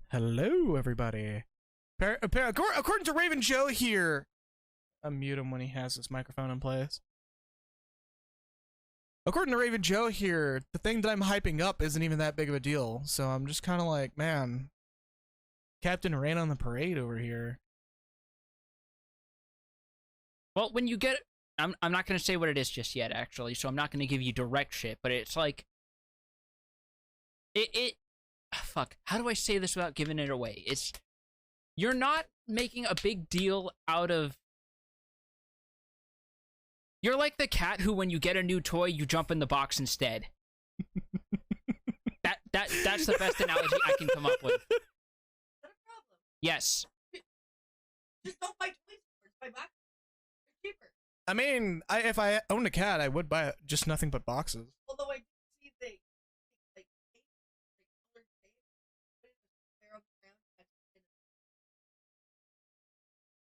Hello, everybody. According to Raven Joe here, I mute him when he has his microphone in place. According to Raven Joe here, the thing that I'm hyping up isn't even that big of a deal. So I'm just kind of like, man, Captain Rain on the parade over here. Well, when you get, I'm not gonna say what it is just yet, actually. So I'm not gonna give you direct shit, but it's like, fuck. How do I say this without giving it away? You're not making a big deal out of. You're like the cat who, when you get a new toy, you jump in the box instead. That's the best analogy I can come up with. Is that a problem? Yes. Just don't buy toys first. Buy boxes. They're cheaper. I mean, if I owned a cat, I would buy just nothing but boxes. Although I see they like tape, like colored tape, put it there on the ground.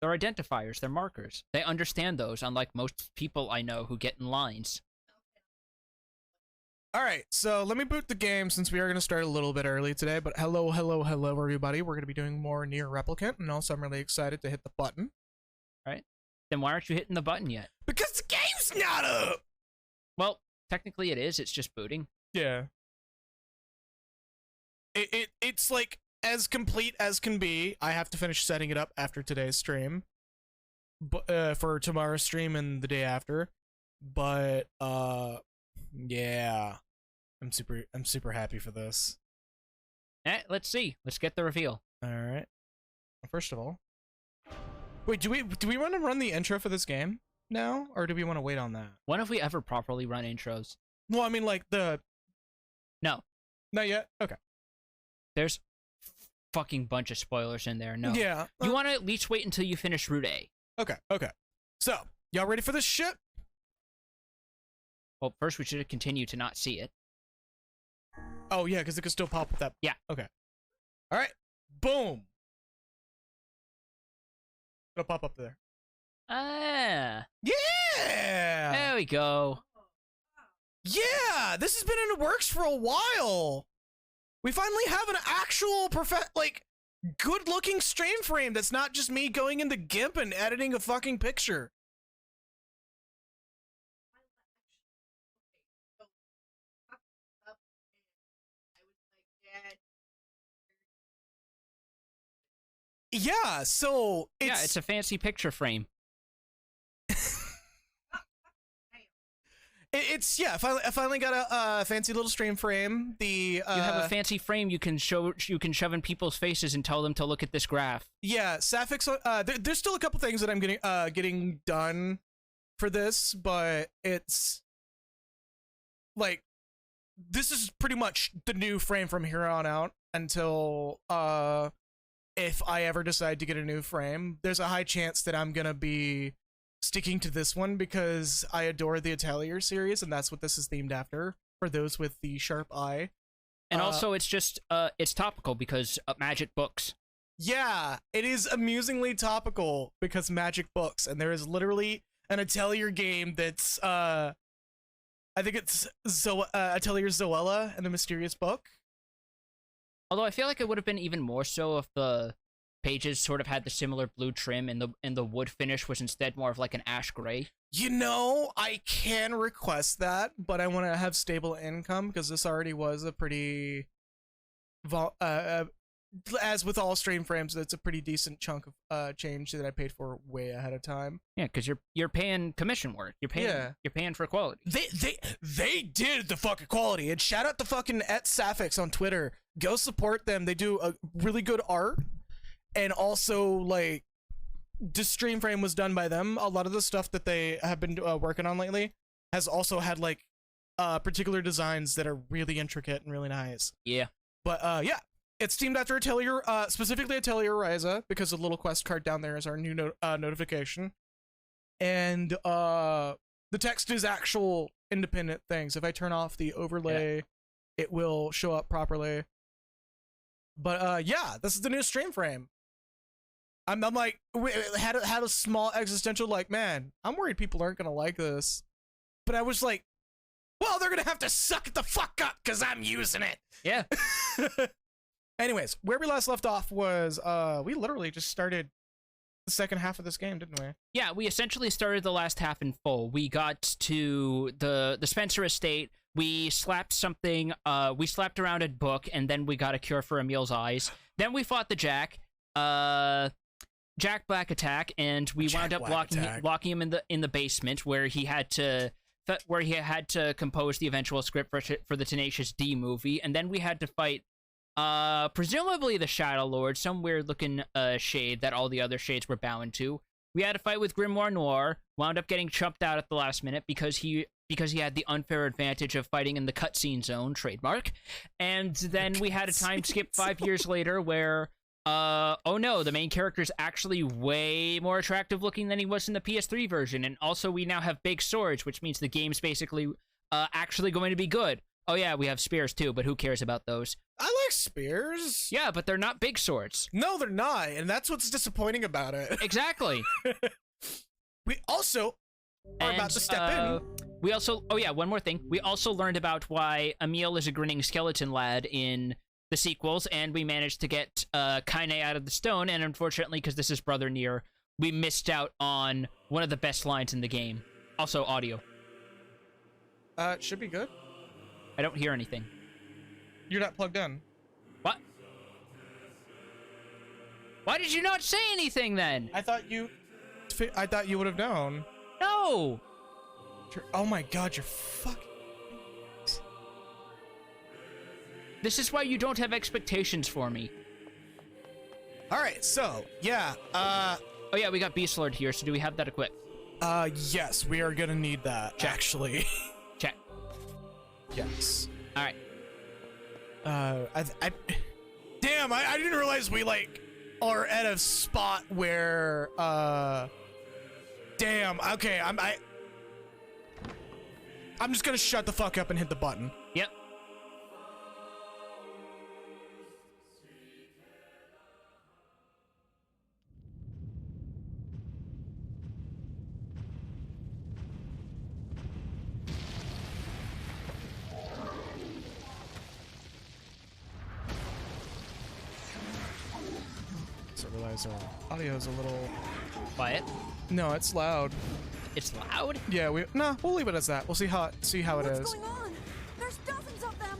They're identifiers. They're markers. They understand those, unlike most people I know who get in lines. All right, so let me boot the game since we are going to start a little bit early today. But hello, everybody. We're going to be doing more Nier Replicant, and also I'm really excited to hit the button. Right? Then why aren't you hitting the button yet? Because the game's not up! Well, technically it is. It's just booting. Yeah. It's like as complete as can be. I have to finish setting it up after today's stream. But for tomorrow's stream and the day after. But yeah. I'm super happy for this. Let's see. Let's get the reveal. All right. First of all, wait, do we want to run the intro for this game now, or do we want to wait on that? When have we ever properly run intros? Well, I mean, like the. No. Not yet. Okay. There's fucking bunch of spoilers in there. No. Yeah. You want to at least wait until you finish Route A. Okay. Okay. So, y'all ready for this shit? Well, first we should continue to not see it. Oh yeah, because it could still pop up that. Yeah. Okay. All right. Boom. It'll pop up there. Ah. Yeah. There we go. Yeah. This has been in the works for a while. We finally have an actual good-looking stream frame that's not just me going into GIMP and editing a fucking picture. Yeah, so it's a fancy picture frame. I finally got a fancy little stream frame. You have a fancy frame you can shove in people's faces and tell them to look at this graph. Yeah, Sapphics. There's still a couple things that I'm getting done for this, but it's like this is pretty much the new frame from here on out until if I ever decide to get a new frame. There's a high chance that I'm gonna be sticking to this one because I adore the Atelier series, and that's what this is themed after, for those with the sharp eye. And also, it's just, it's topical because Magic books. Yeah, it is amusingly topical because Magic books, and there is literally an Atelier game that's, I think it's Atelier Zoella and the Mysterious Book. Although I feel like it would have been even more so if the pages sort of had the similar blue trim and the wood finish was instead more of like an ash gray. You know, I can request that, but I want to have stable income because this already was a pretty, as with all stream frames, it's a pretty decent chunk of change that I paid for way ahead of time. Yeah, because you're paying commission work. You're paying for quality. They did the fucking quality, and shout out to fucking @Sapphics on Twitter. Go support them. They do a really good art. And also, like, this stream frame was done by them. A lot of the stuff that they have been working on lately has also had, like, particular designs that are really intricate and really nice. Yeah. But, yeah. It's themed after Atelier, specifically Atelier Ryza, because the little quest card down there is our new notification. And, the text is actual independent things. If I turn off the overlay, it will show up properly. But, yeah, this is the new stream frame. I'm like, had a small existential, like, man, I'm worried people aren't gonna like this. But I was like, well, they're gonna have to suck it the fuck up because I'm using it. Yeah. Anyways, where we last left off was we literally just started the second half of this game, didn't we? Yeah, we essentially started the last half in full. We got to the Spencer estate. We slapped something. We slapped around a book, and then we got a cure for Emil's eyes. Then we fought the Jack. Jack Black attack, and we wound up locking him in the basement where he had to compose the eventual script for the Tenacious D movie, and then we had to fight presumably the Shadowlord, some weird looking shade that all the other shades were bound to. We had a fight with Grimoire Noir, wound up getting chumped out at the last minute because he had the unfair advantage of fighting in the cutscene zone, trademark. And then we had a time skip 5 years later where oh no, the main character is actually way more attractive looking than he was in the PS3 version, and also we now have big swords, which means the game's basically actually going to be good. Oh yeah, we have spears too, but who cares about those? I like spears. Yeah, but they're not big swords. No, they're not, and that's what's disappointing about it. Exactly. We also are about to step in. We also, oh yeah, one more thing. We also learned about why Emil is a grinning skeleton lad in the sequels, and we managed to get Kaine out of the stone, and unfortunately, because this is Brother Nier, we missed out on one of the best lines in the game. Also, audio. It should be good. I don't hear anything. You're not plugged in. What? Why did you not say anything then? I thought you would have known. No! Oh my god, you're fucking... This is why you don't have expectations for me. Alright, so, yeah, Oh yeah, we got Beast Lord here, so do we have that equipped? Yes, we are gonna need that, actually. Check. Yes. Alright. Damn, I didn't realize we, like, are at a spot where, damn, okay, I'm just gonna shut the fuck up and hit the button. Yep. So I realize our audio's a little... Quiet. No, it's loud. It's loud? Yeah, we'll leave it as that. We'll see how it is. What's going on? There's dozens of them.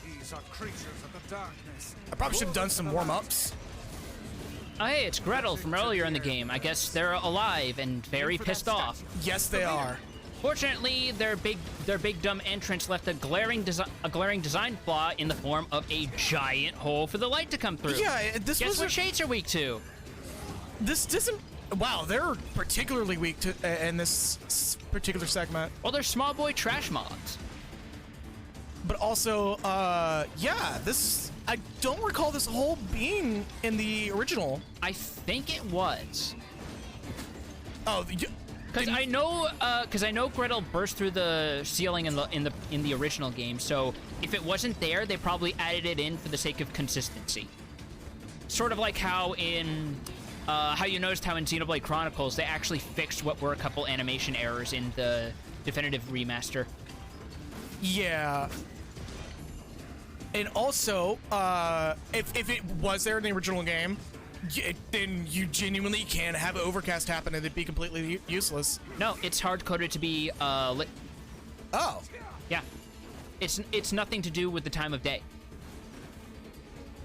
These are creatures of the darkness. I probably should have done some warm-ups. Oh hey, it's Gretel from earlier in the game. I guess they're alive and very pissed off. Yes, they are. Fortunately, their big dumb entrance left a glaring design flaw in the form of a giant hole for the light to come through. Yeah, this Guess was what shades are weak to? This doesn't... Wow, they're particularly weak to in this particular segment. Well, they're small boy trash mobs. But also, yeah, this... I don't recall this hole being in the original. I think it was. Oh, Because I know Gretel burst through the ceiling in the original game. So if it wasn't there, they probably added it in for the sake of consistency. Sort of like how in how you noticed how in Xenoblade Chronicles they actually fixed what were a couple animation errors in the definitive remaster. Yeah. And also, if it was there in the original game, then you genuinely can have overcast happen and it'd be completely useless. No, it's hard-coded to be lit. Oh. Yeah. It's nothing to do with the time of day.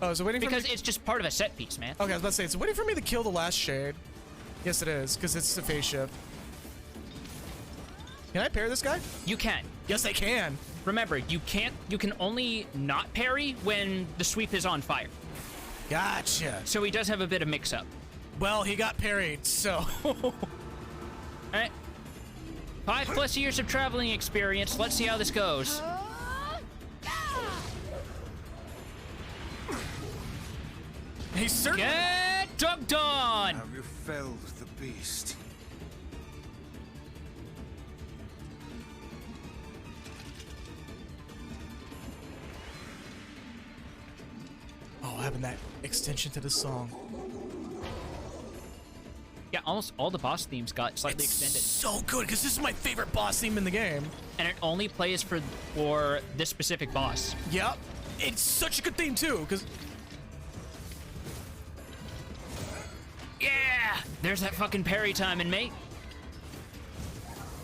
Oh, so waiting for because it's just part of a set piece, man. Okay, I was about to say, it's waiting for me to kill the last shade. Yes, it is, because it's a phase shift. Can I parry this guy? You can. Yes, I can. Remember, you can only not parry when the sweep is on fire. Gotcha. So he does have a bit of mix-up. Well, he got parried, so... Alright. 5+ years of traveling experience. Let's see how this goes. He's certainly... Get dunked on! Have you felled the beast? Oh, having that extension to the song. Yeah, almost all the boss themes got slightly It's extended. so good, because this is my favorite boss theme in the game. And it only plays for this specific boss. Yep. it's such a good theme too, because yeah, there's that fucking parry timing, mate.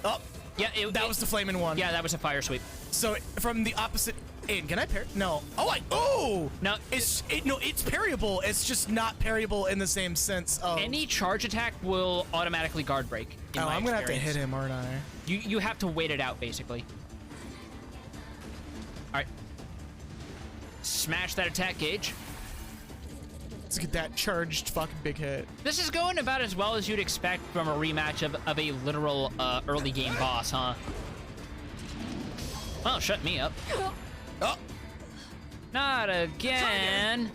oh Yeah, that was the flaming one. Yeah, that was a fire sweep. So from the opposite end, can I parry? No. No, it's parryable. It's just not parryable in the same sense of any charge attack will automatically guard break. Oh, I'm gonna have to hit him, aren't I? You have to wait it out basically. All right, smash that attack gauge. Let's get that charged fucking big hit. This is going about as well as you'd expect from a rematch of a literal early game boss, huh? Well, shut me up. Oh, Not again.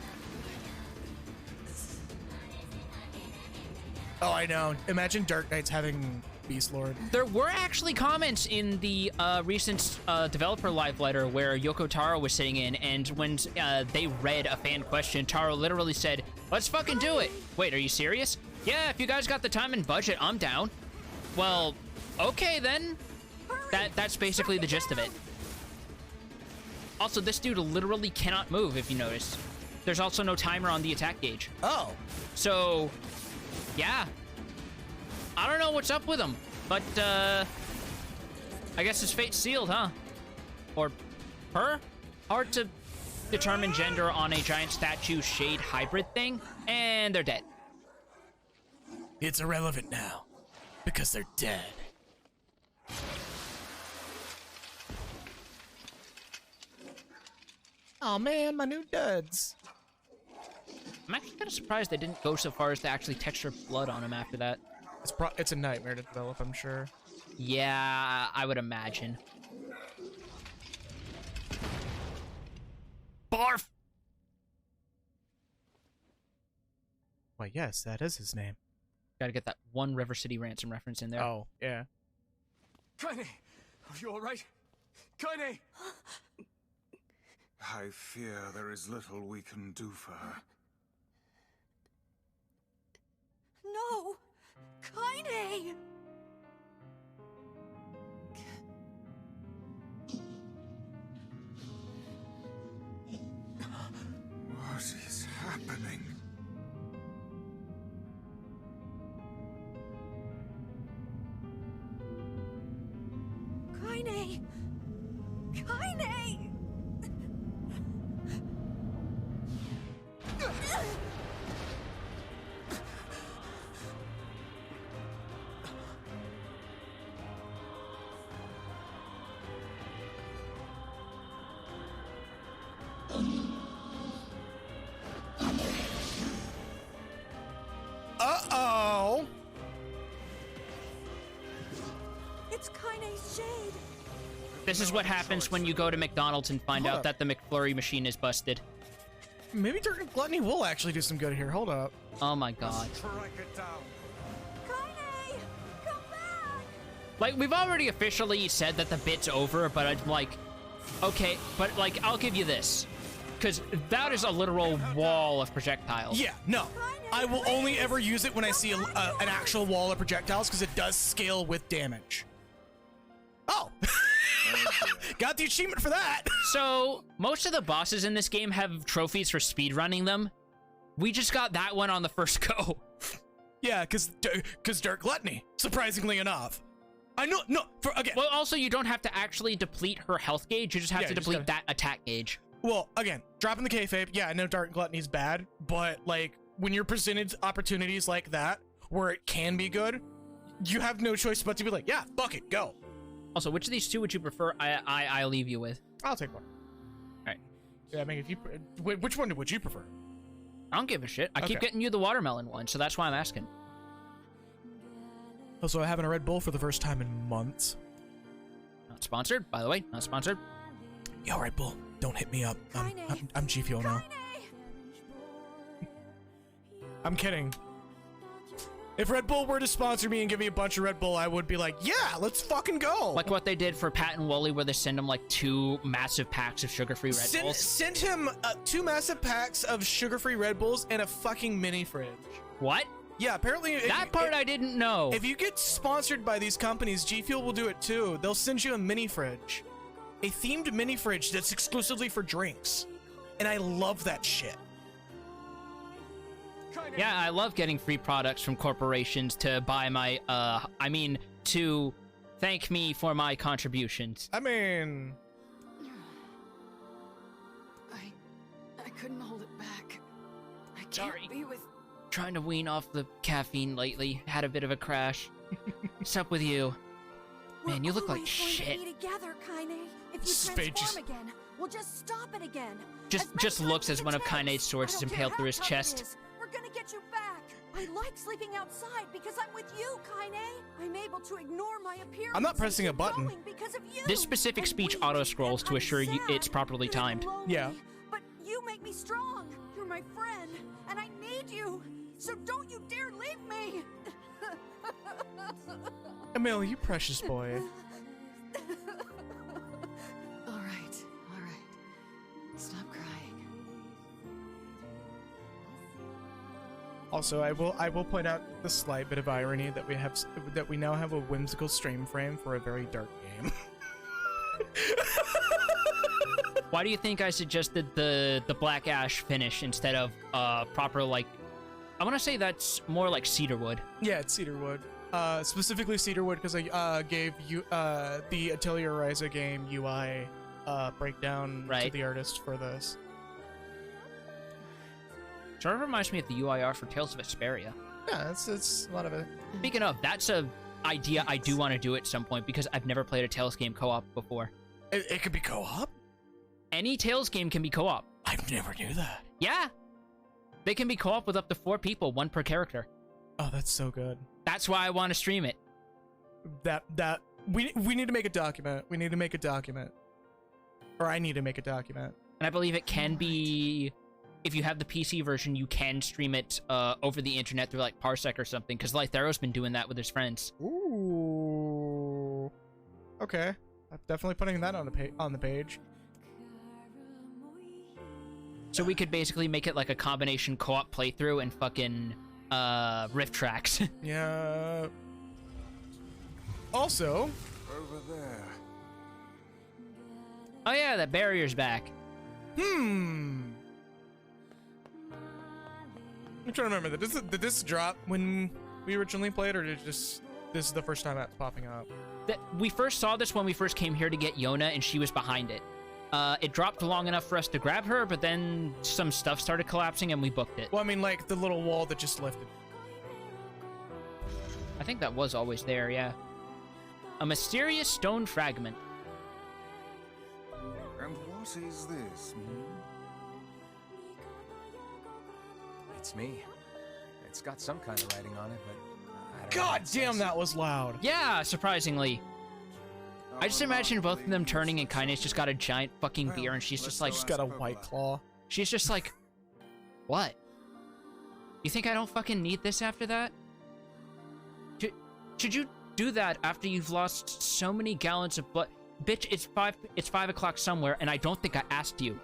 oh, I know. Imagine Dark Knights having Beast Lord. There were actually comments in the recent developer live letter where Yoko Taro was sitting in, and when they read a fan question, Taro literally said, "Let's fucking do it." Wait, are you serious? Yeah, if you guys got the time and budget, I'm down. Well, okay then. That's basically the gist of it. Also, this dude literally cannot move, if you notice. There's also no timer on the attack gauge. Oh. So, yeah. I don't know what's up with him, but, I guess his fate's sealed, huh? Or her? Hard to determine gender on a giant statue shade hybrid thing, and they're dead. It's irrelevant now, because they're dead. Oh man, my new duds. I'm actually kind of surprised they didn't go so far as to actually texture blood on him after that. It's a nightmare to develop, I'm sure. Yeah, I would imagine. Barf! Why, yes, that is his name. Gotta get that one River City Ransom reference in there. Oh, yeah. Kaine, are you all right? Kaine! I fear there is little we can do for her. No! Kaine! What is happening? Kaine! Kaine! Uh-oh! It's Kaine's shade. This is what happens when you go to McDonald's and find Hold out up. that the McFlurry machine is busted. Maybe Dark Gluttony will actually do some good here. Hold up. Oh my god. Track it down. Kaine! Come back! Like, we've already officially said that the bit's over, but I'm like, okay, but like, I'll give you this. Because that is a literal wall of projectiles. Yeah, no. I will only ever use it when I see an actual wall of projectiles, because it does scale with damage. Oh! Got the achievement for that! So, most of the bosses in this game have trophies for speedrunning them. We just got that one on the first go. Yeah, because Dark Gluttony, surprisingly enough. I know, no, again. Well, also, you don't have to actually deplete her health gauge, you just have Yeah, to you just deplete gotta- that attack gauge. Well, again, dropping the kayfabe, yeah, I know Dark Gluttony's bad, but, like, when you're presented opportunities like that, where it can be good, you have no choice but to be like, yeah, fuck it, go. Also, which of these two would you prefer I'll leave you with? I'll take one. Alright. Yeah, I mean, if you, which one would you prefer? I don't give a shit. I keep Okay. getting you the watermelon one, so that's why I'm asking. Also, I'm having a Red Bull for the first time in months. Not sponsored, by the way. Not sponsored. Yo, Red Bull, don't hit me up. I'm G Fuel now. I'm kidding. If Red Bull were to sponsor me and give me a bunch of Red Bull, I would be like, yeah, let's fucking go. Like what they did for Pat and Wooly, where they send him like 2 massive packs of sugar-free Red Bulls. Send him 2 massive packs of sugar-free Red Bulls and a fucking mini fridge. What? Yeah, apparently. That part I didn't know. If you get sponsored by these companies, G Fuel will do it too. They'll send you a mini fridge. A themed mini fridge that's exclusively for drinks. and I love that shit. Yeah, I love getting free products from corporations to buy my, to thank me for my contributions. I mean... I couldn't hold it back. I can't Sorry. be with... Trying to wean off the caffeine lately. Had a bit of a crash. What's up with you? Man, you look like shit. We're always going to be together, Kaine. If you Spade just- transform again, we'll just stop it again. Just looks as one of Kaine's swords is impaled through his chest. We're gonna get you back. I like sleeping outside because I'm with you, Kaine. I'm able to ignore my appearance. I'm not pressing a button. Because of you. This specific And speech weak, auto-scrolls and to assure you sad, it's properly and timed. lonely. Yeah. But you make me strong. You're my friend, and I need you. So don't you dare leave me. Emil, you precious boy. All right. Stop crying. Also, I will point out the slight bit of irony that we now have a whimsical stream frame for a very dark game. Why do you think I suggested the Black Ash finish instead of proper, like, I want to say that's more like cedarwood. Yeah, it's cedarwood. Specifically cedarwood because I gave you the Atelier Ryza game UI breakdown to the artist for this. Sort of reminds me of the UIR for Tales of Vesperia. Yeah, it's a lot of it. Speaking of, that's a idea I do want to do at some point because I've never played a Tales game co-op before. It could be co-op? Any Tales game can be co-op. I've never knew that. Yeah! They can be co-op with up to 4 people, 1 per character. Oh, that's so good. That's why I want to stream it. We need to make a document. We need to make a document. Or I need to make a document. And I believe it can be... If you have the PC version, you can stream it over the internet through, like, Parsec or something, because Lythero's been doing that with his friends. Ooh. Okay. I'm definitely putting that on the page. So we could basically make it like a combination co-op playthrough and fucking riff tracks. Yeah. Also... Over there. Oh yeah, that barrier's back. I'm trying to remember. Did this drop when we originally played, or did it just... This is the first time that's popping up? We first saw this when we first came here to get Yona, and she was behind it. It dropped long enough for us to grab her, but then some stuff started collapsing, and we booked it. Well, I mean, like, the little wall that just lifted. I think that was always there, yeah. A mysterious stone fragment. And what is this? It's me. It's got some kind of writing on it, but I don't know God what it damn, says. that was loud. Yeah, surprisingly. I just imagine both of them turning, and Kaine's just got a giant fucking beer, and she's just like... She's got a white claw. She's just like... What? You think I don't fucking need this after that? Should you do that after you've lost so many gallons of blood? Bitch, it's 5 o'clock somewhere, and I don't think I asked you.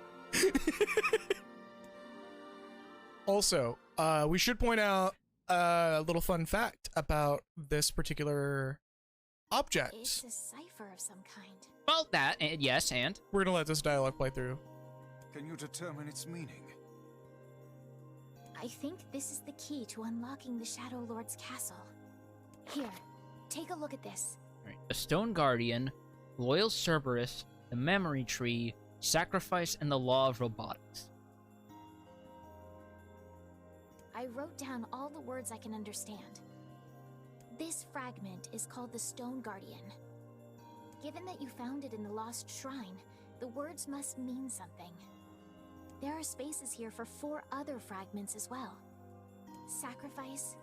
Also, we should point out a little fun fact about this particular object. It's a cipher of some kind. Well, that, and yes, and... We're gonna let this dialogue play through. Can you determine its meaning? I think this is the key to unlocking the Shadowlord's castle. Here, take a look at this. Right. The Stone Guardian, Loyal Cerberus, the Memory Tree, Sacrifice, and the Law of Robotics. I wrote down all the words I can understand. This fragment is called the Stone Guardian. Given that you found it in the Lost Shrine, the words must mean something. There are spaces here for 4 other fragments as well. Sacrifice,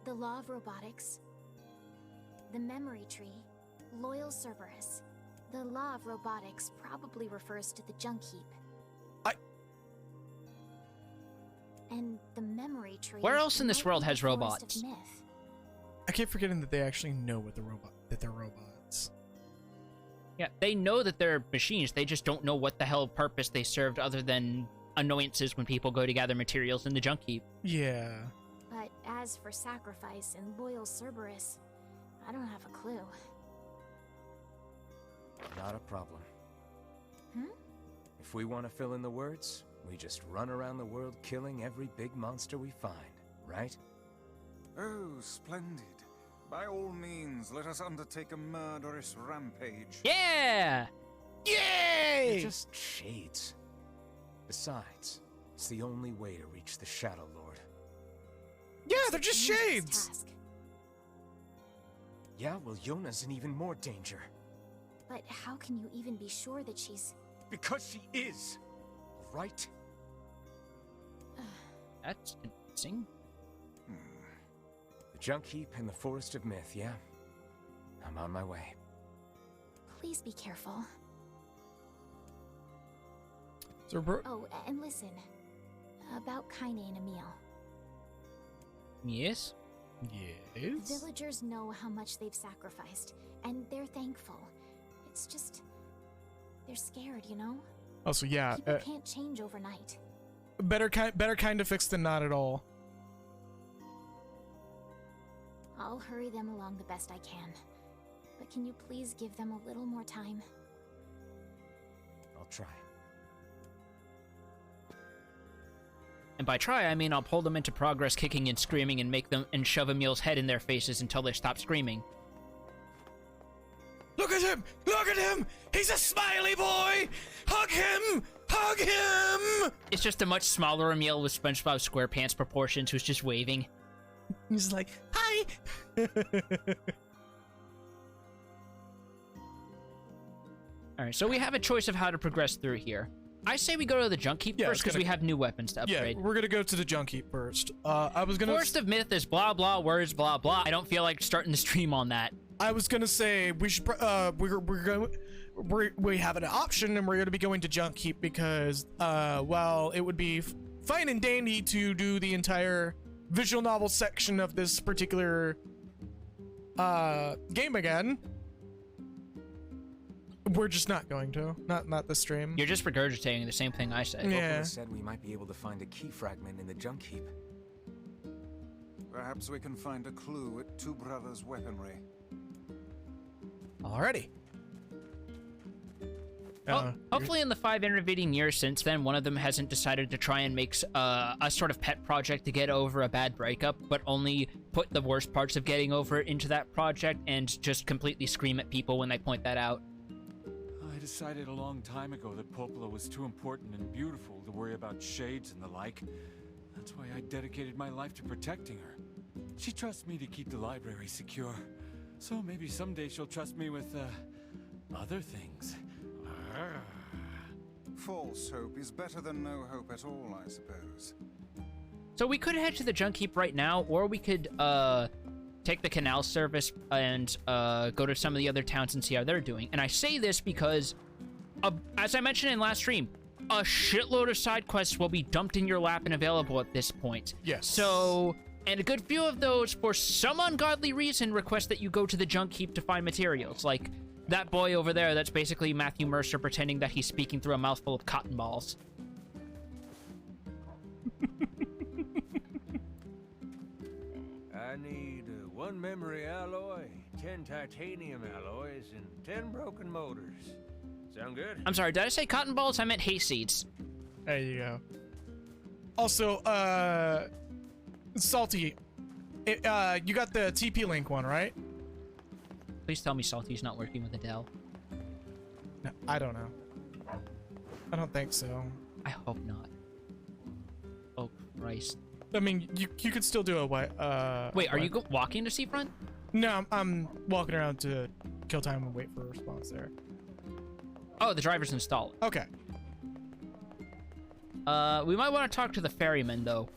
the Law of Robotics, the Memory Tree, Loyal Cerberus. The Law of Robotics probably refers to the junk heap. And the Memory Tree... Where else in this might world be has the forest robots? of myth. I keep forgetting that they actually know what that they're robots. Yeah, they know that they're machines, they just don't know what the hell purpose they served other than annoyances when people go to gather materials in the junk heap. Yeah. But as for Sacrifice and Loyal Cerberus, I don't have a clue. Not a problem. Hmm? If we want to fill in the words, we just run around the world killing every big monster we find, right? Oh, splendid. By all means, let us undertake a murderous rampage. Yeah! Yay! They're just shades. Besides, it's the only way to reach the Shadowlord. Yeah, they're just shades! Task. Yeah, well, Yona's in even more danger. But how can you even be sure that she's... Because she is! Right? That's convincing. The junk heap in the Forest of Myth, yeah? I'm on my way. Please be careful. So Oh, and listen. About Kaine and Emil. Yes? yes? Villagers know how much they've sacrificed, and they're thankful. It's just... they're scared, you know? Also, yeah, People can't change overnight. better kind of fix than not at all. I'll hurry them along the best I can. But can you please give them a little more time? I'll try. And by try, I mean I'll pull them into progress, kicking and screaming, and make them and shove Emil's head in their faces until they stop screaming. Look at him! Look at him! He's a smiley boy! Hug him! Hug him! It's just a much smaller Emil with SpongeBob SquarePants proportions who's just waving. He's like, hi! Alright, so we have a choice of how to progress through here. I say we go to the junk heap Yeah, first because we have new weapons to upgrade. Yeah, we're gonna go to the junk heap first. I was gonna... Forest of Myth is blah blah words blah blah. I don't feel like starting the stream on that. I was gonna say we should we have an option and we're gonna be going to junk heap because while it would be fine and dandy to do the entire visual novel section of this particular game again, we're just not going to. Not this stream. You're just regurgitating the same thing I said. Yeah. Opala said we might be able to find a key fragment in the junk heap. Perhaps we can find a clue at Two Brothers' weaponry. Alrighty. Hopefully in the 5 intervening years since then, one of them hasn't decided to try and make a sort of pet project to get over a bad breakup, but only put the worst parts of getting over it into that project and just completely scream at people when they point that out. I decided a long time ago that Popola was too important and beautiful to worry about shades and the like. That's why I dedicated my life to protecting her. She trusts me to keep the library secure. So maybe someday she'll trust me with, other things. False hope is better than no hope at all, I suppose. So we could head to the junk heap right now, or we could, take the canal service and, go to some of the other towns and see how they're doing. And I say this because, as I mentioned in last stream, a shitload of side quests will be dumped in your lap and available at this point. Yes. So, and a good few of those, for some ungodly reason, request that you go to the junk heap to find materials. Like, that boy over there, that's basically Matthew Mercer pretending that he's speaking through a mouthful of cotton balls. I need 1 memory alloy, 10 titanium alloys, and 10 broken motors. Sound good? I'm sorry, did I say cotton balls? I meant hay seeds. There you go. Also, Salty, you got the TP Link one, right? Please tell me Salty's not working with Adele. No, I don't know. I don't think so. I hope not. Oh, Christ. I mean, you could still do a Wait, are you walking to Seafront? No, I'm walking around to kill time and wait for a response there. Oh, the driver's installed. Okay. We might want to talk to the ferryman, though.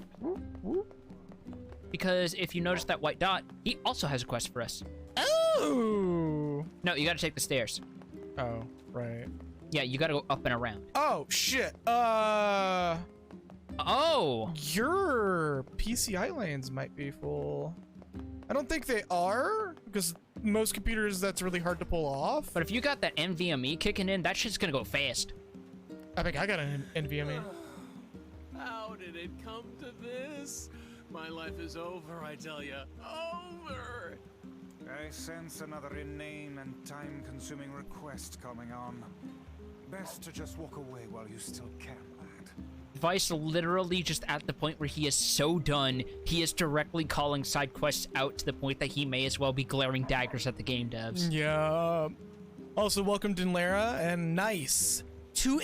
Because if you notice that white dot, he also has a quest for us. Oh! No, you gotta take the stairs. Oh, right. Yeah, you gotta go up and around. Oh, shit. Oh! Your PCI lanes might be full. I don't think they are, because most computers, that's really hard to pull off. But if you got that NVMe kicking in, that shit's gonna go fast. I think I got an NVMe. How did it come to this? My life is over, I tell ya. Over! I sense another inane and time-consuming request coming on. Best to just walk away while you still can, lad. Vice literally just at the point where he is so done, he is directly calling side quests out to the point that he may as well be glaring daggers at the game devs. Yeah. Also, welcome Dinlara, and nice. 2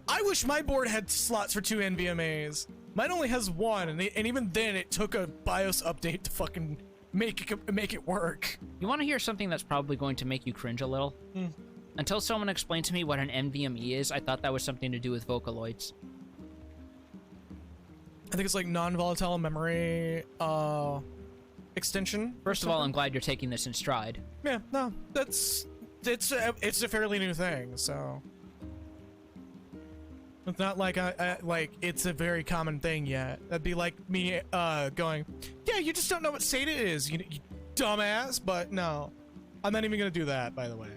I wish my board had slots for 2 NVMAs. Mine only has 1, and even then it took a BIOS update to fucking make it work. You want to hear something that's probably going to make you cringe a little? Until someone explained to me what an NVMe is, I thought that was something to do with Vocaloids. I think it's like non-volatile memory extension. First of all, I'm glad you're taking this in stride. Yeah, no, it's a fairly new thing, so it's not like like it's a very common thing yet. That'd be like me going, yeah, you just don't know what SATA is, you dumbass. But no, I'm not even gonna do that, by the way.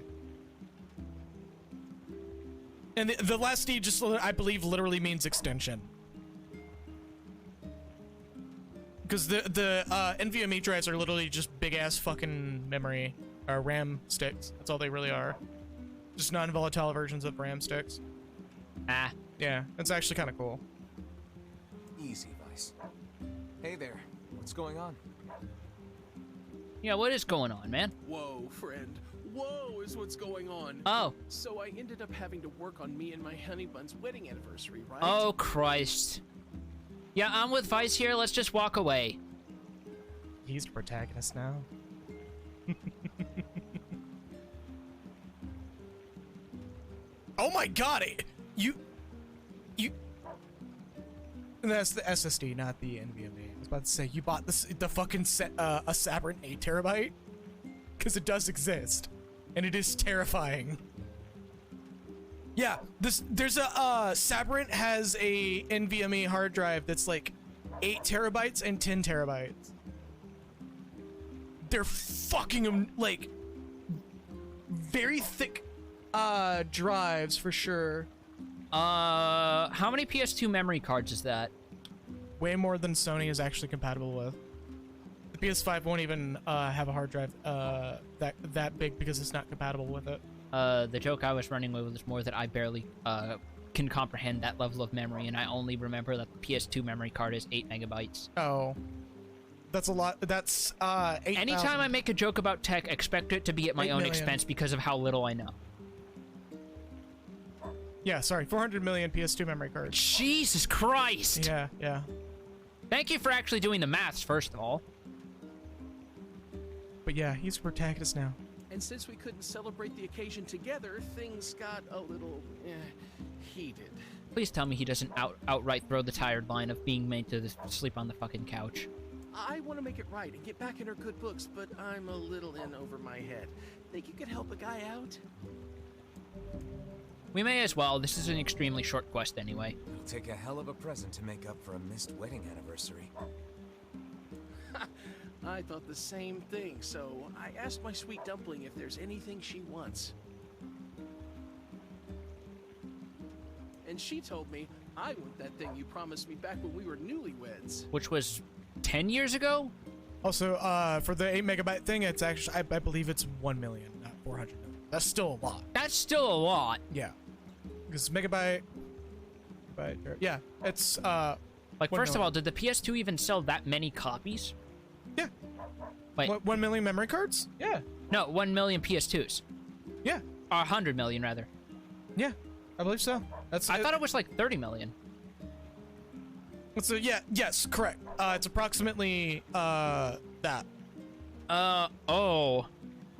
And the last D just, I believe, literally means extension. Because the NVMe drives are literally just big-ass fucking memory, or RAM sticks. That's all they really are. Just non-volatile versions of RAM sticks. Ah. Yeah, it's actually kind of cool. Easy, Vice. Hey there. What's going on? Yeah, what is going on, man? Whoa, friend. Whoa is what's going on. Oh. So I ended up having to work on me and my honey bun's wedding anniversary, right? Oh, Christ. Yeah, I'm with Vice here. Let's just walk away. He's the protagonist now. Oh my god! And that's the SSD, not the NVMe. I was about to say, you bought the fucking a Sabrent 8 terabyte? Because it does exist. And it is terrifying. Yeah, there's a Sabrent has a NVMe hard drive that's like 8 terabytes and 10 terabytes. They're fucking like very thick drives for sure. How many PS2 memory cards is that? Way more than Sony is actually compatible with. The PS5 won't even have a hard drive that big because it's not compatible with it. The joke I was running with was more that I barely can comprehend that level of memory, and I only remember that the PS2 memory card is 8 megabytes. Oh. That's a lot. That's 8,000. Anytime I make a joke about tech, expect it to be at my own expense because of how little I know. Yeah, sorry, 400 million PS2 memory cards. Jesus Christ! Yeah, yeah. Thank you for actually doing the maths, first of all. But yeah, he's a protagonist now. And since we couldn't celebrate the occasion together, things got a little heated. Please tell me he doesn't outright throw the tired line of being made to sleep on the fucking couch. I want to make it right and get back in her good books, but I'm a little in over my head. Think you could help a guy out? We may as well. This is an extremely short quest anyway. It'll take a hell of a present to make up for a missed wedding anniversary. I thought the same thing, so I asked my sweet dumpling if there's anything she wants. And she told me I want that thing you promised me back when we were newlyweds. Which was 10 years ago? Also, for the 8 megabyte thing, it's actually, I believe it's 1 million, not 400 million. That's still a lot. That's still a lot. Yeah. Because megabyte, yeah, it's, like, first of all, did the PS2 even sell that many copies? Yeah. Wait. 1 million memory cards? Yeah. No, 1 million PS2s. Yeah. Or 100 million, rather. Yeah, I believe so. I thought it was like 30 million. So, yeah, yes, correct. It's approximately, that. Oh.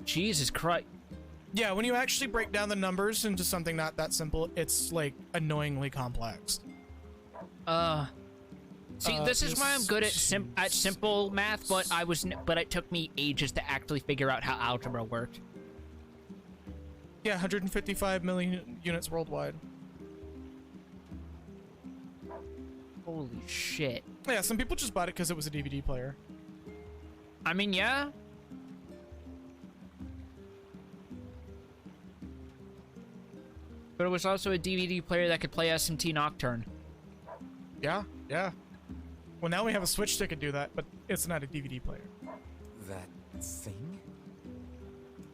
Jesus Christ. Yeah, when you actually break down the numbers into something not that simple, it's, like, annoyingly complex. See, this is why I'm good at simple math, but it took me ages to actually figure out how algebra worked. Yeah, 155 million units worldwide. Holy shit. Yeah, some people just bought it because it was a DVD player. I mean, yeah. But it was also a DVD player that could play SMT Nocturne. Yeah, yeah. Well, now we have a Switch that can do that, but it's not a DVD player. That thing?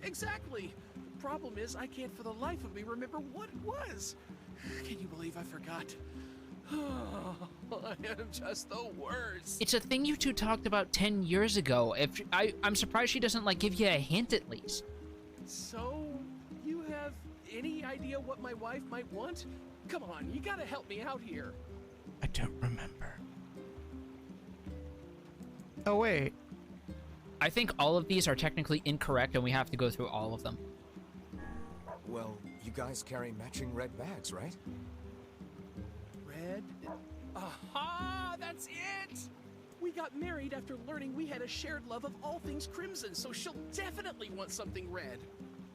Exactly. problem is I can't for the life of me remember what it was. Can you believe I forgot? I am just the worst. It's a thing you two talked about 10 years ago. I'm surprised she doesn't, like, give you a hint at least. So, you have any idea what my wife might want? Come on, you gotta help me out here. I don't remember. Oh, wait. I think all of these are technically incorrect, and we have to go through all of them. Well, you guys carry matching red bags, right? Red? Aha! That's it! We got married after learning we had a shared love of all things crimson, so she'll definitely want something red.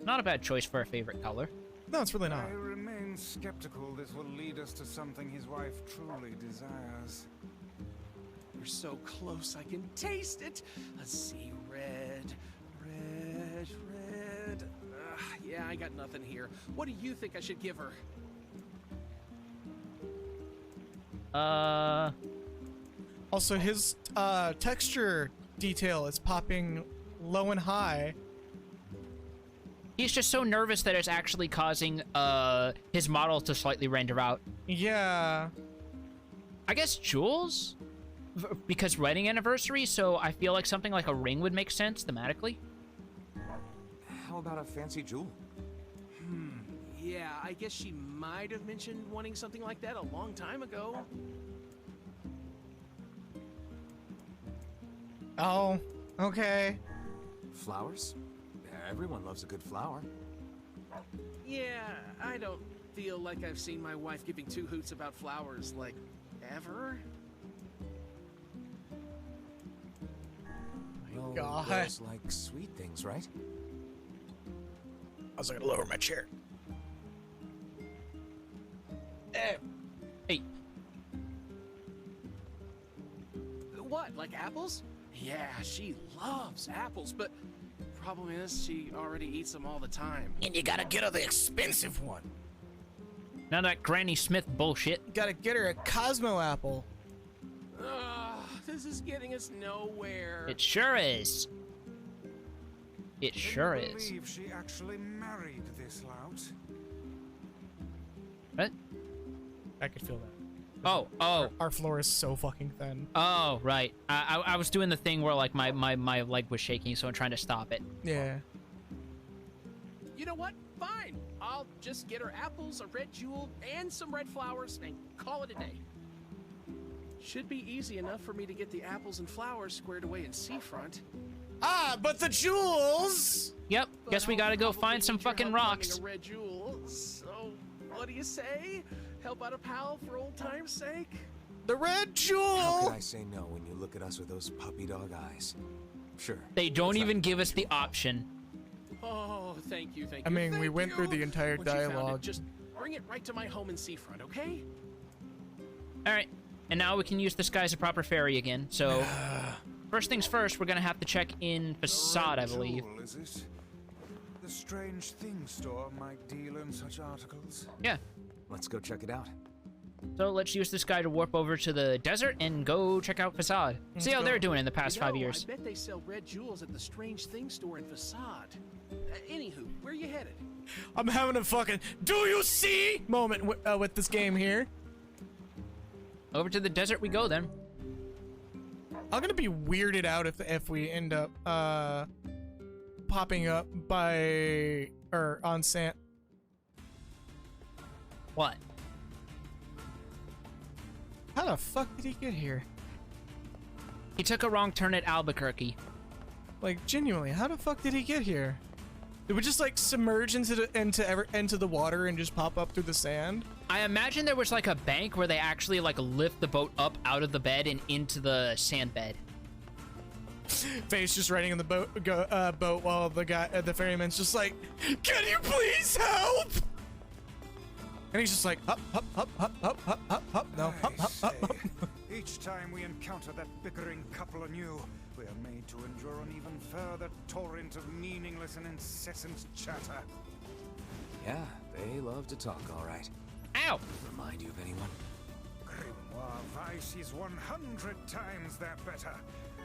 Not a bad choice for a favorite color. No, it's really not. I remain skeptical this will lead us to something his wife truly desires. We're so close, I can taste it. Let's see, red. Yeah, I got nothing here. What do you think I should give her? Also, his texture detail is popping low and high. He's just so nervous that it's actually causing his model to slightly render out. Yeah. I guess jewels? Because wedding anniversary, so I feel like something like a ring would make sense thematically. How about a fancy jewel? Yeah, I guess she might have mentioned wanting something like that a long time ago. Oh, okay. Flowers? Everyone loves a good flower. Yeah, I don't feel like I've seen my wife giving two hoots about flowers, like, ever. Well, God. girls like sweet things, right? I was gonna lower my chair. Hey, What, like apples? Yeah, she loves apples, but problem is she already eats them all the time. And you gotta get her the expensive one. none of that Granny Smith bullshit. You gotta get her a Cosmo apple. This is getting us nowhere. It sure is. It sure Can you is. believe she actually married this lout? What? I could feel that. Oh. Our floor is so fucking thin. Oh, right. I was doing the thing where, like, my leg was shaking, so I'm trying to stop it. Yeah. You know what? Fine. I'll just get her apples, a red jewel, and some red flowers, and call it a day. Should be easy enough for me to get the apples and flowers squared away in Seafront. Ah, but the jewels! Yep. Guess we gotta go find some fucking rocks. A red jewel. So, what do you say? Help out a pal for old time's sake? The red jewel! How could I say no when you look at us with those puppy dog eyes? Sure. They don't even give us the option. Oh, thank you. I mean, we thank went through you. the entire Once you found it, dialogue. just bring it right to my home in Seafront, okay? All right. And now we can use this guy as a proper ferry again. So, first things first, we're gonna have to check in Facade, I believe. Jewel, is it? The strange things store might deal in such articles. Yeah. Let's go check it out. So let's use this guy to warp over to the desert and go check out Facade. See how they're doing in the past 5 years. I bet they sell red jewels at the Strange Things store in Facade. Anywho, where you headed? I'm having a fucking do you see moment with this game here. Over to the desert we go then. I'm gonna be weirded out if we end up popping up by or on Sant. What? How the fuck did he get here? He took a wrong turn at Albuquerque. Like genuinely, how the fuck did he get here? Did we just like submerge into the water and just pop up through the sand? I imagine there was like a bank where they actually like lift the boat up out of the bed and into the sand bed. Face just riding in the boat while the ferryman's just like, can you please help? And he's just like, up, no, up. Each time we encounter that bickering couple anew, we are made to endure an even further torrent of meaningless and incessant chatter. Yeah, they love to talk, all right. Ow! Remind you of anyone? Grimoire Vice is 100 times that better.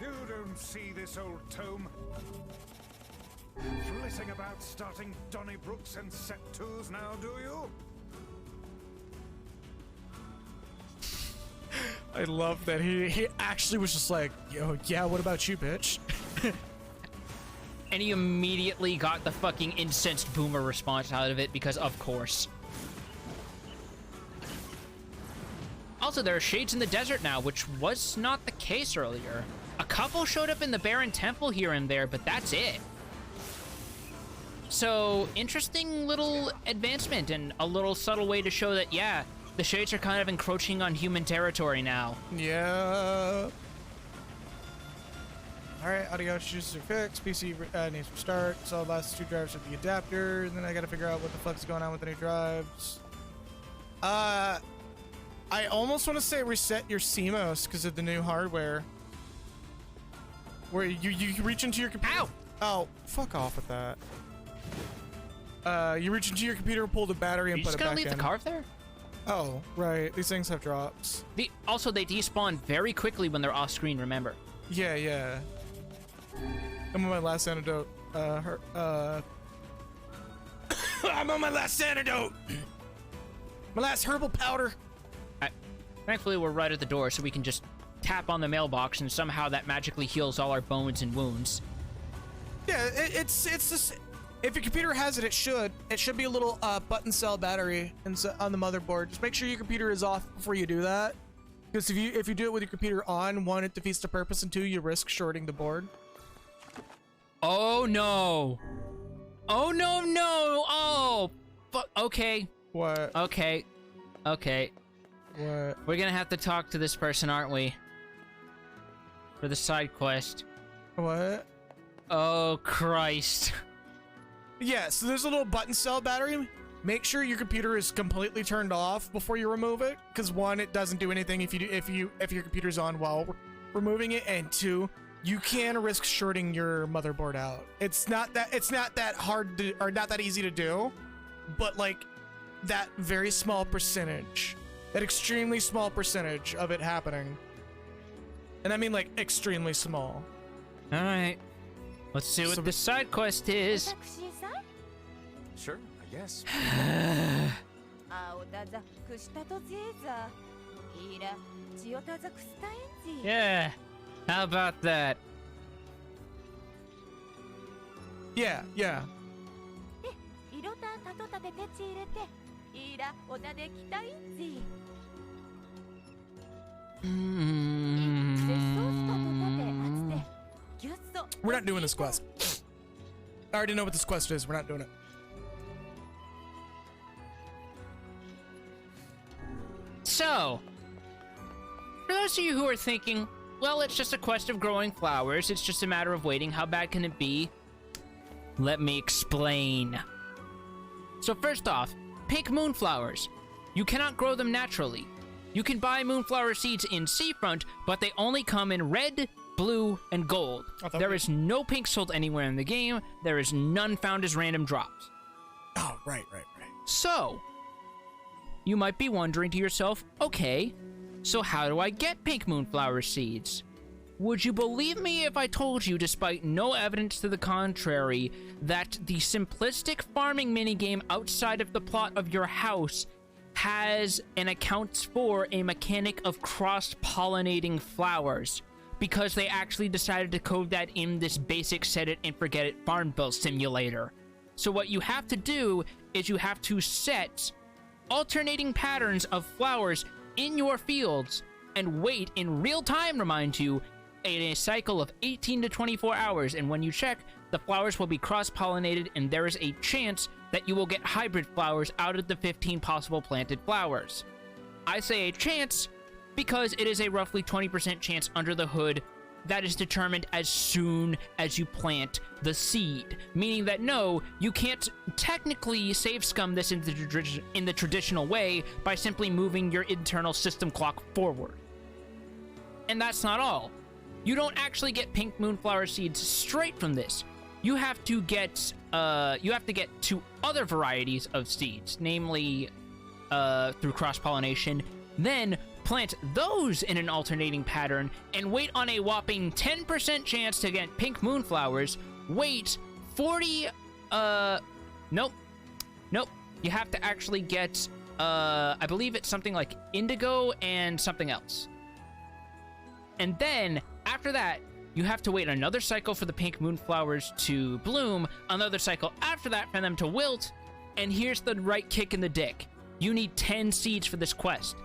You don't see this old tome? Flitting about starting Donnybrooks and set twos now, do you? I love that he actually was just like, yo, yeah, what about you, bitch? And he immediately got the fucking incensed boomer response out of it because of course. Also, there are shades in the desert now, which was not the case earlier. A couple showed up in the Barren Temple here and there, but that's it. So, interesting little advancement and a little subtle way to show that, yeah, the shades are kind of encroaching on human territory now. Yeah. Alright, audio issues are fixed. PC needs to restart. So, last two drives are the adapter. And then I gotta figure out what the fuck's going on with the new drives. I almost want to say reset your CMOS because of the new hardware. Where you reach into your computer. Ow! Oh, fuck off with that. You reach into your computer, pull the battery, and put it back in. You just gonna leave the carve there? Oh, right. These things have drops. Also, they despawn very quickly when they're off screen, remember? Yeah, yeah. I'm on my last antidote. I'm on my last antidote! My last herbal powder! Thankfully, we're right at the door, so we can just tap on the mailbox, and somehow that magically heals all our bones and wounds. Yeah, it's just... If your computer has it, it should. It should be a little button cell battery on the motherboard. Just make sure your computer is off before you do that. Because if you do it with your computer on, one, it defeats the purpose, and two, you risk shorting the board. Oh, no. Oh, no, no. Oh, fuck. Okay. What? Okay. Okay. What? We're gonna have to talk to this person, aren't we? For the side quest. What? Oh, Christ. Yeah, so there's a little button cell battery. Make sure your computer is completely turned off before you remove it, because one, it doesn't do anything if your computer's on while removing it, and two, you can risk shorting your motherboard out. It's not that hard to, or not that easy to do, but like that very small percentage, that extremely small percentage of it happening, and I mean like extremely small. All right, let's see what the side quest is. Sure, I guess. Yeah, how about that? Yeah, yeah. We're not doing this quest. I already know what this quest is. We're not doing it. So, for those of you who are thinking, well, it's just a quest of growing flowers, it's just a matter of waiting, how bad can it be? Let me explain. So first off, pink moonflowers. You cannot grow them naturally. You can buy moonflower seeds in Seafront, but they only come in red, blue, and gold. There is no pink sold anywhere in the game. There is none found as random drops. Oh, right. So, you might be wondering to yourself, okay, so how do I get pink moonflower seeds? Would you believe me if I told you, despite no evidence to the contrary, that the simplistic farming minigame outside of the plot of your house has and accounts for a mechanic of cross-pollinating flowers? Because they actually decided to code that in this basic set-it-and-forget-it farm bill simulator. So what you have to do is you have to set alternating patterns of flowers in your fields and wait in real time, remind you, in a cycle of 18 to 24 hours, and when you check, the flowers will be cross-pollinated, and there is a chance that you will get hybrid flowers out of the 15 possible planted flowers. I say a chance because it is a roughly 20% chance under the hood that is determined as soon as you plant the seed, meaning that no, you can't technically save scum this in the traditional way by simply moving your internal system clock forward. And that's not all. You don't actually get pink moonflower seeds straight from this. You have to get two other varieties of seeds, namely through cross-pollination, then plant those in an alternating pattern and wait on a whopping 10% chance to get pink moonflowers, wait 40, nope. You have to actually get, I believe it's something like indigo and something else. And then, after that, you have to wait another cycle for the pink moonflowers to bloom, another cycle after that for them to wilt, and here's the right kick in the dick. You need 10 seeds for this quest.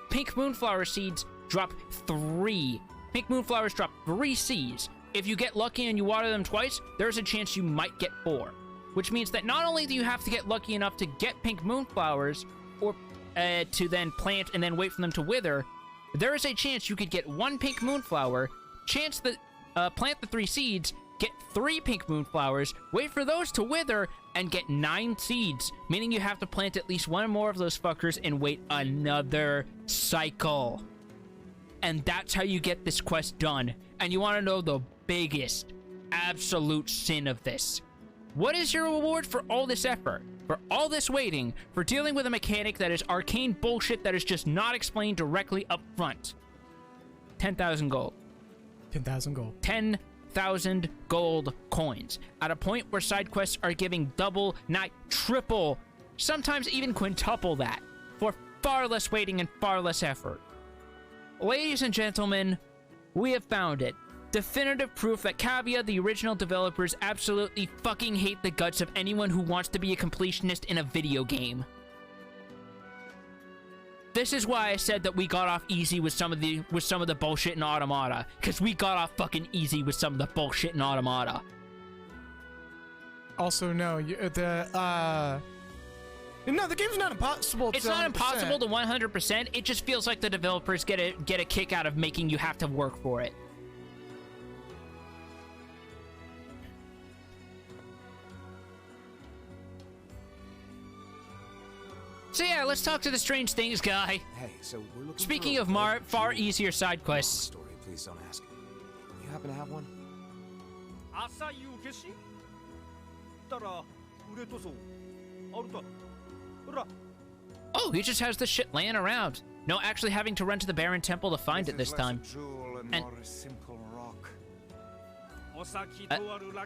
Pink moonflower seeds drop 3. Pink moonflowers drop 3 seeds. If you get lucky and you water them twice, there's a chance you might get 4. Which means that not only do you have to get lucky enough to get pink moonflowers, or to then plant and then wait for them to wither, there is a chance you could get 1 pink moonflower, chance that plant the 3 seeds, get 3 pink moonflowers, wait for those to wither, and get 9 seeds, meaning you have to plant at least 1 more of those fuckers and wait another cycle. And that's how you get this quest done. And you want to know the biggest, absolute sin of this. What is your reward for all this effort? For all this waiting? For dealing with a mechanic that is arcane bullshit that is just not explained directly up front? 10,000 gold. 10,000 gold. 10,000 gold coins. At a point where side quests are giving double, not triple, sometimes even quintuple that, for far less waiting and far less effort. Ladies and gentlemen, we have found it. Definitive proof that Cavia, the original developers, absolutely fucking hate the guts of anyone who wants to be a completionist in a video game. This is why I said that we got off easy with some of the bullshit in Automata, because we got off fucking easy with some of the bullshit in Automata. Also, no, the game's not impossible to 100%. It's not impossible to 100%. It just feels like the developers get a kick out of making you have to work for it. So yeah, let's talk to the strange things guy. Hey, so we're looking Speaking for of far easier side quests. Story, please don't ask. You happen to have one? Oh, he just has the shit laying around. No actually having to run to the Baron Temple to find it this time. And more a simple rock.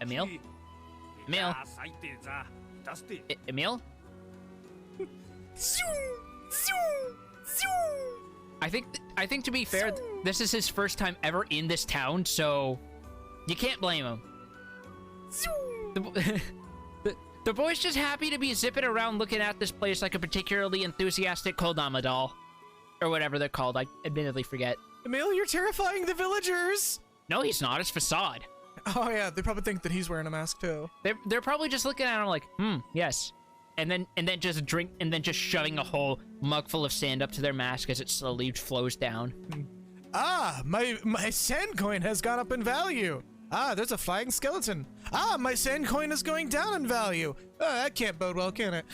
Emil? Emil? Emil? I think to be fair, this is his first time ever in this town, so you can't blame him. The boy's just happy to be zipping around looking at this place like a particularly enthusiastic Kodama doll. Or whatever they're called, I admittedly forget. Emil, you're terrifying the villagers! No, he's not, it's facade. Oh yeah, they probably think that he's wearing a mask too. They're probably just looking at him like, yes. And then just shoving a whole mug full of sand up to their mask as it slowly flows down. Ah, my sand coin has gone up in value. Ah, there's a flying skeleton. Ah, my sand coin is going down in value. Oh, that can't bode well, can it?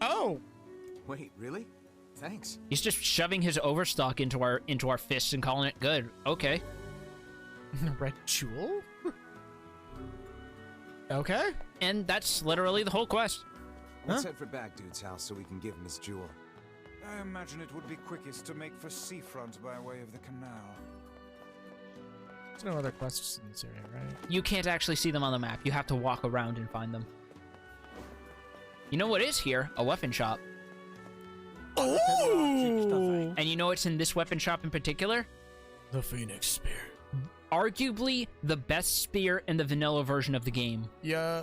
Oh. Wait, really? Thanks. He's just shoving his overstock into our fists and calling it good. Okay. Red jewel? Okay. And that's literally the whole quest. Let's head for Bag Dude's house so we can give him his jewel. I imagine it would be quickest to make for seafront by way of the canal. There's no other quests in this area, right? You can't actually see them on the map. You have to walk around and find them. You know what is here? A weapon shop. Oh! And you know what's in this weapon shop in particular? The Phoenix Spear. Arguably the best spear in the vanilla version of the game. Yeah.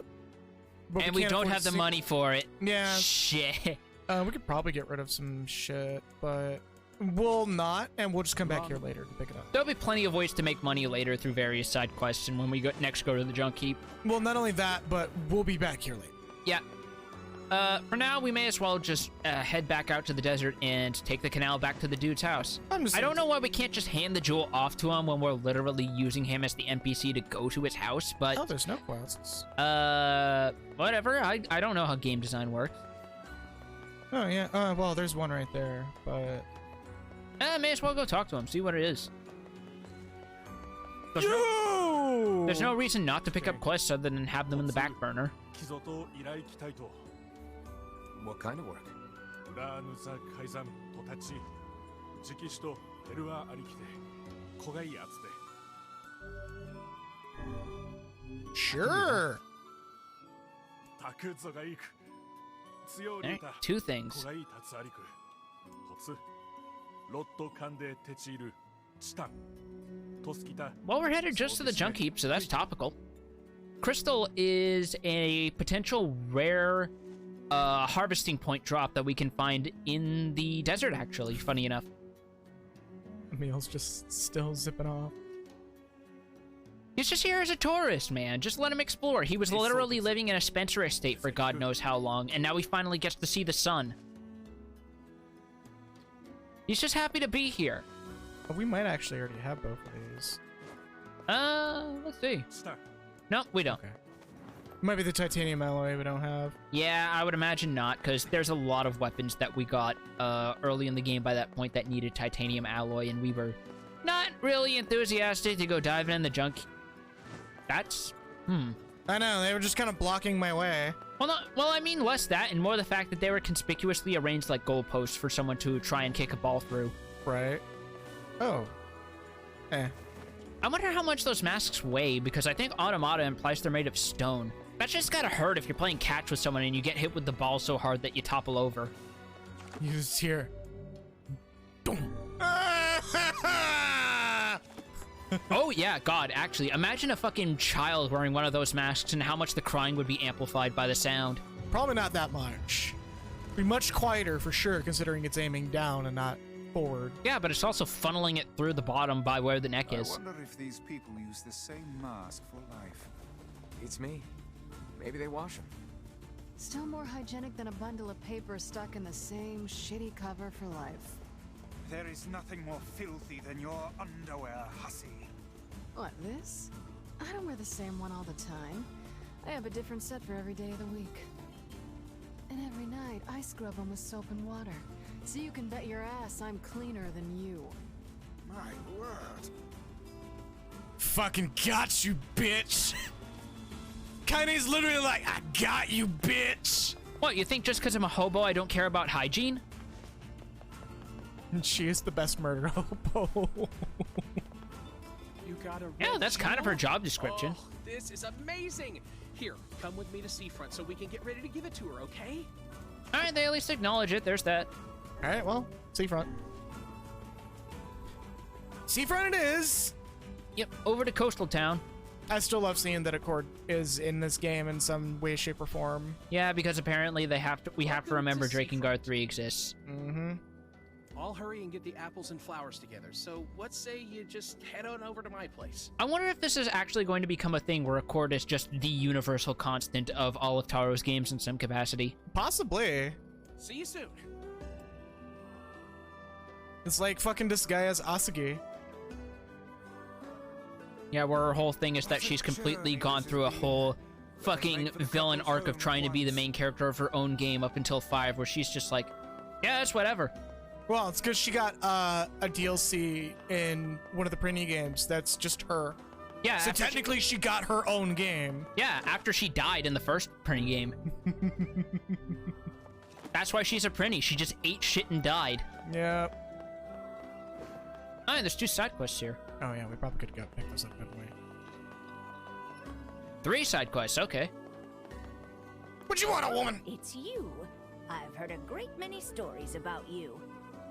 And we don't have the money for it. Yeah. Shit. We could probably get rid of some shit, but we'll not, and we'll just come back here later to pick it up. There'll be plenty of ways to make money later through various side quests, and when we next go to the junk heap. Well, not only that, but we'll be back here later. Yeah. For now, we may as well just head back out to the desert and take the canal back to the dude's house. I don't know why we can't just hand the jewel off to him when we're literally using him as the NPC to go to his house, but... Oh, there's no quests. Whatever. I don't know how game design works. Oh, yeah. Well, there's one right there, but... May as well go talk to him, see what it is. There's no reason not to pick up quests other than have them in the back burner. What kind of work? 直視とペルアありきで子がいいやつで Sure. タクゾがいく強 Alright, りた two things. 子がいいたつありくポツロットカンデテチールチタントスキタ Well, we're headed just to the junk heap, so that's topical. Crystal is a potential rare harvesting point drop that we can find in the desert, actually, funny enough. Emil's just still zipping off. He's just here as a tourist, man. Just let him explore. He was literally living in a Spencer estate for God knows how long, and now he finally gets to see the sun. He's just happy to be here. But we might actually already have both of these. Let's see. No, we don't. Okay. Might be the titanium alloy we don't have. Yeah, I would imagine not, because there's a lot of weapons that we got early in the game by that point that needed titanium alloy, and we were not really enthusiastic to go diving in the junk. That's... I know, they were just kind of blocking my way. Well, I mean less that, and more the fact that they were conspicuously arranged like goalposts for someone to try and kick a ball through. Right. Oh. Eh. I wonder how much those masks weigh, because I think automata implies they're made of stone. That's just gotta hurt if you're playing catch with someone and you get hit with the ball so hard that you topple over. You just hear... Boom. Oh yeah, God, actually, imagine a fucking child wearing one of those masks and how much the crying would be amplified by the sound. Probably not that much. Be much quieter for sure, considering it's aiming down and not forward. Yeah, but it's also funneling it through the bottom by where the neck is. I wonder if these people use the same mask for life. Beats me. Maybe they wash them. Still more hygienic than a bundle of paper stuck in the same shitty cover for life. There is nothing more filthy than your underwear, hussy. What, this? I don't wear the same one all the time. I have a different set for every day of the week. And every night, I scrub them with soap and water. So you can bet your ass I'm cleaner than you. My word. Fucking got you, bitch! Kaine's literally like, I got you, bitch! What, you think just because I'm a hobo I don't care about hygiene? And she is the best murder hobo. You got a Yeah, that's kind of her job description. Oh, this is amazing. Here, come with me to Seafront so we can get ready to give it to her, okay? Alright, they at least acknowledge it. There's that. Alright, well, seafront. Seafront it is! Yep, over to Coastal Town. I still love seeing that Accord is in this game in some way, shape, or form. Yeah, because apparently we have to remember Drakengard 3 exists. Mm-hmm. I'll hurry and get the apples and flowers together, so what say you just head on over to my place? I wonder if this is actually going to become a thing where Accord is just the universal constant of all of Taro's games in some capacity. Possibly. See you soon. It's like fucking this guy as Asagi. Yeah, where her whole thing is that she's completely gone through a whole fucking villain arc of trying to be the main character of her own game up until 5, where she's just like, yeah, it's whatever. Well, it's because she got a DLC in one of the Prinny games that's just her. Yeah. So technically she got her own game. Yeah, after she died in the first Prinny game. That's why she's a Prinny. She just ate shit and died. Yep. Oh, there's 2 side quests here. Oh yeah, we probably could have picked those up, couldn't we? 3 side quests, okay. What you want, a woman? It's you. I've heard a great many stories about you.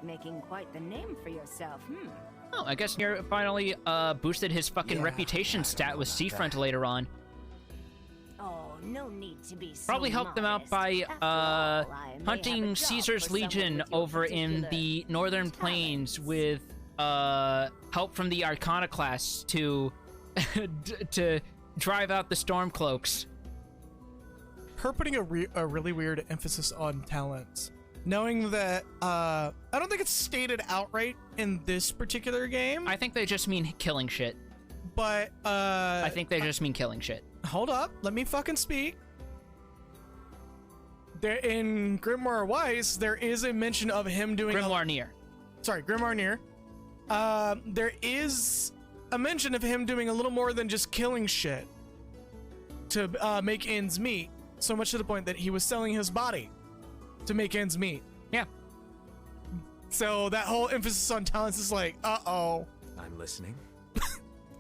Making quite the name for yourself, Oh, I guess Nier finally boosted his fucking reputation stat with Seafront later on. Oh, no need to be so Probably helped them out by hunting Caesar's Legion over in the Northern Plains with help from the Arcana class to to drive out the Stormcloaks. Her putting a really weird emphasis on talent. Knowing that, I don't think it's stated outright in this particular game. I think they just mean killing shit. But, I think they just mean killing shit. Hold up, let me fucking speak. There, in Grimoire Weiss, there is a mention of him doing Grimoire Nier. Sorry, Grimoire Nier. There is a mention of him doing a little more than just killing shit to make ends meet. So much to the point that he was selling his body to make ends meet. Yeah. So that whole emphasis on talents is like, uh-oh. I'm listening.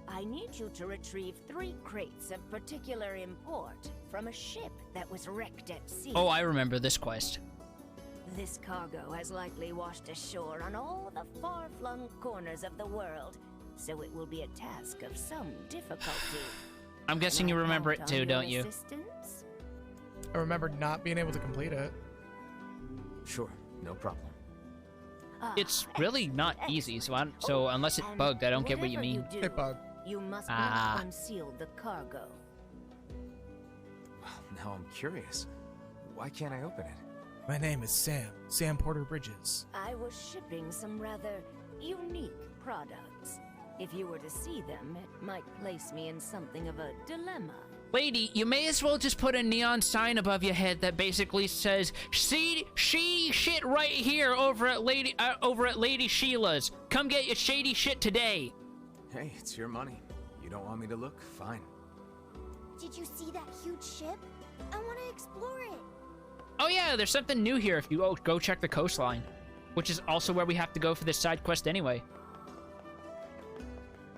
I need you to retrieve 3 crates of particular import from a ship that was wrecked at sea. Oh, I remember this quest. This cargo has likely washed ashore on all the far-flung corners of the world, so it will be a task of some difficulty. I'm guessing you remember it too, don't you? Assistance? I remember not being able to complete it. Sure, no problem. It's really not easy, so unless it's bugged, I don't get what you mean. Hey, bug. You must not unseal the cargo. Well, now I'm curious. Why can't I open it? My name is Sam Porter Bridges. I was shipping some rather unique products. If you were to see them, it might place me in something of a dilemma. Lady, you may as well just put a neon sign above your head that basically says, "Shady shit right here over at Lady Sheila's. Come get your shady shit today." Hey, it's your money. You don't want me to look? Fine. Did you see that huge ship? I want to explore it. Oh yeah, there's something new here if you go check the coastline, which is also where we have to go for this side quest anyway.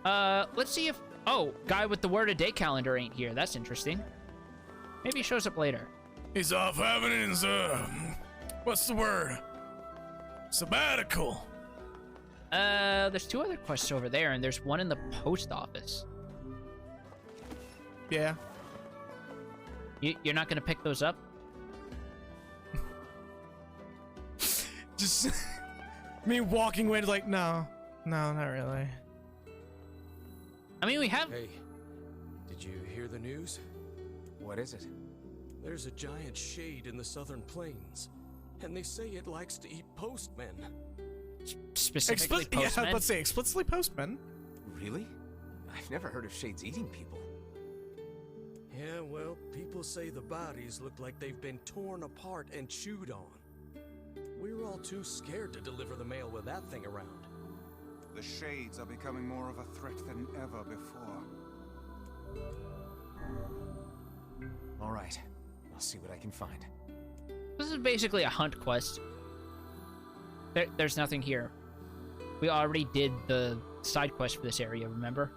Let's see if... Oh, guy with the word a day calendar ain't here. That's interesting. Maybe he shows up later. He's off having his, what's the word? Sabbatical. There's 2 other quests over there, and there's one in the post office. Yeah. You're not gonna pick those up? Just me walking away like, no, not really. I mean, we have... Hey, did you hear the news? What is it? There's a giant shade in the southern plains, and they say it likes to eat postmen. Specifically postmen? Yeah, let's say explicitly postmen. Really? I've never heard of shades eating people. Yeah, well, people say the bodies look like they've been torn apart and chewed on. We're all too scared to deliver the mail with that thing around. The shades are becoming more of a threat than ever before. All right, I'll see what I can find. This is basically a hunt quest. There's nothing here. We already did the side quest for this area, remember?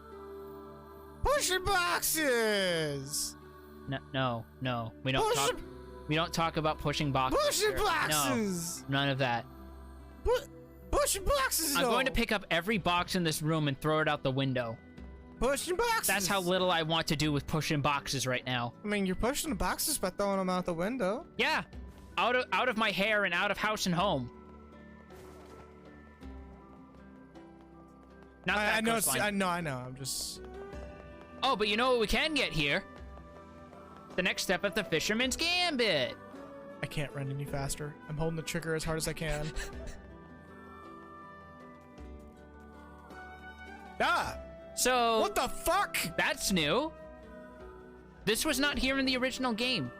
Pushing boxes! No. We don't talk about pushing boxes. Pushing boxes! No, none of that. Pushing boxes! I'm going to pick up every box in this room and throw it out the window. Pushing boxes! That's how little I want to do with pushing boxes right now. I mean, you're pushing the boxes by throwing them out the window. Yeah. Out of my hair and out of house and home. Not that I know. coastline. I know. I'm just... Oh, but you know what we can get here? The next step of the Fisherman's Gambit. I can't run any faster. I'm holding the trigger as hard as I can. So... What the fuck? That's new. This was not here in the original game.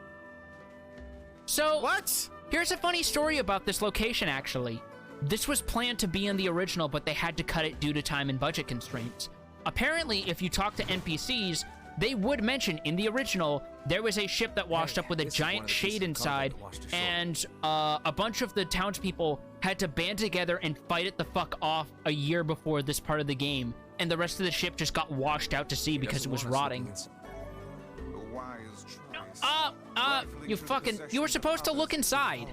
So... What? Here's a funny story about this location, actually. This was planned to be in the original, but they had to cut it due to time and budget constraints. Apparently, if you talk to NPCs, they would mention in the original there was a ship that washed up with a giant shade inside, and a bunch of the townspeople had to band together and fight it the fuck off a year before this part of the game, and the rest of the ship just got washed out to sea because it was rotting. You were supposed to look inside.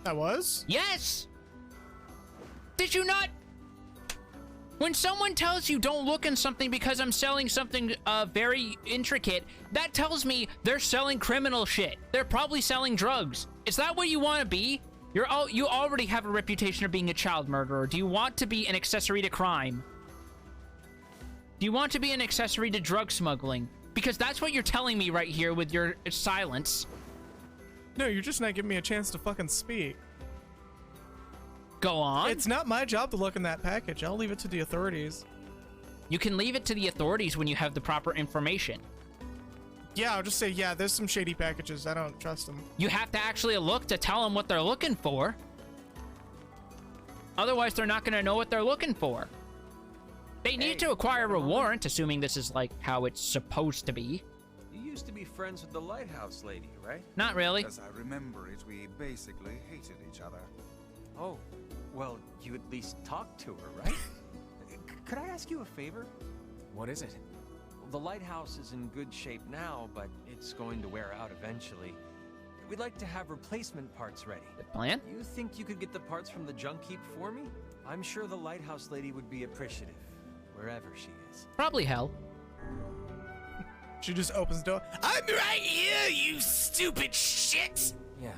I was? Yes! Did you not? When someone tells you don't look in something because I'm selling something very intricate, that tells me they're selling criminal shit. They're probably selling drugs. Is that where you want to be? You already have a reputation of being a child murderer. Do you want to be an accessory to crime? Do you want to be an accessory to drug smuggling? Because that's what you're telling me right here with your silence. No, you're just not giving me a chance to fucking speak. Go on. It's not my job to look in that package. I'll leave it to the authorities. You can leave it to the authorities when you have the proper information. Yeah, I'll just say, yeah, there's some shady packages. I don't trust them. You have to actually look to tell them what they're looking for. Otherwise, they're not going to know what they're looking for. They need to acquire a warrant, assuming this is like how it's supposed to be. Do you used to be friends with the lighthouse lady, right? Not really. As I remember it, we basically hated each other. Oh, well, you at least talked to her, right? Could I ask you a favor? What is it? The lighthouse is in good shape now, but it's going to wear out eventually. We'd like to have replacement parts ready. Good plan. You think you could get the parts from the junk heap for me? I'm sure the lighthouse lady would be appreciative, wherever she is. Probably hell. She just opens the door. I'm right here, you stupid shit! Yeah.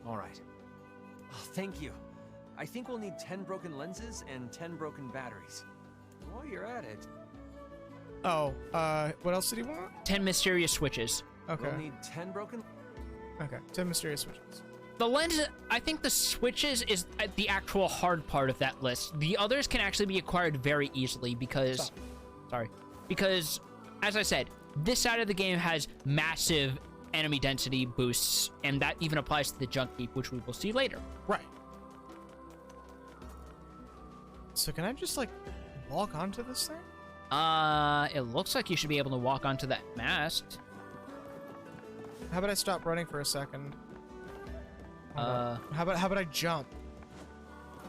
All right. Oh, thank you. I think we'll need 10 broken lenses and 10 broken batteries. While you're at it... Oh, what else did he want? 10 mysterious switches. Okay. We'll need 10 broken... Okay, 10 mysterious switches. The lens, I think the switches is the actual hard part of that list. The others can actually be acquired very easily because... Sorry. Because, as I said, this side of the game has massive enemy density boosts, and that even applies to the junk heap, which we will see later. Right. So can I just, like, walk onto this thing? It looks like you should be able to walk onto that mast. How about I stop running for a second? How about I jump?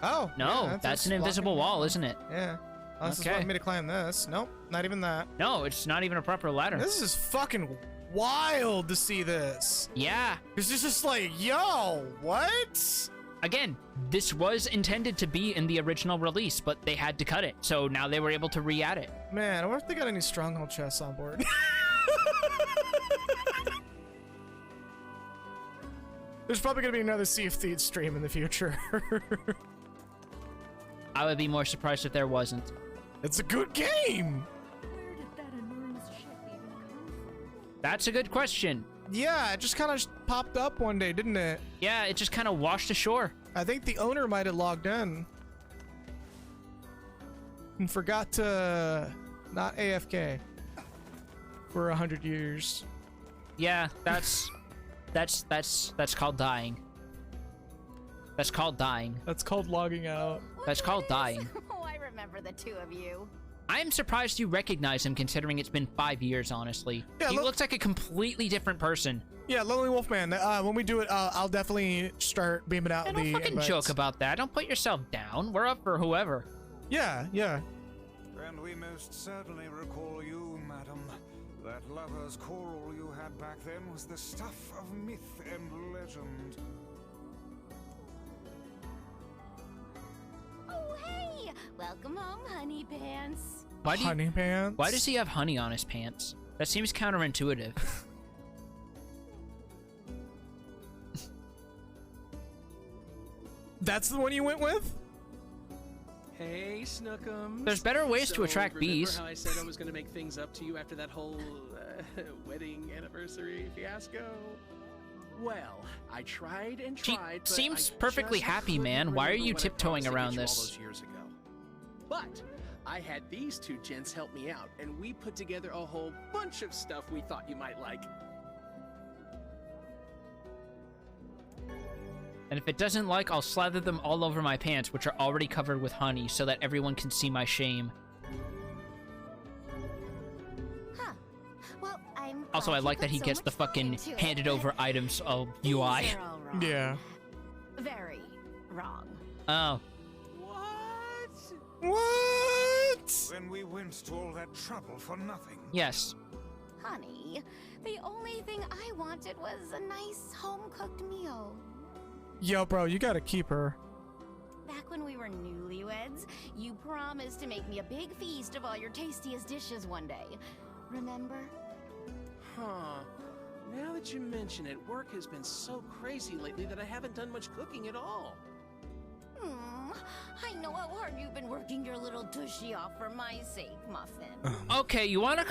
Oh no, yeah, that's an invisible wall, isn't it? Yeah. Unless it's wanting me to climb this. Nope, not even that. No, it's not even a proper ladder. This is fucking wild to see this. Yeah. It's just like, yo, what? Again, this was intended to be in the original release, but they had to cut it, so now they were able to re-add it. Man, I wonder if they got any stronghold chests on board. There's probably gonna be another Sea of Thieves stream in the future. I would be more surprised if there wasn't. It's a good game! Where did that enormous ship even come from? That's a good question. Yeah, it just kind of popped up one day, didn't it? Yeah, it just kind of washed ashore. I think the owner might have logged in. And forgot to not AFK for 100 years. Yeah, that's called dying. That's called dying. That's called logging out. That's called dying. Oh, I remember the two of you. I'm surprised you recognize him considering it's been 5 years, honestly. Yeah, he looks like a completely different person. Yeah, Lonely Wolfman. When we do it, I'll definitely start beaming out Don't fucking invites. joke about that. Don't put yourself down. We're up for whoever. Yeah, yeah. And we most certainly recall you, madam. That lover's quarrel you had back then was the stuff of myth and legend. Oh, hey! Welcome home, honey pants. Honey pants? Why does he have honey on his pants? That seems counterintuitive. That's the one you went with? Hey, Snookums. There's better ways to attract remember bees. How I said I was going to make things up to you after that whole wedding anniversary fiasco? Well, I tried and tried. She seems perfectly happy, man. Why are you tiptoeing around this? All those years ago. But I had these two gents help me out, and we put together a whole bunch of stuff we thought you might like. And if it doesn't like, I'll slather them all over my pants, which are already covered with honey, so that everyone can see my shame. Huh. Well, I'm Also, I glad like you that put he so gets much the fucking thought into it. handed over items of These UI. are all wrong. Yeah. Very wrong. Oh. What? When we went to all that trouble for nothing. Yes. Honey, the only thing I wanted was a nice home-cooked meal. Yo, bro, you gotta keep her. Back when we were newlyweds, you promised to make me a big feast of all your tastiest dishes one day. Remember? Huh. Now that you mention it, work has been so crazy lately that I haven't done much cooking at all. I know how hard you've been working your little tushy off for my sake, Muffin. Okay, you wanna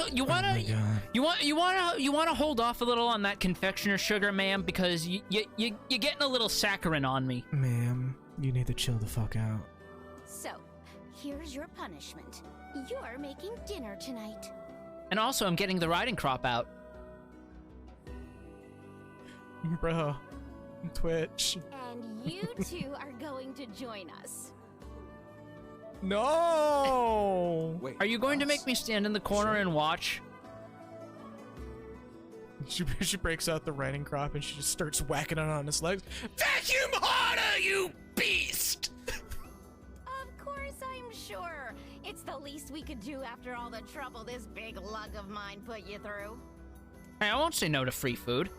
hold off a little on that confectioner sugar, ma'am, because you're getting a little saccharine on me. Ma'am, you need to chill the fuck out. So, here's your punishment. You're making dinner tonight. And also, I'm getting the riding crop out. Bro, Twitch. And you two are going to join us. No! Wait, Are you going to make me stand in the corner and watch? She breaks out the riding crop and she just starts whacking it on his legs. Vacuum harder, you beast! Of course, I'm sure. It's the least we could do after all the trouble this big lug of mine put you through. Hey, I won't say no to free food.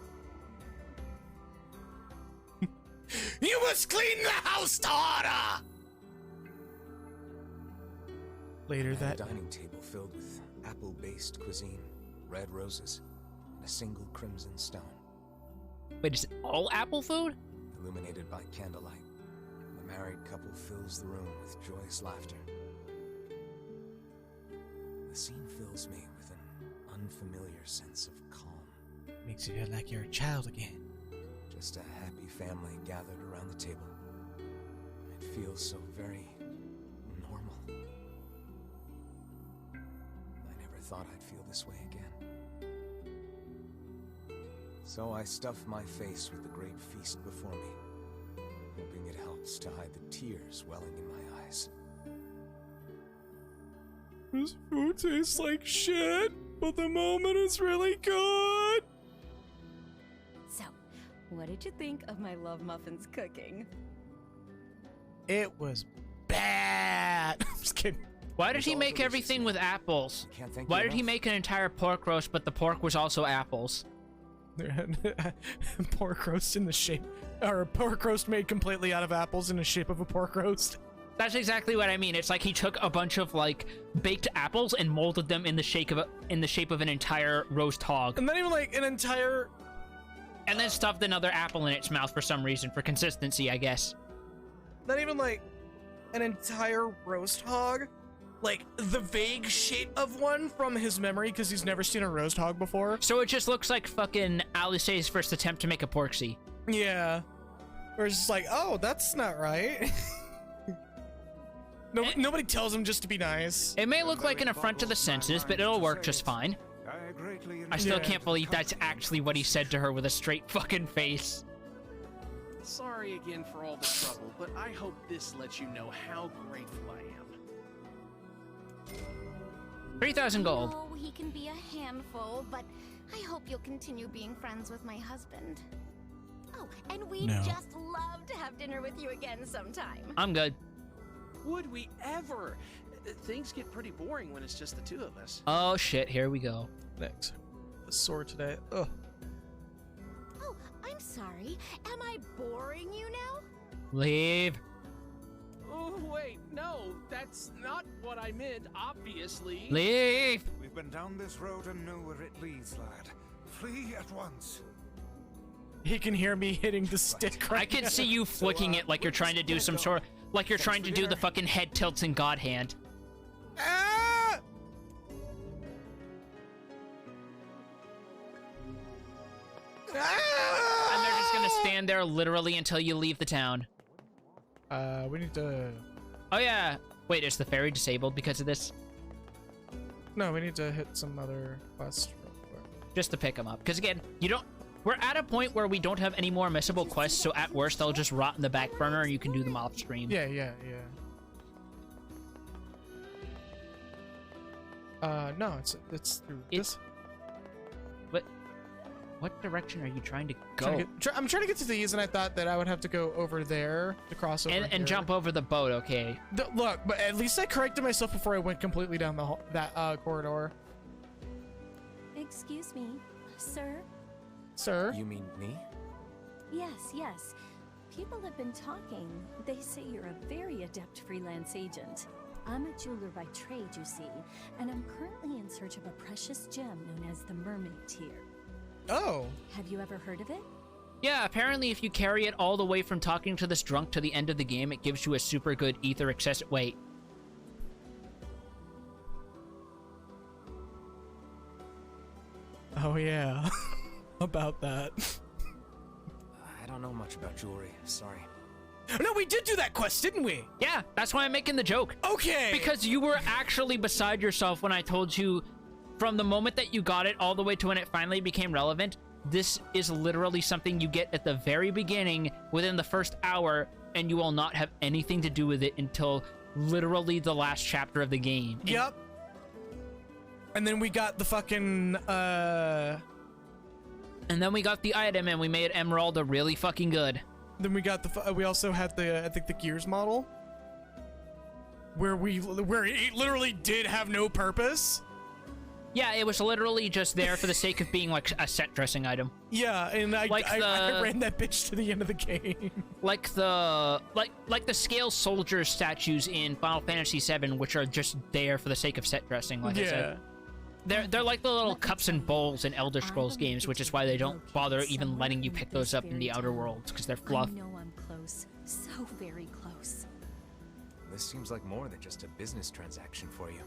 You must clean the house to order! Later that dining table filled with apple-based cuisine, red roses, and a single crimson stone. Wait, is it all apple food? Illuminated by candlelight, the married couple fills the room with joyous laughter. The scene fills me with an unfamiliar sense of calm. Makes you feel like you're a child again. Just a happy family gathered around the table. It feels so very normal. I never thought I'd feel this way again. So I stuff my face with the great feast before me, hoping it helps to hide the tears welling in my eyes. This food tastes like shit, but the moment is really good. So, what did you think of my Love Muffins cooking? It was bad. I'm just kidding. Why did he make everything with apples? Why did he make an entire pork roast, but the pork was also apples? Pork roast in the shape, or a pork roast made completely out of apples in the shape of a pork roast. That's exactly what I mean. It's like he took a bunch of like baked apples and molded them in the shape of an entire roast hog. And not even like an entire. And then stuffed another apple in its mouth for some reason, for consistency, I guess. Not even like an entire roast hog, like the vague shape of one from his memory, because he's never seen a roast hog before. So it just looks like fucking Alice's first attempt to make a porksy. Yeah. Where it's just like, oh, that's not right. Nobody tells him just to be nice. It may look like an affront to the senses, but it'll work just fine. I still can't believe that's actually what he said to her with a straight fucking face. Sorry again for all the trouble, but I hope this lets you know how grateful I am. 3,000 gold. Oh, he can be a handful, but I hope you'll continue being friends with my husband. Oh, and we'd just love to have dinner with you again sometime. I'm good. Would we ever? Things get pretty boring when it's just the two of us. Oh shit, here we go. Next. The sword today. Ugh. Oh, I'm sorry. Am I boring you now? Leave. Oh, wait, no, that's not what I meant, obviously. Leave. We've been down this road and know where it leads, lad. Flee at once. He can hear me hitting the stick right I can now. see you flicking it like you're trying to do some sort of, like you're trying to do the fucking head tilts in God Hand. Ah! And they're just gonna stand there literally until you leave the town. We need to... Oh yeah. Wait, is the ferry disabled because of this? No, we need to hit some other quests real quick. Just to pick them up. Because again, you don't... We're at a point where we don't have any more missable quests, so at worst they'll just rot in the back burner and you can do them off stream. Yeah. No, it's through this. What direction are you trying to go? I'm trying to get to these, and I thought that I would have to go over there to cross over and jump over the boat, okay. Look, but at least I corrected myself before I went completely down that corridor. Excuse me, sir? Sir? You mean me? Yes. People have been talking. They say you're a very adept freelance agent. I'm a jeweler by trade, you see, and I'm currently in search of a precious gem known as the Mermaid Tear. Oh. Have you ever heard of it? Yeah, apparently if you carry it all the way from talking to this drunk to the end of the game, it gives you a super good ether access. Wait. Oh yeah. About that. I don't know much about jewelry, sorry. No, we did do that quest, didn't we? Yeah, that's why I'm making the joke. Okay. Because you were actually beside yourself when I told you from the moment that you got it all the way to when it finally became relevant. This is literally something you get at the very beginning within the first hour, and you will not have anything to do with it until literally the last chapter of the game. Yep. And then we got the fucking And then we got the item, and we made Emeralda really fucking good. Then we got we also had I think the Gears model, where it literally did have no purpose. Yeah, it was literally just there for the sake of being like a set dressing item. Yeah, and I ran that bitch to the end of the game. Like the scale soldier statues in Final Fantasy VII, which are just there for the sake of set dressing. Like I said, they're like the little cups and bowls in Elder Scrolls games, which is why they don't bother even letting you pick those up in the Outer Worlds, because they're fluff. I know I'm close, so very close. This seems like more than just a business transaction for you.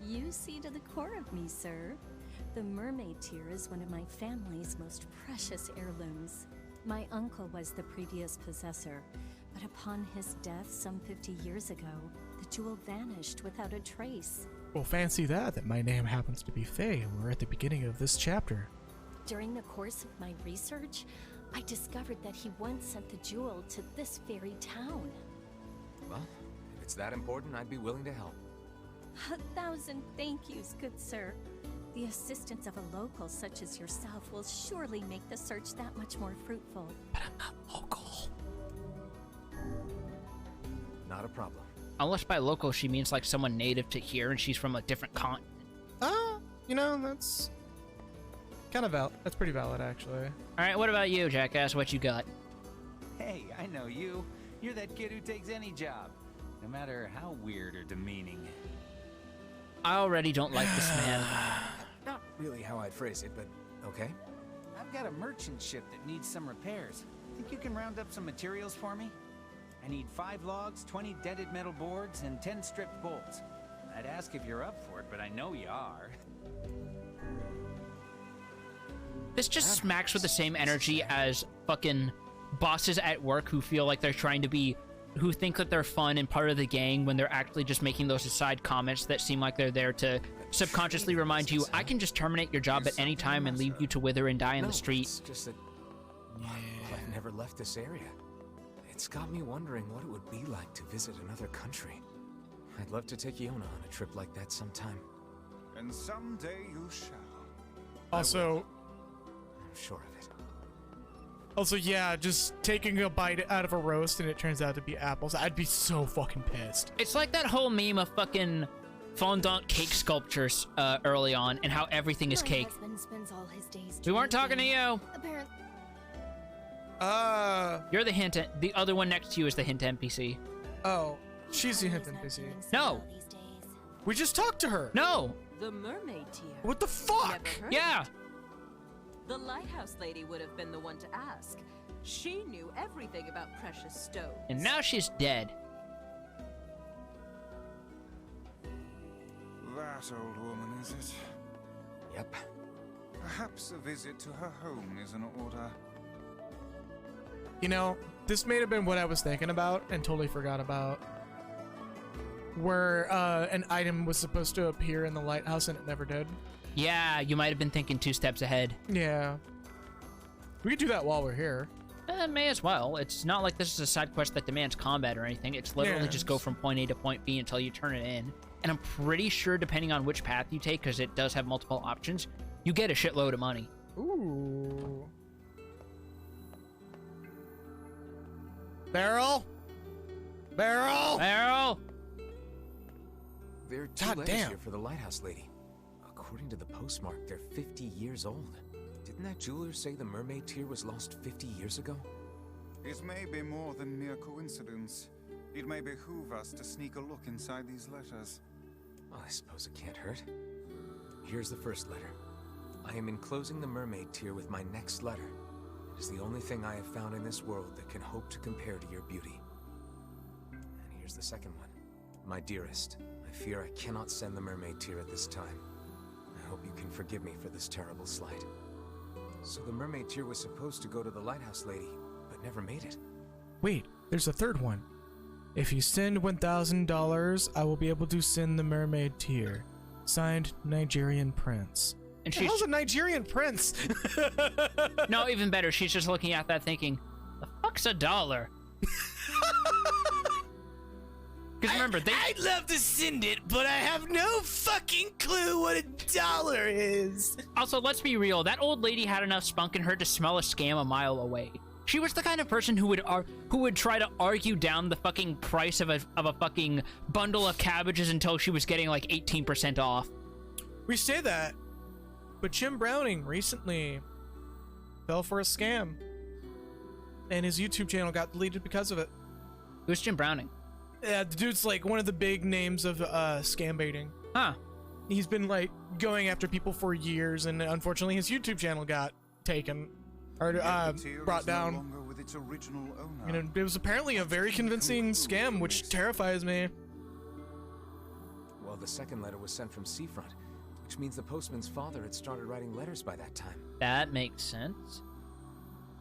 You see to the core of me, sir. The mermaid tear is one of my family's most precious heirlooms. My uncle was the previous possessor, but upon his death some 50 years ago, the jewel vanished without a trace. Well, fancy that my name happens to be Faye, and we're at the beginning of this chapter. During the course of my research, I discovered that he once sent the jewel to this very town. Well, if it's that important, I'd be willing to help. 1,000 thank yous, good sir. The assistance of a local such as yourself will surely make the search that much more fruitful. But I'm not local. Not a problem. Unless by local she means like someone native to here and she's from a different continent. You know, that's kind of valid. That's pretty valid, actually. All right, what about you, Jackass? What you got? Hey, I know you. You're that kid who takes any job, no matter how weird or demeaning. I already don't like this man. Not really how I'd phrase it, but okay. I've got a merchant ship that needs some repairs. Think you can round up some materials for me? I need 5 logs, 20 dented metal boards, and 10 stripped bolts. I'd ask if you're up for it, but I know you are. This just smacks with the same energy as fucking bosses at work who feel like they're trying to be, who think that they're fun and part of the gang when they're actually just making those aside comments that seem like they're there to subconsciously remind you, I can just terminate your job at any time and leave you to wither and die in the street. It's just that I've never left this area. It's got me wondering what it would be like to visit another country. I'd love to take Yona on a trip like that sometime. And someday you shall. Also, I'm sure of it. Also, yeah, just taking a bite out of a roast and it turns out to be apples. I'd be so fucking pissed. It's like that whole meme of fucking fondant cake sculptures early on and how everything is cake. We weren't talking to you. You're the hint. The other one next to you is the hint NPC. Oh, she's the hint NPC. No. We just talked to her. No. The mermaid tear. What the fuck? Yeah. The lighthouse lady would have been the one to ask. She knew everything about precious stones. And now she's dead. That old woman, is it? Yep. Perhaps a visit to her home is in order. You know, this may have been what I was thinking about and totally forgot about. Where an item was supposed to appear in the lighthouse and it never did. Yeah, you might have been thinking 2 steps ahead. Yeah. We could do that while we're here. May as well. It's not like this is a side quest that demands combat or anything. It's literally just go from point A to point B until you turn it in. And I'm pretty sure, depending on which path you take, because it does have multiple options, you get a shitload of money. Ooh. Barrel? Barrel? Barrel? There are 2 letters here for the lighthouse lady. According to the postmark, they're 50 years old. Didn't that jeweler say the mermaid tear was lost 50 years ago? It may be more than mere coincidence. It may behoove us to sneak a look inside these letters. Well, I suppose it can't hurt. Here's the first letter. I am enclosing the mermaid tear with my next letter. It is the only thing I have found in this world that can hope to compare to your beauty. And here's the second one. My dearest, I fear I cannot send the mermaid tear at this time. I hope you can forgive me for this terrible slight. So the mermaid tear was supposed to go to the lighthouse lady, but never made it. Wait, there's a third one. If you send $1,000, I will be able to send the mermaid tear. Signed, Nigerian Prince. And she's a Nigerian prince. No, even better. She's just looking at that thinking, the fuck's $1? Because remember, I'd love to send it, but I have no fucking clue what $1 is. Also, let's be real. That old lady had enough spunk in her to smell a scam a mile away. She was the kind of person who would try to argue down the fucking price of a fucking bundle of cabbages until she was getting like 18% off. We say that, but Jim Browning recently fell for a scam, and his YouTube channel got deleted because of it. Who's Jim Browning? Yeah, the dude's like one of the big names of scam baiting. Huh. He's been like going after people for years, and unfortunately his YouTube channel got taken or brought down. With its original owner. And it was apparently a very convincing scam, which terrifies me. Well, the second letter was sent from Seafront, which means the postman's father had started writing letters by that time. That makes sense.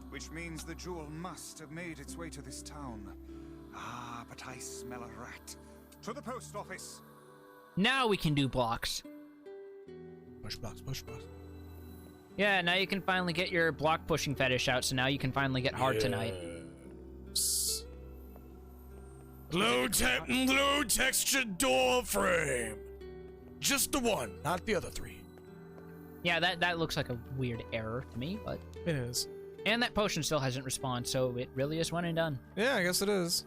Which means the jewel must have made its way to this town. Ah, but I smell a rat. To the post office. Now we can do blocks. Push blocks, push blocks. Yeah, now you can finally get your block pushing fetish out, so now you can finally get hard tonight. Low textured door frame. Just the one, not the other three. Yeah, that looks like a weird error to me, but it is. And that potion still hasn't respawned, so it really is one and done. Yeah, I guess it is.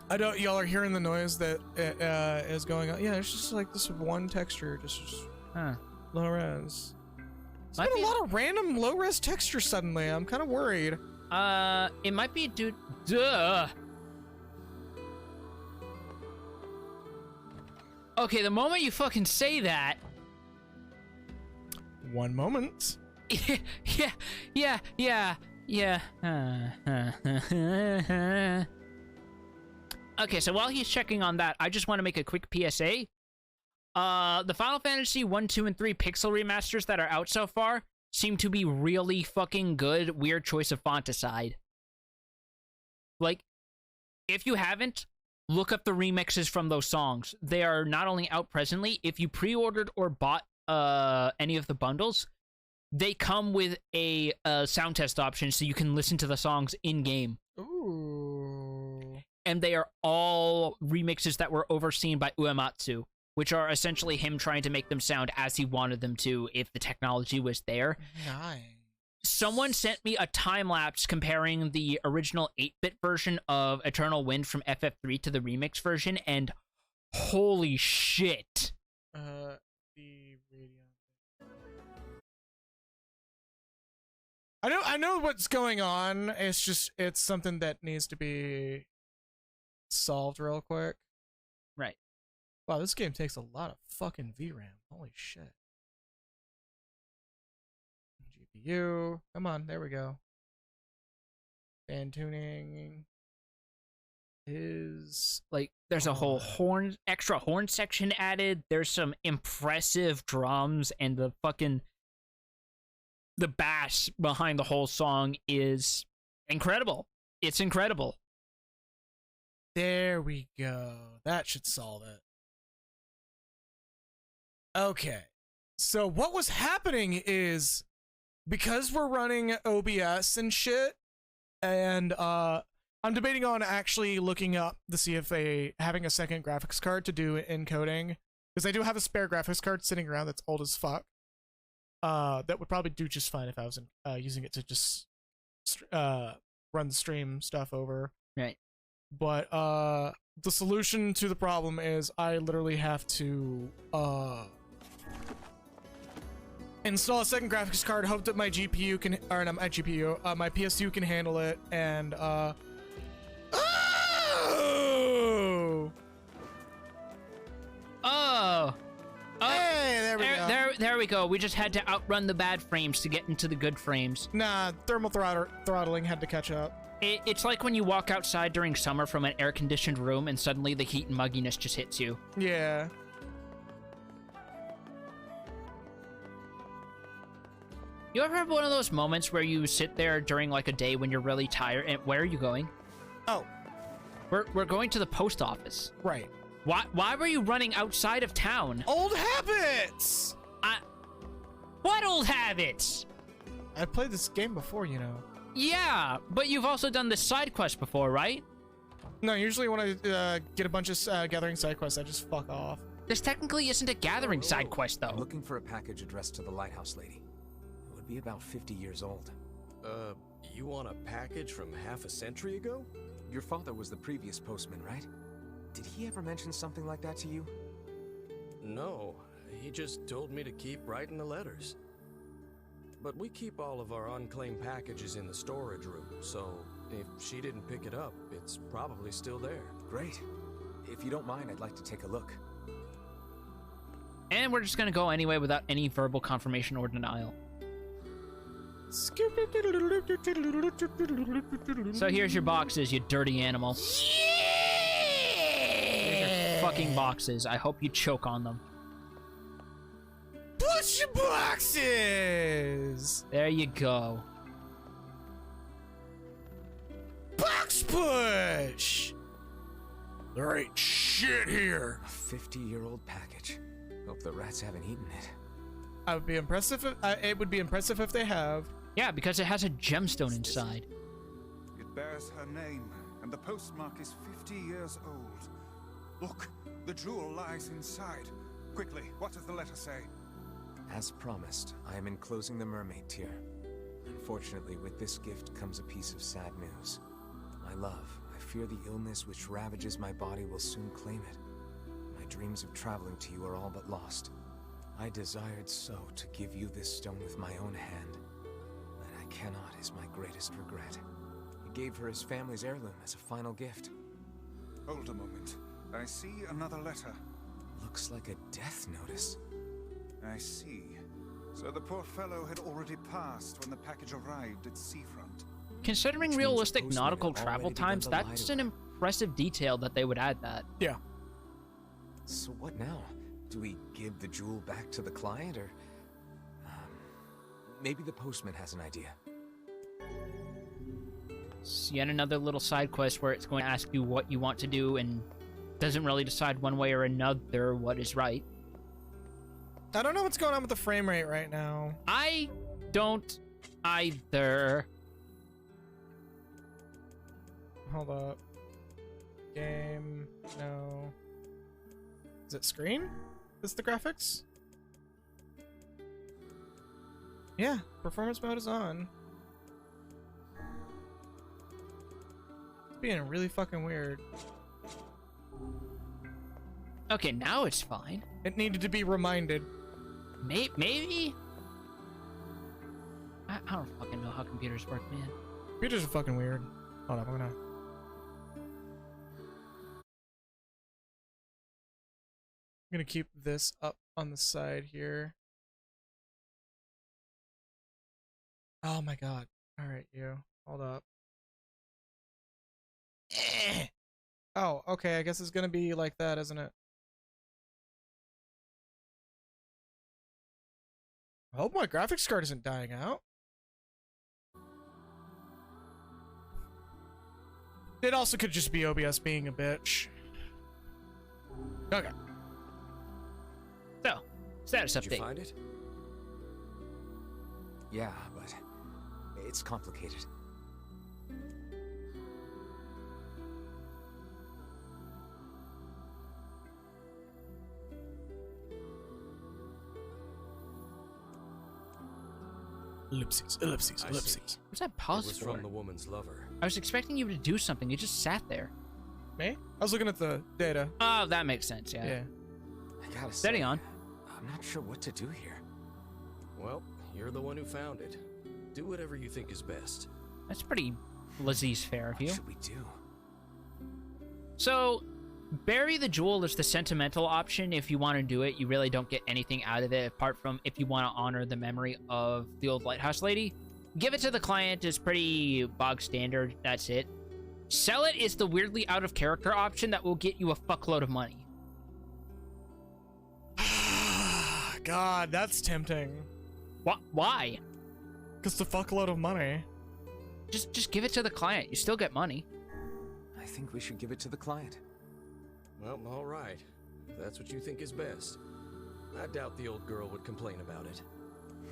I don't. Y'all are hearing the noise that is going on. Yeah, it's just like this one texture, just low res. There's been a lot of random low res texture suddenly. I'm kind of worried. It might be due. Duh. Okay, the moment you fucking say that. One moment. Yeah. Okay, so while he's checking on that, I just want to make a quick PSA. The Final Fantasy 1, 2, and 3 pixel remasters that are out so far seem to be really fucking good. Weird choice of fonticide. Like, if you haven't, look up the remixes from those songs. They are not only out presently, if you pre-ordered or bought any of the bundles, they come with a sound test option so you can listen to the songs in-game. Ooh. And they are all remixes that were overseen by Uematsu, which are essentially him trying to make them sound as he wanted them to if the technology was there. Nice. Someone sent me a time-lapse comparing the original 8-bit version of Eternal Wind from FF3 to the remix version, and holy shit. I know what's going on. It's something that needs to be solved real quick. Right. Wow, this game takes a lot of fucking VRAM. Holy shit. GPU. Come on, there we go. Fan tuning is like there's a whole extra horn section added. There's some impressive drums, and the bass behind the whole song is incredible. It's incredible. There we go. That should solve it. Okay. So what was happening is, because we're running OBS and shit, and I'm debating on actually looking up to see if having a second graphics card to do encoding, because I do have a spare graphics card sitting around that's old as fuck. That would probably do just fine if I was using it to just run the stream stuff over. Right. But the solution to the problem is I literally have to install a second graphics card, hope that my GPU can, or not my GPU, my PSU can handle it, and Hey, there we go. There we go. We just had to outrun the bad frames to get into the good frames. Nah, thermal throttling had to catch up. It's like when you walk outside during summer from an air-conditioned room and suddenly the heat and mugginess just hits you. Yeah. You ever have one of those moments where you sit there during like a day when you're really tired, and where are you going? Oh. We're going to the post office. Right. Why were you running outside of town? Old habits! What old habits? I played this game before, you know. Yeah, but you've also done this side quest before, right? No, usually when I get a bunch of gathering side quests, I just fuck off. This technically isn't a gathering side quest, though. I'm looking for a package addressed to the lighthouse lady. It would be about 50 years old. You want a package from half a century ago? Your father was the previous postman, right? Did he ever mention something like that to you? No, he just told me to keep writing the letters. But we keep all of our unclaimed packages in the storage room, so if she didn't pick it up, it's probably still there. Great. If you don't mind, I'd like to take a look. And we're just gonna go anyway without any verbal confirmation or denial. So here's your boxes, you dirty animal. Here's your fucking boxes. I hope you choke on them. Push your boxes! There you go. Box push! There ain't shit here. A 50-year-old package. Hope the rats haven't eaten it. I would be impressive if, it would be impressive if they have. Yeah, because it has a gemstone inside. It bears her name, and the postmark is 50 years old. Look, the jewel lies inside. Quickly, what does the letter say? As promised, I am enclosing the mermaid tear. Unfortunately, with this gift comes a piece of sad news. My love, I fear the illness which ravages my body will soon claim it. My dreams of traveling to you are all but lost. I desired so to give you this stone with my own hand. That I cannot is my greatest regret. He gave her his family's heirloom as a final gift. Hold a moment. I see another letter. Looks like a death notice. I see. So the poor fellow had already passed when the package arrived at seafront. Considering realistic nautical travel times, that's an impressive detail that they would add that. Yeah. So what now? Do we give the jewel back to the client, or... maybe the postman has an idea. It's yet another little side quest where it's going to ask you what you want to do and doesn't really decide one way or another what is right. I don't know what's going on with the frame rate right now. I don't either. Hold up. Game. No. Is it screen? Is the graphics? Yeah, performance mode is on. It's being really fucking weird. Okay, now it's fine. It needed to be reminded. Maybe? I don't fucking know how computers work, man. Computers are fucking weird. Hold up, I'm gonna keep this up on the side here. Oh my god. Alright, you. Hold up. Oh, okay, I guess it's gonna be like that, isn't it? I hope my graphics card isn't dying out. It also could just be OBS being a bitch. Okay. So, status update. Did you find it? Yeah, but it's complicated. Ellipses, ellipses, ellipses. What's that pause It was for? from the woman's lover. I was expecting you to do something. You just sat there. Me? I was looking at the data. Oh, that makes sense, yeah. Yeah. I gotta Steady say, on. I'm not sure what to do here. Well, you're the one who found it. Do whatever you think is best. That's pretty laissez-faire of you. What should we do? So, bury the jewel is the sentimental option. If you want to do it, you really don't get anything out of it apart from if you want to honor the memory of the old lighthouse lady. Give it to the client is pretty bog standard. That's it. Sell it is the weirdly out of character option that will get you a fuckload of money. God, that's tempting. Why? Because the fuckload of money. Just give it to the client. You still get money. I think we should give it to the client. Well, all right. If that's what you think is best. I doubt the old girl would complain about it.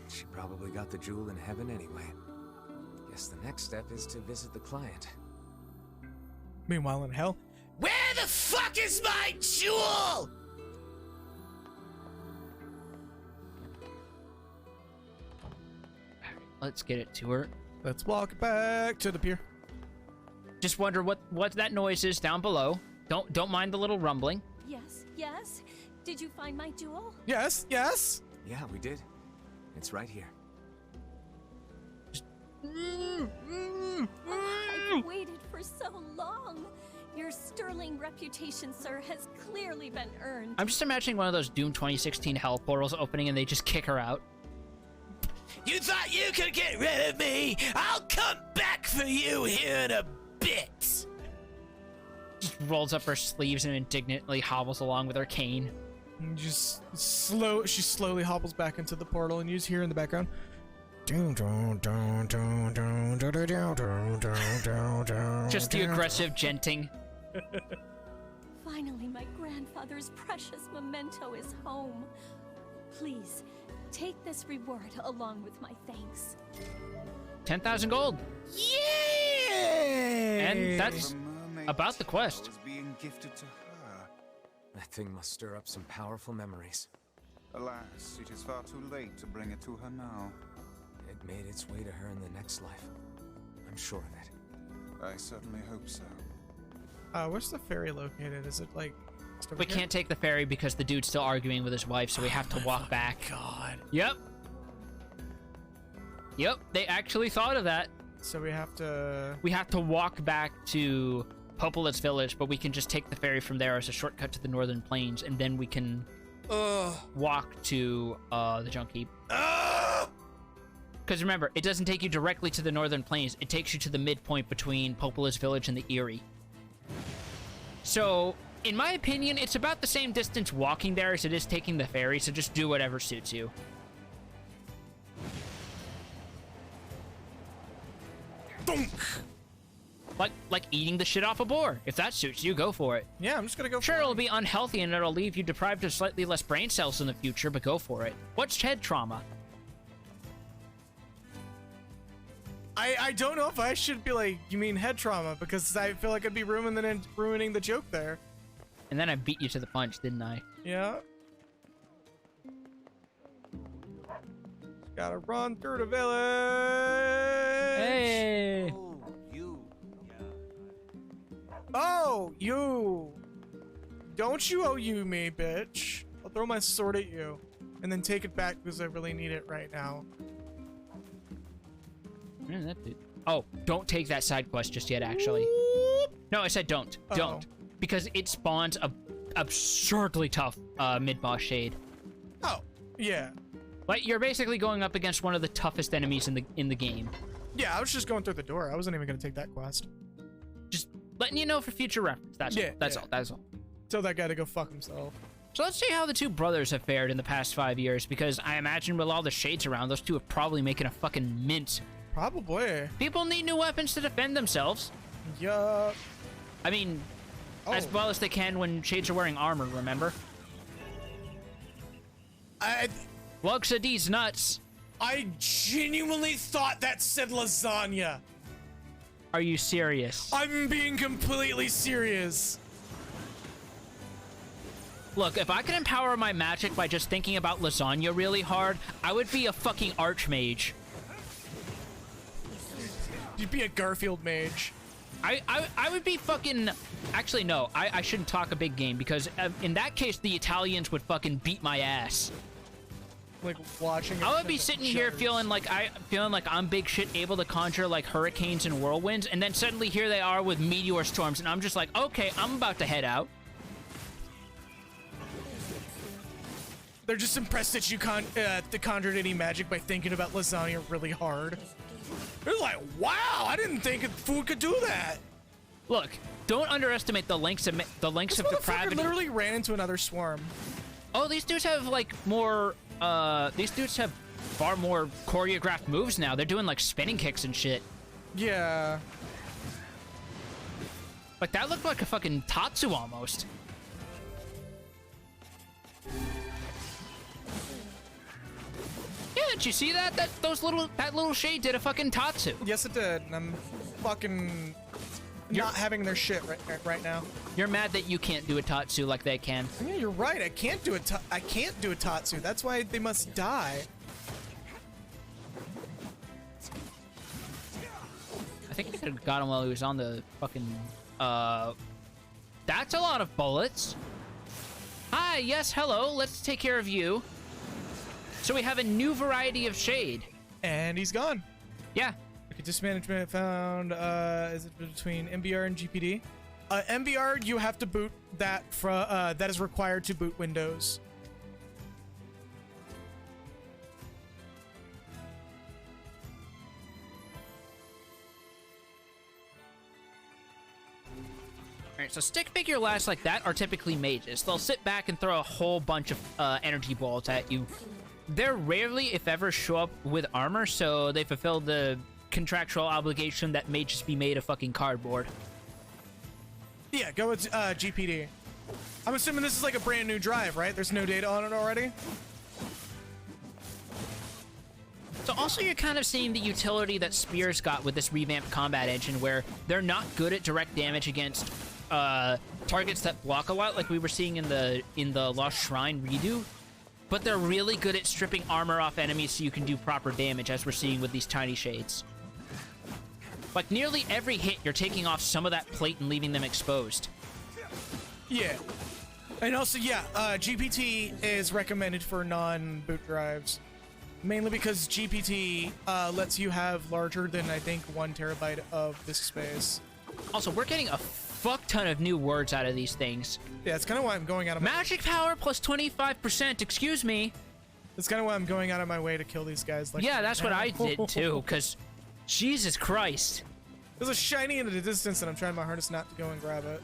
She probably got the jewel in heaven anyway. Guess the next step is to visit the client. Meanwhile in hell, where the fuck is my jewel? Let's get it to her. Let's walk back to the pier. Just wonder what that noise is down below. Don't mind the little rumbling. Yes, yes. Did you find my jewel? Yes, yes. Yeah, we did. It's right here. I've waited for so long. Your sterling reputation, sir, has clearly been earned. I'm just imagining one of those Doom 2016 hell portals opening and they just kick her out. You thought you could get rid of me? I'll come back for you here in a bit. Just rolls up her sleeves and indignantly hobbles along with her cane. And she slowly hobbles back into the portal, and you just hear in the background. Just the aggressive genting. Finally, my grandfather's precious memento is home. Please, take this reward along with my thanks. 10,000 gold. Yay! And that's about the quest. Being gifted to her. That thing must stir up some powerful memories. Alas, it is far too late to bring it to her now. It made its way to her in the next life. I'm sure of it. I certainly hope so. Where's the ferry located? Is it like... We can't take the ferry because the dude's still arguing with his wife, so we have to walk back. God. Yep. Yep, they actually thought of that. So we have to... We have to walk back to Popola's village, but we can just take the ferry from there as a shortcut to the Northern Plains, and then we can walk to the Junk Heap. Because remember, it doesn't take you directly to the Northern Plains. It takes you to the midpoint between Popola's village and the Erie. So, in my opinion, it's about the same distance walking there as it is taking the ferry, so just do whatever suits you. Dunk! Like eating the shit off a boar. If that suits you, go for it. Yeah, I'm just gonna go for it. Sure, it'll be unhealthy and it'll leave you deprived of slightly less brain cells in the future, but go for it. What's head trauma? I don't know if I should be like, you mean head trauma, because I feel like I'd be ruining the joke there. And then I beat you to the punch, didn't I? Yeah. Just gotta run through the village. Hey! Oh, you. Don't you owe you me, bitch. I'll throw my sword at you and then take it back because I really need it right now. Where did that dude? Oh, don't take that side quest just yet, actually. No, I said don't. Don't. Because it spawns a absurdly tough mid-boss shade. Oh, yeah. Like, you're basically going up against one of the toughest enemies in the game. Yeah, I was just going through the door. I wasn't even going to take that quest. Just letting you know for future reference. That's all. That's all. Tell that guy to go fuck himself. So let's see how the two brothers have fared in the past 5 years, because I imagine with all the shades around, those two are probably making a fucking mint. Probably. People need new weapons to defend themselves. Yup. I mean, as well as they can when shades are wearing armor, remember? Lugs of these nuts. I genuinely thought that said lasagna. Are you serious? I'm being completely serious. Look, if I could empower my magic by just thinking about lasagna really hard, I would be a fucking archmage. You'd be a Garfield mage. I would be fucking... Actually, no. I shouldn't talk a big game, because in that case, the Italians would fucking beat my ass. Like watching. I would be sitting here feeling like I'm big shit, able to conjure like hurricanes and whirlwinds, and then suddenly here they are with meteor storms, and I'm just like, okay, I'm about to head out. They're just impressed that you conjured any magic by thinking about lasagna really hard. They're like, wow, I didn't think food could do that. Look, don't underestimate the lengths of depravity. Literally ran into another swarm. Oh, these dudes have like more. These dudes have far more choreographed moves now. They're doing like spinning kicks and shit. Yeah. Like that looked like a fucking Tatsu almost. Yeah, did you see that? That little shade did a fucking Tatsu. Yes, it did. And I'm fucking not having their shit right now. You're mad that you can't do a Tatsu like they can. Yeah, you're right. I can't do a Tatsu. That's why they must die. I think I could have got him while he was on the fucking. That's a lot of bullets. Hi, yes, hello. Let's take care of you. So we have a new variety of shade. And he's gone. Yeah. Okay, dismanagement found. Is it between MBR and GPD? MBR, you have to boot that from. That is required to boot Windows. Alright, so stick figure lasts like that are typically mages. They'll sit back and throw a whole bunch of energy balls at you. They're rarely, if ever, show up with armor, so they fulfill the contractual obligation that may just be made of fucking cardboard. Yeah, go with GPD. I'm assuming this is like a brand new drive, right? There's no data on it already? So also you're kind of seeing the utility that Spears got with this revamped combat engine, where they're not good at direct damage against targets that block a lot, like we were seeing in the Lost Shrine redo, but they're really good at stripping armor off enemies so you can do proper damage, as we're seeing with these tiny shades. Like, nearly every hit, you're taking off some of that plate and leaving them exposed. Yeah. And also, yeah, GPT is recommended for non-boot drives. Mainly because GPT lets you have larger than, I think, 1 terabyte of disk space. Also, we're getting a fuck ton of new words out of these things. Yeah, that's kind of why I'm going out of Magic power plus 25%, excuse me. That's kind of why I'm going out of my way to kill these guys. Like, yeah, that's what I did too, because Jesus Christ. There's a shiny in the distance and I'm trying my hardest not to go and grab it.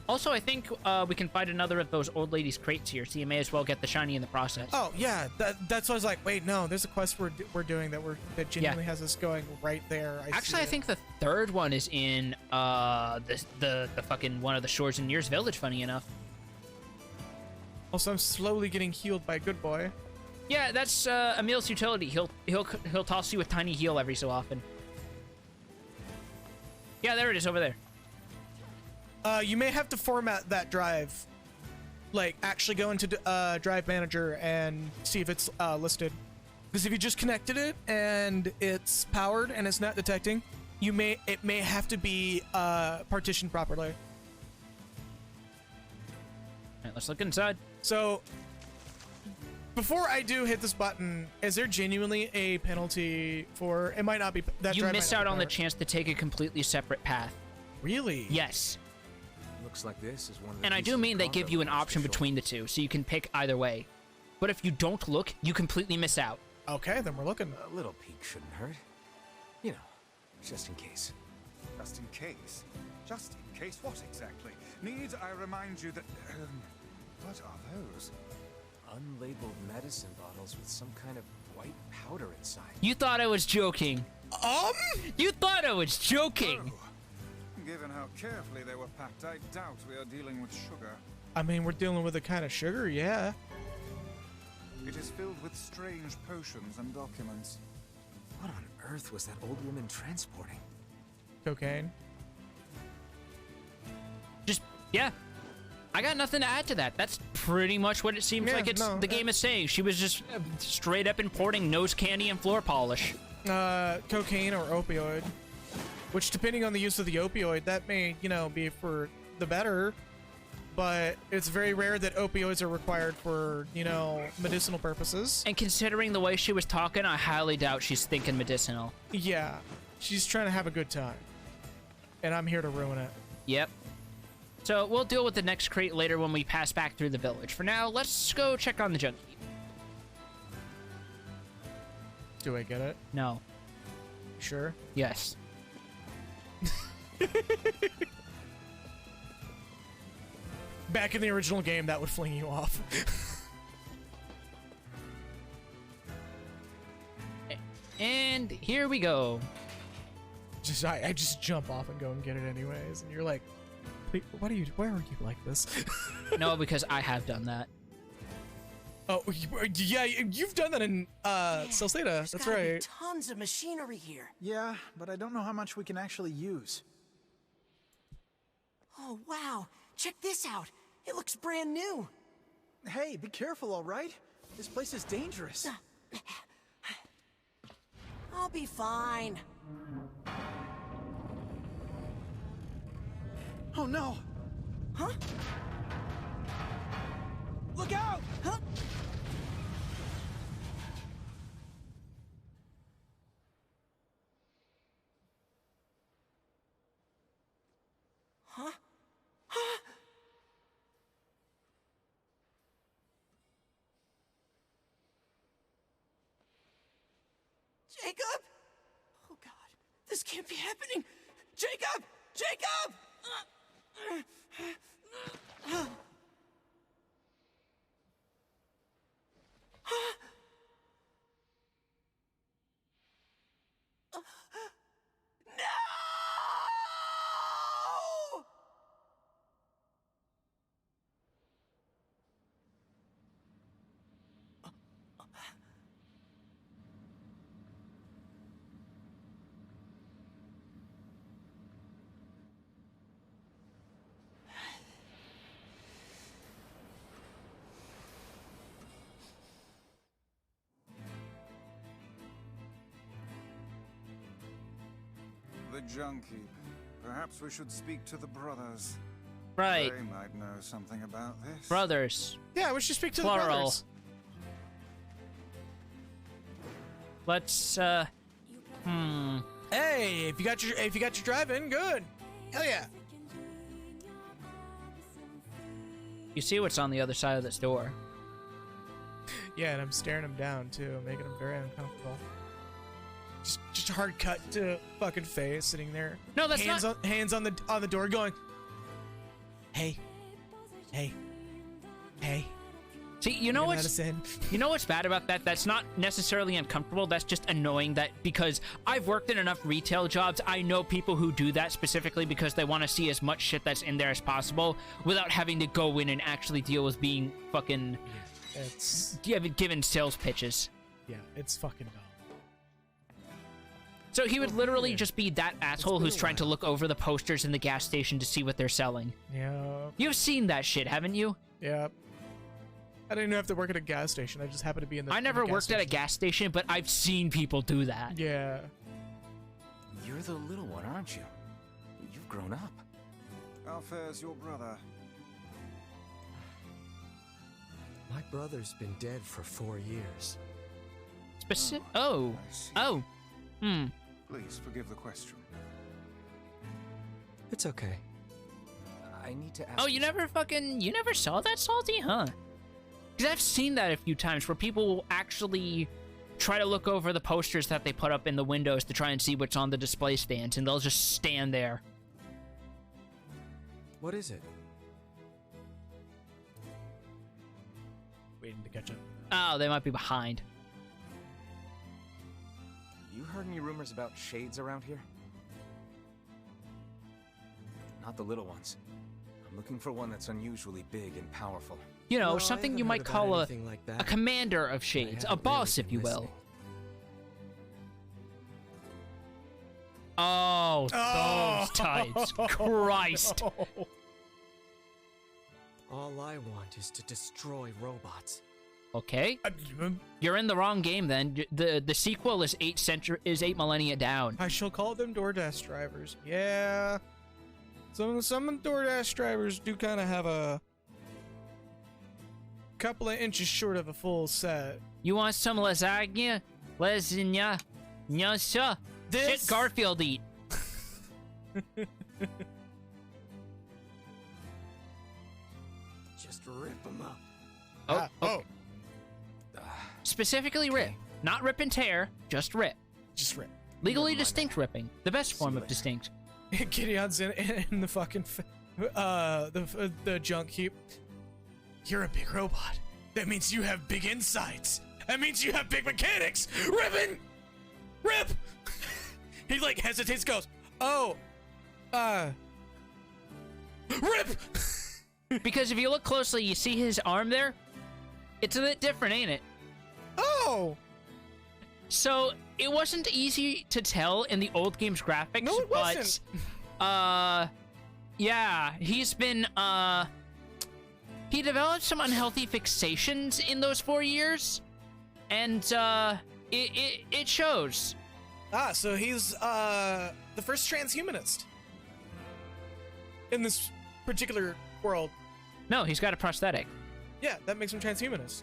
Also, I think we can find another of those old ladies' crates here, so you may as well get the shiny in the process. Oh, yeah, that's why I was like, wait, no, there's a quest we're doing that genuinely has us going right there. Actually, I think the third one is in the fucking one of the shores in Nier's village, funny enough. Also, I'm slowly getting healed by Good Boy. Yeah, that's Emil's utility. He'll toss you a tiny heal every so often. Yeah, there it is over there. You may have to format that drive. Like, actually go into Drive Manager and see if it's listed. Because if you just connected it and it's powered and it's not detecting, it may have to be partitioned properly. Alright, let's look inside. So, before I do hit this button, is there genuinely a penalty for... It might not be... You miss out on the chance to take a completely separate path. Really? Yes. Looks like this is one of the and I do mean they give you an option between the two, so you can pick either way. But if you don't look, you completely miss out. Okay, then we're looking. A little peek shouldn't hurt. You know, just in case. Just in case? Just in case what exactly? Need I remind you that... what are those? Unlabeled medicine bottles with some kind of white powder inside. You thought I was joking. You thought I was joking. Oh. Given how carefully they were packed, I doubt we are dealing with sugar. I mean, we're dealing with a kind of sugar, yeah. It is filled with strange potions and documents. What on earth was that old woman transporting? Cocaine. Yeah. I got nothing to add to that. That's pretty much what it seems like the game is saying. She was just straight up importing nose candy and floor polish. Cocaine or opioid. Which, depending on the use of the opioid, that may, be for the better. But it's very rare that opioids are required for, medicinal purposes. And considering the way she was talking, I highly doubt she's thinking medicinal. Yeah. She's trying to have a good time. And I'm here to ruin it. Yep. So we'll deal with the next crate later when we pass back through the village. For now, let's go check on the junkie. Do I get it? No. Sure? Yes. Back in the original game, that would fling you off. And here we go. I just jump off and go and get it anyways, and you're like, why are you like this? No, because I have done that. Oh, yeah, you've done that in Celceta. That's right. Tons of machinery here. Yeah, but I don't know how much we can actually use. Oh, wow. Check this out. It looks brand new. Hey, be careful, all right? This place is dangerous. I'll be fine. Oh, no. Huh? Look out! Huh? Huh? Huh? Jacob? Oh God, this can't be happening. Jacob! Jacob! No! The junk heap. Perhaps we should speak to the brothers. Right. They might know something about this. Brothers. Yeah, we should speak to Plural. the brothers. Let's Hey, if you got your drive-in, good. Hell yeah. You see what's on the other side of this door. Yeah, and I'm staring him down too, making him very uncomfortable. Just a hard cut to fucking face sitting there. No, that's not. Hands on the door, going, "Hey, hey, hey." See, you know what's bad about that? That's not necessarily uncomfortable. That's just annoying. That because I've worked in enough retail jobs, I know people who do that specifically because they want to see as much shit that's in there as possible without having to go in and actually deal with being fucking given sales pitches. Yeah, it's fucking dumb. So he would literally just be that asshole who's trying to look over the posters in the gas station to see what they're selling. Yeah. You've seen that shit, haven't you? Yeah. I didn't even have to work at a gas station. I just happened to be in the. I never worked at a gas station, but I've seen people do that. Yeah. You're the little one, aren't you? You've grown up. How fares your brother? My brother's been dead for 4 years. Oh. Please forgive the question. It's okay. I need to ask. Oh, you never saw that, Salty, huh? Because I've seen that a few times where people will actually try to look over the posters that they put up in the windows to try and see what's on the display stands, and they'll just stand there. What is it? Waiting to catch up. Oh, they might be behind. You heard any rumors about shades around here? Not the little ones. I'm looking for one that's unusually big and powerful. You know, something you might call a commander of shades, a boss, if you will. Oh, those types. Christ. All I want is to destroy robots. Okay. You're in the wrong game then. The sequel is 8 millennia down. I shall call them DoorDash drivers. Yeah. Some DoorDash drivers do kind of have a couple of inches short of a full set. You want some lasagna? Lasagna? Nyasha? Shit Garfield eat. Just rip them up. Oh. Specifically rip. Not rip and tear, just rip. Just rip. Legally distinct ripping. The best form of distinct. Gideon's in the fucking the junk heap. You're a big robot. That means you have big insides. That means you have big mechanics. Ribbon! Rip! He like hesitates, goes, oh, rip! Because if you look closely, you see his arm there? It's a bit different, ain't it? Oh! So, it wasn't easy to tell in the old game's graphics, no, it wasn't. But, yeah, he's been, he developed some unhealthy fixations in those 4 years, and, it shows. Ah, so he's, the first transhumanist in this particular world. No, he's got a prosthetic. Yeah, that makes him transhumanist.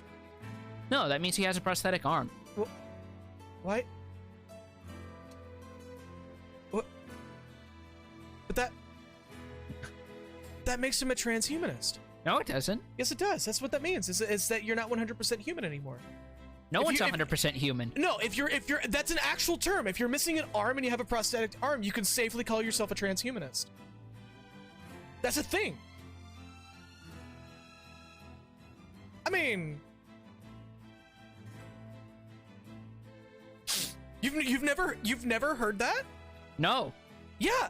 No, that means he has a prosthetic arm. What? What? But that makes him a transhumanist. No, it doesn't. Yes, it does. That's what that means. It's that you're not 100% human anymore. No one's 100% human. No, if you're that's an actual term. If you're missing an arm and you have a prosthetic arm, you can safely call yourself a transhumanist. That's a thing. I mean, you've never heard that? No. Yeah.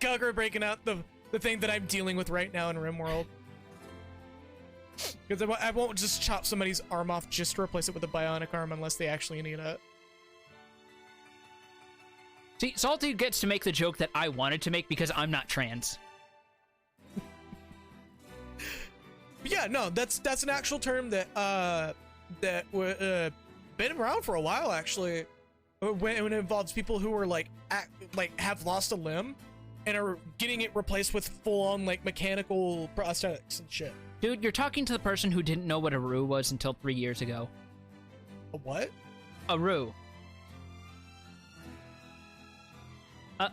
Gugger breaking out the thing that I'm dealing with right now in RimWorld. Because I won't just chop somebody's arm off just to replace it with a bionic arm unless they actually need it. See, Salty gets to make the joke that I wanted to make because I'm not trans. Yeah, no, that's an actual term that been around for a while actually. When it involves people who are like have lost a limb and are getting it replaced with full-on like mechanical prosthetics and shit. Dude, you're talking to the person who didn't know what a roux was until 3 years ago. A what? A roux. A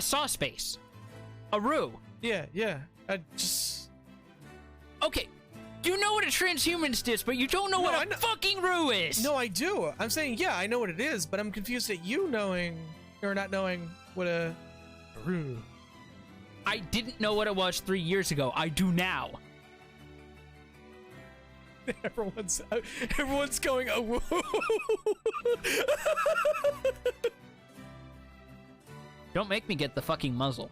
sauce base. A roux. Yeah. I just... Okay, you know what a transhumanist is, but you don't know what a fucking roux is! No, I do. I'm saying, yeah, I know what it is, but I'm confused at you knowing, or not knowing what a roux. I didn't know what it was 3 years ago. I do now. Everyone's going, oh, whoa. Don't make me get the fucking muzzle.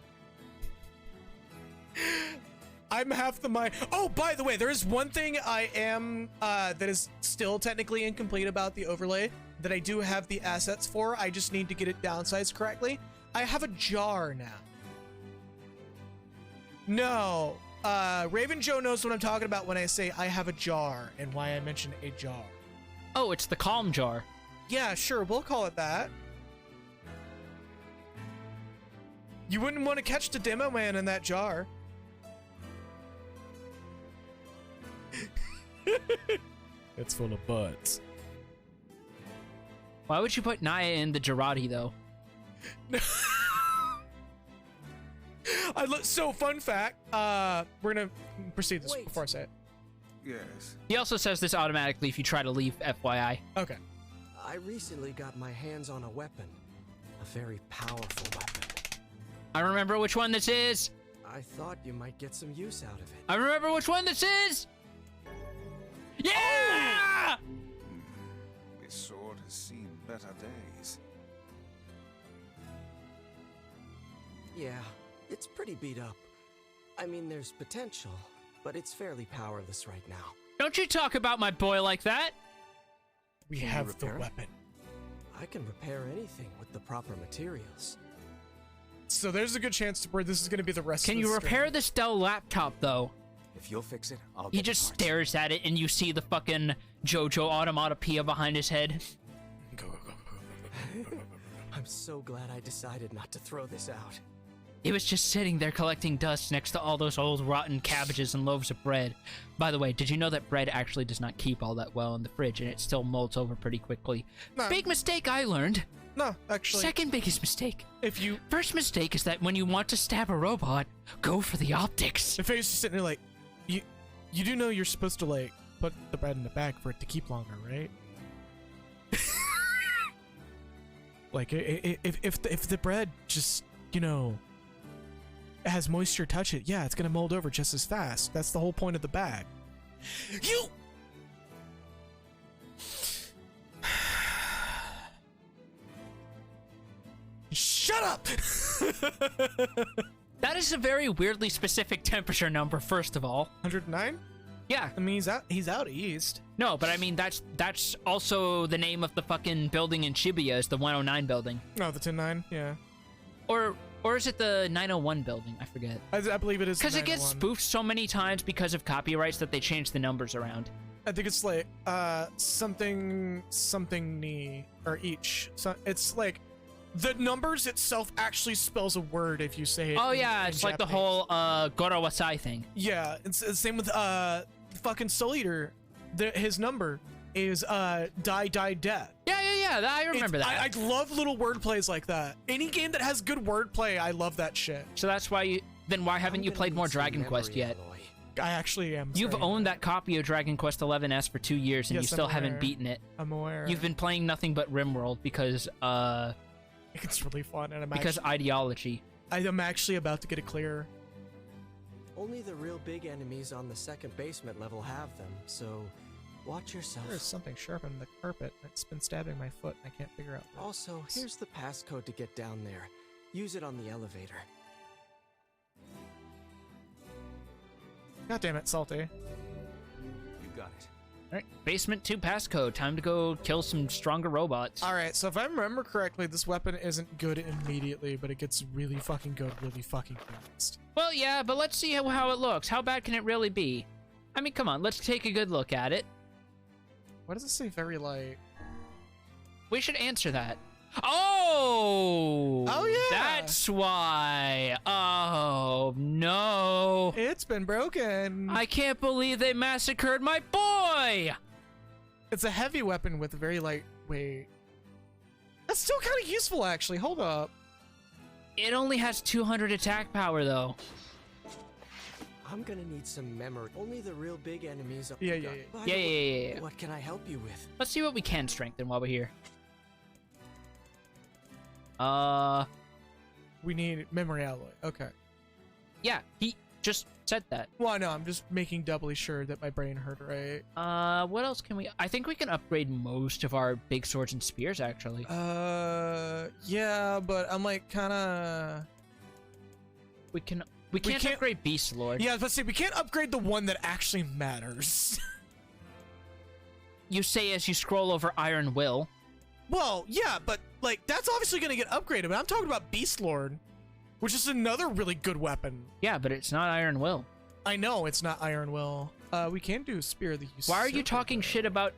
I'm half the mind. Oh, by the way, there is one thing I am that is still technically incomplete about the overlay that I do have the assets for. I just need to get it downsized correctly. I have a jar now. No, Raven Joe knows what I'm talking about when I say I have a jar and why I mention a jar. Oh, it's the calm jar. Yeah, sure, we'll call it that. You wouldn't want to catch the demo man in that jar. It's full of butts. Why would you put Naya in the Girardi, though? So, fun fact, we're gonna proceed this before I say it. Yes. He also says this automatically if you try to leave, FYI. Okay. I recently got my hands on a weapon. A very powerful weapon. I remember which one this is! I thought you might get some use out of it. I remember which one this is! Yeah! This sword has seen better days. Yeah, it's pretty beat up. I mean, there's potential, but it's fairly powerless right now. Don't you talk about my boy like that! We have the weapon. I can repair anything with the proper materials. So there's a good chance where this is going to be the rest of the Can you repair this Dell laptop, though? If you'll fix it, I'll He just stares at it and you see the fucking JoJo automatopoeia behind his head. I'm so glad I decided not to throw this out. It was just sitting there collecting dust next to all those old rotten cabbages and loaves of bread. By the way, did you know that bread actually does not keep all that well in the fridge and it still molds over pretty quickly? No. Big mistake I learned. No, actually. Second biggest mistake. If you... First mistake is that when you want to stab a robot, go for the optics. The face is sitting there like, you do know you're supposed to, like, put the bread in the bag for it to keep longer, right? Like, if the bread just, you know, has moisture touch it, yeah, it's gonna mold over just as fast. That's the whole point of the bag. You... Shut up! That is a very weirdly specific temperature number, first of all. 109? Yeah. I mean, he's out east. No, but I mean, that's also the name of the fucking building in Shibuya, is the 109 building. No, the 109, yeah. Or is it the 901 building? I forget. I believe it is. Because it gets spoofed so many times because of copyrights that they changed the numbers around. I think it's like something ni or each. So it's like the numbers itself actually spells a word if you say it. Oh yeah, it's like the whole Gorowasai thing. Yeah, it's the same with fucking Soul Eater. His number is die death. Yeah, I remember that. I love little word plays like that. Any game that has good wordplay, I love that shit. So that's why why haven't you played more Dragon Quest yet? I actually am. You've owned that copy of Dragon Quest XI's for 2 years and you still haven't beaten it. I'm aware. You've been playing nothing but RimWorld because it's really fun, and ideology. I'm actually about to get it clear. Only the real big enemies on the second basement level have them, so watch yourself. There's something sharp in the carpet. It's been stabbing my foot, and I can't figure out. Also, here's the passcode to get down there. Use it on the elevator. God damn it, Salty. You got it. Alright, basement 2 passcode. Time to go kill some stronger robots. Alright, so if I remember correctly, this weapon isn't good immediately, but it gets really fucking good really fucking fast. Well, yeah, but let's see how it looks. How bad can it really be? I mean, come on, let's take a good look at it. Why does it say very light? We should answer that. Oh! Oh, yeah! That's why! Oh, no! It's been broken! I can't believe they massacred my boy! It's a heavy weapon with a very light weight. That's still kind of useful, actually. Hold up. It only has 200 attack power, though. I'm gonna need some memory. Only the real big enemies. Yeah. What can I help you with? Let's see what we can strengthen while we're here. We need memory alloy. Okay. Yeah, he just said that. Well, no, I'm just making doubly sure that my brain heard right. What else can we... I think we can upgrade most of our big swords and spears, actually. Yeah, but I'm like kind of... We can't upgrade Beast Lord. Yeah, let's see, we can't upgrade the one that actually matters. You say as you scroll over Iron Will. Well, yeah, but, like, that's obviously going to get upgraded, but I'm talking about Beast Lord, which is another really good weapon. Yeah, but it's not Iron Will. I know it's not Iron Will. We can do Spear of the Usurper. Why are you talking shit about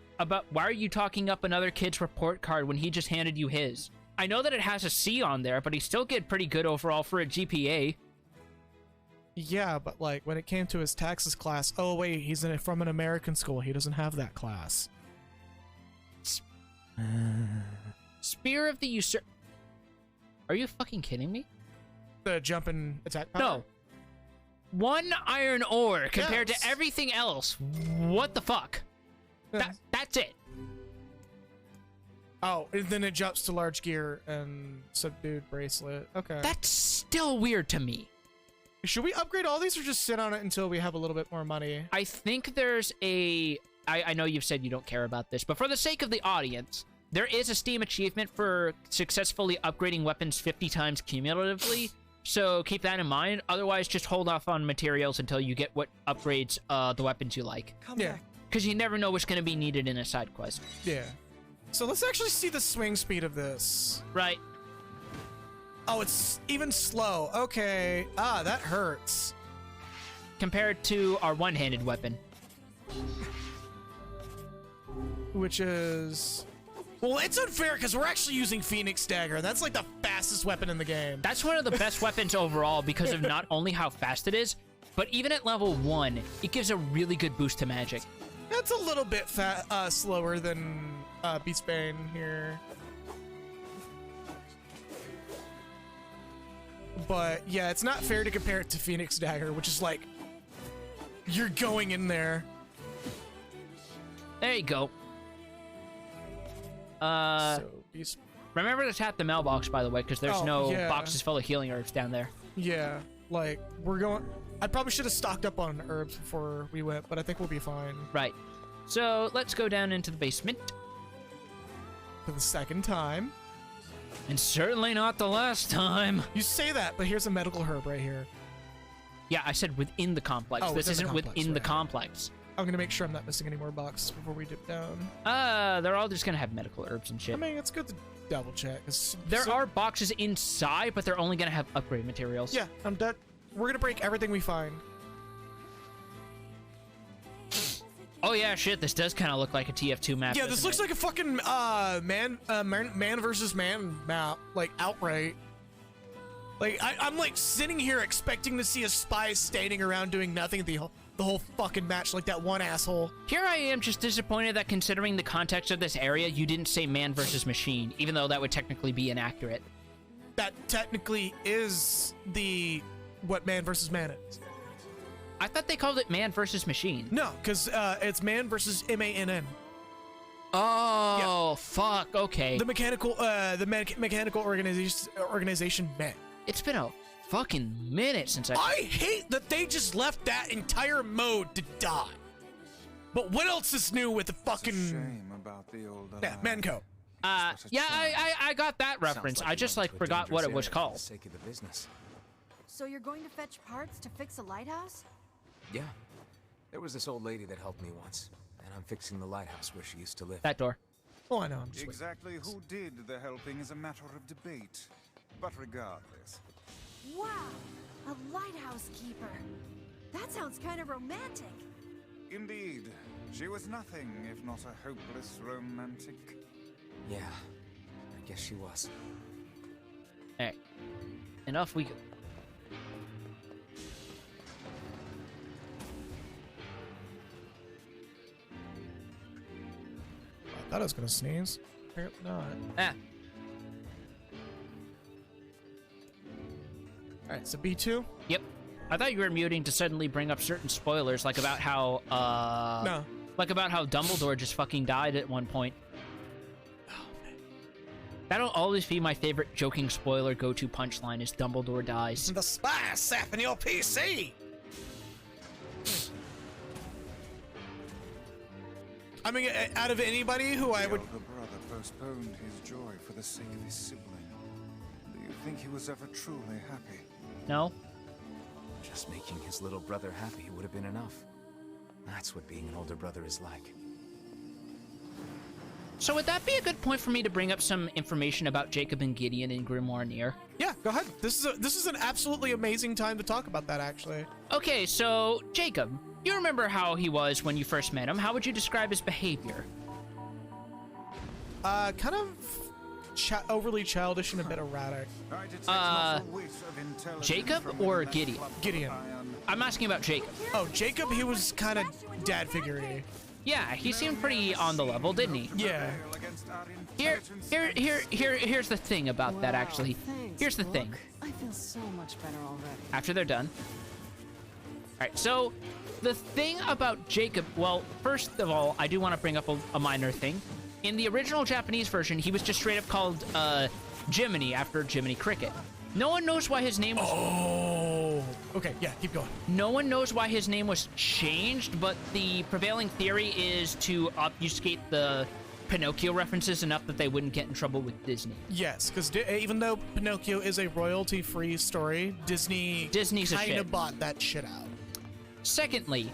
why are you talking up another kid's report card when he just handed you his? I know that it has a C on there, but he still get pretty good overall for a GPA. Yeah, but, like, when it came to his taxes class, oh, wait, he's from an American school. He doesn't have that class. Spear of the Usurper. Are you fucking kidding me? The jump and attack power? No. 1 iron ore compared to everything else. What the fuck? That's it. Oh, and then it jumps to large gear and subdued bracelet. Okay. That's still weird to me. Should we upgrade all these or just sit on it until we have a little bit more money? I think there's a... I know you've said you don't care about this, but for the sake of the audience, there is a Steam achievement for successfully upgrading weapons 50 times cumulatively, so keep that in mind. Otherwise, just hold off on materials until you get what upgrades the weapons you like. Yeah. Because you never know what's going to be needed in a side quest. Yeah. So let's actually see the swing speed of this. Right. Oh, it's even slow. Okay. Ah, that hurts. Compared to our one-handed weapon. Which is... Well, it's unfair because we're actually using Phoenix Dagger. That's like the fastest weapon in the game. That's one of the best weapons overall because of not only how fast it is, but even at level 1, it gives a really good boost to magic. That's a little bit slower than Beastbane here. But yeah, it's not fair to compare it to Phoenix Dagger, which is like, you're going in there. There you go. Remember to tap the mailbox, by the way, because there's no boxes full of healing herbs down there. Yeah, like, we're going... I probably should have stocked up on herbs before we went, but I think we'll be fine. Right. So, let's go down into the basement. For the second time. And certainly not the last time. You say that, but here's a medical herb right here. Yeah, I said within the complex. Oh, this isn't complex, within the complex. I'm gonna make sure I'm not missing any more boxes before we dip down. They're all just gonna have medical herbs and shit. I mean, it's good to double check. There are boxes inside, but they're only gonna have upgrade materials. Yeah, I'm done. We're gonna break everything we find. Oh yeah, shit. This does kind of look like a TF2 map. Yeah, this looks like a fucking man versus man map, like outright. Like I'm like sitting here expecting to see a spy standing around doing nothing the whole fucking match, like that one asshole. Here I am, just disappointed that considering the context of this area, you didn't say man versus machine, even though that would technically be inaccurate. That technically is what man versus man is. I thought they called it man versus machine. No, because it's man versus MANN. Oh, yeah. Fuck. Okay. The mechanical organization man. It's been a fucking minute since I hate that they just left that entire mode to die. But what else is new with the fucking shame about the old Manco? Yeah, I got that reference. Like I just like forgot what it was called. For the sake of the business. So you're going to fetch parts to fix a lighthouse? Yeah. There was this old lady that helped me once, and I'm fixing the lighthouse where she used to live. That door. Oh, I know. I'm just exactly who did the helping is a matter of debate. But regardless. Wow! A lighthouse keeper. That sounds kind of romantic. Indeed. She was nothing if not a hopeless romantic. Yeah. I guess she was. Alright. Enough we go. I thought I was gonna sneeze. Apparently not. Ah. Alright, so B2? Yep. I thought you were muting to suddenly bring up certain spoilers, like about how, No. Like about how Dumbledore just fucking died at one point. Oh, man. That'll always be my favorite joking spoiler go-to punchline is Dumbledore dies. The spy sap in your PC! I mean, out of anybody who I would... The brother postponed his joy for the sake of his sibling. Do you think he was ever truly happy? No. Just making his little brother happy would have been enough. That's what being an older brother is like. So would that be a good point for me to bring up some information about Jacob and Gideon in Grimoire Nier? Yeah, go ahead. This is an absolutely amazing time to talk about that, actually. Okay, so Jacob, you remember how he was when you first met him. How would you describe his behavior? Kind of overly childish and a bit erratic. Jacob or Gideon? Gideon. I'm asking about Jacob. Oh, Jacob, he was kind of dad figure-y. Yeah, he seemed pretty on the level, didn't he? Yeah. Here's the thing about that, actually. Here's the thing. I feel so much better already. After they're done. Alright, so the thing about Jacob, well, first of all, I do want to bring up a minor thing. In the original Japanese version, he was just straight up called Jiminy after Jiminy Cricket. No one knows why his name was... Oh! Okay, yeah, keep going. No one knows why his name was changed, but the prevailing theory is to obfuscate the Pinocchio references enough that they wouldn't get in trouble with Disney. Yes, because even though Pinocchio is a royalty-free story, Disney's kind of bought that shit out. Secondly,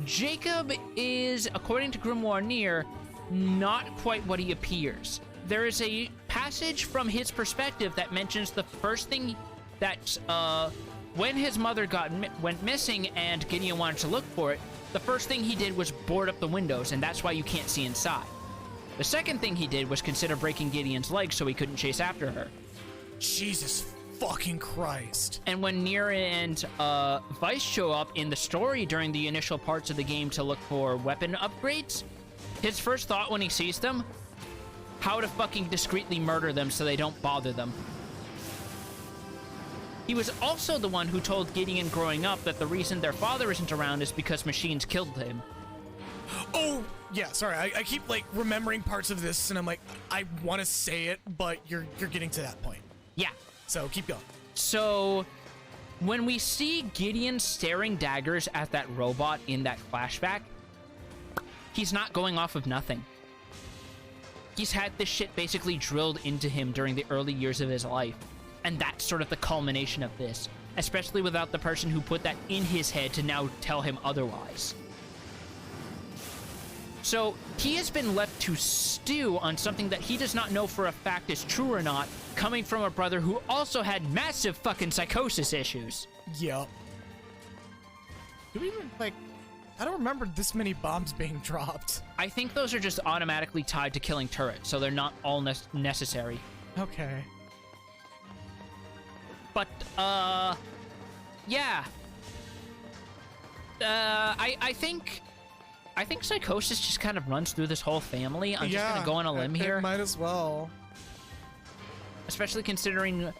Jacob is, according to Grimoire Nier, not quite what he appears. There is a passage from his perspective that mentions the first thing that, when his mother went missing and Gideon wanted to look for it, the first thing he did was board up the windows, and that's why you can't see inside. The second thing he did was consider breaking Gideon's legs so he couldn't chase after her. Jesus fucking Christ. And when Nier and Vice show up in the story during the initial parts of the game to look for weapon upgrades, his first thought when he sees them, how to fucking discreetly murder them so they don't bother them. He was also the one who told Gideon growing up that the reason their father isn't around is because machines killed him. Oh, yeah, sorry. I keep, like, remembering parts of this, and I'm like, I want to say it, but you're getting to that point. Yeah. So, keep going. So, when we see Gideon staring daggers at that robot in that flashback, he's not going off of nothing. He's had this shit basically drilled into him during the early years of his life. And that's sort of the culmination of this. Especially without the person who put that in his head to now tell him otherwise. So he has been left to stew on something that he does not know for a fact is true or not, coming from a brother who also had massive fucking psychosis issues. Yep. Do we even, like... I don't remember this many bombs being dropped. I think those are just automatically tied to killing turrets, so they're not all necessary. Okay. But, yeah. I think psychosis just kind of runs through this whole family. I'm just gonna go on a limb here. Might as well. Especially considering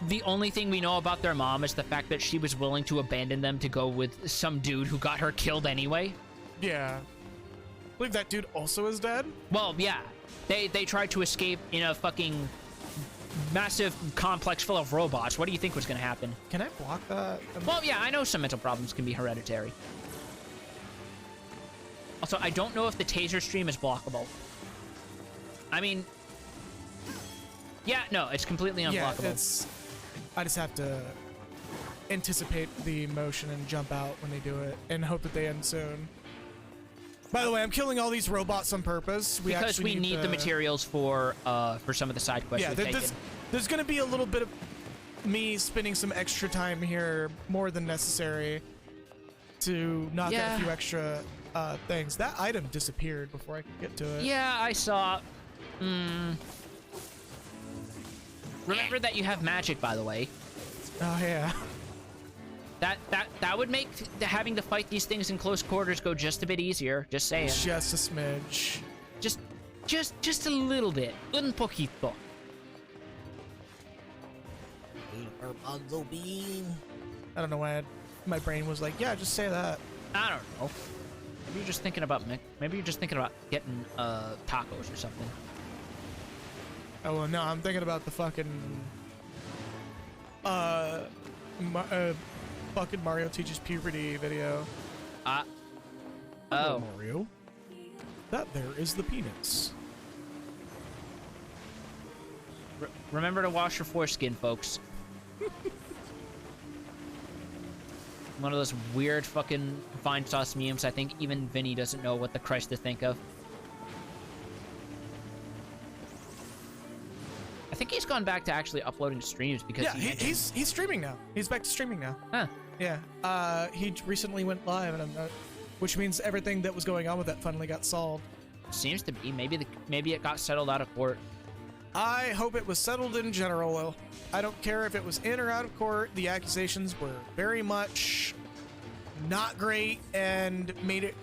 the only thing we know about their mom is the fact that she was willing to abandon them to go with some dude who got her killed anyway. Yeah. I believe that dude also is dead? Well, yeah. They tried to escape in a fucking massive complex full of robots. What do you think was going to happen? Can I block that? Well, yeah, I know some mental problems can be hereditary. Also, I don't know if the taser stream is blockable. I mean... Yeah, no, it's completely unblockable. Yeah, I just have to anticipate the motion and jump out when they do it and hope that they end soon. By the way, I'm killing all these robots on purpose. Because we need the materials for some of the side quests we've taken. There's going to be a little bit of me spending some extra time here, more than necessary, to knock out a few extra things. That item disappeared before I could get to it. Yeah, I saw... Remember that you have magic, by the way. Oh, yeah. That would make having to fight these things in close quarters go just a bit easier. Just saying. Just a smidge. Just a little bit. Un poquito. I don't know why my brain was like, yeah, just say that. I don't know. Maybe you're just thinking about getting tacos or something. Oh, well, no, I'm thinking about the fucking... fucking Mario Teaches Puberty video. Oh. Mario. That there is the penis. Remember to wash your foreskin, folks. One of those weird fucking Vine Sauce memes I think even Vinny doesn't know what the Christ to think of. I think he's gone back to actually uploading streams because he's streaming now. He's back to streaming now. Huh. Yeah. He recently went live, and which means everything that was going on with that finally got solved. Seems to be. Maybe it got settled out of court. I hope it was settled in general. I don't care if it was in or out of court. The accusations were very much not great and made it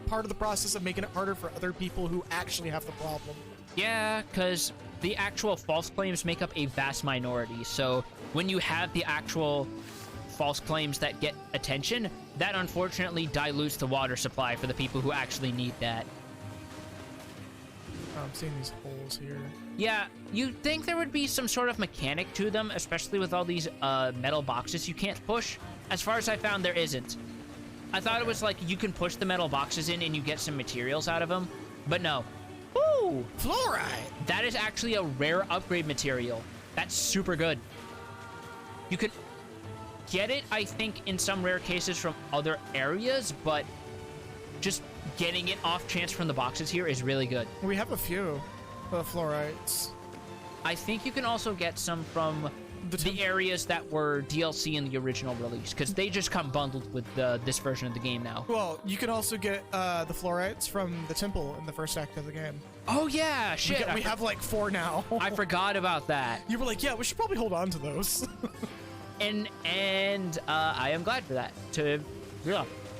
part of the process of making it harder for other people who actually have the problem. Yeah, because the actual false claims make up a vast minority. So when you have the actual false claims that get attention, that unfortunately dilutes the water supply for the people who actually need that. I'm seeing these holes here. Yeah, you'd think there would be some sort of mechanic to them, especially with all these metal boxes you can't push. As far as I found, there isn't. I thought it was like you can push the metal boxes in and you get some materials out of them, but no. Ooh, fluoride! That is actually a rare upgrade material. That's super good. You could get it, I think, in some rare cases from other areas, but just getting it off chance from the boxes here is really good. We have a few fluorides. I think you can also get some from the areas that were DLC in the original release, because they just come bundled with this version of the game now. Well, you can also get the fluorides from the temple in the first act of the game. Oh yeah, shit. We have like 4 now. I forgot about that. You were like, yeah, we should probably hold on to those. and I am glad for that.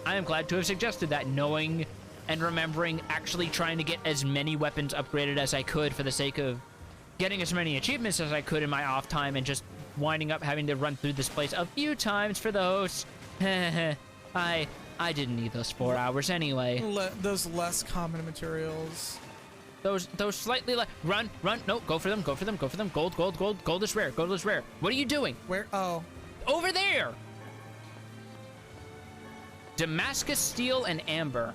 I am glad to have suggested that, knowing and remembering actually trying to get as many weapons upgraded as I could for the sake of getting as many achievements as I could in my off time, and just winding up having to run through this place a few times for the host. I didn't need those 4 hours anyway. Those less common materials. Those slightly like run, no, go for them. Gold is rare. What are you doing? Where? Oh, over there. Damascus steel and amber.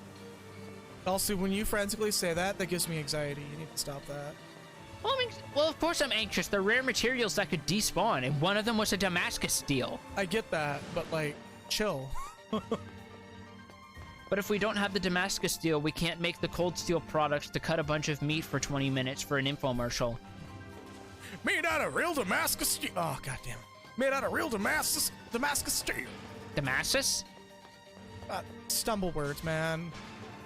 Also, when you frantically say that gives me anxiety. You need to stop that. Well, of course I'm anxious. They're rare materials that could despawn, and one of them was a Damascus steel. I get that, but like, chill. But But if we don't have the Damascus steel, we can't make the cold steel products to cut a bunch of meat for 20 minutes for an infomercial. Made out of real Damascus steel. Oh, goddamn. Made out of real Damascus steel. Damascus? Stumble words, man.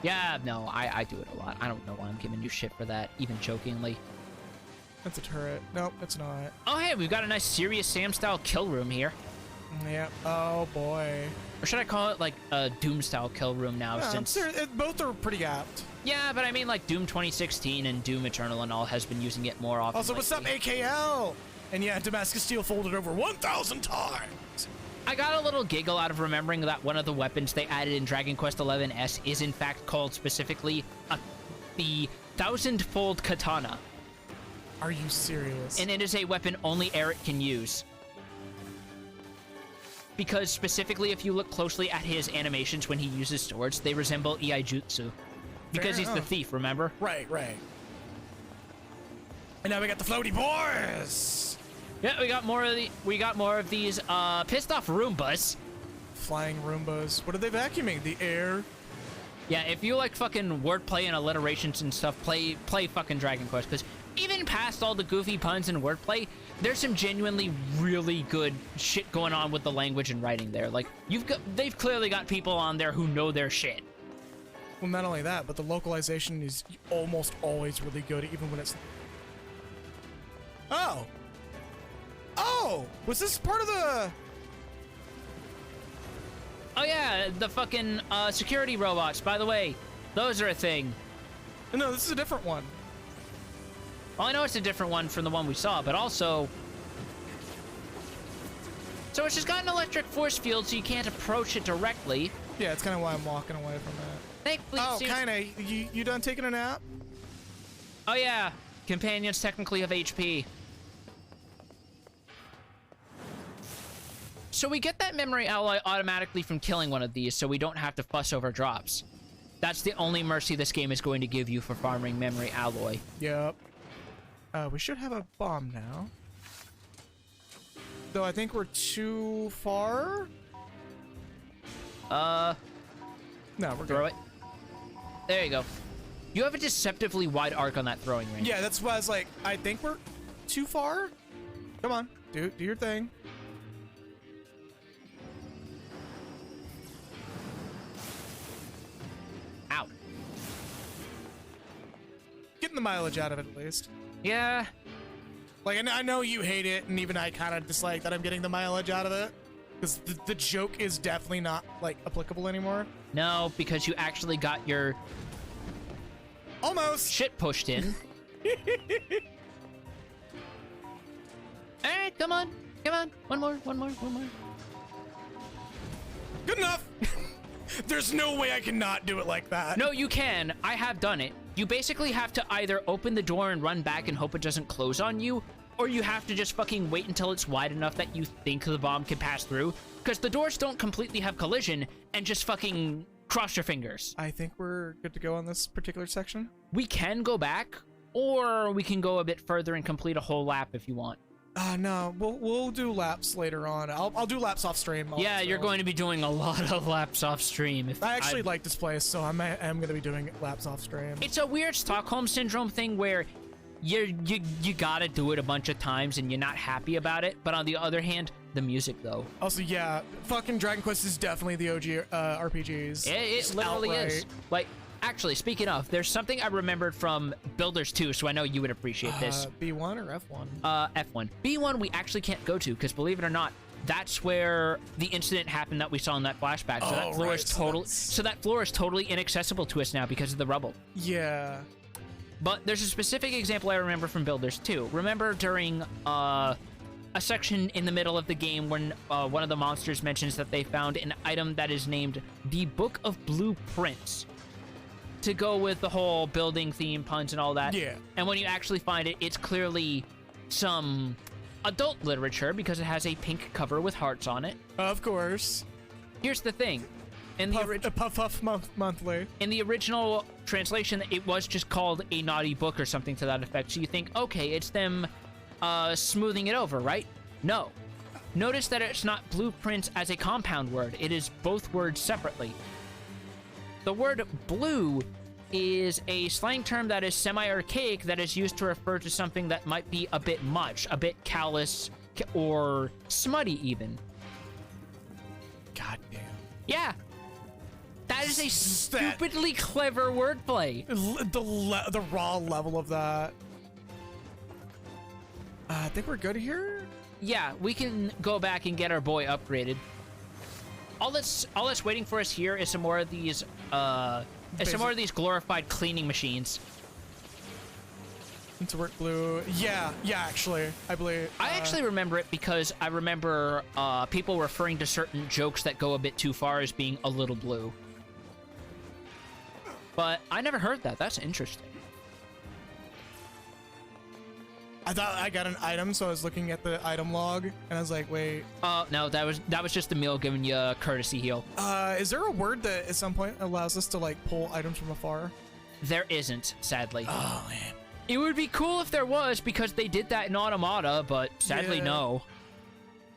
Yeah, no, I do it a lot. I don't know why I'm giving you shit for that, even jokingly. That's a turret. Nope, it's not. Oh, hey, we've got a nice Serious Sam-style kill room here. Yep. Oh, boy. Or should I call it, like, a Doom-style kill room now, since... both are pretty apt. Yeah, but I mean, like, Doom 2016 and Doom Eternal and all has been using it more often. Also, what's up, AKL? And yeah, Damascus Steel folded over 1,000 times. I got a little giggle out of remembering that one of the weapons they added in Dragon Quest XI-S is, in fact, called specifically the 1000-fold Katana. Are you serious? And it is a weapon only Eric can use. Because specifically, if you look closely at his animations when he uses swords, they resemble Iaijutsu. Because he's the thief, remember? Right. And now we got the floaty boys. Yeah, we got more of these pissed off Roombas. Flying Roombas. What are they vacuuming? The air? Yeah, if you like fucking wordplay and alliterations and stuff, play fucking Dragon Quest, because even past all the goofy puns and wordplay, there's some genuinely really good shit going on with the language and writing there. Like, they've clearly got people on there who know their shit. Well, not only that, but the localization is almost always really good, even when it's... Oh! Was this part of the... Oh yeah, the fucking security robots, by the way. Those are a thing. No, this is a different one. Well, I know it's a different one from the one we saw, but also... So it's just got an electric force field, so you can't approach it directly. Yeah, it's kind of why I'm walking away from that. Thankfully, oh, kind of. You done taking a nap? Oh yeah, companions technically have HP. So we get that memory alloy automatically from killing one of these, so we don't have to fuss over drops. That's the only mercy this game is going to give you for farming memory alloy. Yep. We should have a bomb now. Though I think we're too far. No, we're throw good. it. There you go. You have a deceptively wide arc on that throwing range. Yeah, that's why I was like, I think we're too far. Come on, do your thing. Ow. Getting the mileage out of it at least. Yeah. Like, I know you hate it, and even I kind of dislike that I'm getting the mileage out of it. Because the joke is definitely not, like, applicable anymore. No, because you actually got your... Almost! Shit pushed in. Alright, come on. Come on. One more. Good enough! There's no way I cannot do it like that. No, you can. I have done it. You basically have to either open the door and run back and hope it doesn't close on you, or you have to just fucking wait until it's wide enough that you think the bomb can pass through, because the doors don't completely have collision, and just fucking cross your fingers. I think we're good to go on this particular section. We can go back, or we can go a bit further and complete a whole lap if you want. No, we'll do laps later on. I'll do laps off stream. Yeah, you're going to be doing a lot of laps off stream. I actually like this place, so I'm going to be doing laps off stream. It's a weird Stockholm Syndrome thing where you gotta do it a bunch of times and you're not happy about it, but on the other hand, the music though. Also, yeah, fucking Dragon Quest is definitely the OG RPGs. It literally is. Like, actually, speaking of, there's something I remembered from Builders 2, so I know you would appreciate this. B1 or F1? F1. B1 we actually can't go to, because believe it or not, that's where the incident happened that we saw in that flashback. So that floor is so that floor is totally inaccessible to us now because of the rubble. Yeah. But there's a specific example I remember from Builders 2. Remember during a section in the middle of the game when one of the monsters mentions that they found an item that is named the Book of Blueprints, to go with the whole building theme, puns, and all that. Yeah. And when you actually find it, it's clearly some adult literature because it has a pink cover with hearts on it. Of course. Here's the thing. In the Puff Monthly. In the original translation, it was just called a naughty book or something to that effect. So you think, okay, it's them smoothing it over, right? No. Notice that it's not blueprints as a compound word. It is both words separately. the word blue is a slang term that is semi-archaic that is used to refer to something that might be a bit much, a bit callous, or smutty even. God damn. Yeah. That is a stupidly clever wordplay. The raw level of that. I think we're good here? Yeah, we can go back and get our boy upgraded. All that's waiting for us here is some more of these glorified cleaning machines. To work blue. Yeah, actually, I believe. I actually remember it because I remember people referring to certain jokes that go a bit too far as being a little blue. But I never heard that. That's interesting. I thought I got an item, so I was looking at the item log, and I was like, wait. No, that was just the meal giving you a courtesy heal. Is there a word that at some point allows us to, like, pull items from afar? There isn't, sadly. Oh, man. It would be cool if there was, because they did that in Automata, but sadly, no.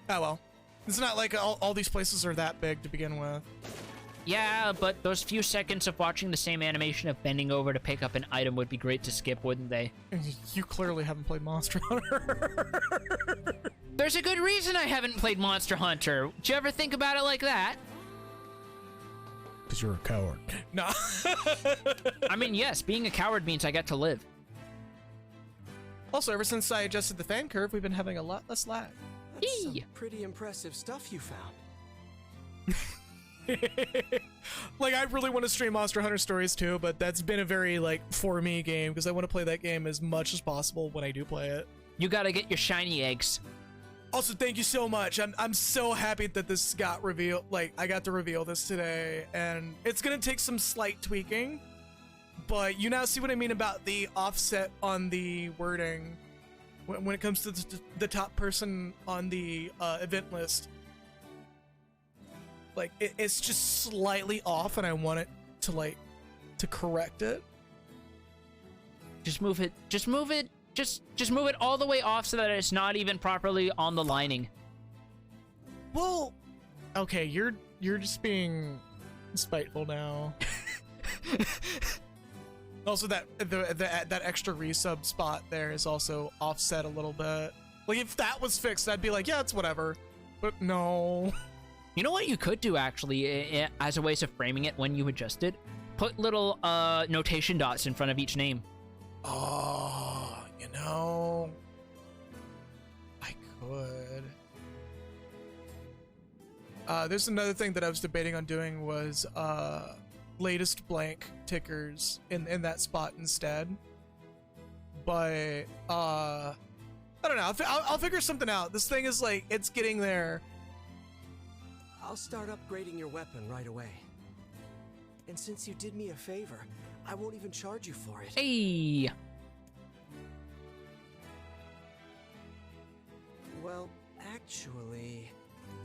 Oh, well. It's not like all these places are that big to begin with. Yeah, but those few seconds of watching the same animation of bending over to pick up an item would be great to skip, wouldn't they? You clearly haven't played Monster Hunter. There's a good reason I haven't played Monster Hunter. Did you ever think about it like that? Because you're a coward. No. I mean, yes, being a coward means I get to live. Also, ever since I adjusted the fan curve, we've been having a lot less lag. That's some pretty impressive stuff you found. Like, I really want to stream Monster Hunter Stories too, but that's been a very, like, for me game, because I want to play that game as much as possible when I do play it. You gotta get your shiny eggs. Also, thank you so much. I'm so happy that this got revealed. Like, I got to reveal this today, and it's gonna take some slight tweaking, but you now see what I mean about the offset on the wording when it comes to the top person on the event list. Like, it's just slightly off, and I want it to, like, to correct it. Just move it. Just move it all the way off so that it's not even properly on the lining. Well, okay, you're just being spiteful now. Also, that extra resub spot there is also offset a little bit. Like, if that was fixed, I'd be like, yeah, it's whatever. But no. You know what you could do, actually, as a way of framing it when you adjust it? Put little notation dots in front of each name. Oh, you know, I could. There's another thing that I was debating on doing was latest blank tickers in that spot instead. But I don't know. I'll figure something out. This thing is like, it's getting there. I'll start upgrading your weapon right away. And since you did me a favor, I won't even charge you for it. Hey! Well, actually,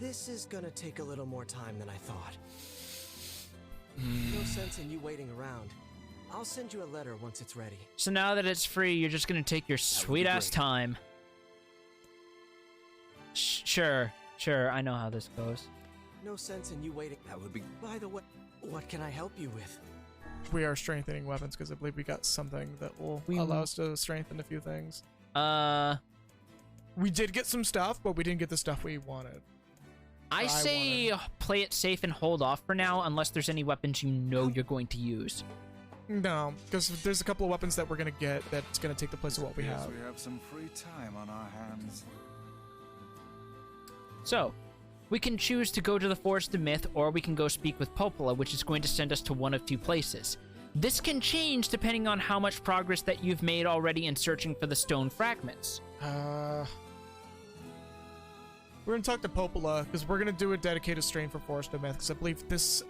this is gonna take a little more time than I thought. No sense in you waiting around. I'll send you a letter once it's ready. So now that it's free, you're just gonna take your sweet-ass time. Sure, I know how this goes. No sense in you waiting. That would be... By the way, what can I help you with? We are strengthening weapons because I believe we got something that will allow us to strengthen a few things. We did get some stuff, but we didn't get the stuff we wanted. I say play it safe and hold off for now, unless there's any weapons you know you're going to use. No, because there's a couple of weapons that we're going to get that's going to take the place of what we have. We have some free time on our hands. So, we can choose to go to the Forest of Myth, or we can go speak with Popola, which is going to send us to one of two places. This can change depending on how much progress that you've made already in searching for the stone fragments. We're going to talk to Popola, because we're going to do a dedicated stream for Forest of Myth, because I believe this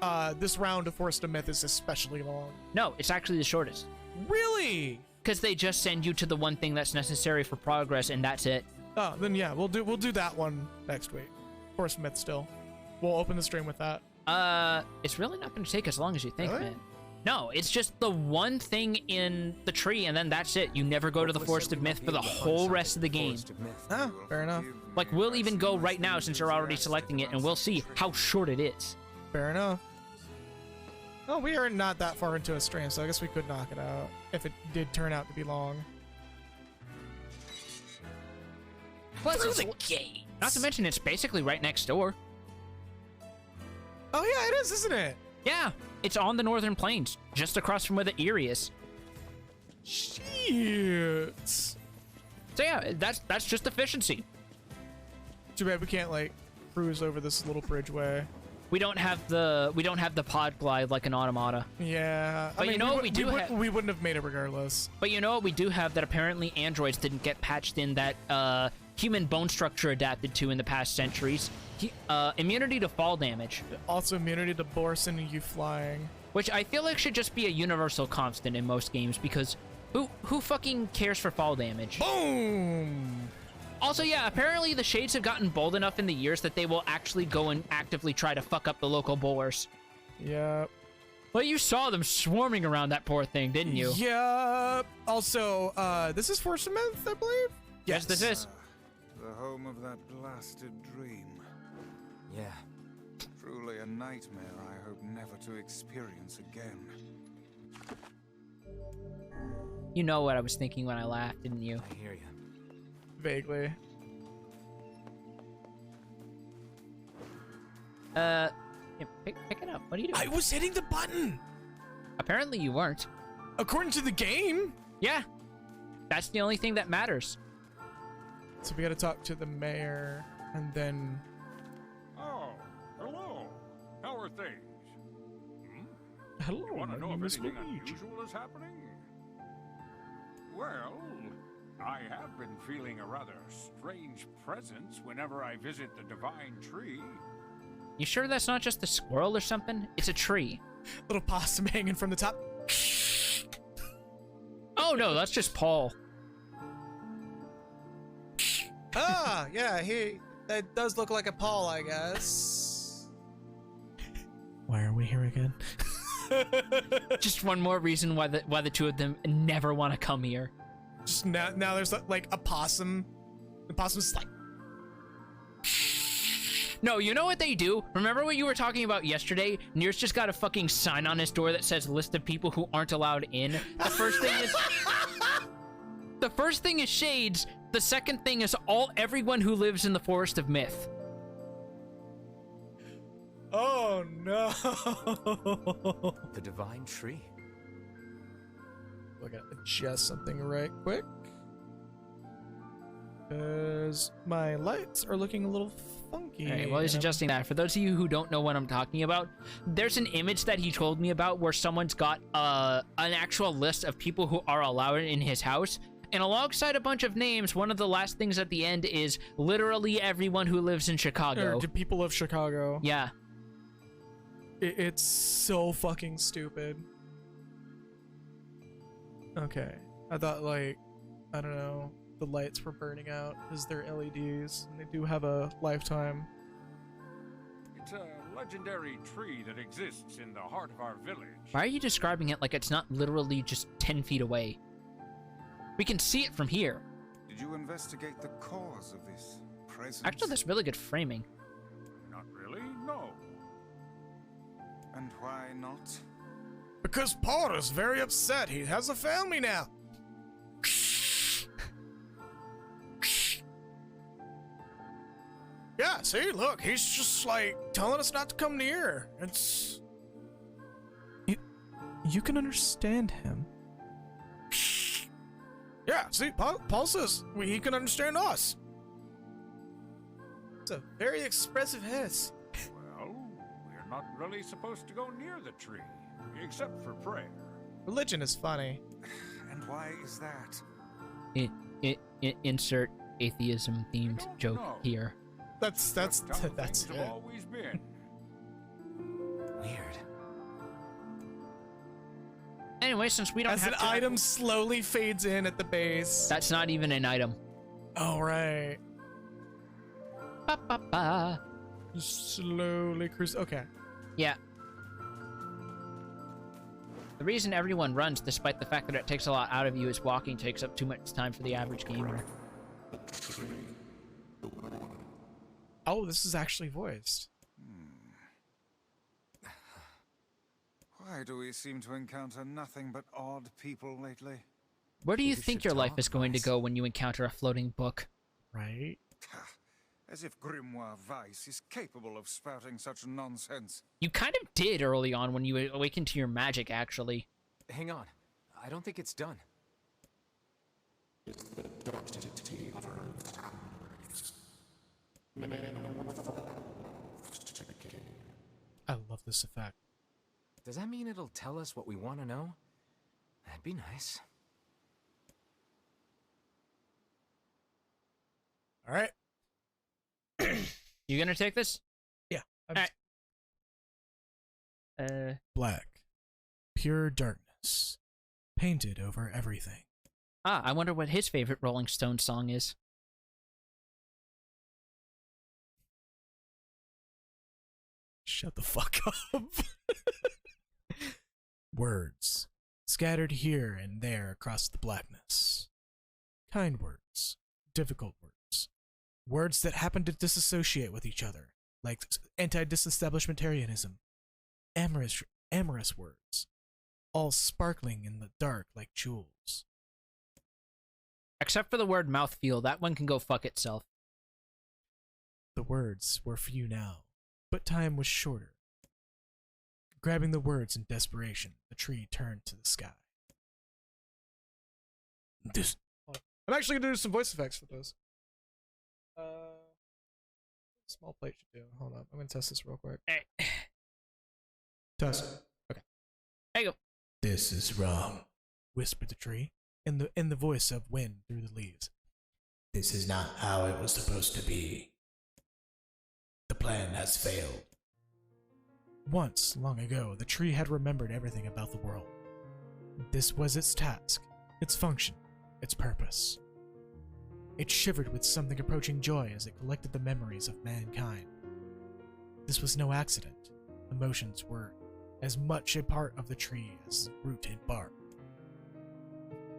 round of Forest of Myth is especially long. No, it's actually the shortest. Really? Because they just send you to the one thing that's necessary for progress, and that's it. Oh, then yeah, we'll do that one next week. Forest of Myth still. We'll open the stream with that. It's really not going to take as long as you think, really? man. No, it's just the one thing in the tree, and then that's it. You never go to the Forest of Myth for the whole rest of the game. Ah, fair enough. Like, we'll even go right now since you're already selecting it, and we'll see how short it is. Fair enough. Oh, we are not that far into a stream, so I guess we could knock it out if it did turn out to be long. Plus, it's the gate. Not to mention, it's basically right next door. Oh yeah, it is, isn't it? Yeah, it's on the Northern Plains, just across from where the Erie is. Shit. So yeah, that's just efficiency. Too bad we can't like cruise over this little bridgeway. We don't have the pod glide like an automata. Yeah, but you know what we do have? We wouldn't have made it regardless. But you know what we do have that apparently androids didn't get patched in that human bone structure adapted to in the past centuries. Immunity to fall damage. Also immunity to Borson and you flying. Which I feel like should just be a universal constant in most games because who fucking cares for fall damage? Boom! Also, yeah, apparently the Shades have gotten bold enough in the years that they will actually go and actively try to fuck up the local bowlers. Yep. Well, you saw them swarming around that poor thing, didn't you? Yep. Also, this is for Cement, I believe? Yes, this is. The home of that blasted dream. Yeah. Truly a nightmare I hope never to experience again. You know what I was thinking when I laughed, didn't you? I hear you. Vaguely. Yeah, pick it up. What are you doing? I was hitting the button! Apparently you weren't. According to the game? Yeah. That's the only thing that matters. So we gotta talk to the mayor, and then... Oh, hello. How are things? Hello, you want to know my if name is anything Luigi. unusual is happening? Well, I have been feeling a rather strange presence whenever I visit the Divine Tree. You sure that's not just a squirrel or something? It's a tree. Little possum hanging from the top. Oh no, that's just Paul. Ah, yeah, that does look like a Paul, I guess. Why are we here again? Just one more reason why the two of them never want to come here. Just now there's like a possum. The possum's like... No, you know what they do? Remember what you were talking about yesterday? Nier's just got a fucking sign on his door that says list of people who aren't allowed in. The first thing is... The first thing is Shades. The second thing is everyone who lives in the Forest of Myth. Oh no! The Divine Tree. I gotta adjust something right quick. Because my lights are looking a little funky. Alright, well, he's adjusting that. For those of you who don't know what I'm talking about, there's an image that he told me about where someone's got an actual list of people who are allowed in his house. And alongside a bunch of names, one of the last things at the end is literally everyone who lives in Chicago. The people of Chicago. Yeah. It's so fucking stupid. Okay. I thought, like, I don't know, the lights were burning out because they're LEDs and they do have a lifetime. It's a legendary tree that exists in the heart of our village. Why are you describing it like it's not literally just 10 feet away? We can see it from here. Did you investigate the cause of this presence? Actually, that's really good framing. Not really, no. And why not? Because Paul is very upset. He has a family now. Yeah, see, look, he's just like telling us not to come near. It's... You can understand him. Yeah, see, Paul says he can understand us. It's a very expressive hiss. Well, we're not really supposed to go near the tree, except for prayer. Religion is funny. And why is that? Insert atheism-themed joke here. That's it. Always been. Weird. Anyway, since we don't As have an item slowly fades in at the base. That's not even an item. Oh, right. Ba, ba, ba. Just slowly cruise. Okay. Yeah. The reason everyone runs, despite the fact that it takes a lot out of you, is walking takes up too much time for the average gamer. Oh, this is actually voiced. Why Why do we seem to encounter nothing but odd people lately? Where do you think your life is going to go when you encounter a floating book? Right? As if Grimoire Weiss is capable of spouting such nonsense. You kind of did early on when you awakened to your magic, actually. Hang on. I don't think it's done. I love this effect. Does that mean it'll tell us what we want to know? That'd be nice. All right. You gonna take this? Yeah. All right. Black. Pure darkness. Painted over everything. Ah, I wonder what his favorite Rolling Stones song is. Shut the fuck up. Words. Scattered here and there across the blackness. Kind words. Difficult words. Words that happen to disassociate with each other, like anti-disestablishmentarianism. Amorous words. All sparkling in the dark like jewels. Except for the word mouthfeel, that one can go fuck itself. The words were few now, but time was shorter. Grabbing the words in desperation, the tree turned to the sky. I'm actually gonna do some voice effects for those. Small plate should do. Hold on, I'm gonna test this real quick. Test. Okay. There you go. This is wrong, whispered the tree, in the voice of wind through the leaves. This is not how it was supposed to be. The plan has failed. Once, long ago, the tree had remembered everything about the world. This was its task, its function, its purpose. It shivered with something approaching joy as it collected the memories of mankind. This was no accident. Emotions were as much a part of the tree as root and bark.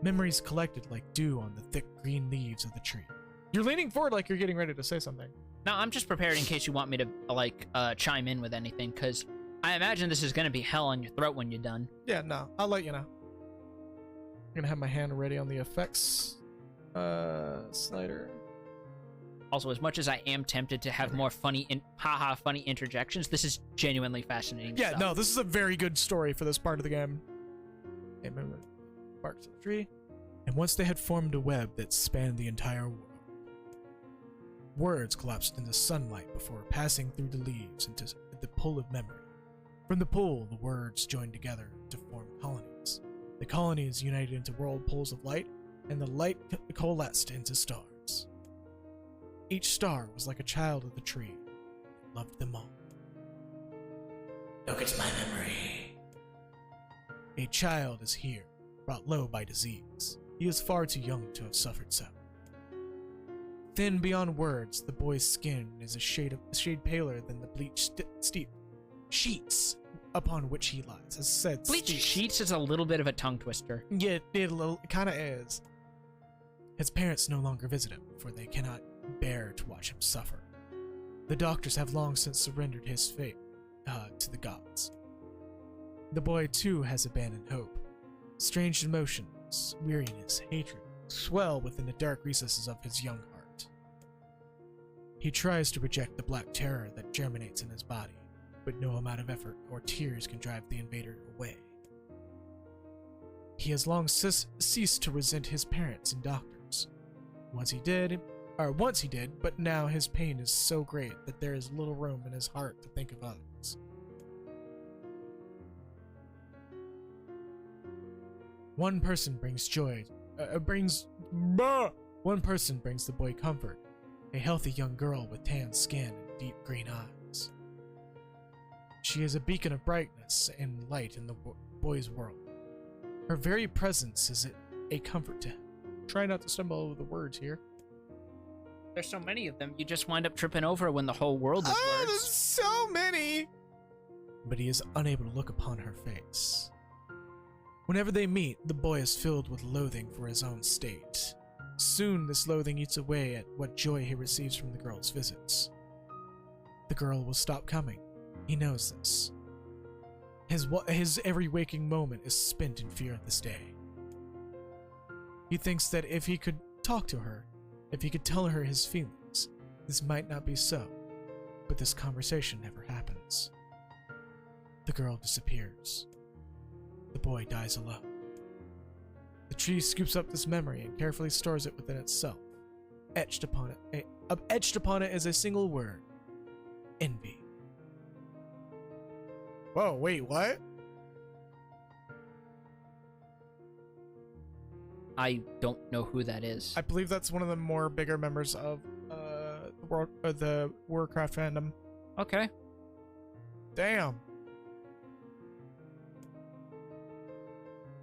Memories collected like dew on the thick green leaves of the tree. You're leaning forward like you're getting ready to say something. No, I'm just prepared in case you want me to, chime in with anything, because I imagine this is going to be hell on your throat when you're done. Yeah, no, I'll let you know. I'm going to have my hand ready on the effects slider. Also, as much as I am tempted to have more funny interjections, this is genuinely fascinating Yeah, stuff. no, this is a very good story for this part of the game. Okay, remember, barks of the tree. And once they had formed a web that spanned the entire world, words collapsed into sunlight before passing through the leaves into the pool of memory. From the pool, the words joined together to form colonies. The colonies united into whirlpools of light, and the light coalesced into stars. Each star was like a child of the tree. It loved them all. Look at my memory. A child is here, brought low by disease. He is far too young to have suffered so. Thin beyond words, the boy's skin is a shade paler than the bleached sheets upon which he lies. As said, Bleached sheets is a little bit of a tongue twister. Yeah, it kind of is. His parents no longer visit him, for they cannot bear to watch him suffer. The doctors have long since surrendered his fate to the gods. The boy, too, has abandoned hope. Strange emotions, weariness, hatred, swell within the dark recesses of his young heart. He tries to reject the black terror that germinates in his body, but no amount of effort or tears can drive the invader away. He has long ceased to resent his parents and doctors. Once he did, but now his pain is so great that there is little room in his heart to think of others. One person brings one person brings the boy comfort, a healthy young girl with tan skin and deep green eyes. She is a beacon of brightness and light in the boy's world. Her very presence is a comfort to him. Try not to stumble over the words here. There's so many of them, you just wind up tripping over when the whole world is words. There's so many! But he is unable to look upon her face. Whenever they meet, the boy is filled with loathing for his own state. Soon, this loathing eats away at what joy he receives from the girl's visits. The girl will stop coming. He knows this. His every waking moment is spent in fear of this day. He thinks that if he could talk to her, if he could tell her his feelings, this might not be so, but this conversation never happens. The girl disappears. The boy dies alone. The tree scoops up this memory and carefully stores it within itself. Etched upon it is a single word: envy. Whoa, wait, what? I don't know who that is. I believe that's one of the more bigger members of the Warcraft fandom. Okay. Damn.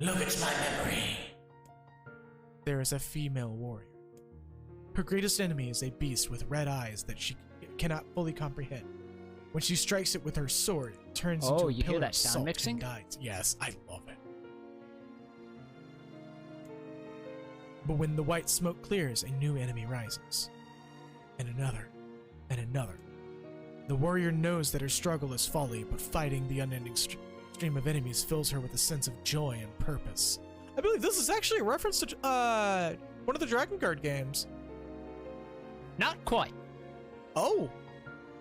Look at my memory. There is a female warrior. Her greatest enemy is a beast with red eyes that she cannot fully comprehend. When she strikes it with her sword, it turns into a you hear pillar that of sound salt mixing? and dies. Yes, I love it. But when the white smoke clears, a new enemy rises. And another. And another. The warrior knows that her struggle is folly, but fighting the unending stream of enemies fills her with a sense of joy and purpose. I believe this is actually a reference to one of the Dragon Guard games. Not quite. Oh.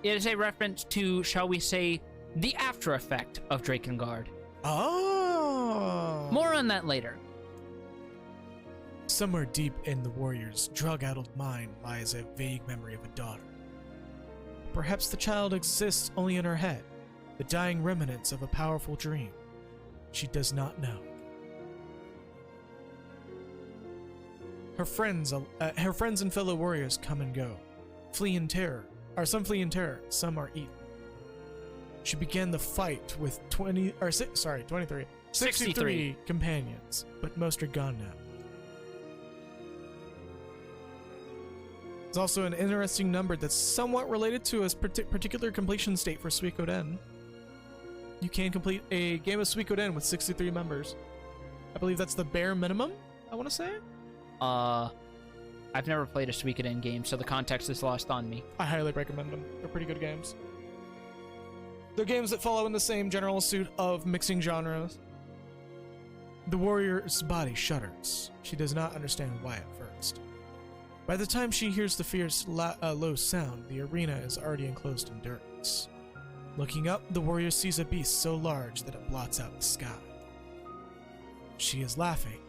It is a reference to, shall we say, the after effect of Drakengard. Oh. More on that later. Somewhere deep in the warrior's drug-addled mind lies a vague memory of a daughter. Perhaps the child exists only in her head, the dying remnants of a powerful dream. She does not know. Her friends and fellow warriors come and go, flee in terror. Some flee in terror, some are eaten. She began the fight with 63 companions, but most are gone now. It's also an interesting number that's somewhat related to a particular completion state for Suikoden. You can complete a game of Suikoden with 63 members. I believe that's the bare minimum, I want to say. I've never played a Suikoden game, so the context is lost on me. I highly recommend them. They're pretty good games. They're games that follow in the same general suit of mixing genres. The warrior's body shudders. She does not understand why at first. By the time she hears the fierce low sound, the arena is already enclosed in darkness. Looking up, the warrior sees a beast so large that it blots out the sky. She is laughing.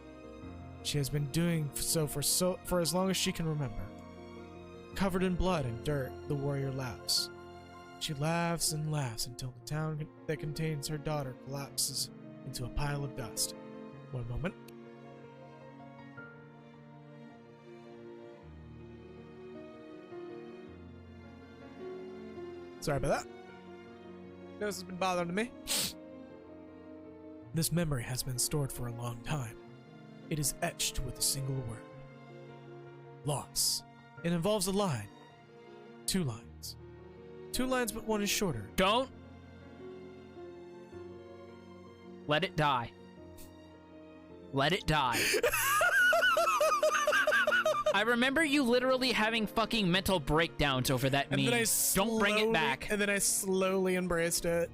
She has been doing so for as long as she can remember. Covered in blood and dirt, the warrior laughs. She laughs and laughs until the town that contains her daughter collapses into a pile of dust. One moment. Sorry about that. This has been bothering me. This memory has been stored for a long time. It is etched with a single word. Loss. It involves a line. 2 lines. 2 lines, but one is shorter. Don't let it die. Let it die. I remember you literally having fucking mental breakdowns over that meme. Don't bring it back. And then I slowly embraced it.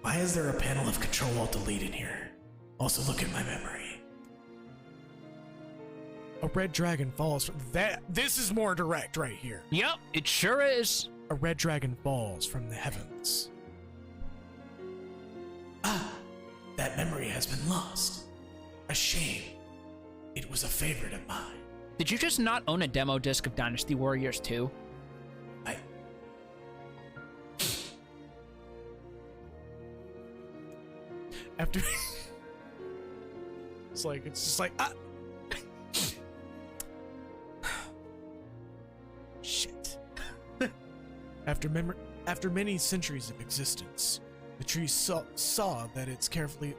Why is there a panel of Control-Alt-Delete in here? Also, look at my memory. A red dragon falls from that. This is more direct right here. Yep, it sure is. A red dragon falls from the heavens. Ah, that memory has been lost. A shame. It was a favorite of mine. Did you just not own a demo disc of Dynasty Warriors 2? After it's just like ah. Shit. After many centuries of existence, the tree saw that its carefully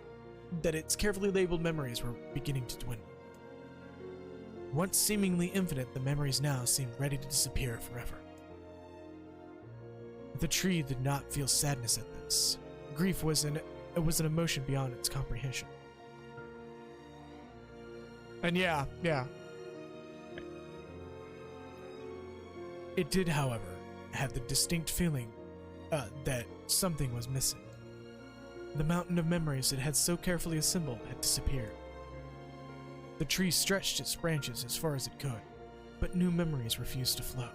labeled memories were beginning to dwindle. Once seemingly infinite, the memories now seemed ready to disappear forever. The tree did not feel sadness at this. Grief was an emotion beyond its comprehension. And yeah. It did, however, have the distinct feeling that something was missing. The mountain of memories it had so carefully assembled had disappeared. The tree stretched its branches as far as it could, but new memories refused to flow.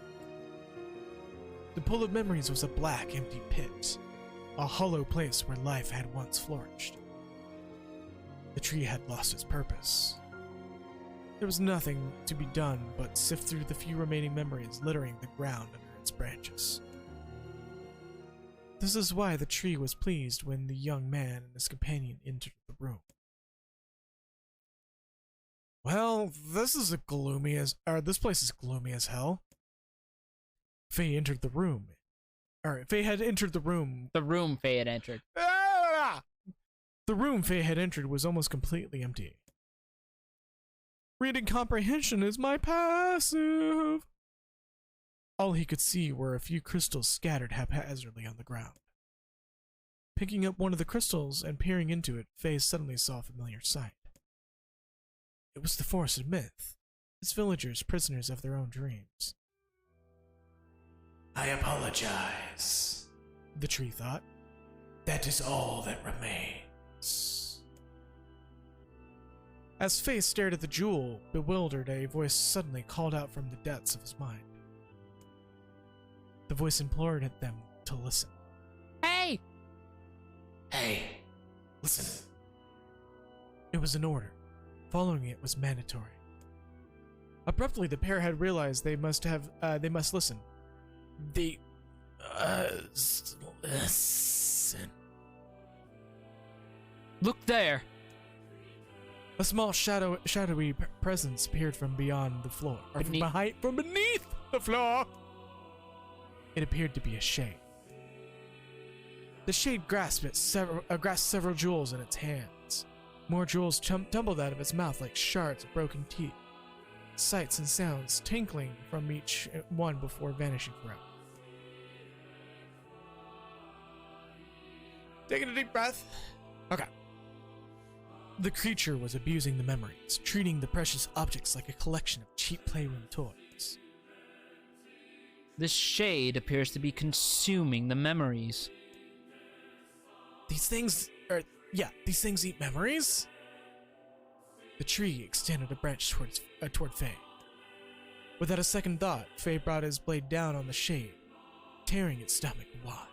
The pool of memories was a black, empty pit, a hollow place where life had once flourished. The tree had lost its purpose. There was nothing to be done but sift through the few remaining memories littering the ground under its branches. This is why the tree was pleased when the young man and his companion entered the room. Well, this place is gloomy as hell. Faye entered the room. Faye had entered the room. The room Faye had entered. The room Faye had entered was almost completely empty. Reading comprehension is my passive. All he could see were a few crystals scattered haphazardly on the ground. Picking up one of the crystals and peering into it, Faye suddenly saw a familiar sight. It was the Forest of Myth, its villagers prisoners of their own dreams. I apologize, the tree thought. That is all that remains. As Faye stared at the jewel, bewildered, a voice suddenly called out from the depths of his mind. The voice implored at them to listen. Hey! Hey, listen. It was an order. Following it was mandatory. Abruptly, the pair had realized they must listen. Listen. Look there! A small shadowy presence appeared from beyond the floor. From beneath the floor! It appeared to be a shade. The shade grasped several jewels in its hands. More jewels tumbled out of its mouth like shards of broken teeth. Sights and sounds tinkling from each one before vanishing forever. Taking a deep breath. Okay. The creature was abusing the memories, treating the precious objects like a collection of cheap playroom toys. This shade appears to be consuming the memories. These things eat memories? The tree extended a branch toward Faye. Without a second thought, Faye brought his blade down on the shade, tearing its stomach wide.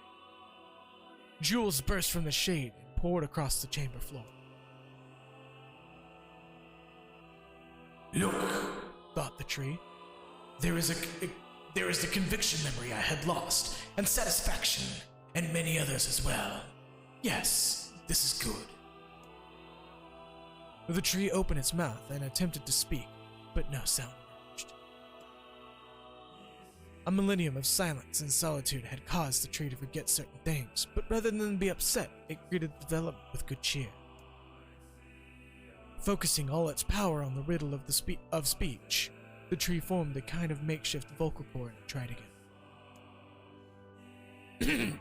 Jewels burst from the shade and poured across the chamber floor. Look, thought the tree. There is the conviction memory I had lost, and satisfaction, and many others as well. Yes, this is good. The tree opened its mouth and attempted to speak, but no sound emerged. A millennium of silence and solitude had caused the tree to forget certain things, but rather than be upset, it greeted the development with good cheer. Focusing all its power on the riddle of speech, the tree formed a kind of makeshift vocal cord and tried again.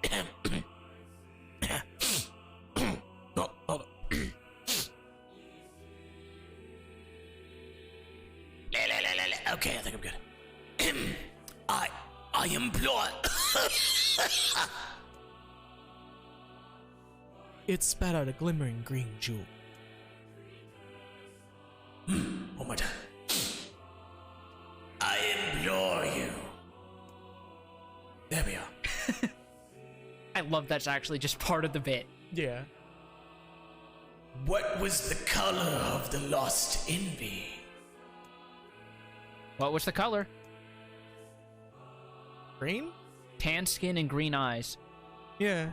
Oh, hold on. Okay, I think I'm good. I implore. It spat out a glimmering green jewel. One more time. I implore you. There we are. I love that's actually just part of the bit. Yeah. What was the color of the lost envy? What was the color? Green? Tan skin and green eyes. Yeah.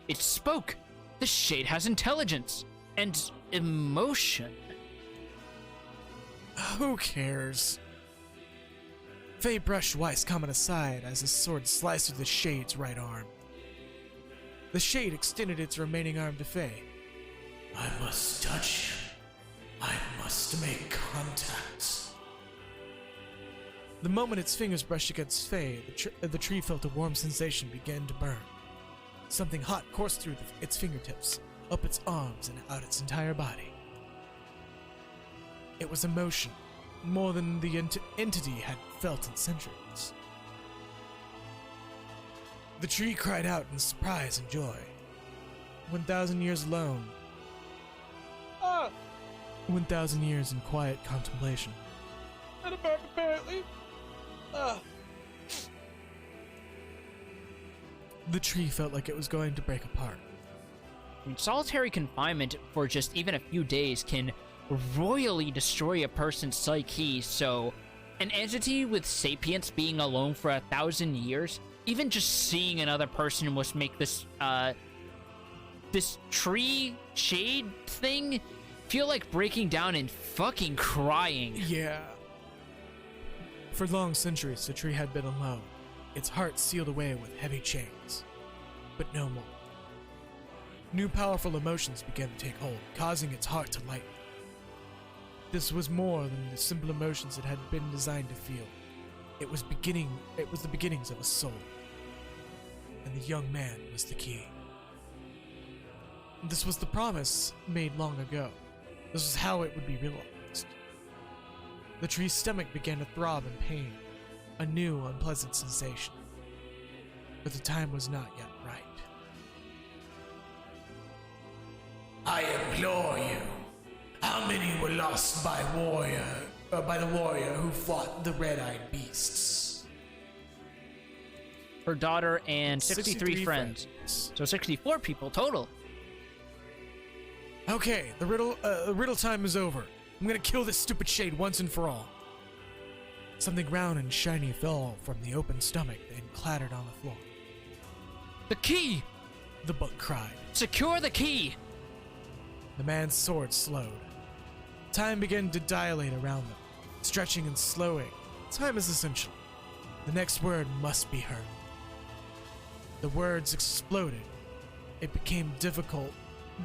It spoke. The shade has intelligence and emotion. Who cares? Faye brushed Weiss' comment aside as his sword sliced through the shade's right arm. The shade extended its remaining arm to Faye. I must touch him. I must make contact. The moment its fingers brushed against Faye, the tree felt a warm sensation begin to burn. Something hot coursed through its fingertips, up its arms and out its entire body. It was emotion, more than the entity had felt in centuries. The tree cried out in surprise and joy. 1,000 years alone. 1,000 years in quiet contemplation. And apparently. The tree felt like it was going to break apart. I mean, solitary confinement for just even a few days can royally destroy a person's psyche, so an entity with sapience being alone for 1,000 years, even just seeing another person must make this, this tree shade thing feel like breaking down and fucking crying. Yeah. For long centuries, the tree had been alone, its heart sealed away with heavy chains. But no more. New powerful emotions began to take hold, causing its heart to lighten. This was more than the simple emotions it had been designed to feel. It was the beginnings of a soul. And the young man was the key. This was the promise made long ago. This was how it would be realized. The tree's stomach began to throb in pain, a new unpleasant sensation. But the time was not yet right. I implore you. How many were lost by the warrior who fought the red-eyed beasts? Her daughter and 63 friends. So 64 people total. Okay, the riddle time is over. I'm gonna kill this stupid shade once and for all. Something round and shiny fell from the open stomach and clattered on the floor. The key! The book cried. Secure the key! The man's sword slowed. Time began to dilate around them, stretching and slowing. Time is essential. The next word must be heard. The words exploded. It became difficult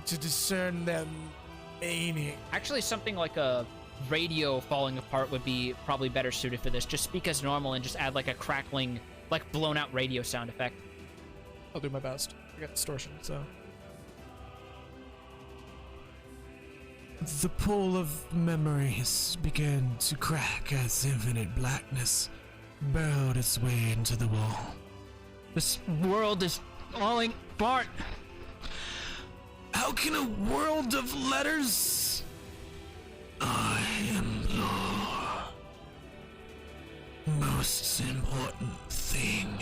to discern them meaning. Actually, something like a radio falling apart would be probably better suited for this. Just speak as normal and just add like a crackling, like blown out radio sound effect. I'll do my best. I got distortion, so. The pool of memories began to crack as infinite blackness burrowed its way into the wall. This world is falling apart. How can a world of letters? I implore. Most important thing.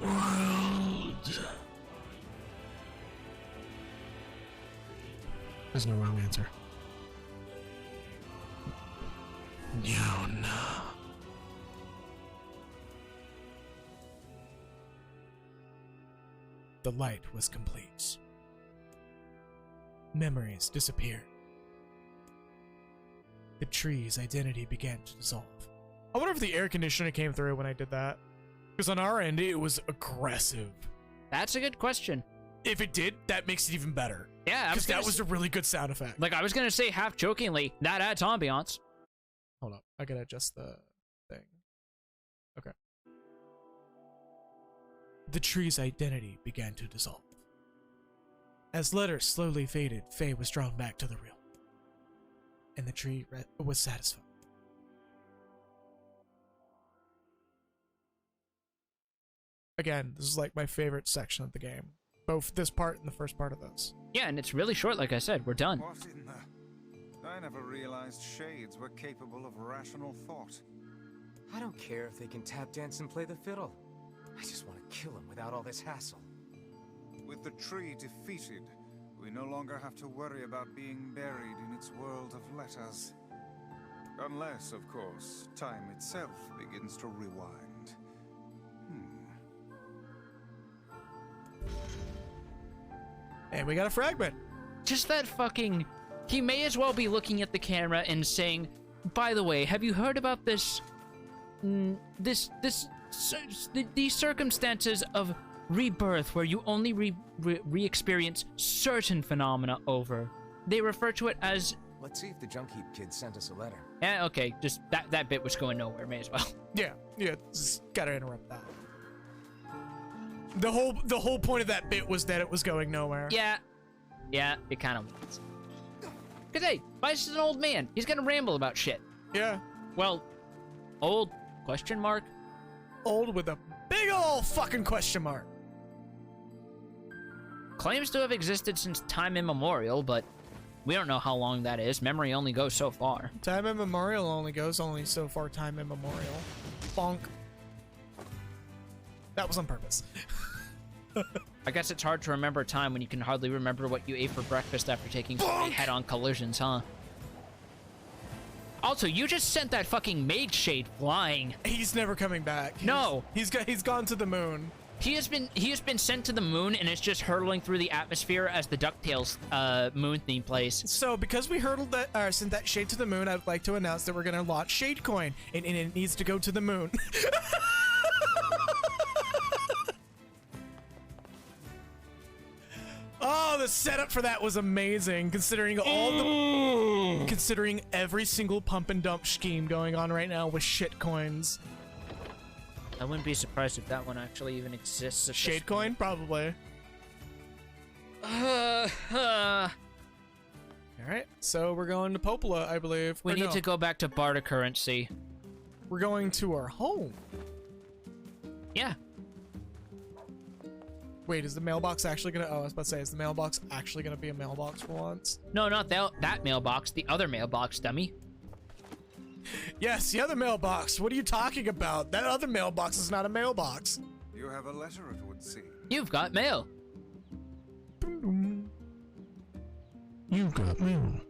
World. There's no wrong answer. No. The light was complete. Memories disappeared. The tree's identity began to dissolve. I wonder if the air conditioner came through when I did that. Because on our end, it was aggressive. That's a good question. If it did, that makes it even better. Yeah, because that was a really good sound effect. Like I was gonna say, half jokingly, that adds ambiance. Hold up, I gotta adjust the thing. Okay. The tree's identity began to dissolve. As letters slowly faded, Faye was drawn back to the real. And the tree was satisfied. Again, this is like my favorite section of the game. Both this part and the first part of this. Yeah, and it's really short, like I said. We're done. What in the... I never realized shades were capable of rational thought. I don't care if they can tap dance and play the fiddle. I just want to kill him without all this hassle. With the tree defeated, we no longer have to worry about being buried in its world of letters. Unless, of course, time itself begins to rewind. And we got a fragment. Just that fucking... He may as well be looking at the camera and saying, by the way, have you heard about this... these circumstances of rebirth where you only re-experience certain phenomena over? They refer to it as... Let's see if the Junk Heap kid sent us a letter. Yeah, okay, just that bit was going nowhere, may as well. Yeah, just gotta interrupt that. The whole point of that bit was that it was going nowhere. Yeah, it kind of was. Cause hey, Vice is an old man. He's gonna ramble about shit. Yeah. Well, old? Question mark. old with a big ol' fucking question mark. Claims to have existed since time immemorial, but we don't know how long that is. Memory only goes so far. Time immemorial only goes so far. Time immemorial. Bonk. That was on purpose. I guess it's hard to remember time when you can hardly remember what you ate for breakfast after taking 3 head-on collisions, huh? Also, you just sent that fucking mage shade flying. He's never coming back. No. He's gone to the moon. He has been sent to the moon and is just hurtling through the atmosphere as the DuckTales moon theme plays. So because we sent that shade to the moon, I'd like to announce that we're gonna launch Shadecoin, and it needs to go to the moon. Oh, the setup for that was amazing, considering considering every single pump and dump scheme going on right now with shit coins. I wouldn't be surprised if that one actually even exists. Shadecoin, probably. All right, so we're going to Popola, I believe. We need to go back to barter currency. We're going to our home. Yeah. Wait, is the mailbox actually gonna... Oh, I was about to say, is the mailbox actually gonna be a mailbox for once? No, not that mailbox. The other mailbox, dummy. Yes, the other mailbox. What are you talking about? That other mailbox is not a mailbox. You have a letter, it would seem. You've got mail. You've got mail.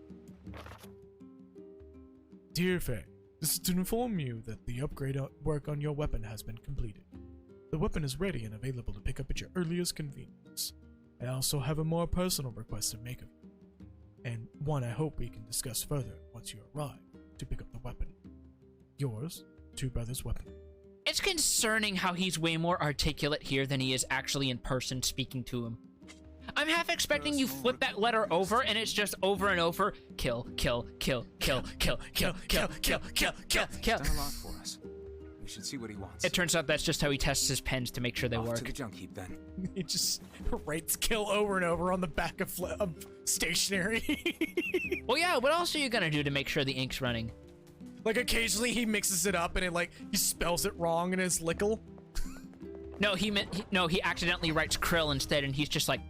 Dear Faye, this is to inform you that the upgrade work on your weapon has been completed. The weapon is ready and available to pick up at your earliest convenience. I also have a more personal request to make of you, and one I hope we can discuss further once you arrive to pick up the weapon. Yours, Two Brothers Weapon. It's concerning how he's way more articulate here than he is actually in person speaking to him. I'm half expecting you flip that letter over and it's just over and over. Kill, kill, kill, kill, kill, kill, kill, kill, kill, kill, kill. Done a lot for us. We should see what he wants. It turns out that's just how he tests his pens to make sure they Off work. to the junk heap then. He just writes kill over and over on the back of stationery. Well, yeah, what else are you gonna do to make sure the ink's running? Like, occasionally he mixes it up and he spells it wrong in his lickle. No, he accidentally writes krill instead, and he's just like,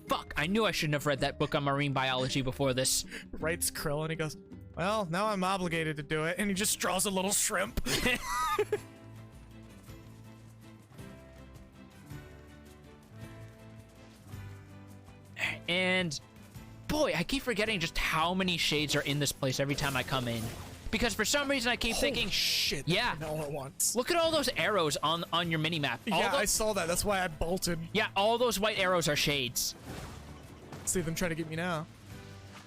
fuck, I knew I shouldn't have read that book on marine biology before this. Writes krill and he goes, well, now I'm obligated to do it, and he just draws a little shrimp. And boy, I keep forgetting just how many shades are in this place every time I come in. Because for some reason I keep thinking, shit, yeah, all at once. Look at all those arrows on your minimap. Yeah, I saw that. That's why I bolted. Yeah, all those white arrows are shades. See them trying to get me now.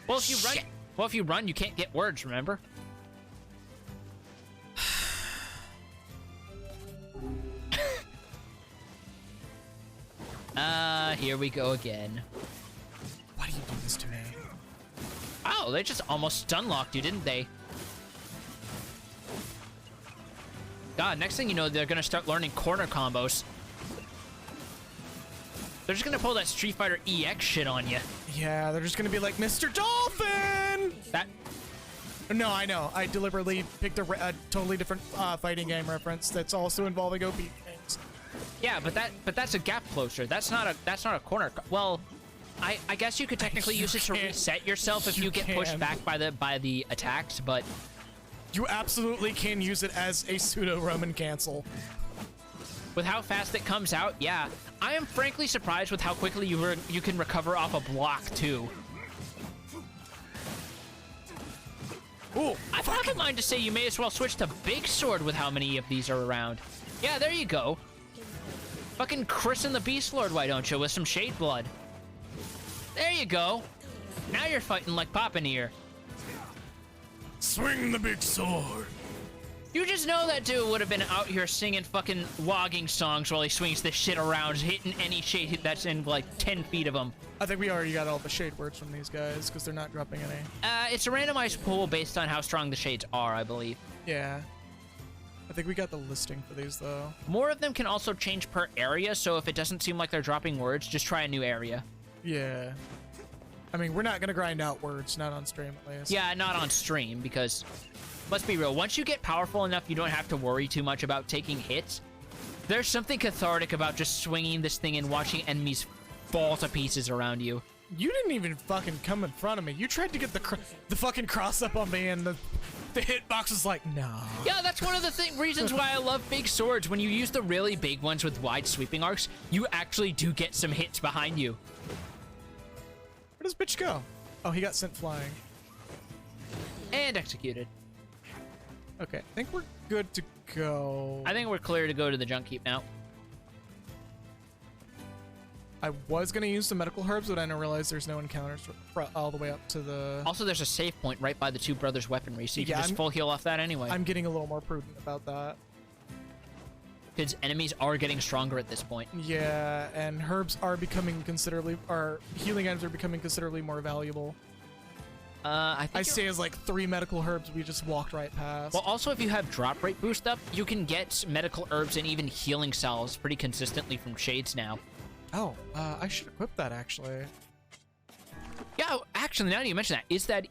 Well, if you run, you can't get words, remember? Here we go again. Why do you do this to me? Oh, they just almost stun-locked you, didn't they? God, next thing you know, they're gonna start learning corner combos. They're just gonna pull that Street Fighter EX shit on you. Yeah, they're just gonna be like, Mr. Dolphin! That... No, I know. I deliberately picked a totally different fighting game reference that's also involving OP games. Yeah, but that's a gap closer. That's not a corner. Well, I guess you could technically use it to reset yourself if you get pushed back by the attacks, but you absolutely can use it as a pseudo Roman cancel. With how fast it comes out, yeah. I am frankly surprised with how quickly you can recover off a block too. Ooh, I have a mind to say you may as well switch to Big Sword with how many of these are around. Yeah, there you go. Fucking christen the Beast Lord, why don't you, with some Shade Blood. There you go. Now you're fighting like Papaneer. Swing the big sword. You just know that dude would have been out here singing fucking logging songs while he swings this shit around, hitting any shade that's in like 10 feet of him. I think we already got all the shade words from these guys because they're not dropping any. It's a randomized pool based on how strong the shades are, I believe. Yeah. I think we got the listing for these though. More of them can also change per area, so if it doesn't seem like they're dropping words, just try a new area. Yeah. I mean, we're not gonna grind out words, not on stream at least. Yeah, not on stream, because let's be real. Once you get powerful enough, you don't have to worry too much about taking hits. There's something cathartic about just swinging this thing and watching enemies fall to pieces around you. You didn't even fucking come in front of me. You tried to get the fucking cross up on me, and the hitbox was like, nah. Yeah, that's one of the reasons why I love big swords. When you use the really big ones with wide sweeping arcs, you actually do get some hits behind you. Where does bitch go? Oh, he got sent flying. And executed. Okay, I think we're good to go. I think we're clear to go to the junk heap now. I was going to use the medical herbs, but I didn't realize there's no encounters all the way up to the... Also, there's a save point right by the two brothers' weaponry, so you can just full heal off that anyway. I'm getting a little more prudent about that. Because enemies are getting stronger at this point. Yeah, and herbs are becoming considerably... Or healing items are becoming considerably more valuable. I say as like 3 medical herbs we just walked right past. Well, also, if you have drop rate boost up, you can get medical herbs and even healing cells pretty consistently from Shades now. Oh, I should equip that, actually. Yeah, actually, now that you mention that,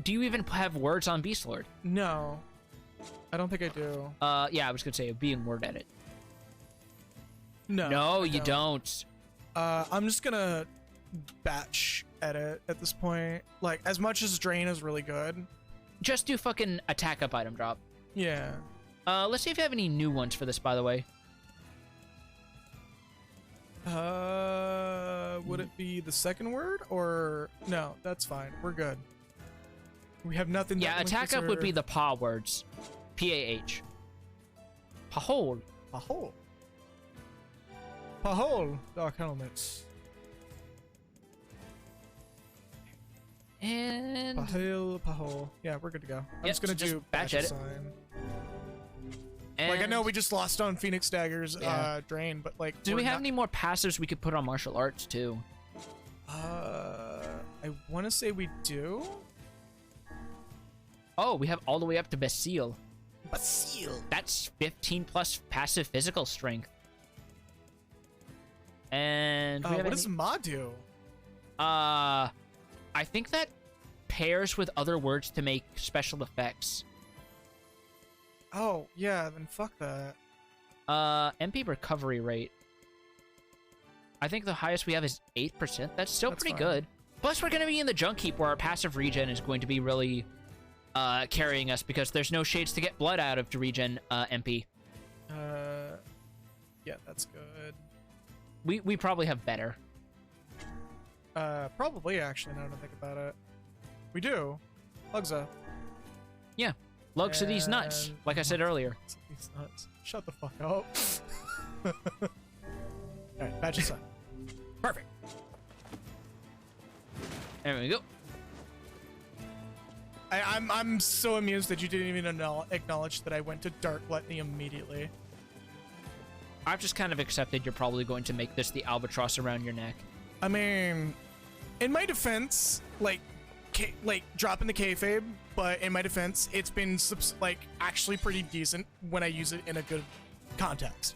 do you even have words on Beastlord? No. I don't think I do. Yeah, I was gonna say, being word edit. No. No, you don't. I'm just gonna batch edit at this point. Like, as much as Drain is really good. Just do fucking attack up item drop. Yeah. Let's see if you have any new ones for this, by the way. Would it be the second word or no? That's fine. We're good. We have nothing. Yeah, attack up would be the PA words. P-A-H. Pahol. Pahol. Pahol. Dark helmets. And Pahol. Yeah, we're good to go. I'm just gonna do batch edit. sign. And like, I know we just lost on Phoenix Dagger's Drain, but like, do we have any more passives we could put on martial arts too? I want to say we do. Oh, we have all the way up to Bastille. Bastille. That's 15 plus passive physical strength. And what does Ma do? I think that pairs with other words to make special effects. Oh, yeah, then fuck that. MP recovery rate. I think the highest we have is 8%. That's still pretty fine. good. Plus, we're going to be in the junk heap where our passive regen is going to be really carrying us because there's no shades to get blood out of to regen MP. Yeah, that's good. We probably have better. Probably, actually, now that I think about it. We do. Lugza. Yeah. Lugs are these nuts, like I said earlier. These nuts. Shut the fuck up. Alright, badge aside. Perfect. There we go. I'm so amused that you didn't even acknowledge that I went to Dark Gluttony immediately. I've just kind of accepted you're probably going to make this the albatross around your neck. I mean, in my defense, like dropping the kayfabe, but in my defense, it's been actually pretty decent when I use it in a good context.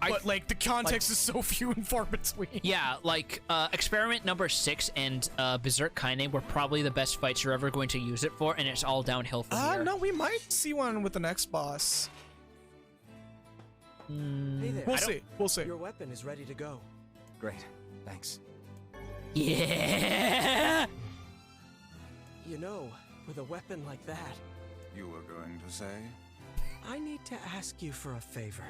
But like the context is so few and far between. Yeah, like experiment number 6 and Berserk Kaine were probably the best fights you're ever going to use it for, and it's all downhill from here. No, we might see one with the next boss. Hey there. We'll see. Your weapon is ready to go. Great. Thanks. Yeah. You know, with a weapon like that, You were going to say? I need to ask you for a favor.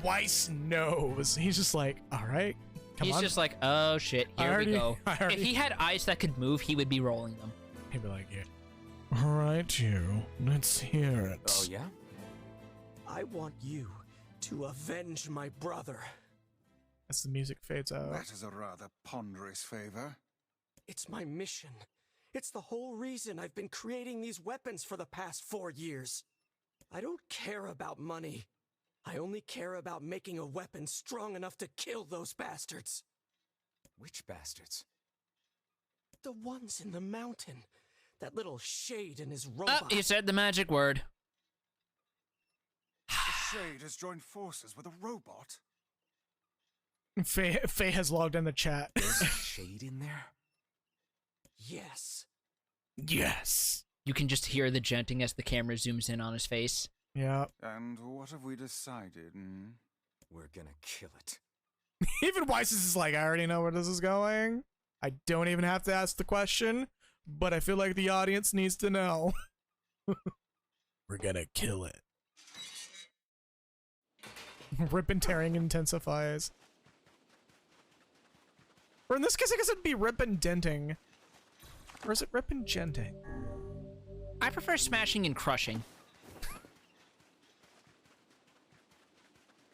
Weiss knows. He's just like, all right, come on. He's just like, oh shit, here we go. If he had eyes that could move, he would be rolling them. He'd be like, yeah. All right, you. Let's hear it. Oh, yeah? I want you to avenge my brother. As the music fades out. That is a rather ponderous favor. It's my mission. It's the whole reason I've been creating these weapons for the past 4 years. I don't care about money. I only care about making a weapon strong enough to kill those bastards. Which bastards? The ones in the mountain. That little Shade and his robot. He said the magic word. The Shade has joined forces with a robot. Faye has logged in the chat. There's Shade in there? Yes. Yes. You can just hear the genting as the camera zooms in on his face. Yeah. And what have we decided? We're gonna kill it. Even Weiss is like, I already know where this is going. I don't even have to ask the question, but I feel like the audience needs to know. We're gonna kill it. Rip and tearing intensifies. Or in this case, I guess it'd be rip and denting. Or is it rip and genting? I prefer smashing and crushing.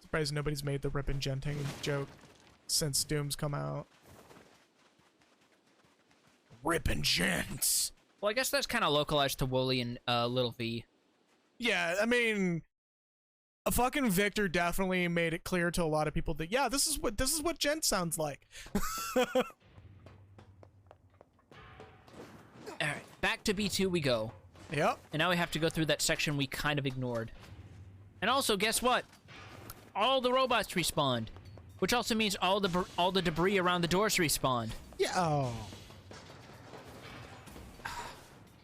Surprised nobody's made the rip and genting joke since Doom's come out. Rip and gents. Well, I guess that's kind of localized to Wooly and Little V. Yeah, I mean, a fucking Victor definitely made it clear to a lot of people that yeah, this is what gent sounds like. All right, back to B2 we go. Yep. And now we have to go through that section we kind of ignored. And also, guess what? All the robots respawned, which also means all the debris around the doors respawned. Yeah. Oh.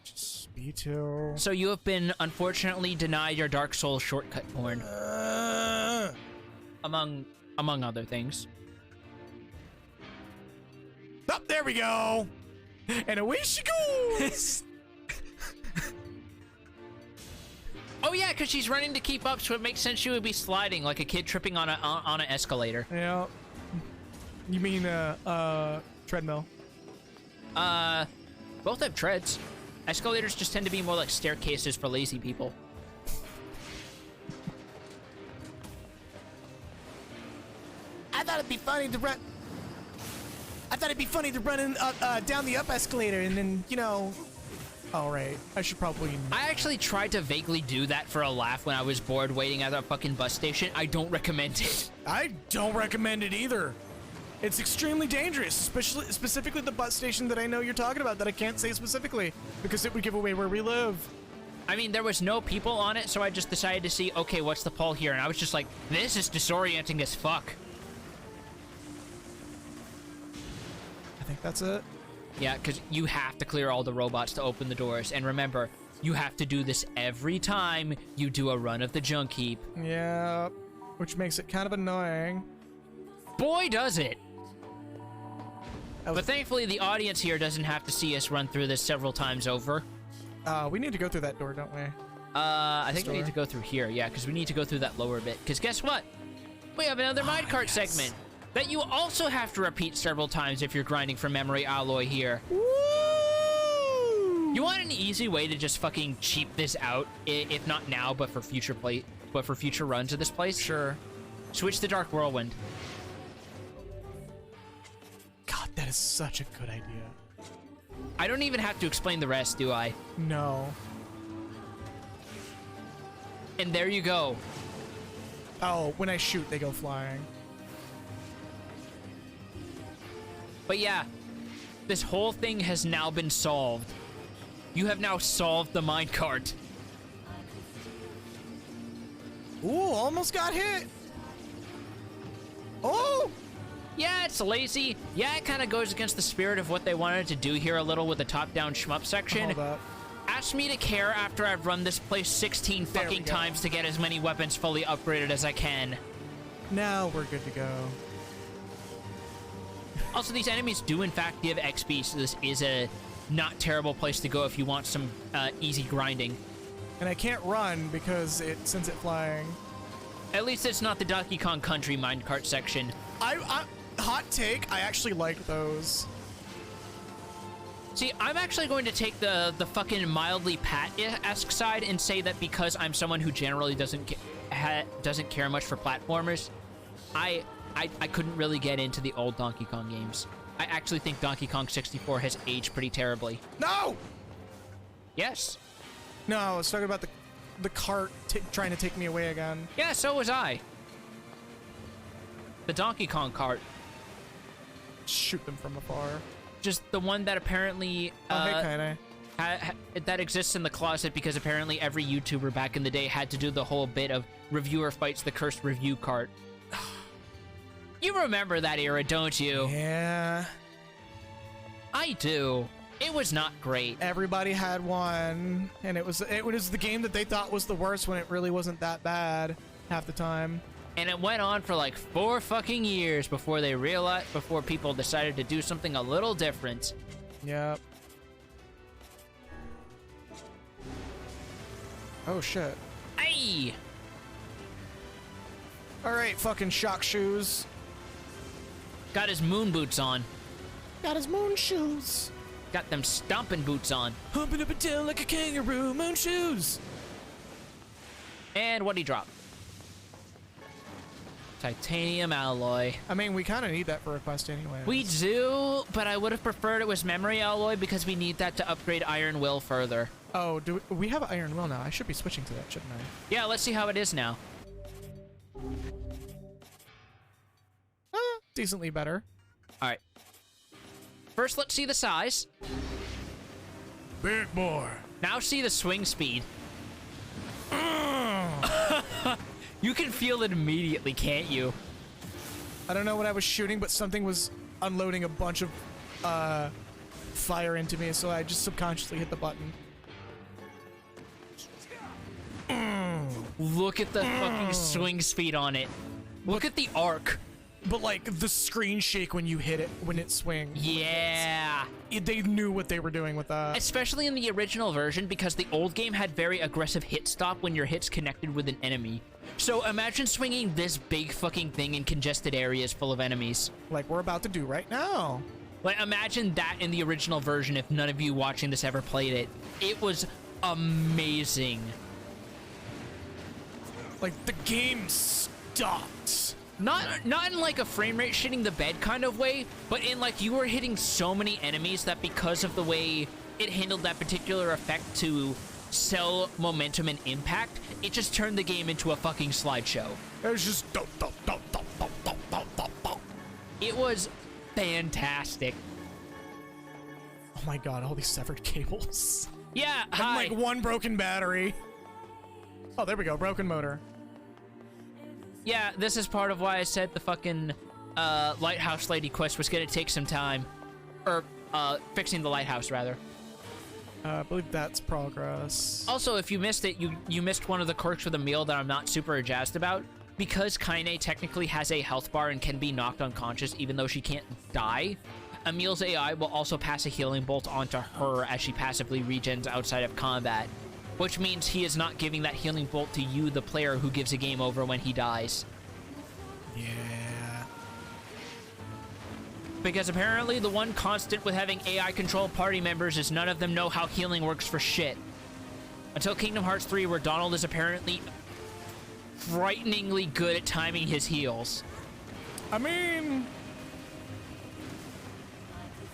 Just B2. So you have been unfortunately denied your Dark Souls shortcut porn. Among other things. Oh, there we go. And away she goes. Oh yeah, because she's running to keep up, so it makes sense she would be sliding like a kid tripping on an escalator. Yeah. You mean treadmill? Both have treads. Escalators just tend to be more like staircases for lazy people. I thought it'd be funny to run. I thought it'd be funny to run in, down the up escalator and then, you know. All right, I should probably. I actually tried to vaguely do that for a laugh when I was bored waiting at a fucking bus station. I don't recommend it. I don't recommend it either. It's extremely dangerous, especially specifically the bus station that I know you're talking about that I can't say specifically because it would give away where we live. I mean, there was no people on it, so I just decided to see, okay, what's the pull here? And I was just like, this is disorienting as fuck. I think that's it. Yeah, because you have to clear all the robots to open the doors. And remember, you have to do this every time you do a run of the junk heap. Yeah, which makes it kind of annoying. Boy, does it! But thankfully, the audience here doesn't have to see us run through this several times over. We need to go through that door, don't we? I think we need to go through here, yeah, because we need to go through that lower bit. Because guess what? We have another minecart segment that you also have to repeat several times if you're grinding for memory alloy here. Woo! You want an easy way to just fucking cheap this out, if not now, but for future runs of this place? Sure. Switch to Dark Whirlwind. God, that is such a good idea. I don't even have to explain the rest, do I? No. And there you go. Oh, when I shoot, they go flying. But yeah, this whole thing has now been solved. You have now solved the minecart. Ooh, almost got hit. Oh! Yeah, it's lazy. Yeah, it kind of goes against the spirit of what they wanted to do here a little with the top-down shmup section. Hold up. Ask me to care after I've run this place 16 fucking times to get as many weapons fully upgraded as I can. Now we're good to go. Also, these enemies do in fact give XP, so this is a not terrible place to go if you want some easy grinding. And I can't run because it sends it flying. At least it's not the Donkey Kong Country minecart section. Hot take, I actually like those. See, I'm actually going to take the fucking mildly Pat-esque side and say that because I'm someone who generally doesn't care much for platformers, I couldn't really get into the old Donkey Kong games. I actually think Donkey Kong 64 has aged pretty terribly. No! Yes. No, I was talking about the cart trying to take me away again. Yeah, so was I. The Donkey Kong cart. Shoot them from afar. Just the one that apparently that exists in the closet because apparently every YouTuber back in the day had to do the whole bit of reviewer fights the cursed review cart. You remember that era, don't you? Yeah. I do. It was not great. Everybody had one, and it was the game that they thought was the worst when it really wasn't that bad half the time. And it went on for like 4 fucking years before people decided to do something a little different. Yep. Oh shit. Hey! Alright, fucking shock shoes. Got his moon boots on. Got his moon shoes. Got them stomping boots on. Humping up and down like a kangaroo. Moon shoes. And what'd he drop? Titanium alloy. I mean, we kind of need that for a quest anyway. We do, but I would have preferred it was memory alloy because we need that to upgrade Iron Will further. Oh, we have Iron Will now? I should be switching to that, shouldn't I? Yeah, let's see how it is now. Decently better. All right. First, let's see the size. Big boy. Now see the swing speed. You can feel it immediately, can't you? I don't know what I was shooting, but something was unloading a bunch of fire into me, so I just subconsciously hit the button. Look at the fucking swing speed on it. Look at the arc. But like the screen shake when you hit it, when it swings. Yeah. They knew what they were doing with that. Especially in the original version, because the old game had very aggressive hit stop when your hits connected with an enemy. So imagine swinging this big fucking thing in congested areas full of enemies. Like we're about to do right now. Like imagine that in the original version if none of you watching this ever played it. It was amazing. Like the game stopped. Not in like a frame rate shitting the bed kind of way, but in like you were hitting so many enemies that because of the way it handled that particular effect to sell momentum and impact, it just turned the game into a fucking slideshow. It was just It was fantastic. Oh my god, all these severed cables. Yeah, and like one broken battery. Oh, there we go, broken motor. Yeah, this is part of why I said the fucking lighthouse lady quest was gonna take some time. Or, fixing the lighthouse, rather. I believe that's progress. Also, if you missed it, you missed one of the quirks of the meal that I'm not super jazzed about. Because Kaine technically has a health bar and can be knocked unconscious even though she can't die, Emil's AI will also pass a healing bolt onto her as she passively regens outside of combat. Which means he is not giving that healing bolt to you, the player who gives a game over when he dies. Yeah. Because apparently the one constant with having AI-controlled party members is none of them know how healing works for shit. Until Kingdom Hearts 3, where Donald is apparently frighteningly good at timing his heals. I mean,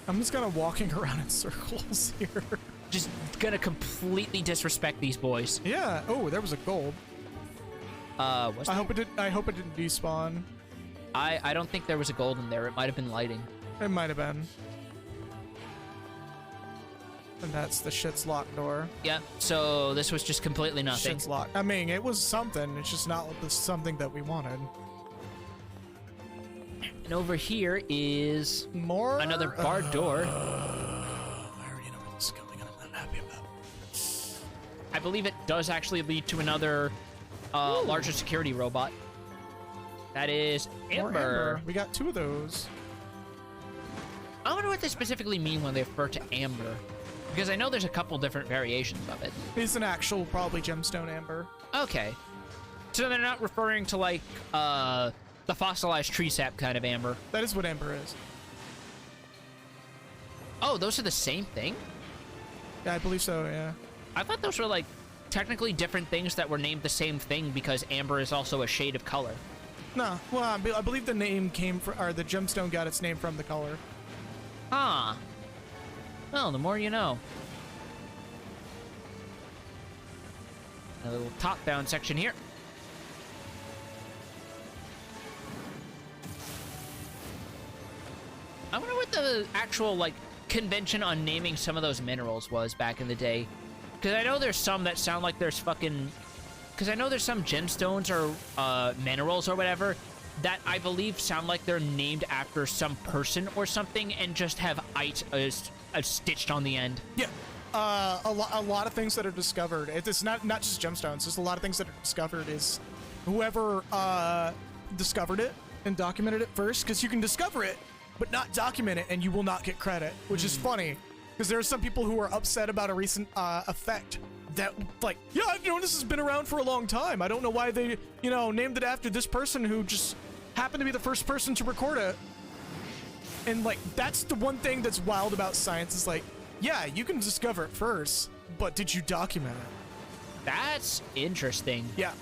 I'm just kind of walking around in circles here. Just gonna completely disrespect these boys. Yeah. Oh, there was a gold. I hope it didn't despawn. I don't think there was a gold in there. It might have been lighting. It might have been. And that's the shit's locked door. Yeah. So this was just completely nothing. Shit's locked. I mean, it was something. It's just not the something that we wanted. And over here is more another barred door. I believe it does actually lead to another larger security robot. That is Amber. We got 2 of those. I wonder what they specifically mean when they refer to Amber. Because I know there's a couple different variations of it. It's an actual, probably gemstone amber. Okay. So they're not referring to, like, the fossilized tree sap kind of amber. That is what amber is. Oh, those are the same thing? Yeah, I believe so, yeah. I thought those were, like, technically different things that were named the same thing because amber is also a shade of color. No, well, I believe the name came from, or the gemstone got its name from the color. Huh. Well, the more you know. A little top-down section here. I wonder what the actual, like, convention on naming some of those minerals was back in the day. Because I know there's some that sound like there's fucking... Because I know there's some gemstones or minerals or whatever that I believe sound like they're named after some person or something and just have "ite" as stitched on the end. Yeah. A lot of things that are discovered. It's not just gemstones. There's a lot of things that are discovered is whoever discovered it and documented it first, because you can discover it but not document it and you will not get credit, which is funny because there are some people who are upset about a recent effect that, like, yeah, I've known this has been around for a long time. I don't know why they, named it after this person who just happened to be the first person to record it. And like, that's the one thing that's wild about science is like, yeah, you can discover it first, but did you document it? That's interesting. Yeah.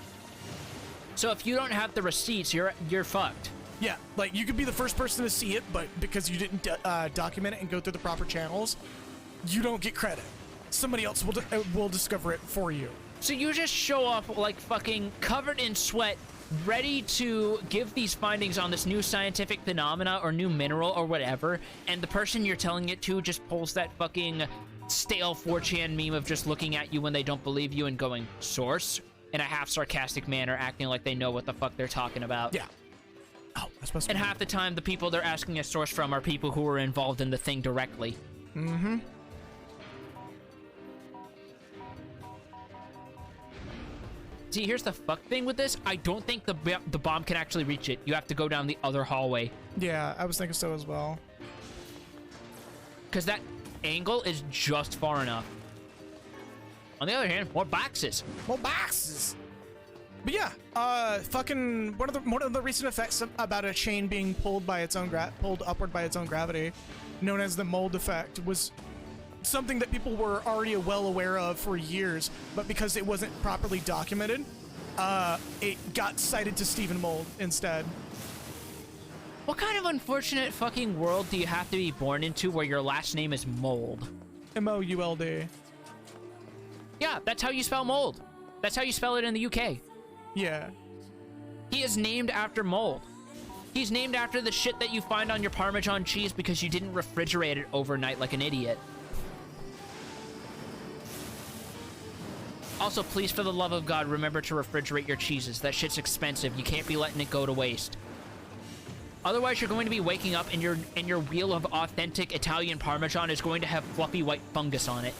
So if you don't have the receipts, you're fucked. Yeah, like you could be the first person to see it, but because you didn't document it and go through the proper channels, you don't get credit. Somebody else will discover it for you. So you just show up like fucking covered in sweat, ready to give these findings on this new scientific phenomena or new mineral or whatever, and the person you're telling it to just pulls that fucking stale 4chan meme of just looking at you when they don't believe you and going, source? In a half sarcastic manner, acting like they know what the fuck they're talking about. Yeah. Oh, that's supposed to be. And half the time, the people they're asking a source from are people who are involved in the thing directly. Mm-hmm. See, here's the fuck thing with this. I don't think the bomb can actually reach it. You have to go down the other hallway. Yeah, I was thinking so as well. Because that angle is just far enough. On the other hand, more boxes. More boxes. But yeah, fucking one of the recent effects about a chain being pulled upward by its own gravity, known as the mold effect, was something that people were already well aware of for years, but because it wasn't properly documented, it got cited to Stephen Mold instead. What kind of unfortunate fucking world do you have to be born into where your last name is Mold? M-O-U-L-D. Yeah, that's how you spell mold. That's how you spell it in the UK. Yeah. He is named after mold. He's named after the shit that you find on your Parmesan cheese because you didn't refrigerate it overnight like an idiot. Also, please, for the love of God, remember to refrigerate your cheeses. That shit's expensive. You can't be letting it go to waste. Otherwise, you're going to be waking up and your wheel of authentic Italian Parmesan is going to have fluffy white fungus on it.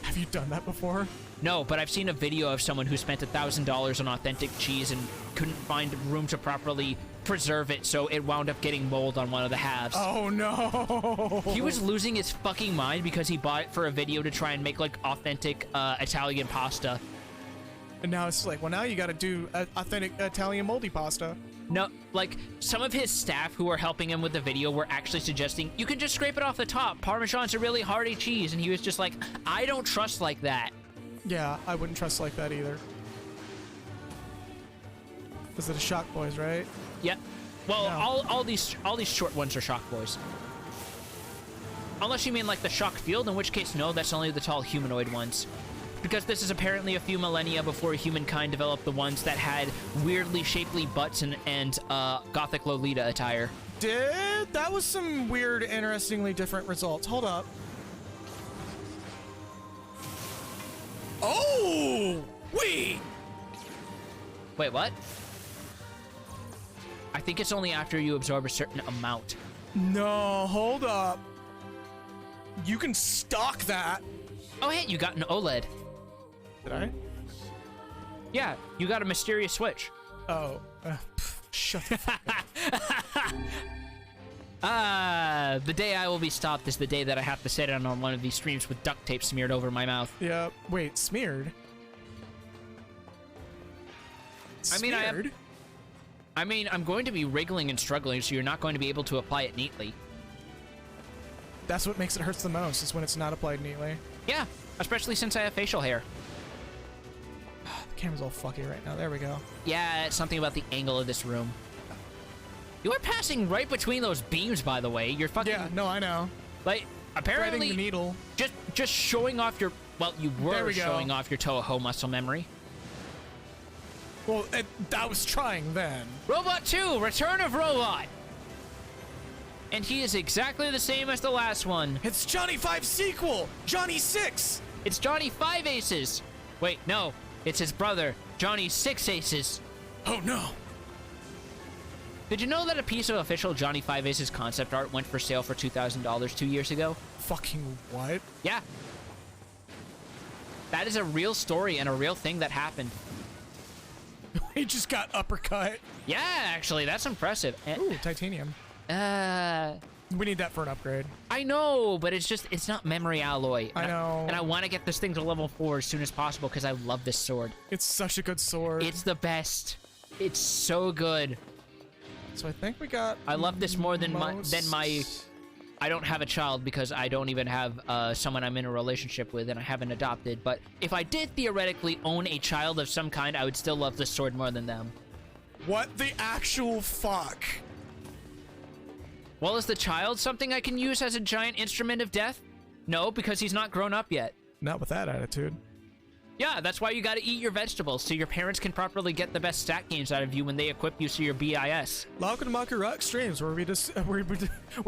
Have you done that before? No, but I've seen a video of someone who spent $1,000 on authentic cheese and couldn't find room to properly preserve it, so it wound up getting mold on one of the halves. Oh no! He was losing his fucking mind because he bought it for a video to try and make like authentic Italian pasta. And now it's like, well, now you gotta do authentic Italian moldy pasta. No, like, some of his staff who were helping him with the video were actually suggesting, you can just scrape it off the top. Parmesan's a really hearty cheese. And he was just like, I don't trust like that. Yeah, I wouldn't trust like that either. Is it a Shock Boys, right? Yeah. Well, no. all these short ones are Shock Boys. Unless you mean like the Shock Field, in which case, no, that's only the tall humanoid ones. Because this is apparently a few millennia before humankind developed the ones that had weirdly shapely butts and gothic Lolita attire. That was some weird, interestingly different results. Hold up. Oh! Wait! Wait, what? I think it's only after you absorb a certain amount. No, hold up. You can stock that. Oh, hey, you got an OLED. Did I? Yeah, you got a mysterious switch. Oh. Shut the fuck up. The day I will be stopped is the day that I have to sit down on one of these streams with duct tape smeared over my mouth. Yeah. Wait, smeared? Smeared? I mean, I'm going to be wriggling and struggling, so you're not going to be able to apply it neatly. That's what makes it hurt the most, is when it's not applied neatly. Yeah, especially since I have facial hair. The camera's all fucky right now. There we go. Yeah, it's something about the angle of this room. You are passing right between those beams, by the way. You're fucking... Yeah, no, I know. Like, apparently... Threading the needle. Just showing off your... Well, you were showing off your Toho muscle memory. Well, I was trying then. Robot 2, Return of Robot. And he is exactly the same as the last one. It's Johnny 5 sequel! Johnny 6! It's Johnny 5 Aces. Wait, no. It's his brother, Johnny 6 Aces. Oh, no. Did you know that a piece of official Johnny 5 Aces concept art went for sale for $2,000 2 years ago? Fucking what? Yeah. That is a real story and a real thing that happened. He just got uppercut. Yeah, actually, that's impressive. Ooh, titanium. We need that for an upgrade. I know, but it's not memory alloy. I know. And I want to get this thing to level 4 as soon as possible because I love this sword. It's such a good sword. It's the best. It's so good. So I think we got. I love this more than my. I don't have a child because I don't even have someone I'm in a relationship with and I haven't adopted. But if I did theoretically own a child of some kind, I would still love this sword more than them. What the actual fuck? Well, is the child something I can use as a giant instrument of death? No, because he's not grown up yet. Not with that attitude. Yeah, that's why you gotta eat your vegetables so your parents can properly get the best stat gains out of you when they equip you to your BIS. Welcome to Maku Rock Streams, where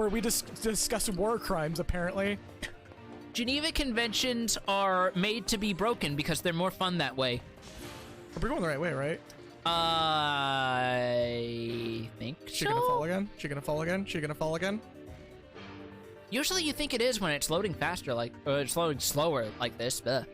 we discuss war crimes, apparently. Geneva Conventions are made to be broken because they're more fun that way. We're going the right way, right? I think She gonna fall again? She gonna fall again? She gonna fall again? Usually you think it is when it's loading faster, like, or it's loading slower like this. Ugh.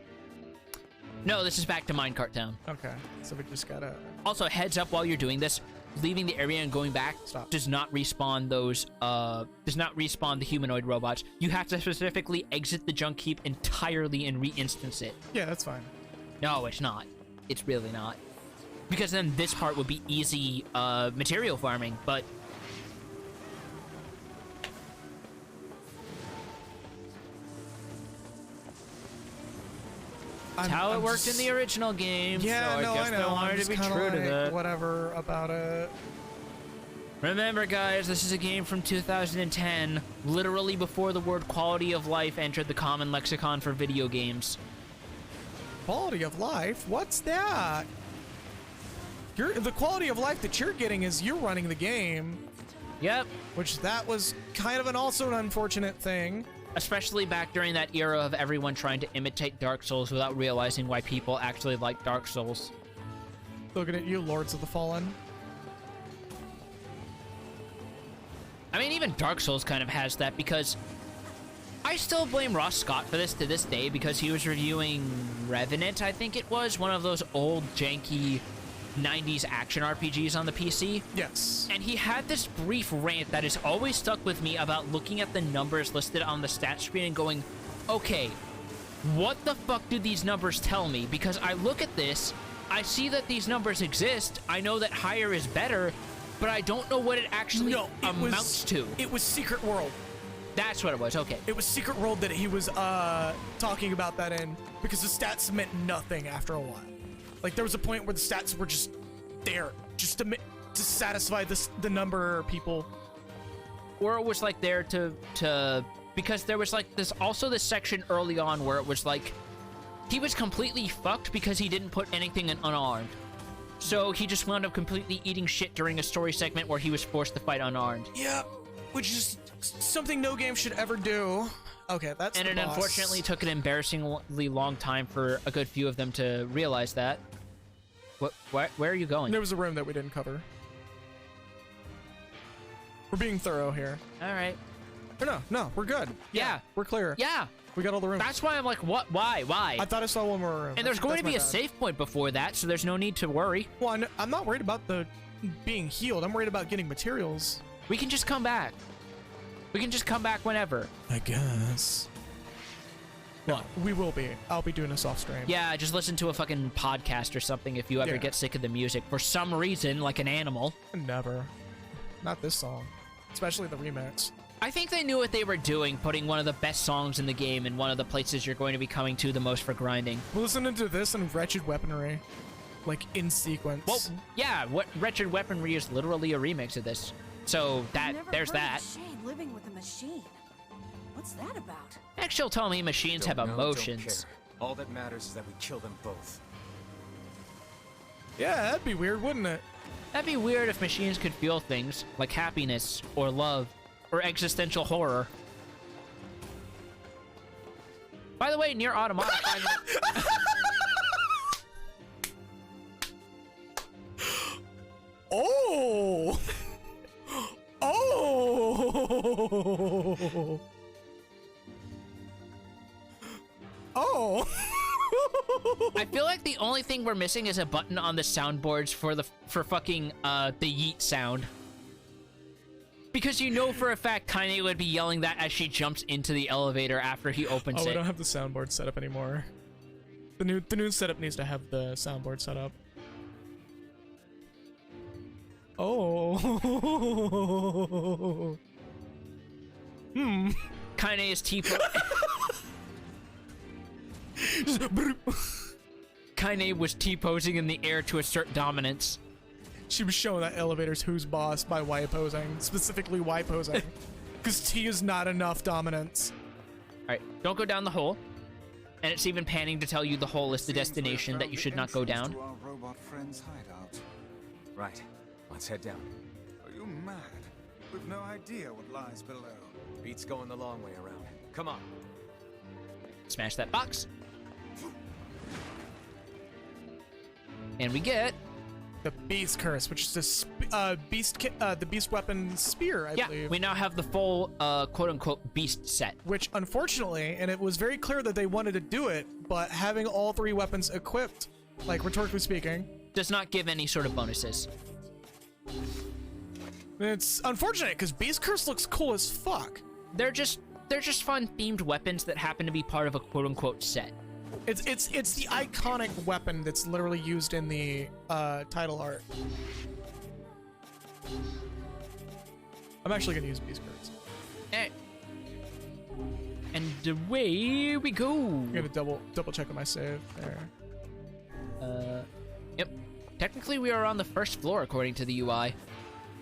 No, this is back to Minecart Town. Okay, so we just gotta... Also, heads up while you're doing this, leaving the area and going back does not respawn those, does not respawn the humanoid robots. You have to specifically exit the junk heap entirely and re-instance it. Yeah, that's fine. No, it's not. It's really not. Because then this part would be easy, material farming, but... That's how it worked in the original game. Yeah, so no, I guess I know. They wanted to be true to that. Whatever about it. Remember, guys, this is a game from 2010, literally before the word quality of life entered the common lexicon for video games. Quality of life? What's that? The quality of life that you're getting is you're running the game. Yep. Which that was kind of also an unfortunate thing. Especially back during that era of everyone trying to imitate Dark Souls without realizing why people actually like Dark Souls. Looking at you, Lords of the Fallen. I mean, even Dark Souls kind of has that because I still blame Ross Scott for this to this day because he was reviewing Revenant, I think it was, one of those old janky 90s action RPGs on the PC. Yes. And he had this brief rant that has always stuck with me about looking at the numbers listed on the stat screen and going, okay, what the fuck do these numbers tell me? Because I look at this, I see that these numbers exist, I know that higher is better, but I don't know what it actually amounts to. It was Secret World. That's what it was, okay. It was Secret World that he was talking about that in, because the stats meant nothing after a while. Like, there was a point where the stats were just there, just to satisfy the number of people. Or it was like there to because there was like this section early on where it was like he was completely fucked because he didn't put anything in unarmed. So he just wound up completely eating shit during a story segment where he was forced to fight unarmed. Yeah, which is something no game should ever do. Okay, that's and the it boss. Unfortunately took an embarrassingly long time for a good few of them to realize that. Where are you going? There was a room that we didn't cover. We're being thorough here. All right. No, we're good. Yeah. We're clear. Yeah. We got all the rooms. That's why I'm like, what? Why? I thought I saw one more room. And there's going to be a safe point before that, so there's no need to worry. Well, I'm not worried about the being healed. I'm worried about getting materials. We can just come back. We can just come back whenever. I guess. What? We will be. I'll be doing a soft stream. Yeah, just listen to a fucking podcast or something if you ever get sick of the music for some reason, like an animal. Never. Not this song. Especially the remix. I think they knew what they were doing, putting one of the best songs in the game in one of the places you're going to be coming to the most for grinding. We're listening to this and Wretched Weaponry. Like, in sequence. Well, yeah, what Wretched Weaponry is literally a remix of this. So, there's that. Shade living with a machine. What's that about? Next, she'll tell me machines have emotions. Don't care. All that matters is that we kill them both. Yeah, that'd be weird, wouldn't it? That'd be weird if machines could feel things like happiness or love or existential horror. By the way, Nier Automata finally... Oh! Oh. I feel like the only thing we're missing is a button on the soundboards for fucking the yeet sound. Because you know for a fact Kaine would be yelling that as she jumps into the elevator after he opens it. Oh, we don't have the soundboard set up anymore. The new setup needs to have the soundboard set up. Oh. Kaine is T-posing. Kaine was T-posing in the air to assert dominance. She was showing that elevator's who's boss by Y-posing. Specifically Y-posing. Because T is not enough dominance. Alright, don't go down the hole. And it's even panning to tell you the hole is the destination that you should not go down. To our robot friend's hideout. Right. Let's head down. Are you mad? We've no idea what lies below. Beats going the long way around. Come on. Smash that box. And we get the Beast Curse, which is the beast weapon spear, I believe. We now have the full quote-unquote beast set. Which, unfortunately, and it was very clear that they wanted to do it, but having all 3 weapons equipped, like rhetorically speaking, does not give any sort of bonuses. It's unfortunate because Beast Curse looks cool as fuck. They're just fun themed weapons that happen to be part of a quote-unquote set. It's the iconic weapon that's literally used in the title art. I'm actually gonna use Beast Curse. And away we go. I'm gonna double check on my save there. Yep. Technically, we are on the first floor according to the UI.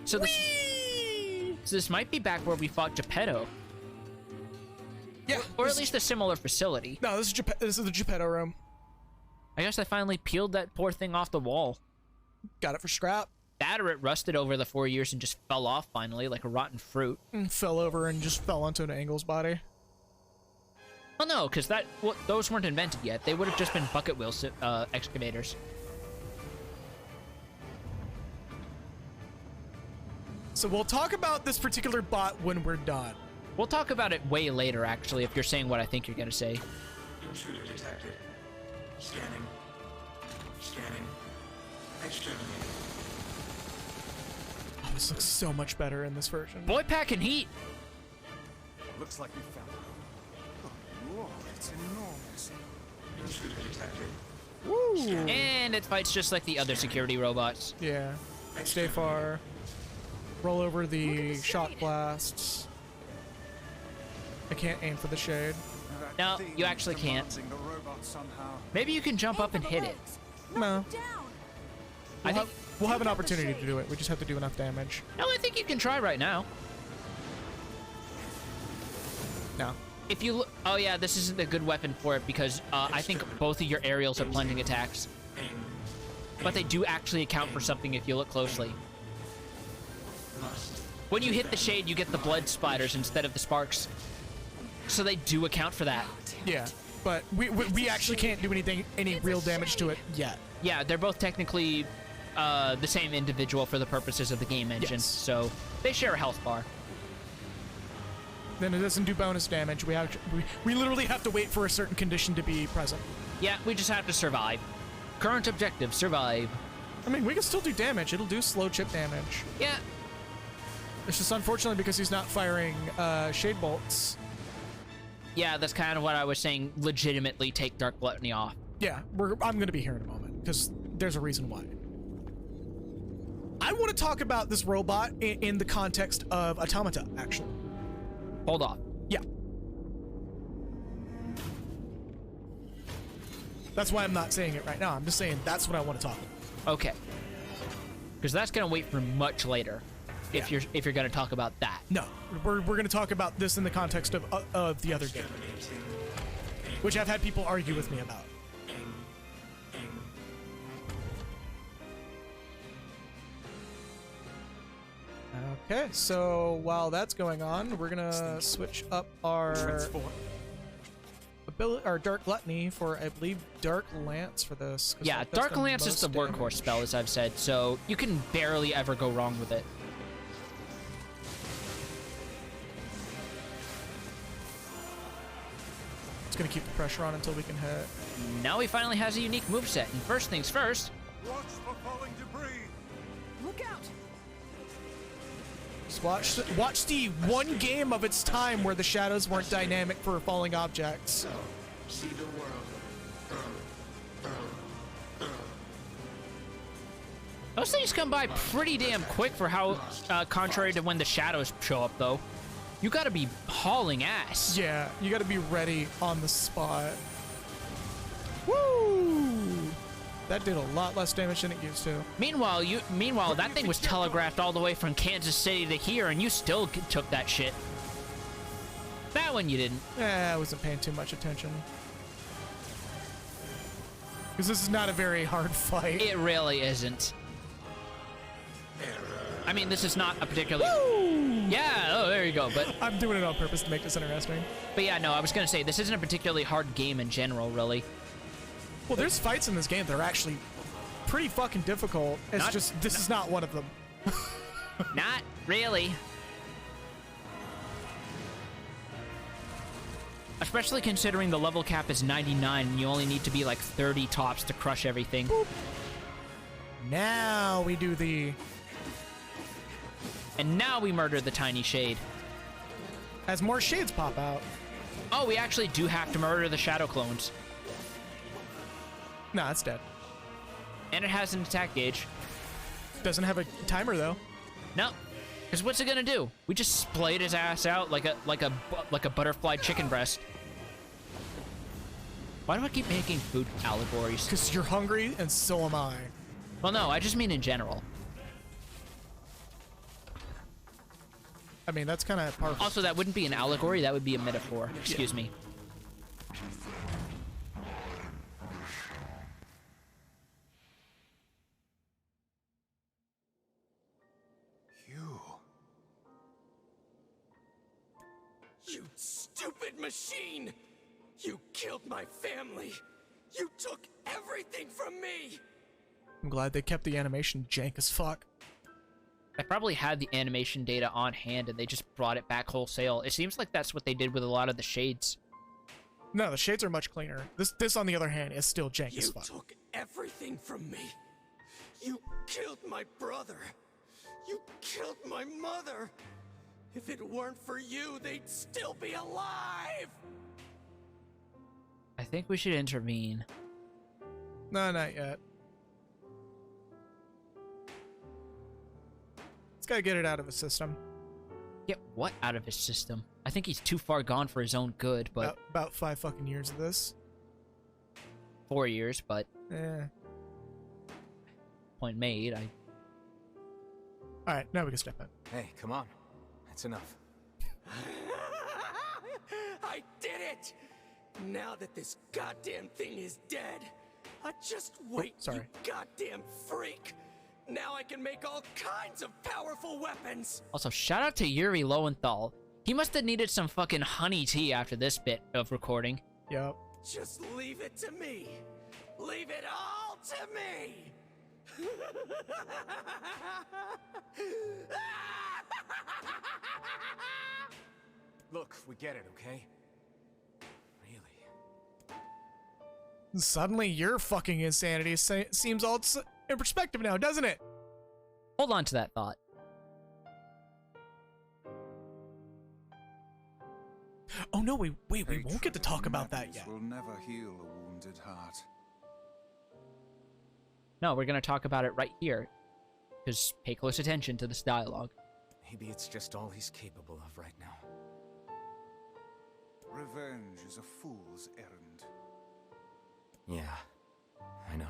So this might be back where we fought Geppetto. Yeah, or at least a similar facility. No, this is the Geppetto room. I guess I finally peeled that poor thing off the wall. Got it for scrap. That or it rusted over the 4 years and just fell off finally like a rotten fruit. And fell over and just fell onto an Angle's body. Well, no, because those weren't invented yet. They would have just been bucket wheel excavators. So we'll talk about this particular bot when we're done. We'll talk about it way later, actually, if you're saying what I think you're going to say. Intruder detected. Scanning. Scanning. Exterminating. Oh, this looks so much better in this version. Boy packing heat! Looks like we found it. Oh, whoa, it's enormous. Intruder detected. Woo! And it fights just like the other security robots. Yeah. Stay far. Roll over the shock blasts. I can't aim for the shade. No, you actually can't. Maybe you can jump up and hit it. No. We'll have an opportunity to do it. We just have to do enough damage. No, I think you can try right now. No. If you look, oh yeah, this isn't a good weapon for it because I think both of your aerials are plunging attacks. But they do actually account for something if you look closely. When you hit the shade, you get the blood spiders instead of the sparks. So they do account for that. Yeah, but we actually can't do any real damage to it yet. Yeah, they're both technically the same individual for the purposes of the game engine, yes. So they share a health bar. Then it doesn't do bonus damage. We literally have to wait for a certain condition to be present. Yeah, we just have to survive. Current objective, survive. I mean, we can still do damage. It'll do slow chip damage. Yeah. It's just unfortunately because he's not firing shade bolts. Yeah, that's kind of what I was saying. Legitimately take Dark Gluttony off. Yeah, I'm going to be here in a moment because there's a reason why. I want to talk about this robot in the context of Automata, actually. Hold on. Yeah. That's why I'm not saying it right now. I'm just saying that's what I want to talk about. Okay. Because that's going to wait for much later. If you're going to talk about that. No, we're going to talk about this in the context of the other game, which I've had people argue with me about. Okay, so while that's going on, we're gonna switch up our Dark Gluttony for, I believe, Dark Lance for this. Yeah, Dark Lance is the workhorse spell, as I've said, so you can barely ever go wrong with it. It's gonna keep the pressure on until we can hit. Now he finally has a unique moveset, and first things first. Watch for falling debris. Look out! Just watch the one game of its time where the shadows weren't dynamic for falling objects. See the world. Those things come by pretty damn quick for how, contrary to when the shadows show up, though. You gotta be hauling ass. Yeah, you gotta be ready on the spot. Woo! That did a lot less damage than it used to. Meanwhile, that thing was telegraphed all the way from Kansas City to here, and you still took that shit. That one you didn't. I wasn't paying too much attention. Because this is not a very hard fight. It really isn't. I mean, this is not a particularly... Woo! Yeah, oh, there you go, but... I'm doing it on purpose to make this interesting. But yeah, no, I was gonna say, this isn't a particularly hard game in general, really. Well, there's fights in this game that are actually pretty fucking difficult. It's this is not one of them. Not really. Especially considering the level cap is 99 and you only need to be like 30 tops to crush everything. Boop. Now we do the... And now we murder the tiny shade. As more shades pop out. Oh, we actually do have to murder the shadow clones. Nah, it's dead. And it has an attack gauge. Doesn't have a timer though. No. Because what's it gonna do? We just splayed his ass out like a butterfly chicken breast. Why do I keep making food allegories? Because you're hungry and so am I. Well, no, I just mean in general. I mean, that's kind of part. Also, that wouldn't be an allegory, that would be a metaphor. Excuse me. You stupid machine! You killed my family! You took everything from me! I'm glad they kept the animation jank as fuck. I probably had the animation data on hand and they just brought it back wholesale. It seems like that's what they did with a lot of the shades. No, the shades are much cleaner. This on the other hand, is still jank as fuck. You took everything from me. You killed my brother. You killed my mother. If it weren't for you, they'd still be alive. I think we should intervene. No, not yet. He's gotta get it out of his system. Get what out of his system? I think he's too far gone for his own good, but... About 5 fucking years of this. 4 years, but... Point made, Alright, now we can step in. Hey, come on. That's enough. I did it! Now that this goddamn thing is dead, just wait, sorry. you goddamn freak! Now I can make all kinds of powerful weapons! Also, shout out to Yuri Lowenthal. He must have needed some fucking honey tea after this bit of recording. Yep. Just leave it to me! Leave it all to me! Look, we get it, okay? Really? Suddenly your fucking insanity seems all in perspective now, doesn't it? Hold on to that thought. Oh no, we won't get to talk about that yet. Will never heal a wounded heart. No, we're gonna talk about it right here. Because pay close attention to this dialogue. Maybe it's just all he's capable of right now. Revenge is a fool's errand. Yeah, I know.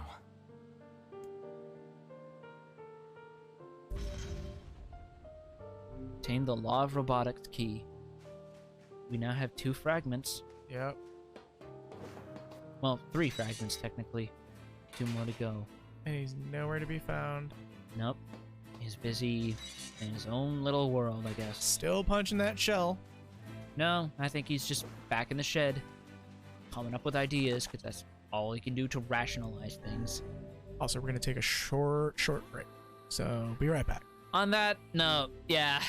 Obtain the Law of Robotics key. We now have 2 fragments. Yep. Well, 3 fragments, technically. 2 more to go. And he's nowhere to be found. Nope. He's busy in his own little world, I guess. Still punching that shell. No, I think he's just back in the shed. Coming up with ideas, because that's all he can do to rationalize things. Also, we're going to take a short break. So, be right back. On that note, yeah.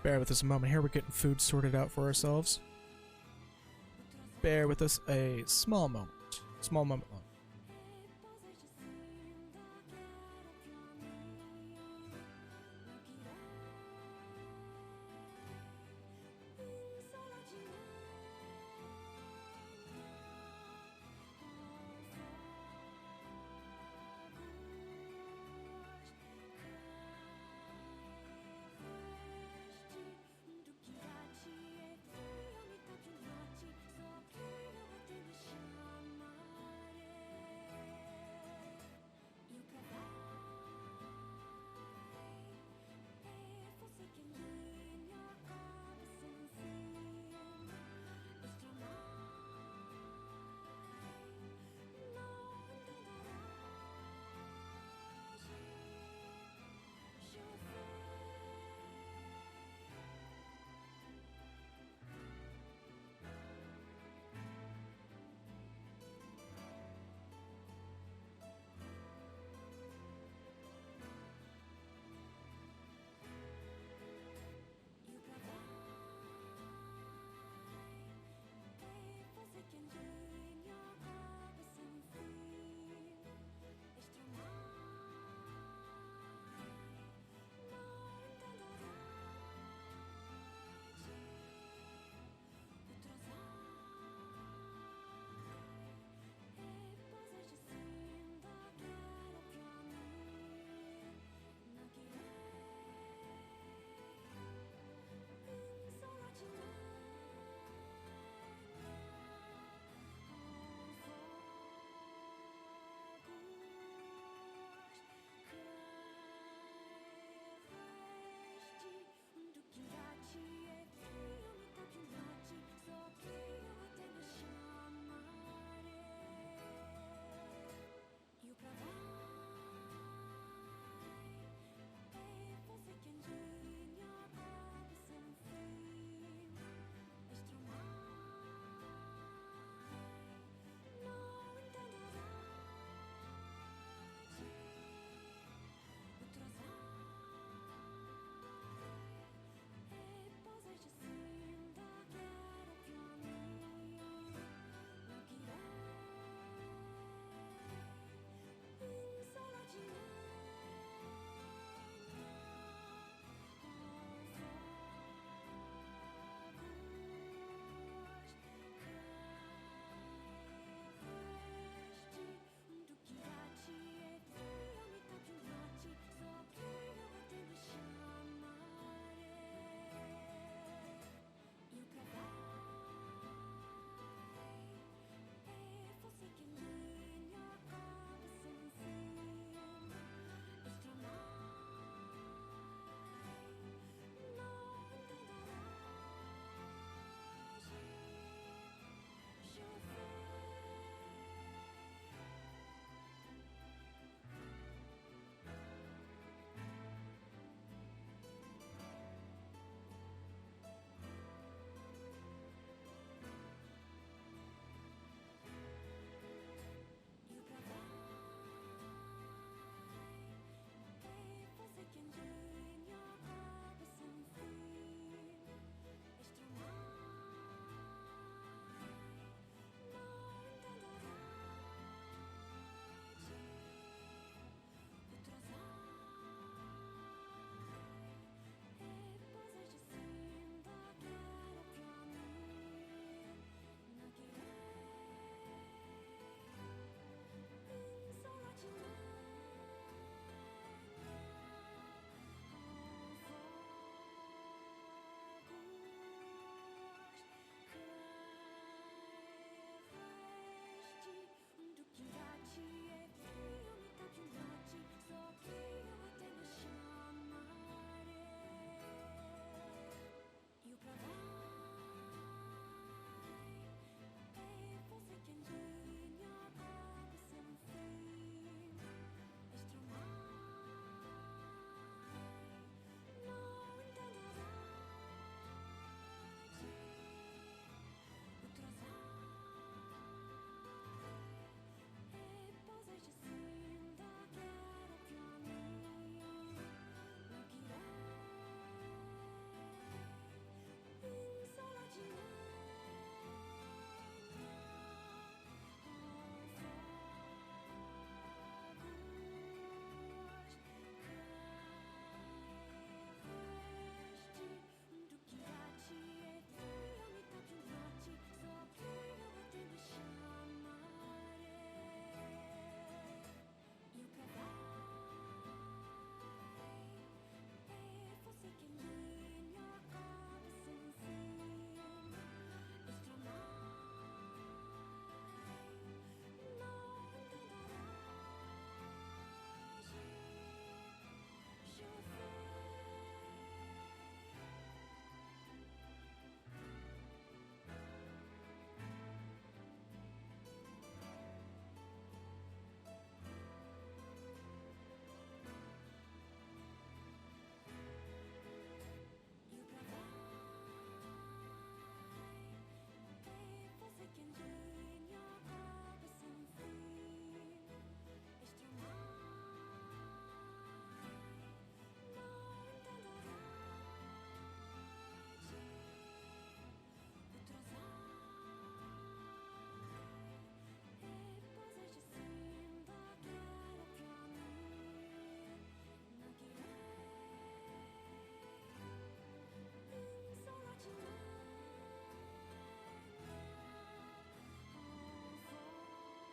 Bear with us a moment here. We're getting food sorted out for ourselves. Bear with us a small moment. Small moment long.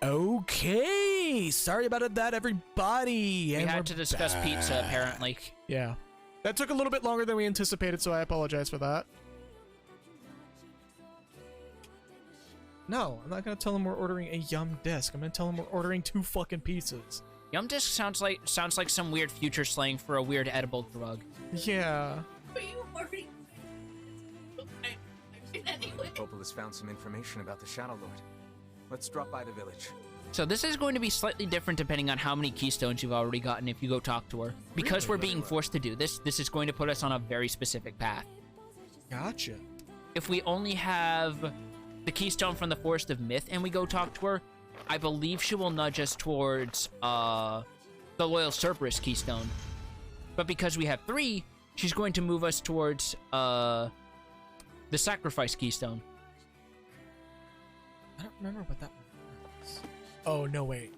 Okay, sorry about that, everybody. We had to discuss pizza, apparently. Yeah. That took a little bit longer than we anticipated, so I apologize for that. No, I'm not gonna tell them we're ordering a Yum Disc. I'm gonna tell them we're ordering 2 fucking pizzas. Yum Disc sounds like some weird future slang for a weird edible drug. Yeah. Opal has found some information about the Shadowlord. Let's drop by the village. So this is going to be slightly different depending on how many keystones you've already gotten if you go talk to her. Because we're being forced to do this, this is going to put us on a very specific path. Gotcha. If we only have the keystone from the Forest of Myth and we go talk to her, I believe she will nudge us towards the Loyal Cerberus keystone. But because we have 3, she's going to move us towards the Sacrifice keystone. I don't remember what that was. Oh, no, wait.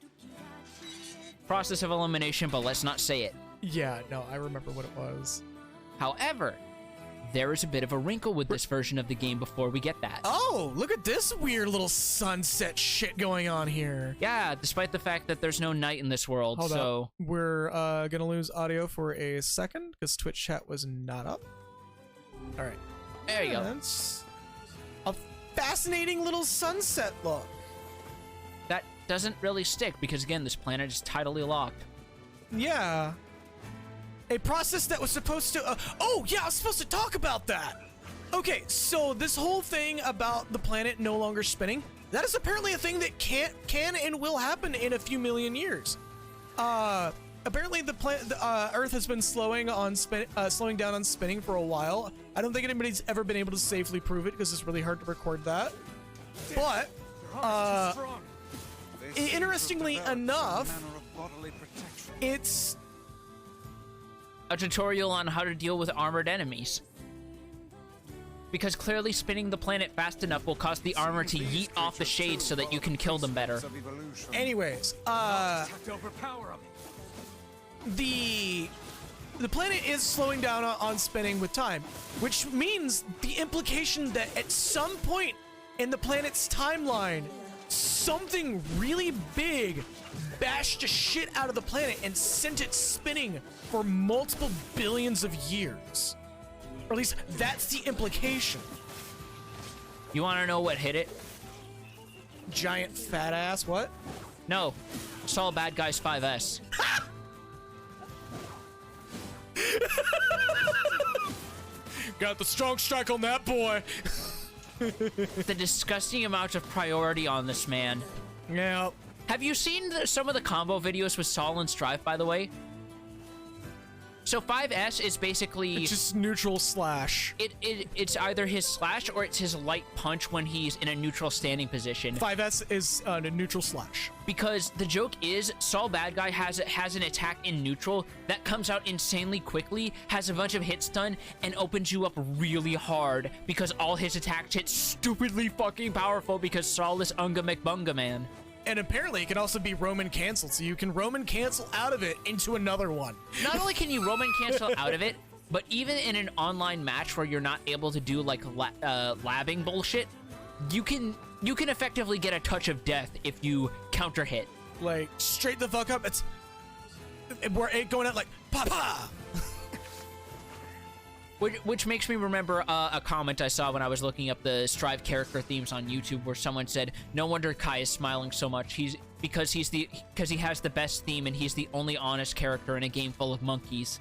Process of elimination, but let's not say it. Yeah, no, I remember what it was. However, there is a bit of a wrinkle with this version of the game before we get that. Oh, look at this weird little sunset shit going on here. Yeah, despite the fact that there's no night in this world, Hold so... up. We're gonna lose audio for a second because Twitch chat was not up. All right. There you go. That's a fascinating little sunset look. That doesn't really stick because, again, this planet is tidally locked. Yeah. A process that was supposed to... oh, yeah, I was supposed to talk about that. Okay, so this whole thing about the planet no longer spinning, that is apparently a thing that can and will happen in a few million years. Apparently the Earth has been slowing down on spinning for a while. I don't think anybody's ever been able to safely prove it because it's really hard to record that. But, interestingly enough, it's a tutorial on how to deal with armored enemies. Because clearly spinning the planet fast enough will cause the armor to yeet off the shades so that you can kill them better. Anyways, the planet is slowing down on spinning with time, which means the implication that at some point in the planet's timeline, something really big bashed the shit out of the planet and sent it spinning for multiple billions of years. Or at least that's the implication. You want to know what hit it? Giant fat ass, what? No, Saw Bad Guys 5S. Got the strong strike on that boy. The disgusting amount of priority on this man. Yeah. Have you seen some of the combo videos with Saul and Strife, by the way? So 5S is basically... It's just neutral slash. It's either his slash or it's his light punch when he's in a neutral standing position. 5S is a neutral slash. Because the joke is, Saul Bad Guy has an attack in neutral that comes out insanely quickly, has a bunch of hit stun, and opens you up really hard because all his attacks hit stupidly fucking powerful because Saul is Unga McBunga Man. And apparently it can also be Roman canceled, so you can Roman cancel out of it into another one. Not only can you Roman cancel out of it, but even in an online match where you're not able to do like labbing bullshit, you can effectively get a touch of death if you counter hit. Like straight the fuck up. We're going out like pa. Which makes me remember a comment I saw when I was looking up the Strive character themes on YouTube, where someone said, "No wonder Kai is smiling so much. Because he has the best theme and he's the only honest character in a game full of monkeys."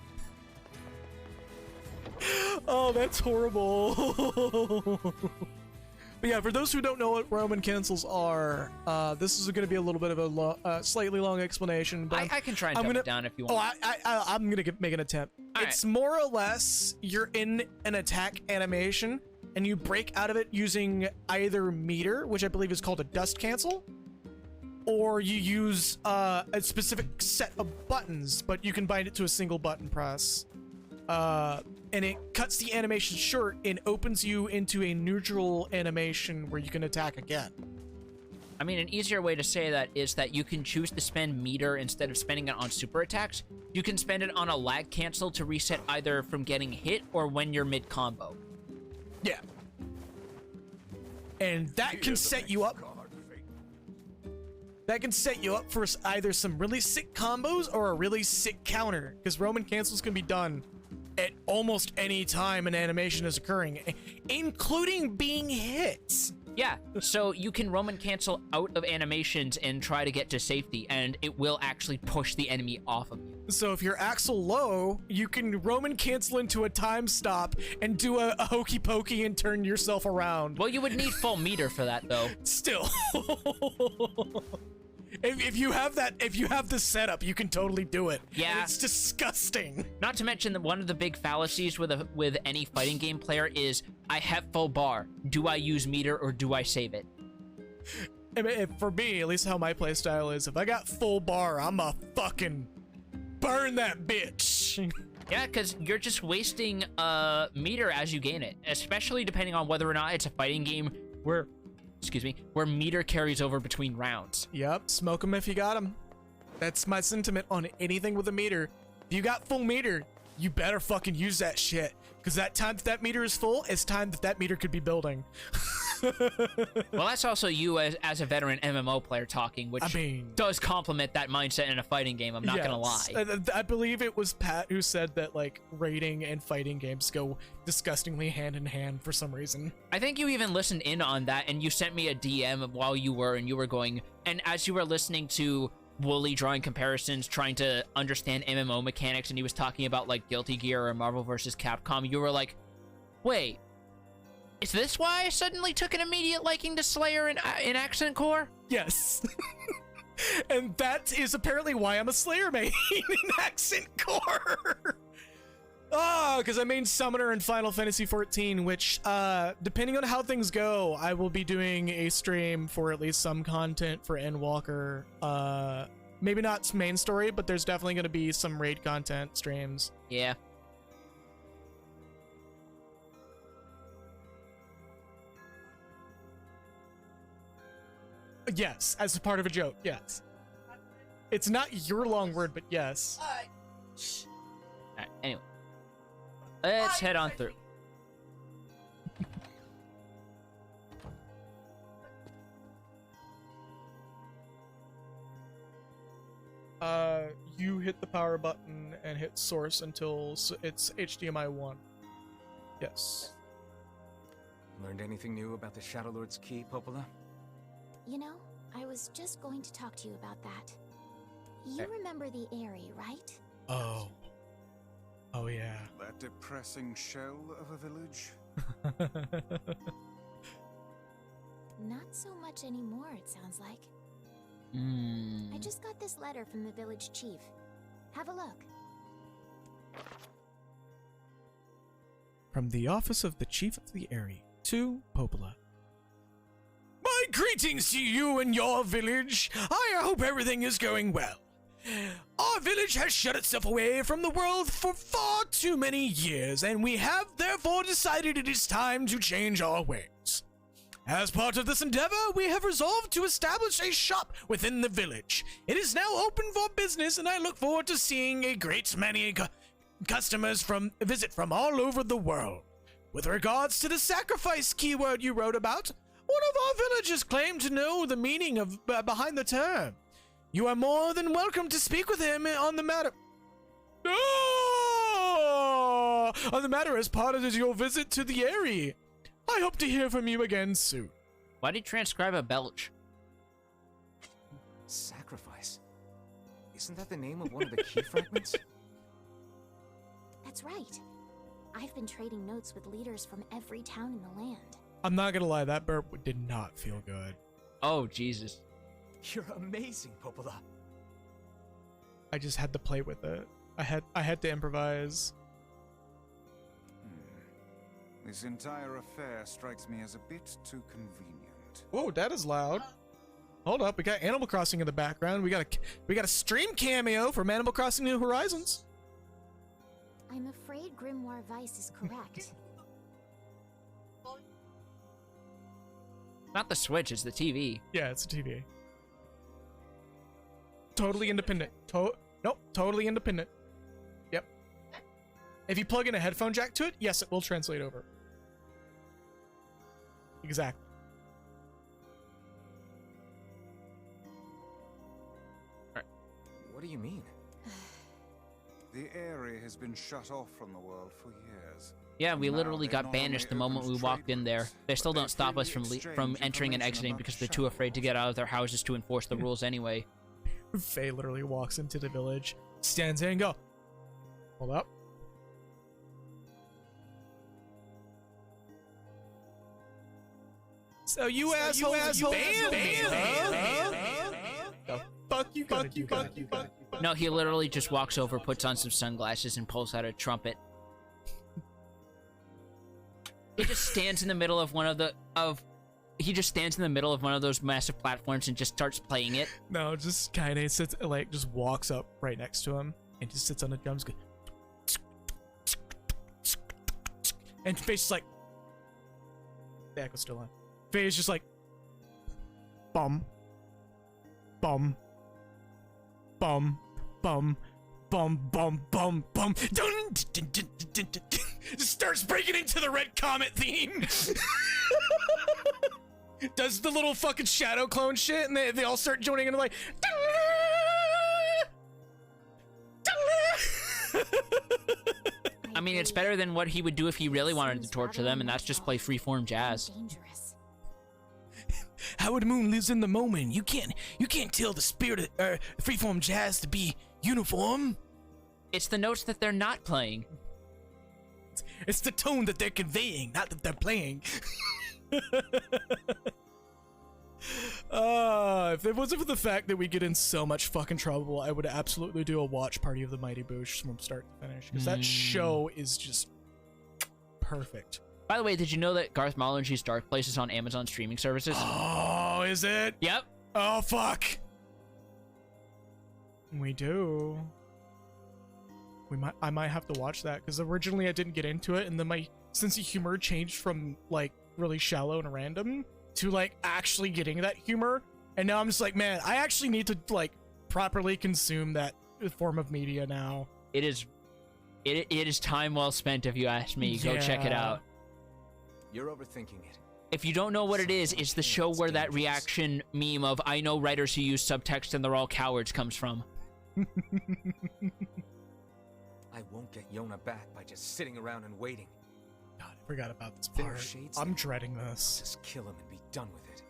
Oh, that's horrible. But yeah, for those who don't know what Roman cancels are, this is going to be a little bit of a slightly long explanation. But I can try and dumb it down if you want. Oh, I'm going to make an attempt. It's more or less you're in an attack animation and you break out of it using either meter, which I believe is called a dust cancel, or you use a specific set of buttons, but you can bind it to a single button press. And it cuts the animation short and opens you into a neutral animation where you can attack again. I mean, an easier way to say that is that you can choose to spend meter instead of spending it on super attacks. You can spend it on a lag cancel to reset either from getting hit or when you're mid-combo. Yeah. And that can set you up. that can set you up for either some really sick combos or a really sick counter, because Roman cancels can be done at almost any time an animation is occurring, including being hit. Yeah, so you can Roman cancel out of animations and try to get to safety, and it will actually push the enemy off of you. So if you're Axel low, you can Roman cancel into a time stop and do a hokey pokey and turn yourself around. Well, you would need full meter for that, though. Still. If you have that, if you have the setup, you can totally do it. Yeah. And it's disgusting. Not to mention that one of the big fallacies with any fighting game player is, I have full bar. Do I use meter or do I save it? I mean, for me, at least how my playstyle is, if I got full bar, I'm a fucking burn that bitch. Yeah, because you're just wasting meter as you gain it, especially depending on whether or not it's a fighting game where meter carries over between rounds. Yep, smoke them if you got them. That's my sentiment on anything with a meter. If you got full meter, you better fucking use that shit. Because that time that meter is full, it's time that meter could be building. Well, that's also you as a veteran MMO player talking, which does complement that mindset in a fighting game, I'm not gonna lie. I believe it was Pat who said that, like, raiding and fighting games go disgustingly hand in hand for some reason. I think you even listened in on that, and you sent me a DM while you were going, and as you were listening to Wooly drawing comparisons, trying to understand MMO mechanics, and he was talking about, like, Guilty Gear or Marvel vs. Capcom, you were like, wait, is this why I suddenly took an immediate liking to Slayer in Accent Core? Yes. And that is apparently why I'm a Slayer main in Accent Core. Because I main Summoner in Final Fantasy XIV, which, depending on how things go, I will be doing a stream for at least some content for Endwalker. Maybe not main story, but there's definitely going to be some raid content streams. Yeah. Yes, as a part of a joke, yes. It's not your long word, but yes. Alright, anyway. Let's head on through. You hit the power button and hit source until it's HDMI 1. Yes. Learned anything new about the Shadowlord's key, Popola? You know, I was just going to talk to you about that. You remember the Eyrie, right? Oh. Oh, yeah. That depressing shell of a village? Not so much anymore, it sounds like. I just got this letter from the village chief. Have a look. From the office of the chief of the Eyrie to Popola. My greetings to you and your village. I hope everything is going well. Our village has shut itself away from the world for far too many years, and we have therefore decided it is time to change our ways. As part of this endeavor, we have resolved to establish a shop within the village. It is now open for business, and I look forward to seeing a great many customers visit from all over the world. With regards to the sacrifice keyword you wrote about, one of our villagers claimed to know the meaning of behind the term. You are more than welcome to speak with him on the matter. On the matter as part of your visit to the Eyrie. I hope to hear from you again soon. Why did you transcribe a belch? Sacrifice? Isn't that the name of one of the key fragments? That's right. I've been trading notes with leaders from every town in the land. I'm not gonna lie, that burp did not feel good. Oh, Jesus. You're amazing, Popola. I just had to play with it. I had to improvise. This entire affair strikes me as a bit too convenient. Whoa, that is loud. Hold up, we got Animal Crossing in the background. We got a stream cameo from Animal Crossing New Horizons. I'm afraid Grimoire Vice is correct. Not the Switch, it's the TV. Yeah, it's a TV. Totally independent. Nope, totally independent. Yep. If you plug in a headphone jack to it, yes, it will translate over. Exactly. What do you mean? The area has been shut off from the world for years. Yeah, we literally got banished the moment we walked in there. They still don't stop us from entering and exiting because they're too afraid to get out of their houses to enforce the rules anyway. Faye literally walks into the village, stands there and go, hold up. So you asshole, fuck you. No, he literally just walks over, puts on some sunglasses, and pulls out a trumpet. He just stands in the middle of one of those massive platforms and just starts playing it. No, just kind of sits, like, just walks up right next to him and just sits on the drums. And Faye's just like, the echo's still on. Faye's just like, bum, bum, bum, bum, bum, bum, bum, bum. Just starts breaking into the Red Comet theme. Does the little fucking shadow clone shit, and they all start joining in, like, I mean, it's better than what he would do if he really wanted to torture them, and that's just play freeform jazz. Howard Moon lives in the moment. You can't tell the spirit of freeform jazz to be uniform. It's the notes that they're not playing. It's the tone that they're conveying, not that they're playing. If it wasn't for the fact that we get in so much fucking trouble, I would absolutely do a watch party of the Mighty Boosh from start to finish, because that show is just perfect. By the way, did you know that Garth Marenghi's Dark Place is on Amazon streaming services? Oh, is it? Yep. Oh, fuck. We do. I might have to watch that, because originally I didn't get into it, and then my sense of humor changed from, like, really shallow and random to, like, actually getting that humor. And now I'm just like, man, I actually need to, like, properly consume that form of media now. It is time well spent, if you ask me. Go check it out. You're overthinking it. If you don't know what it is, it's the show where that reaction meme of "I know writers who use subtext and they're all cowards" comes from. I won't get Yona back by just sitting around and waiting. God, I forgot about this part. I'm dreading this. Just kill him and be done with it.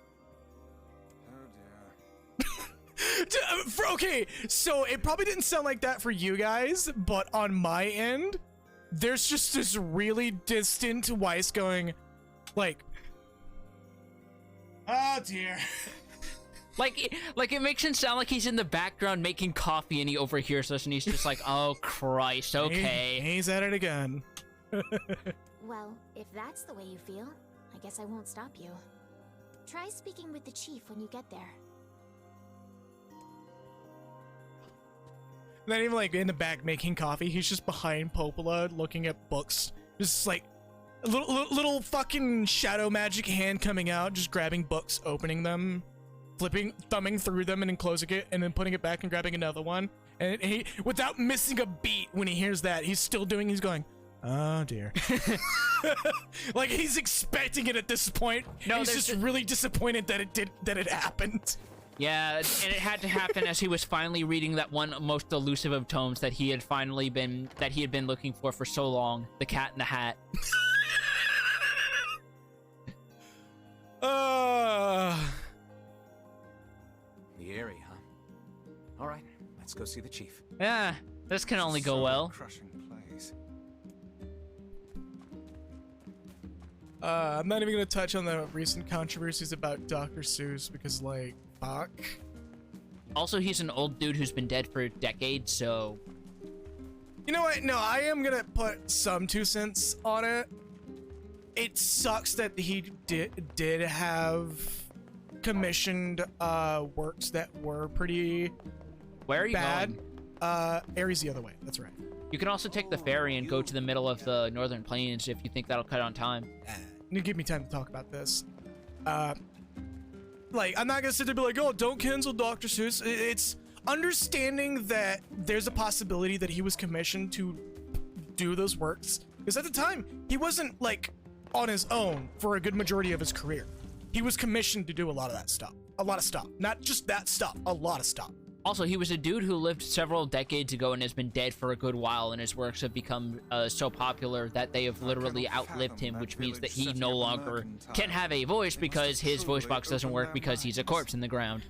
Okay, so it probably didn't sound like that for you guys, but on my end, there's just this really distant Weiss going, like, oh dear. Like it makes him sound like he's in the background making coffee and he overhears us and he's just like, oh Christ, okay. He's at it again. Well, if that's the way you feel, I guess I won't stop you. Try speaking with the chief when you get there. Not even like in the back making coffee, he's just behind Popola looking at books. Just like a little fucking shadow magic hand coming out, just grabbing books, opening them, thumbing through them and then closing it and then putting it back and grabbing another one. And he, without missing a beat when he hears that, he's going, oh dear. Like he's expecting it at this point. No, he's just really disappointed that it happened. Yeah, and it had to happen as he was finally reading that one most elusive of tomes that he had been looking for so long, The Cat in the Hat. The area, huh? All right, let's go see the chief. Yeah, this can only go well. Crushing place. I'm not even gonna touch on the recent controversies about Dr. Seuss because, like, fuck. Also, he's an old dude who's been dead for decades, so... You know what? No, I am gonna put some 2 cents on it. It sucks that he did have commissioned works that were pretty Where are you bad. going? Ares the other way. That's right. You can also take the ferry and go to the middle of the Northern Plains if you think that'll cut on time. You give me time to talk about this. Like, I'm not gonna sit there and be like, oh, don't cancel Dr. Seuss. It's understanding that there's a possibility that he was commissioned to do those works. Because at the time, he wasn't, like, on his own for a good majority of his career. He was commissioned to do a lot of that stuff. A lot of stuff. Not just that stuff. A lot of stuff. Also, he was a dude who lived several decades ago and has been dead for a good while, and his works have become so popular that they have literally outlived him, which means that he no longer can have a voice because his voice box doesn't work because he's a corpse in the ground.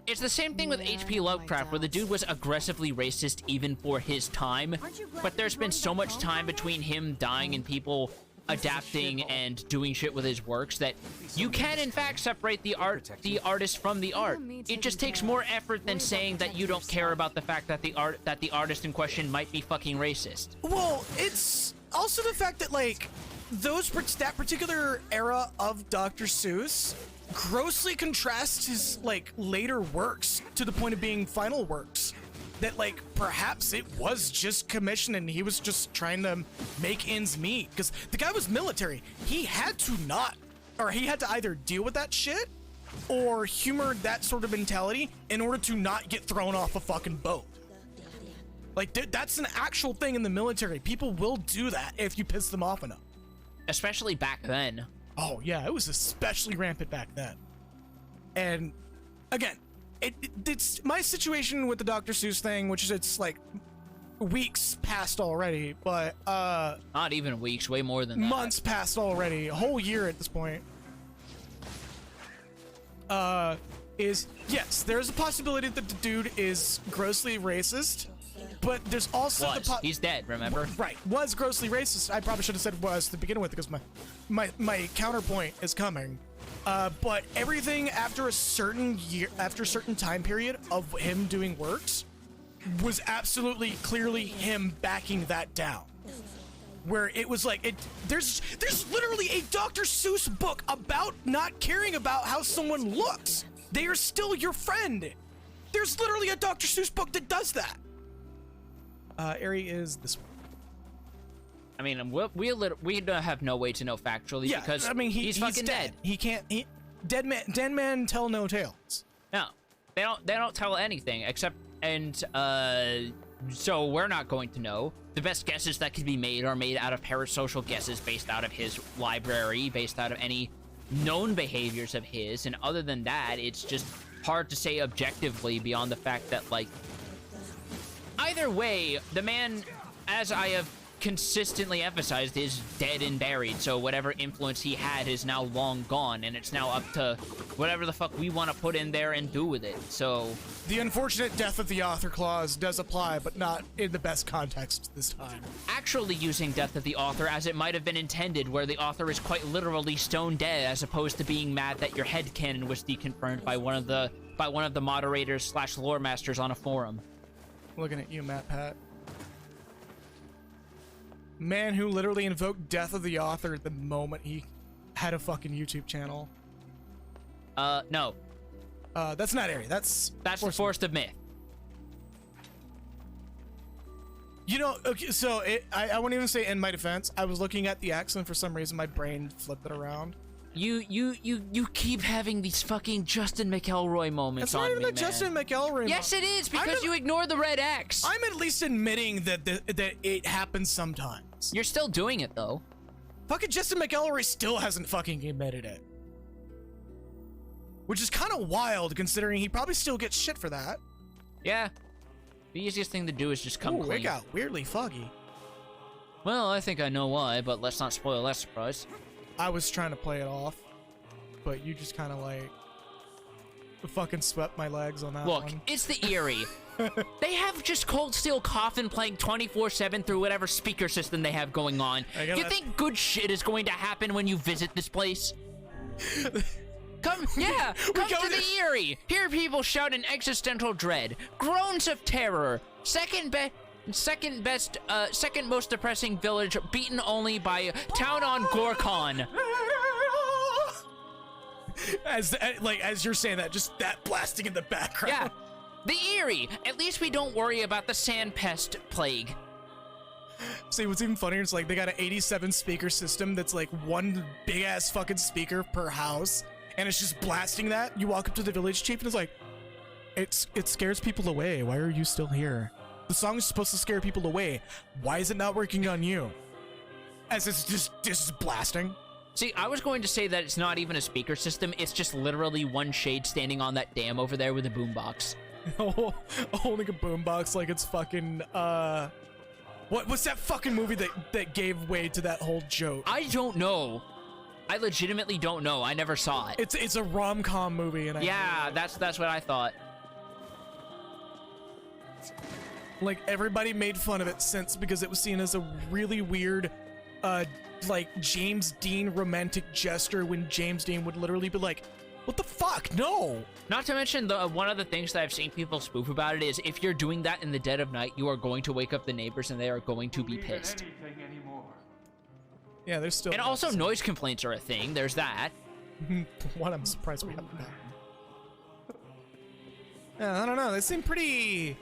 It's the same thing with H.P. Lovecraft, where the dude was aggressively racist even for his time, but there's been so much time between him dying and people adapting and doing shit with his works that you can in fact separate the artist from the art. It just takes more effort than saying that you don't care about the fact that the artist in question might be fucking racist. Well, it's also the fact that like that particular era of Dr. Seuss grossly contrasts his like later works to the point of being final works. That like perhaps it was just commissioned and he was just trying to make ends meet, because the guy was military. He had to either deal with that shit or humor that sort of mentality in order to not get thrown off a fucking boat. Like that's an actual thing in the military. People will do that if you piss them off enough. Especially back then. Oh yeah, it was especially rampant back then. And again, it's my situation with the Dr. Seuss thing, which is it's like weeks past already, but not even weeks, way more than that. Months past already, a whole year at this point. Is yes, there's a possibility that the dude is grossly racist, but there's also he's dead, remember? Right, was grossly racist. I probably should have said was to begin with because my counterpoint is coming. But everything after a certain time period of him doing works was absolutely clearly him backing that down. Where it was like there's literally a Dr. Seuss book about not caring about how someone looks. They are still your friend. There's literally a Dr. Seuss book that does that. Ari is this one. I mean, we have no way to know factually because I mean, he's fucking dead. He can't. Dead man tell no tales. No, they don't tell anything except so we're not going to know. The best guesses that could be made are made out of parasocial guesses based out of his library, based out of any known behaviors of his, and other than that, it's just hard to say objectively beyond the fact that like either way, the man, as I have consistently emphasized, is dead and buried, so whatever influence he had is now long gone, and it's now up to whatever the fuck we want to put in there and do with it. So the unfortunate death of the author clause does apply, but not in the best context this time. Actually using death of the author as it might have been intended, where the author is quite literally stone dead, as opposed to being mad that your headcanon was deconfirmed by one of the moderators / lore masters on a forum. Looking at you, Matt Pat. Man who literally invoked death of the author the moment he had a fucking YouTube channel. No. That's not Ari. That's the Forest of Myth. You know, okay, so I won't even say in my defense. I was looking at the X and for some reason my brain flipped it around. You keep having these fucking Justin McElroy moments on me, man. It's not even a Justin McElroy moment. Yes, it is, because you ignore the red X. I'm at least admitting that it happens sometimes. You're still doing it, though. Fucking Justin McElroy still hasn't fucking admitted it. Which is kind of wild, considering he probably still gets shit for that. Yeah. The easiest thing to do is just come clean. It got weirdly foggy. Well, I think I know why, but let's not spoil that surprise. I was trying to play it off, but you just kind of like fucking swept my legs on that one. Look, it's the Eerie. They have just Cold Steel Coffin playing 24/7 through whatever speaker system they have going on. You think good shit is going to happen when you visit this place? Come to the Eerie. Hear people shout in existential dread, groans of terror. Second most depressing village, beaten only by town on Gorkon. As you're saying that, just that blasting in the background. Yeah, the Eerie. At least we don't worry about the sand pest plague. See, what's even funnier is like they got an 87 speaker system that's like one big ass fucking speaker per house, and it's just blasting that. You walk up to the village chief and it's like, it scares people away. Why are you still here? The song is supposed to scare people away. Why is it not working on you? As it's just blasting. See, I was going to say that it's not even a speaker system. It's just literally one shade standing on that dam over there with a boombox. Holding a boombox like it's fucking, what's that fucking movie that gave way to that whole joke? I don't know. I legitimately don't know. I never saw it. It's a rom-com movie, and that's what I thought. Like, everybody made fun of it since because it was seen as a really weird, like, James Dean romantic gesture when James Dean would literally be like, what the fuck? No! Not to mention, one of the things that I've seen people spoof about it is if you're doing that in the dead of night, you are going to wake up the neighbors and they are going to be pissed. Yeah, there's still... And also, noise complaints are a thing. There's that. What? I'm surprised we haven't gotten. Yeah, I don't know. They seem pretty...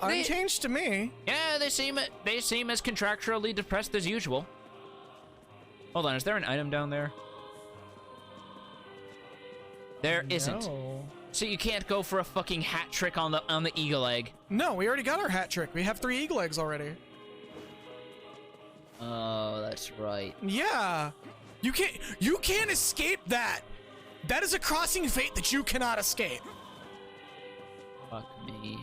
unchanged to me. Yeah, they seem as contractually depressed as usual. Hold on, is there an item down there? There isn't. So you can't go for a fucking hat trick on the eagle egg. No, we already got our hat trick. We have 3 eagle eggs already. Oh, that's right. Yeah. You can't escape that. That is a crossing fate that you cannot escape. Fuck me.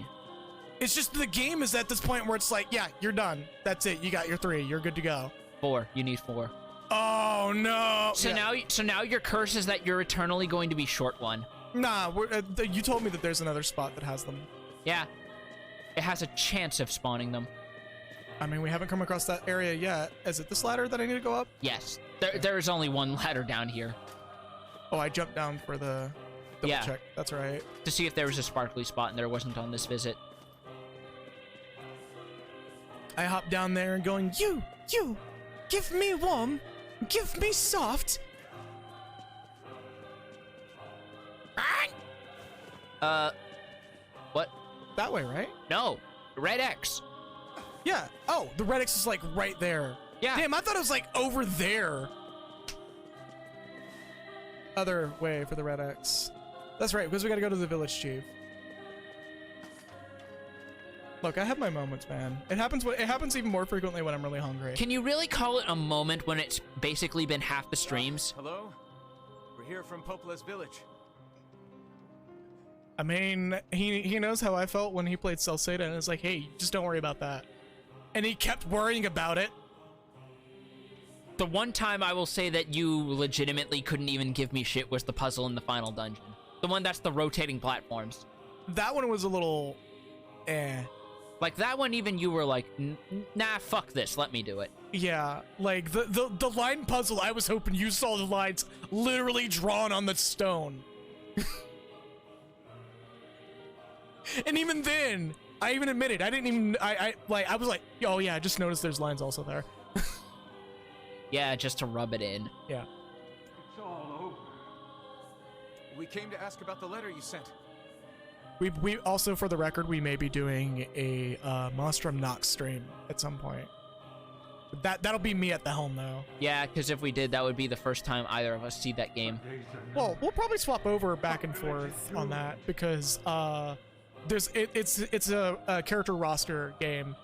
It's just the game is at this point where it's like, yeah, you're done. That's it. You got your 3. You're good to go. 4. You need 4. Oh no. So now your curse is that you're eternally going to be short 1. Nah, you told me that there's another spot that has them. Yeah. It has a chance of spawning them. I mean, we haven't come across that area yet. Is it this ladder that I need to go up? Yes. There is only one ladder down here. Oh, I jumped down for the double check. That's right. To see if there was a sparkly spot, and there wasn't on this visit. I hop down there and going, you, give me warm, give me soft. What? That way, right? No, red X. Yeah. Oh, the red X is like right there. Yeah. Damn, I thought it was like over there. Other way for the red X. That's right, because we gotta go to the village chief. Look, I have my moments, man. It happens even more frequently when I'm really hungry. Can you really call it a moment when it's basically been half the streams? Hello? We're here from Popola's village. I mean, he knows how I felt when he played Celceta, and it's like, hey, just don't worry about that. And he kept worrying about it. The one time I will say that you legitimately couldn't even give me shit was the puzzle in the final dungeon. The one that's the rotating platforms. That one was a little... Like, that one, even you were like, nah, fuck this, let me do it. Yeah, like, the line puzzle, I was hoping you saw the lines literally drawn on the stone. And even then, I even admitted, I didn't even, I was like, oh yeah, I just noticed there's lines also there. Yeah, just to rub it in. Yeah. It's all over. We came to ask about the letter you sent. We also, for the record, we may be doing a Monstrum Nox stream at some point. That'll be me at the helm, though. Yeah, because if we did, that would be the first time either of us see that game. Well, we'll probably swap over back and forth on that because it's a character roster game.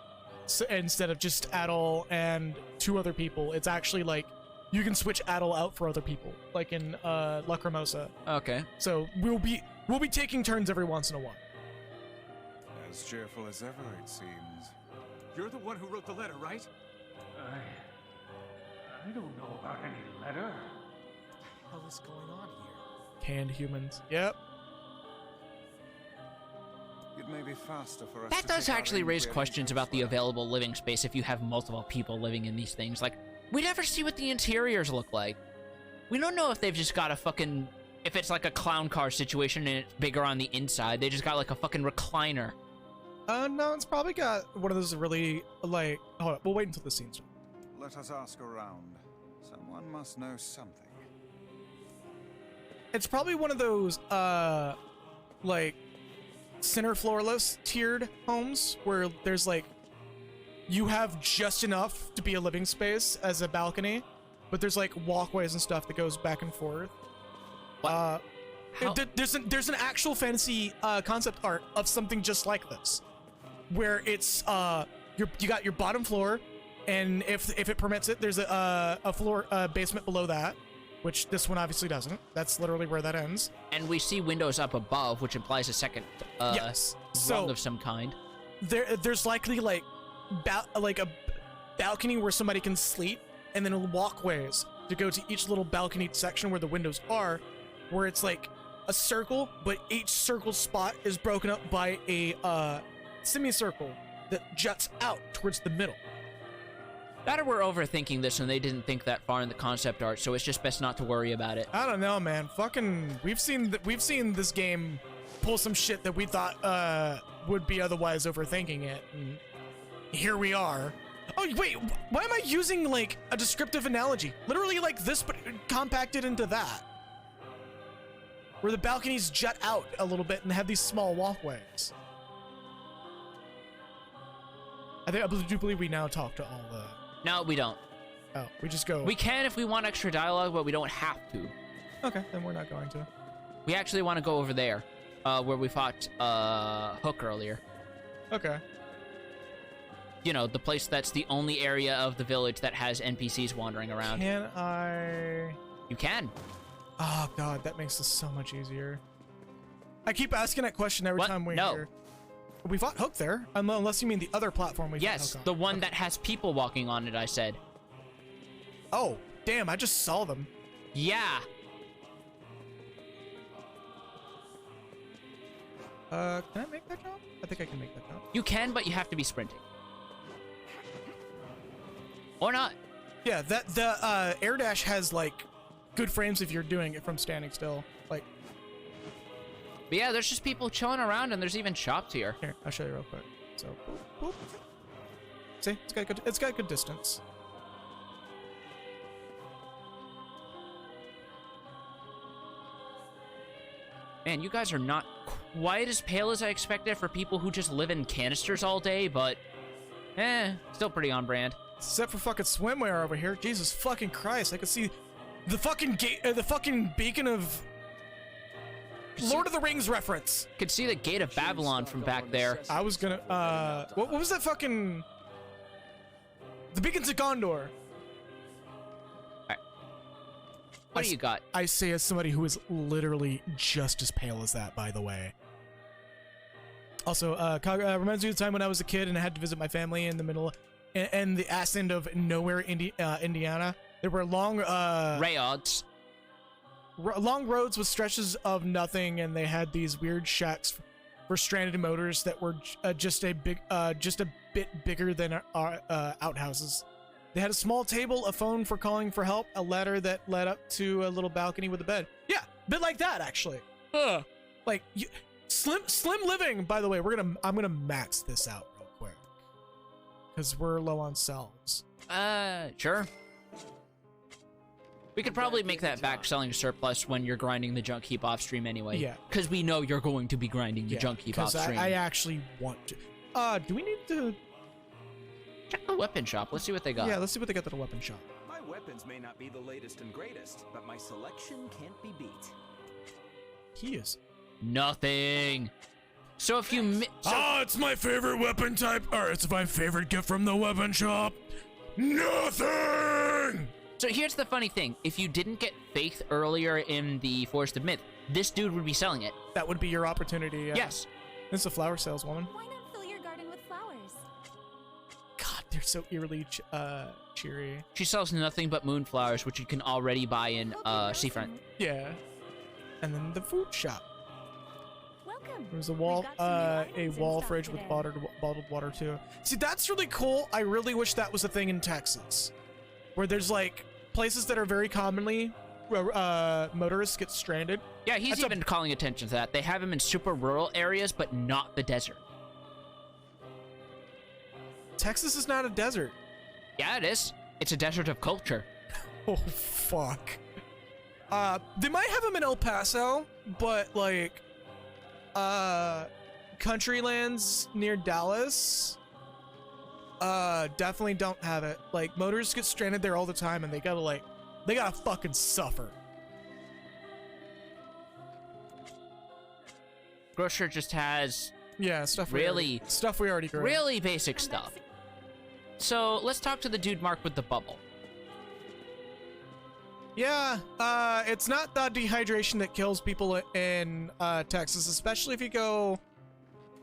So instead of just Adol and 2 other people, it's actually like you can switch Adol out for other people, like in Lacrimosa. Okay. So we'll be taking turns every once in a while. As cheerful as ever, it seems. You're the one who wrote the letter, right? I don't know about any letter. What the hell is going on here? Canned humans. Yep. It may be faster for us. That does actually raise questions about the available living space if you have multiple people living in these things. Like, we never see what the interiors look like. We don't know if they've just got a fucking... If it's like a clown car situation and it's bigger on the inside. They just got like a fucking recliner. No, it's probably got one of those really, like... Hold on, we'll wait until the scene's... Let us ask around. Someone must know something. It's probably one of those, like... center floorless tiered homes where there's like you have just enough to be a living space as a balcony, but there's like walkways and stuff that goes back and forth. There's an actual fantasy concept art of something just like this, where it's you got your bottom floor, and if it permits it, there's a floor basement below that which this one obviously doesn't. That's literally where that ends. And we see windows up above, which implies a second yes. rung of some kind. There's likely like a balcony where somebody can sleep, and then walkways to go to each little balcony section where the windows are, where it's like a circle, but each circle spot is broken up by a semicircle that juts out towards the middle. That or we're overthinking this and they didn't think that far in the concept art, so it's just best not to worry about it. I don't know, man. Fucking, we've seen this game pull some shit that we thought would be otherwise overthinking it, and here we are. Oh wait, why am I using like a descriptive analogy? Literally like this, but compacted into that, where the balconies jut out a little bit and have these small walkways. I do believe we now talk to all the... No, we don't. Oh, we just go... We can if we want extra dialogue, but we don't have to. Okay, then we're not going to. We actually want to go over there, where we fought Hook earlier. Okay. You know, the place that's the only area of the village that has NPCs wandering around. Can I... You can. Oh, God, that makes this so much easier. I keep asking that question every time we're here. We fought Hook there, unless you mean the other platform we fought Hook on. Yes, the one that has people walking on it, I said. Oh, damn, I just saw them. Yeah. Can I make that jump? I think I can make that jump. You can, but you have to be sprinting. Or not. Yeah, the air dash has like good frames if you're doing it from standing still. Like, but yeah, there's just people chilling around, and there's even shops here. Here, I'll show you real quick. So, boop, boop. See, it's got good distance. Man, you guys are not quite as pale as I expected for people who just live in canisters all day, but still pretty on brand. Except for fucking swimwear over here. Jesus fucking Christ, I could see the fucking gate, the fucking beacon of Lord of the Rings reference. Could see the Gate of Babylon from back there. I was gonna, what was that fucking... The Beacons of Gondor. Alright. What do you got? I say as somebody who is literally just as pale as that, by the way. Also, reminds me of the time when I was a kid and I had to visit my family in the middle and the ass end of nowhere, Indiana. There were long, Rayods. Long roads with stretches of nothing, and they had these weird shacks for stranded motors that were just a bit bigger than our outhouses. They had a small table, a phone for calling for help, a ladder that led up to a little balcony with a bed. Yeah, a bit like that actually. Like slim living. By the way, I'm gonna max this out real quick because we're low on cells. Sure. We could probably make that back selling surplus when you're grinding the junk heap off stream anyway. Yeah. Because we know you're going to be grinding the junk heap off stream. I actually want to. Do we need to check the weapon shop? Let's see what they got. Yeah, let's see what they got at the weapon shop. My weapons may not be the latest and greatest, but my selection can't be beat. He is nothing. So if you it's my favorite weapon type, or it's my favorite gift from the weapon shop. Nothing. So here's the funny thing. If you didn't get Faith earlier in the Forest of Myth, this dude would be selling it. That would be your opportunity. Yes. This is a flower saleswoman. Why not fill your garden with flowers? God, they're so eerily cheery. She sells nothing but moonflowers, which you can already buy in Seafront. Yeah. And then the food shop. Welcome. There's a wall fridge with bottled water too. See, that's really cool. I really wish that was a thing in Texas, where there's like places that are very commonly motorists get stranded. Yeah, he's even calling attention to that. They have them in super rural areas, but not the desert. Texas is not a desert. Yeah, it is. It's a desert of culture. Oh, fuck. They might have them in El Paso, but like, country lands near Dallas, definitely don't have it. Like, motorists get stranded there all the time, and they gotta fucking suffer. Grocer just has stuff we already grow. Really basic stuff. So let's talk to the dude Mark with the bubble. Yeah, it's not the dehydration that kills people in Texas, especially if you go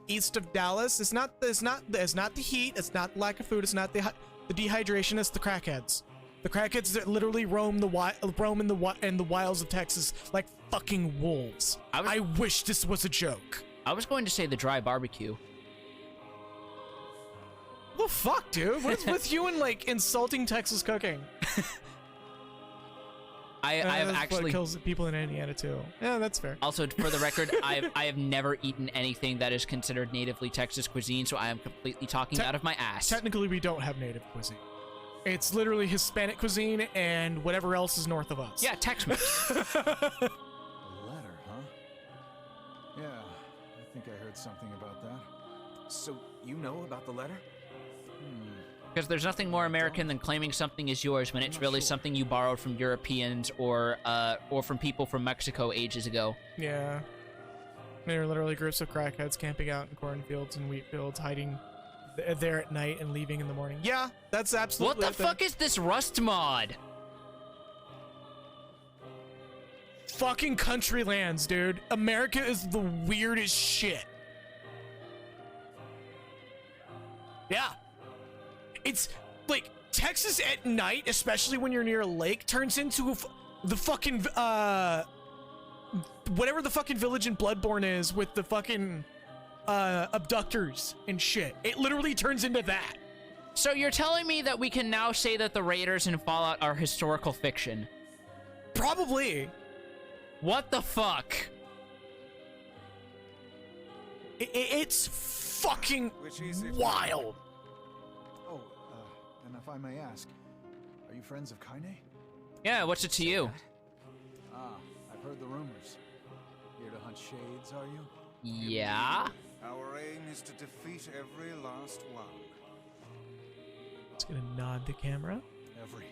east of Dallas. It's not the heat. It's not lack of food. It's not the dehydration. It's the crackheads. The crackheads that literally roam in the wilds of Texas like fucking wolves. I wish this was a joke. I was going to say the dry barbecue. Well, fuck, dude. What's with you and like insulting Texas cooking? I've that's actually what kills people in Indiana too. Yeah, that's fair. Also, for the record, I have never eaten anything that is considered natively Texas cuisine, so I am completely talking out of my ass. Technically, we don't have native cuisine. It's literally Hispanic cuisine and whatever else is north of us. Yeah, Tex-Mex. A letter, huh? Yeah, I think I heard something about that. So, you know about the letter? Because there's nothing more American than claiming something is yours when it's really something you borrowed from Europeans or from people from Mexico ages ago. Yeah. There are literally groups of crackheads camping out in cornfields and wheat fields, hiding there at night and leaving in the morning. Yeah, that's absolutely. What the fuck is this Rust mod? Fucking country lands, dude. America is the weirdest shit. Yeah. It's like Texas at night, especially when you're near a lake, turns into the fucking whatever the fucking village in Bloodborne is with the fucking abductors and shit. It literally turns into that. So you're telling me that we can now say that the Raiders in Fallout are historical fiction? Probably. What the fuck? It's fucking wild. Oh, and if I may ask, are you friends of Kaine? Yeah, what's it to you? Ah, I've heard the rumors. Here to hunt shades, are you? Yeah. Our aim is to defeat every last one. It's gonna nod the camera. Every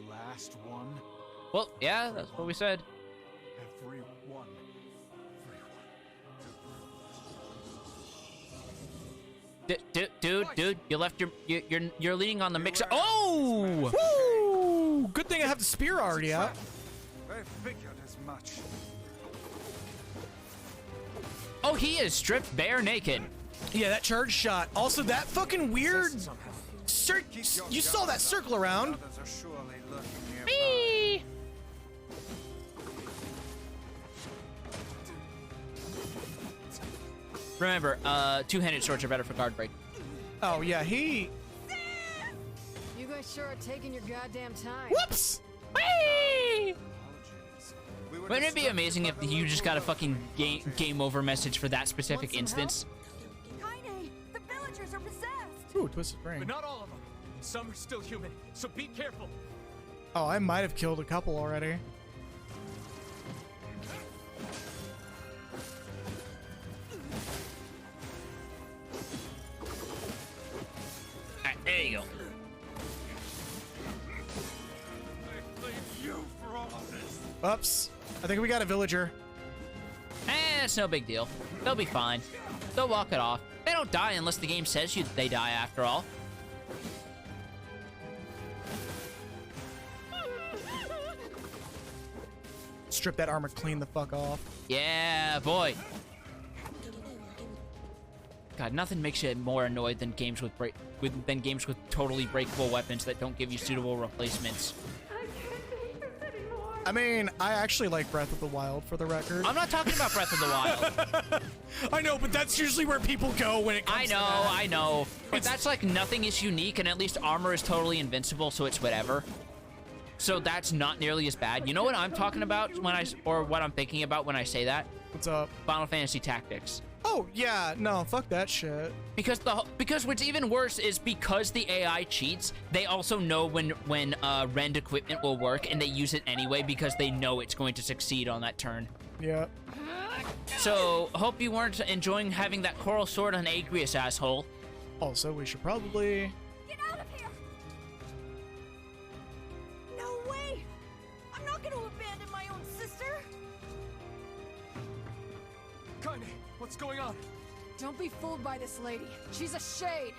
last one? Well, yeah, that's what we said. Every one. Dude, you left you're leaning on the mixer. Oh! Woo! Good thing I have the spear already out. I figured as much. Oh, he is stripped bare naked. Yeah, that charge shot. Also, that fucking weird you saw that circle around. Me. Remember, two-handed swords are better for guard break. Oh yeah, he. You guys sure are taking your goddamn time. Whoops! Whee! Wouldn't it be amazing if you just got a fucking game over message for that specific instance? Kaine, the villagers are possessed. Ooh, twisted brain. But not all of them. Some are still human, so be careful. Oh, I might have killed a couple already. Alright, there you go. Oops. I think we got a villager. It's no big deal. They'll be fine. They'll walk it off. They don't die unless the game says they die after all. Strip that armor clean the fuck off. Yeah, boy. God, nothing makes you more annoyed than games with totally breakable weapons that don't give you suitable replacements. I mean, I actually like Breath of the Wild, for the record. I'm not talking about Breath of the Wild. I know, but that's usually where people go when it comes to that. I know. But that's like nothing is unique, and at least armor is totally invincible, so it's whatever. So that's not nearly as bad. You know what I'm talking about what I'm thinking about when I say that? What's up? Final Fantasy Tactics. Oh, yeah, no, fuck that shit. Because what's even worse is because the AI cheats, they also know when rend equipment will work, and they use it anyway because they know it's going to succeed on that turn. Yeah. So, hope you weren't enjoying having that coral sword on Agrius, asshole. Also, we should probably... Get out of here! No way! I'm not gonna abandon my own sister! Kaine, what's going on? Don't be fooled by this lady. She's a shade.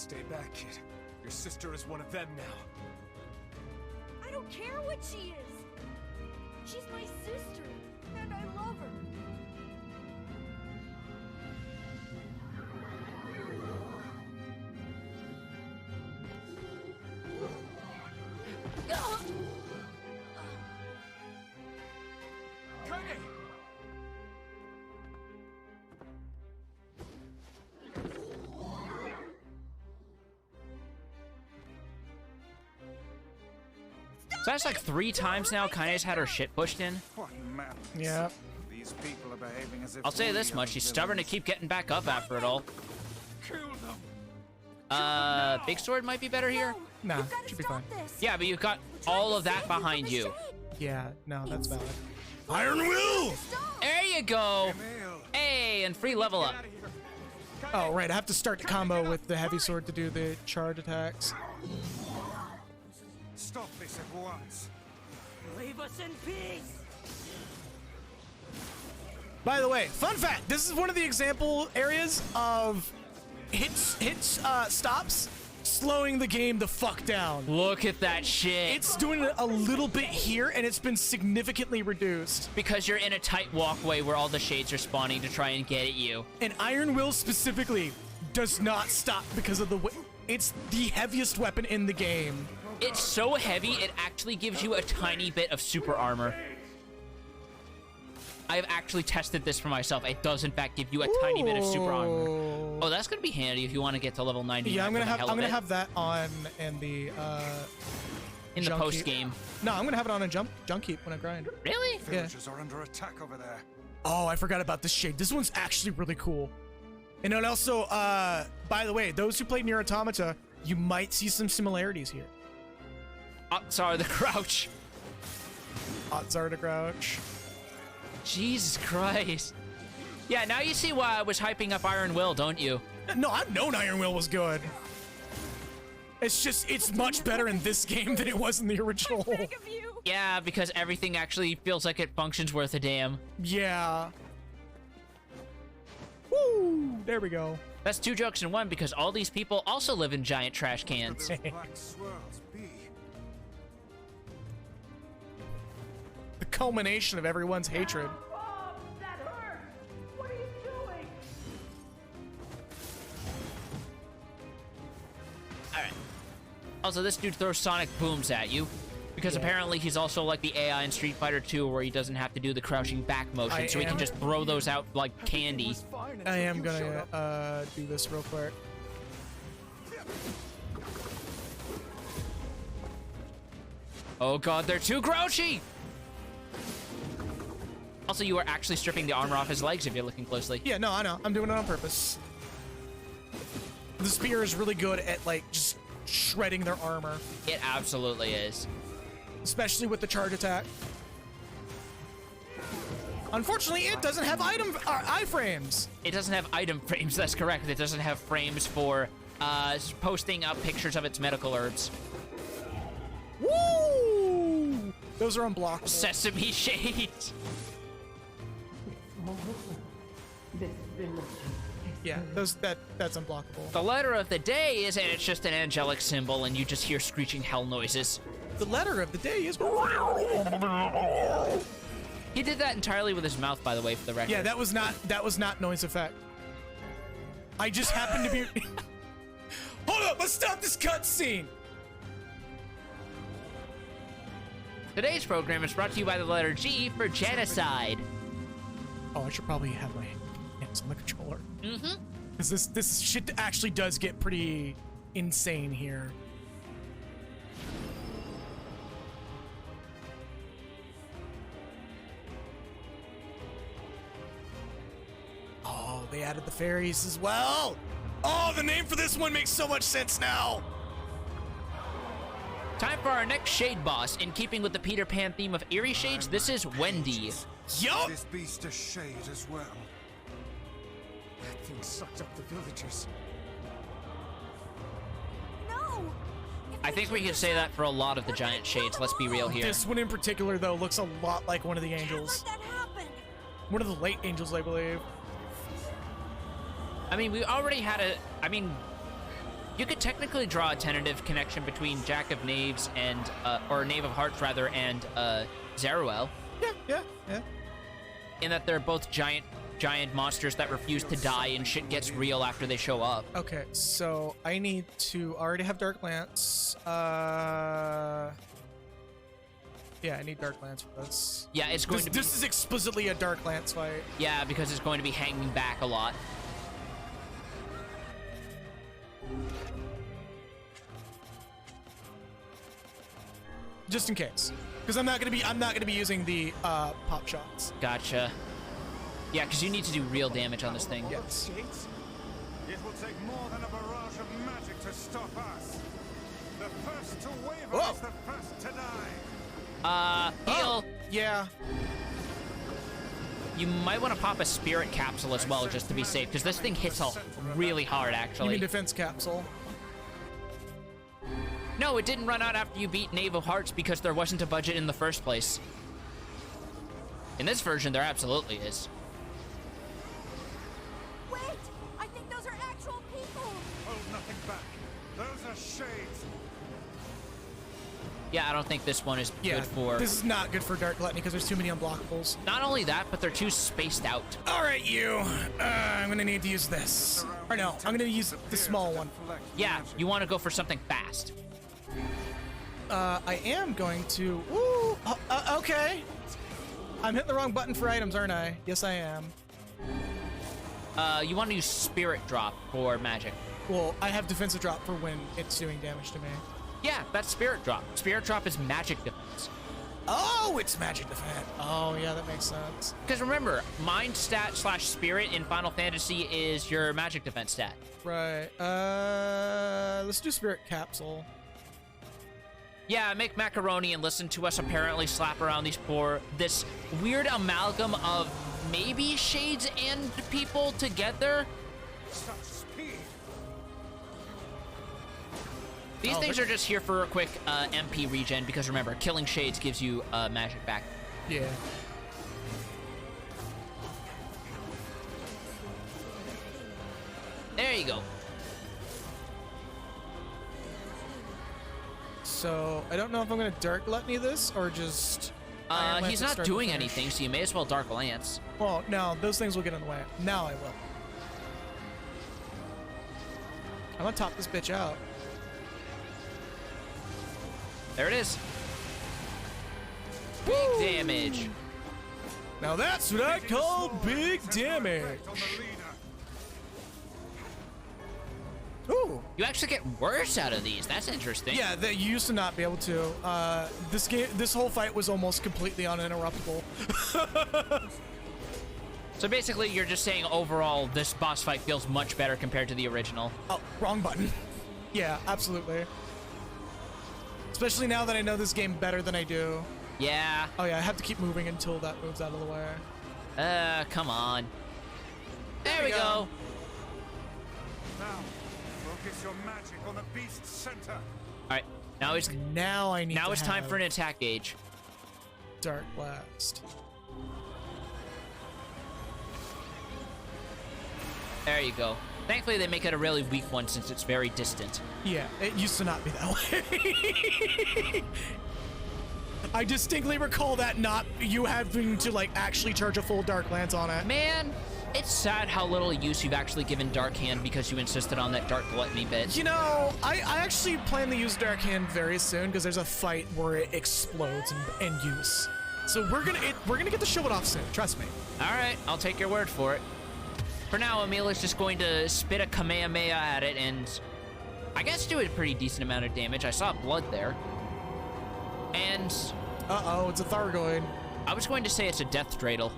Stay back, kid. Your sister is one of them now. I don't care what she is. She's my sister, and I love her. So that's like 3 times now Kaine's had her shit pushed in. What madness. Yeah. These people are behaving as if I'll say we this are much, the she's stubborn to villains. keep getting back up after it all. Kill them. Big sword might be better here. Nah, should be fine. Yeah, but you've got all of that behind you. Yeah, no, that's valid. Iron Will! There you go. Hey, and free level up. Oh, right, I have to start the combo with the heavy sword to do the charge attacks. Stop this at once. Leave us in peace. By the way, fun fact, this is one of the example areas of stops slowing the game the fuck down. Look at that shit. It's doing it a little bit here, and it's been significantly reduced. Because you're in a tight walkway where all the shades are spawning to try and get at you. And Iron Will specifically does not stop because of the it's the heaviest weapon in the game. It's so heavy, it actually gives you a tiny bit of super armor. I've actually tested this for myself. It does, in fact, give you a tiny bit of super armor. Oh, that's gonna be handy if you want to get to level 90. Yeah, I'm gonna have that on in the post game. No, I'm gonna have it on a junk heap when I grind. Really? Yeah. Villagers are under attack over there. Oh, I forgot about this shade. This one's actually really cool. And it also, by the way, those who played Nier Automata, you might see some similarities here. Sorry, the crouch. Otzar the Grouch. Jesus Christ. Yeah, now you see why I was hyping up Iron Will, don't you? No, I've known Iron Will was good. It's just, it's much better in this game than it was in the original. Yeah, because everything actually feels like it functions worth a damn. Yeah. Woo! There we go. That's 2 jokes in one because all these people also live in giant trash cans. The culmination of everyone's hatred. That hurt. What are you doing? Alright. Also, this dude throws sonic booms at you. Because apparently he's also like the AI in Street Fighter 2 where he doesn't have to do the crouching back motion, so he can just throw those out like candy. I am gonna do this real quick. Oh god, they're too grouchy! Also, you are actually stripping the armor off his legs if you're looking closely. Yeah, no, I know. I'm doing it on purpose. The spear is really good at, like, just shredding their armor. It absolutely is. Especially with the charge attack. Unfortunately, it doesn't have iframes. It doesn't have item frames, that's correct. It doesn't have frames for posting up pictures of its medical herbs. Woo! Those are unblockable. Sesame shades. Yeah, that's unblockable. The letter of the day is, and it's just an angelic symbol, and you just hear screeching hell noises. The letter of the day is. He did that entirely with his mouth, by the way, for the record. Yeah, that was not noise effect. I just happened to be. Hold up! Let's stop this cutscene. Today's program is brought to you by the letter G for genocide. Oh, I should probably have my hands on the controller. Mm-hmm. Because this shit actually does get pretty insane here. Oh, they added the fairies as well. Oh, the name for this one makes so much sense now. Time for our next shade boss. In keeping with the Peter Pan theme of eerie shades, this is Wendy. Yup! This beast a shade as well. That thing sucked up the villagers. No! I think we can say that for a lot of the giant shades, let's be real here. This one in particular, though, looks a lot like one of the angels. Let that happen. One of the late angels, I believe. I mean, we already had You could technically draw a tentative connection between Jack of Knaves and, or Knave of Hearts rather, and Zeruel. Yeah. In that they're both giant monsters that refuse to die and shit gets real after they show up. Okay, so I need to already have Dark Lance. Yeah, I need Dark Lance for this. Yeah, it's going to be... This is explicitly a Dark Lance fight. Yeah, because it's going to be hanging back a lot. Just in case, because I'm not gonna be using the pop shots. Gotcha. Yeah, because you need to do real damage on this thing. Yes. It will take more than a barrage of magic to stop us. The first to waver is the first to die. Heal. Yeah. You might want to pop a spirit capsule as well, just to be safe, because this thing hits really hard, actually. You mean defense capsule? No, it didn't run out after you beat Knave of Hearts because there wasn't a budget in the first place. In this version, there absolutely is. Wait! I think those are actual people! Hold nothing back. Those are shades. Yeah, I don't think this one is good for... This is not good for Dark Gluttony because there's too many unblockables. Not only that, but they're too spaced out. All right, you. I'm gonna need to use this. Or no, I'm gonna use the small one. Yeah, you want to go for something fast. I am going to... Ooh, okay. I'm hitting the wrong button for items, aren't I? Yes, I am. You want to use Spirit Drop for magic. Well, I have defensive drop for when it's doing damage to me. Yeah, that's Spirit Drop. Spirit Drop is magic defense. Oh, it's magic defense. Oh, yeah, that makes sense. Because remember, Mind stat / Spirit in Final Fantasy is your magic defense stat. Right. Let's do Spirit Capsule. Yeah, make macaroni and listen to us apparently slap around this weird amalgam of maybe shades and people together. Such speed. These things are just here for a quick MP regen, because remember, killing shades gives you magic back. Yeah. There you go. So, I don't know if I'm going to Dark Gluttony this, or just... He's not doing anything, so you may as well Dark Lance. Well, no, those things will get in the way. Now I will. I'm going to top this bitch out. There it is. Big damage. Now that's what I call big damage. Ooh. You actually get worse out of these. That's interesting. Yeah, that you used to not be able to. This whole fight was almost completely uninterruptible. So basically, you're just saying overall, this boss fight feels much better compared to the original. Oh, wrong button. Yeah, absolutely. Especially now that I know this game better than I do. Yeah. Oh yeah, I have to keep moving until that moves out of the way. Come on. There we go. Now, focus your magic on the beast's center. All right, now it's time for an attack gauge. Dark Blast. There you go. Thankfully, they make it a really weak one since it's very distant. Yeah, it used to not be that way. I distinctly recall that not you having to like actually charge a full Dark Lance on it. Man, it's sad how little use you've actually given Dark Hand because you insisted on that Dark Gluttony bit. You know, I actually plan to use Dark Hand very soon because there's a fight where it explodes in use. So we're gonna get to show it off soon. Trust me. All right, I'll take your word for it. For now, Emil is just going to spit a Kamehameha at it and I guess do a pretty decent amount of damage. I saw blood there. And... Uh-oh, it's a Thargoid. I was going to say it's a Death Dreidel.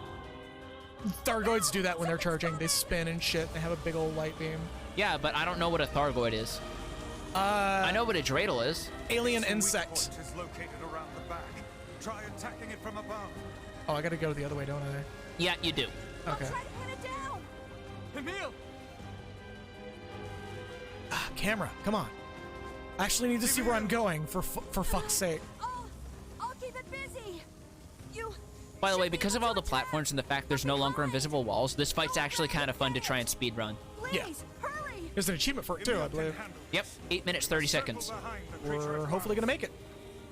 Thargoids do that when they're charging. They spin and shit. They have a big old light beam. Yeah, but I don't know what a Thargoid is. I know what a Dreidel is. Alien insect. Is located around the back. Try attacking it from above. Oh, I gotta go the other way, don't I? Yeah, you do. Okay. Emil! Ah, camera, come on. I actually need to see where I'm going, for fuck's sake. I'll keep it busy. By the way, because of all the platforms and the fact there's no longer invisible walls, this fight's actually kind of fun to try and speedrun. Please, hurry! There's an achievement for it too, I believe. Yep, 8 minutes 30 seconds. We're hopefully gonna make it.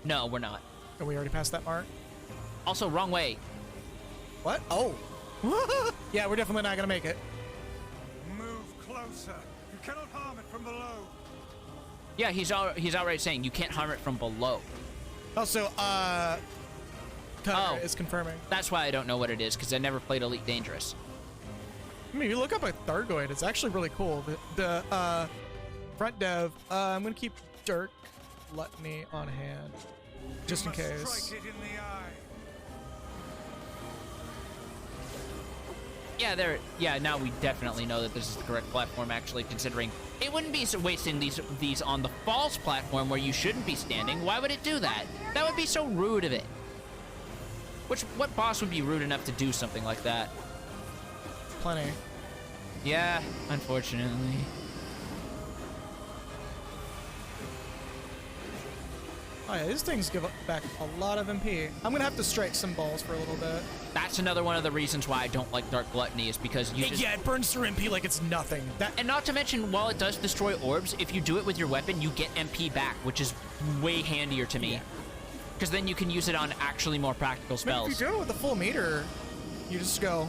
No, we're not. Are we already past that mark? Also, wrong way. What? Oh. Yeah, we're definitely not gonna make it. Move closer. You cannot harm it from below. Yeah, he's already saying you can't harm it from below. Also, Tucker is confirming. That's why I don't know what it is, because I never played Elite Dangerous. I mean, you look up a Thargoid, it's actually really cool. The front dev, I'm gonna keep Dirk Gluttony on hand, just in case. Strike it in the eye. Yeah, now we definitely know that this is the correct platform, actually, considering it wouldn't be wasting these on the false platform where you shouldn't be standing. Why would it do that? That would be so rude of it. What boss would be rude enough to do something like that? Plenty. Yeah, unfortunately. Oh yeah, these things give back a lot of MP. I'm gonna have to strike some balls for a little bit. That's another one of the reasons why I don't like Dark Gluttony, is because you just... Yeah, it burns through MP like it's nothing. And not to mention, while it does destroy orbs, if you do it with your weapon, you get MP back, which is way handier to me. Because then you can use it on actually more practical spells. If you do it with the full meter, you just go...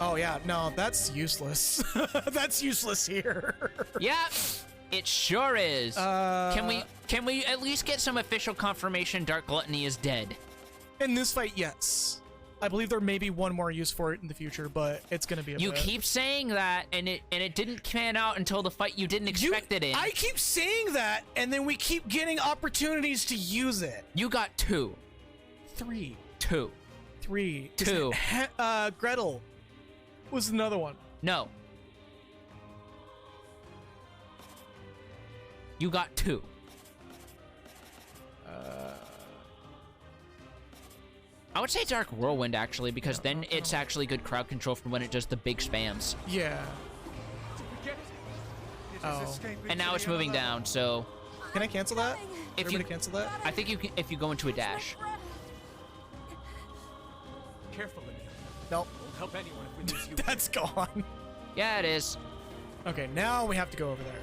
Oh yeah, no, that's useless. That's useless here. Yeah, it sure is. Can we at least get some official confirmation Dark Gluttony is dead? In this fight, yes. I believe there may be one more use for it in the future, but it's gonna be a You bit. keep saying that, and it didn't pan out until the fight you didn't expect it in. I keep saying that, and then we keep getting opportunities to use it. You got 2. 3. 2. 3. 2. Gretel was another one. No. You got 2. I would say Dark Whirlwind, actually, because then it's actually good crowd control from when it does the big spams. Yeah. Oh. And now it's moving down, so... Can I cancel that? If you cancel that? I think you can, if you go into a dash. Careful, Emil. Nope. Won't help anyone if we lose you. That's gone. Yeah, it is. Okay, now we have to go over there.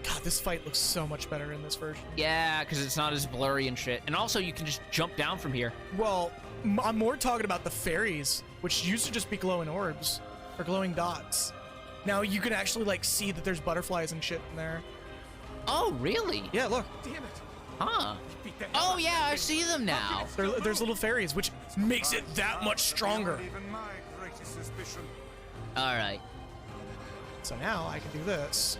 God, this fight looks so much better in this version. Yeah, because it's not as blurry and shit. And also, you can just jump down from here. Well, I'm more talking about the fairies, which used to just be glowing orbs, or glowing dots. Now you can actually, like, see that there's butterflies and shit in there. Oh, really? Yeah, look. Damn it. Huh. Oh, yeah, I see them now. There's little fairies, which makes it that much stronger. All right. So now I can do this.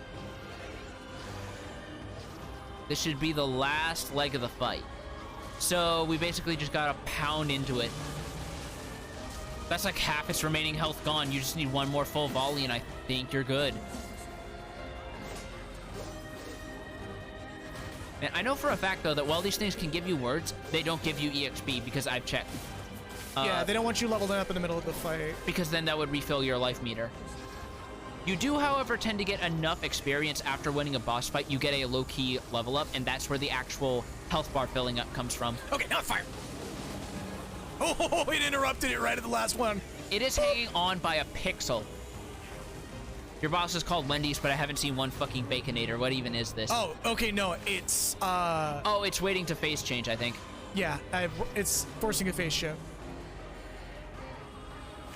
This should be the last leg of the fight. So we basically just gotta pound into it. That's like half its remaining health gone. You just need one more full volley and I think you're good. And I know for a fact, though, that while these things can give you words, they don't give you EXP, because I've checked. Yeah, they don't want you leveling up in the middle of the fight. Because then that would refill your life meter. You do, however, tend to get enough experience after winning a boss fight. You get a low-key level up, and that's where the actual health bar filling up comes from. Okay, now fire! Oh, it interrupted it right at the last one. It is hanging on by a pixel. Your boss is called Wendy's, but I haven't seen one fucking Baconator. What even is this? Oh, okay, no, it's, Oh, it's waiting to phase change, I think. Yeah, it's forcing a phase shift.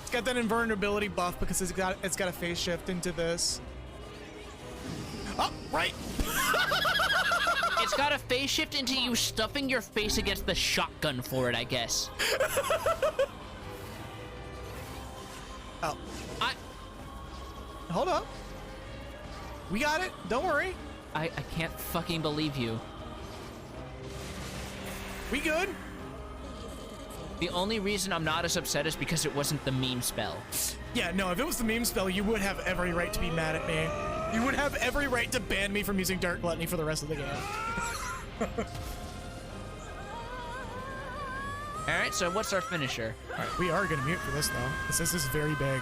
It's got that invulnerability buff because it's got a phase shift into this. Oh, right. It's got a phase shift into you stuffing your face against the shotgun for it, I guess. Oh. Hold up. We got it. Don't worry. I can't fucking believe you. We good? The only reason I'm not as upset is because it wasn't the meme spell. Yeah, no, if it was the meme spell, you would have every right to be mad at me. You would have every right to ban me from using Dark Gluttony for the rest of the game. Alright, so what's our finisher? Alright, we are going to mute for this, though. This is very big.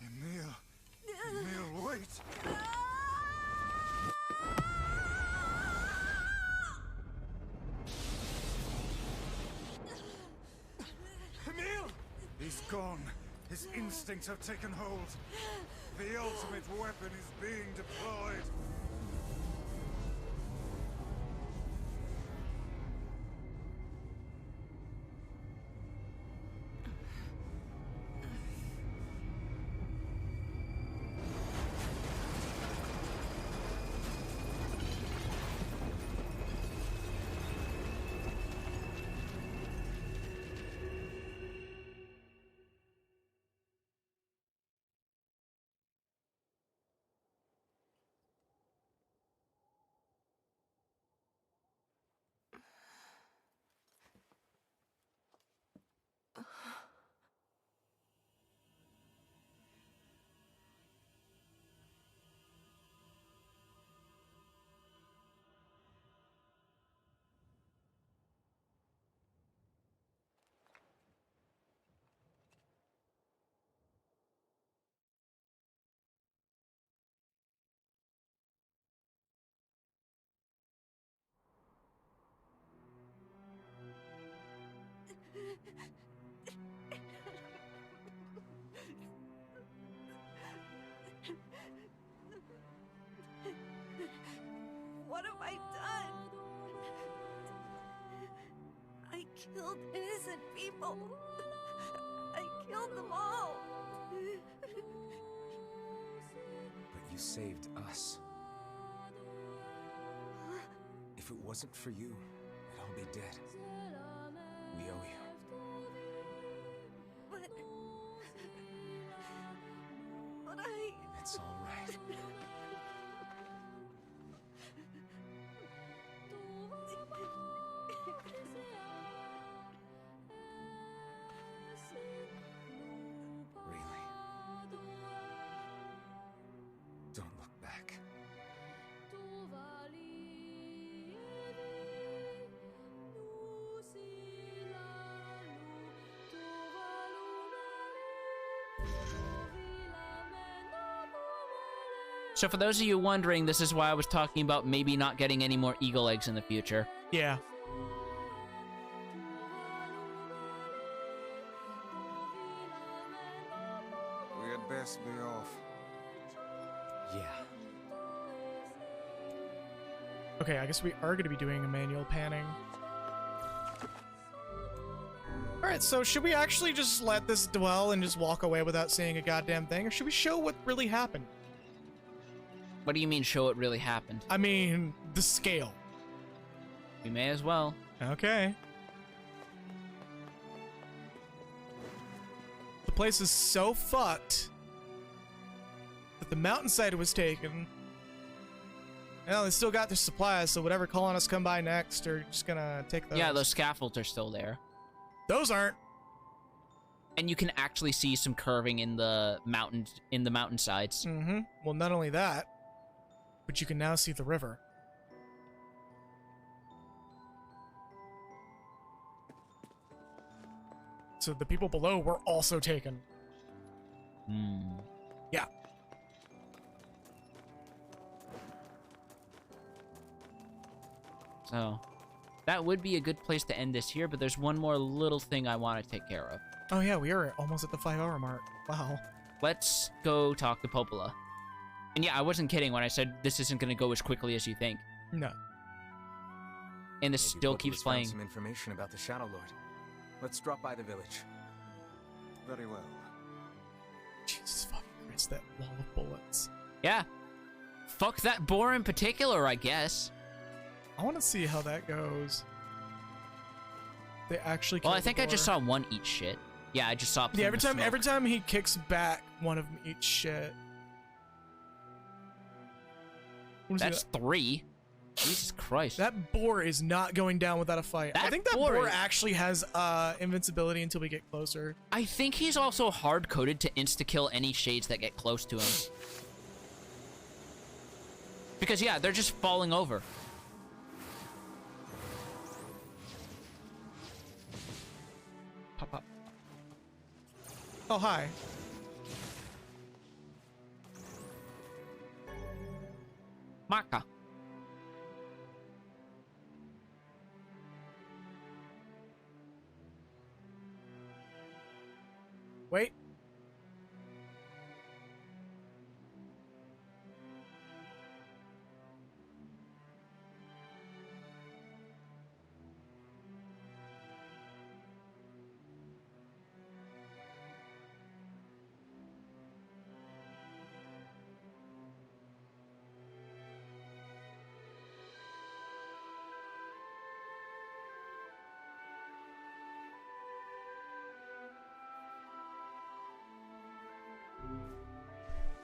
Emil, wait! Emil! He's gone. His instincts have taken hold. The ultimate weapon is being deployed. What have I done? I killed innocent people. I killed them all. But you saved us. If it wasn't for you, we'd all be dead. We owe you. But It's all right. Really? Don't look back. So for those of you wondering, this is why I was talking about maybe not getting any more eagle eggs in the future. Yeah. We had best be off. Yeah. Okay, I guess we are going to be doing a manual panning. Alright, so should we actually just let this dwell and just walk away without saying a goddamn thing? Or should we show what really happened? What do you mean show what really happened? I mean, the scale. We may as well. Okay. The place is so fucked that the mountainside was taken. Well, they still got their supplies, so whatever colonists come by next are just gonna take those. Yeah, those scaffolds are still there. Those aren't. And you can actually see some curving in the mountainsides. Mm-hmm. Well, not only that, but you can now see the river. So the people below were also taken. Hmm. Yeah. So, that would be a good place to end this here, but there's one more little thing I want to take care of. Oh yeah, we are almost at the 5-hour mark. Wow. Let's go talk to Popola. And yeah, I wasn't kidding when I said this isn't going to go as quickly as you think. No. And this Maybe still Popola's keeps found playing. some information about the Shadowlord. Let's drop by the village. Very well. Jesus fucking Christ, that wall of bullets. Yeah. Fuck that boar in particular, I guess. I want to see how that goes. They actually. Well, I think I just saw one eat shit. Yeah, I just saw. Yeah, every time he kicks back, one of them eats shit. That's 3. Jesus Christ. That boar is not going down without a fight. I think that boar actually has invincibility until we get closer. I think he's also hard-coded to insta-kill any shades that get close to him. Because, yeah, they're just falling over. Pop, pop. Oh, hi. Maka. Wait.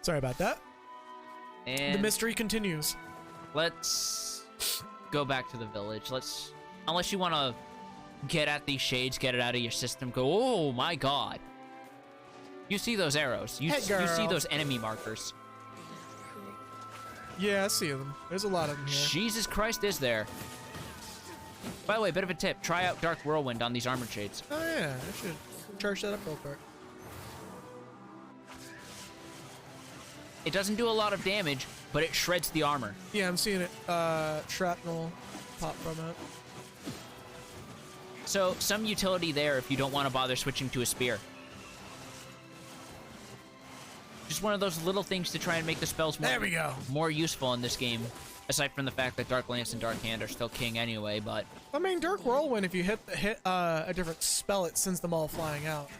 Sorry about that. And the mystery continues. Let's go back to the village. Unless you want to get at these shades, get it out of your system, go, oh my god. You see those arrows. You see those enemy markers. Yeah, I see them. There's a lot of them here. Jesus Christ, is there. By the way, bit of a tip. Try out Dark Whirlwind on these armored shades. Oh yeah, I should charge that up real quick. It doesn't do a lot of damage, but it shreds the armor. Yeah, I'm seeing it. Shrapnel pop from it. So, some utility there if you don't want to bother switching to a spear. Just one of those little things to try and make the spells more useful in this game. Aside from the fact that Dark Lance and Dark Hand are still king anyway, but... I mean, Dark Whirlwind, if you hit a different spell, it sends them all flying out.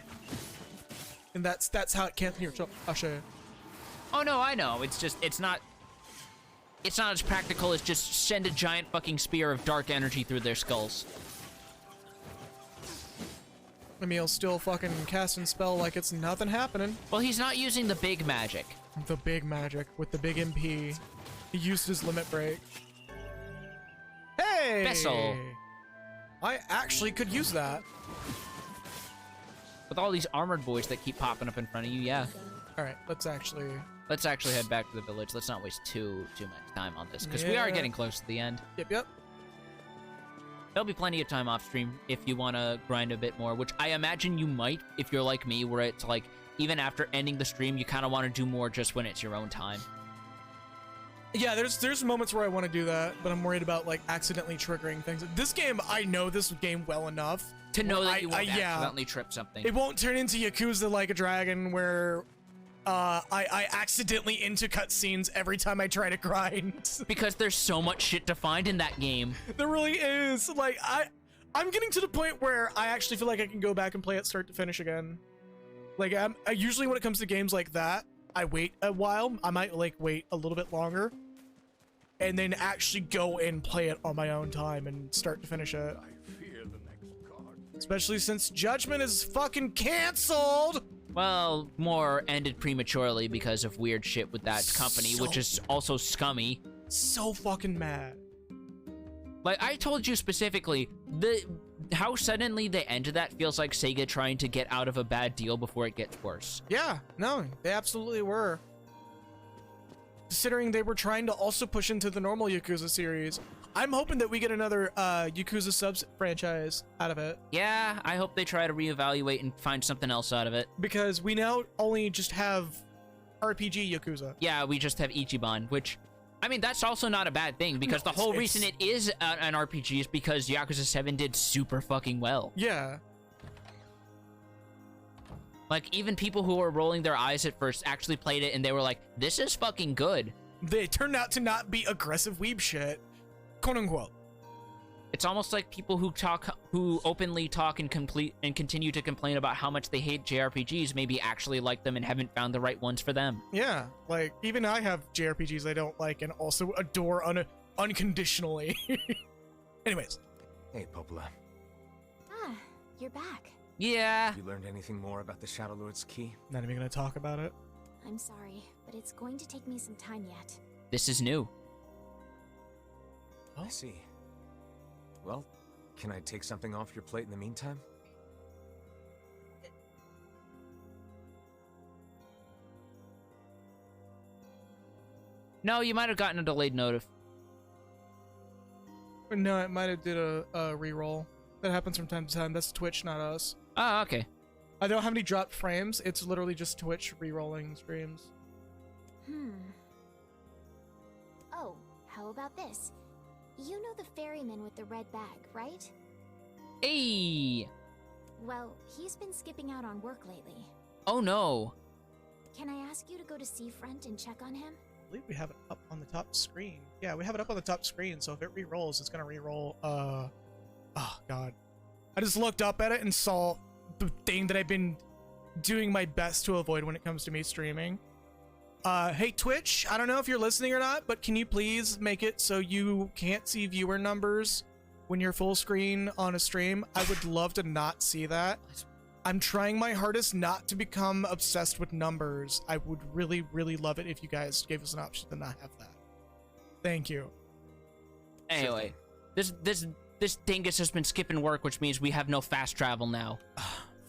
And that's how it can't... Here, I'll show you. Oh no, I know. It's not as practical as just send a giant fucking spear of dark energy through their skulls. I mean, he'll still fucking cast and spell like it's nothing happening. Well, he's not using the big magic. The big magic with the big MP. He used his limit break. Hey! Vessel. I actually could use that. With all these armored boys that keep popping up in front of you, yeah. Alright, let's actually head back to the village. Let's not waste too much time on this, because we are getting close to the end. Yep. There'll be plenty of time off stream if you want to grind a bit more, which I imagine you might if you're like me, where it's like, even after ending the stream, you kind of want to do more just when it's your own time. Yeah, there's moments where I want to do that, but I'm worried about, like, accidentally triggering things. This game, I know this game well enough to know that you won't accidentally trip something. It won't turn into Yakuza Like a Dragon, where I accidentally into cutscenes every time I try to grind. Because there's so much shit to find in that game. There really is. Like, I'm getting to the point where I actually feel like I can go back and play it start to finish again. Like, I usually when it comes to games like that, I wait a while. I might, like, wait a little bit longer. And then actually go and play it on my own time and start to finish it. I fear the next card. Especially since Judgment is fucking canceled! Well, more ended prematurely because of weird shit with that company, which is also scummy. So fucking mad. Like, I told you specifically, how suddenly they ended that feels like Sega trying to get out of a bad deal before it gets worse. Yeah, no, they absolutely were. Considering they were trying to also push into the normal Yakuza series. I'm hoping that we get another Yakuza subs franchise out of it. Yeah, I hope they try to reevaluate and find something else out of it. Because we now only just have RPG Yakuza. Yeah, we just have Ichiban, which, I mean, that's also not a bad thing, because the whole reason it is an RPG is because Yakuza 7 did super fucking well. Yeah. Like, even people who were rolling their eyes at first actually played it and they were like, this is fucking good. They turned out to not be aggressive weeb shit. Quote unquote. It's almost like people who openly talk and continue to complain about how much they hate JRPGs maybe actually like them and haven't found the right ones for them. Yeah, like, even I have JRPGs I don't like and also adore unconditionally. Anyways. Hey, Popola. Ah, you're back. Yeah. You learned anything more about the Shadowlord's key? Not even gonna talk about it. I'm sorry, but it's going to take me some time yet. This is new. I see. Well, can I take something off your plate in the meantime? No, you might have gotten a delayed notif. No, it might have did a reroll. That happens from time to time. That's Twitch, not us. Oh, okay. I don't have any dropped frames. It's literally just Twitch re-rolling streams. Oh, how about this? You know the ferryman with the red bag, right? Hey! Well, he's been skipping out on work lately. Oh no. Can I ask you to go to Seafront and check on him? I believe we have it up on the top screen. Yeah, we have it up on the top screen, so if it re-rolls, it's gonna re-roll, oh god. I just looked up at it and saw the thing that I've been doing my best to avoid when it comes to me streaming. Hey Twitch, I don't know if you're listening or not, but can you please make it so you can't see viewer numbers when you're full screen on a stream? I would love to not see that. I'm trying my hardest not to become obsessed with numbers. I would really, really love it if you guys gave us an option to not have that. Thank you. Anyway, this dingus has been skipping work, which means we have no fast travel now.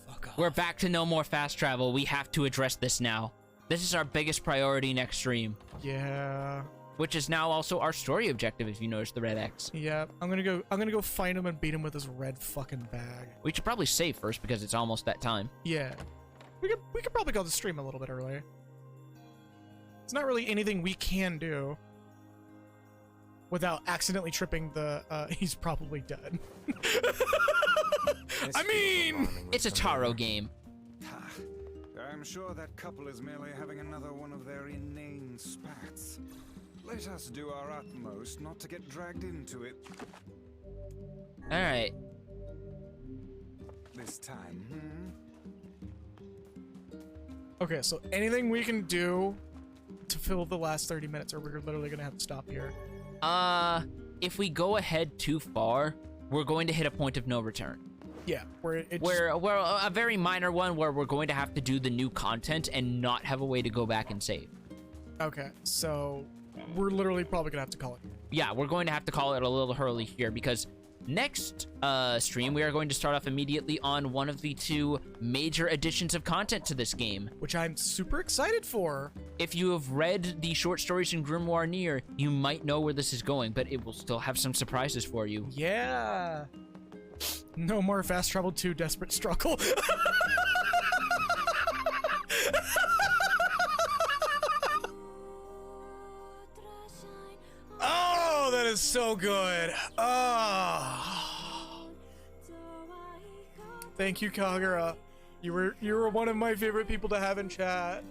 Fuck off. We're back to no more fast travel. We have to address this now. This is our biggest priority next stream. Yeah. Which is now also our story objective, if you notice the red X. Yeah, I'm gonna go find him and beat him with his red fucking bag. We should probably save first because it's almost that time. Yeah. We could probably go to stream a little bit early. It's not really anything we can do without accidentally tripping the he's probably dead. I mean, it's a Taro game. I'm sure that couple is merely having another one of their inane spats. Let us do our utmost not to get dragged into it. Alright. This time, Okay, so anything we can do to fill the last 30 minutes, or we're literally gonna have to stop here. If we go ahead too far, we're going to hit a point of no return. Yeah, where a very minor one where we're going to have to do the new content and not have a way to go back and save. Okay, so we're literally probably gonna have to call it here. Yeah, we're going to have to call it a little early here because next stream we are going to start off immediately on one of the 2 major additions of content to this game, which I'm super excited for. If you have read the short stories in Grimoire Nier, you might know where this is going, but it will still have some surprises for you. Yeah. No more fast travel 2 desperate struggle. Oh, that is so good. Oh. Thank you, Kagura. You were one of my favorite people to have in chat.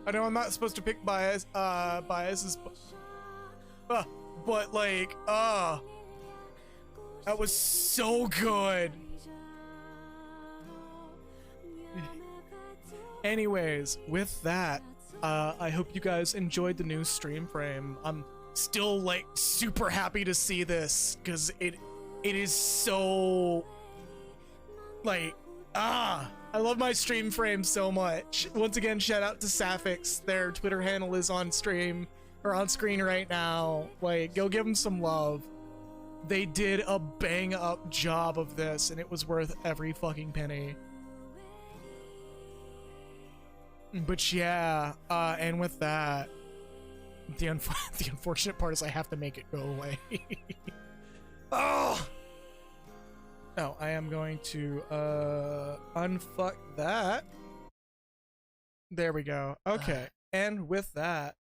I know I'm not supposed to pick biases, but like, that was so good. Anyways, with that, I hope you guys enjoyed the new stream frame. I'm still like super happy to see this because it is so like I love my stream frame so much. Once again, shout out to Sapphics. Their Twitter handle is on stream or on screen right now. Like, go give them some love. They did a bang up job of this and it was worth every fucking penny. But yeah, and with that, the unfortunate part is I have to make it go away. Oh! No, I am going to unfuck that. There we go. Okay, and with that,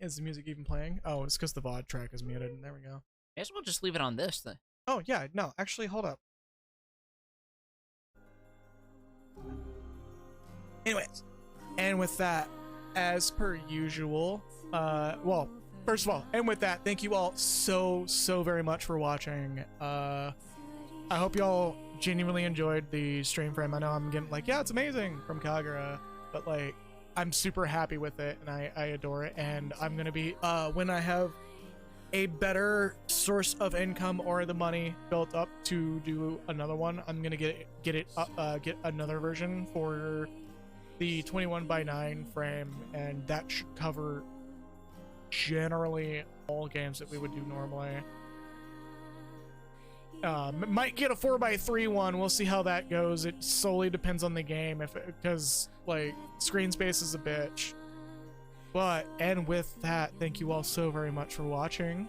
is the music even playing? Oh, it's because the VOD track is muted. There we go. May as well just leave it on this then. Oh yeah, no, actually, hold up. Anyways, and with that, as per usual, well, first of all, and with that, thank you all so very much for watching. I hope y'all genuinely enjoyed the stream frame. I know I'm getting like, yeah, it's amazing from Kagura, but like, I'm super happy with it and I adore it. And I'm gonna be, when I have a better source of income or the money built up to do another one, I'm gonna get another version for the 21:9 frame, and that should cover generally all games that we would do normally. Might get a 4:3 one. We'll see how that goes. It solely depends on the game, because like screen space is a bitch. But and with that, thank you all so very much for watching.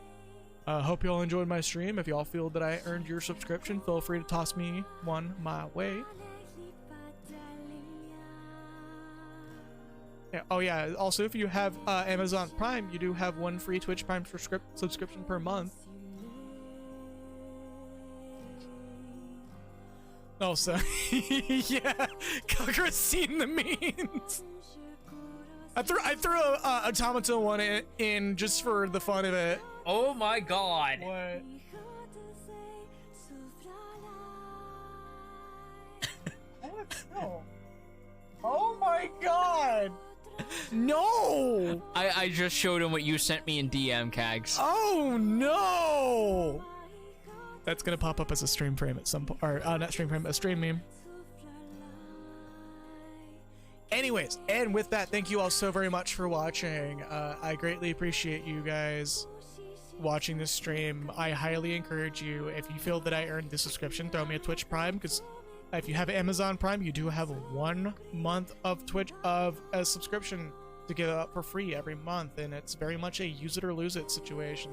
Hope you all enjoyed my stream. If y'all feel that I earned your subscription, feel free to toss me one my way. Yeah. Oh yeah. Also, if you have Amazon Prime, you do have one free Twitch Prime subscription per month. Also, yeah, Kagura's seen the memes. I threw a automaton one in just for the fun of it. Oh my god. What? Oh my god! No! I just showed him what you sent me in DM, Kags. Oh no! That's gonna pop up as a stream frame at some point, or not stream frame, a stream meme. Anyways, and with that, thank you all so very much for watching. I greatly appreciate you guys watching this stream. I highly encourage you, if you feel that I earned the subscription, throw me a Twitch Prime, because if you have Amazon Prime, you do have 1 month of Twitch of a subscription to give up for free every month, and it's very much a use it or lose it situation.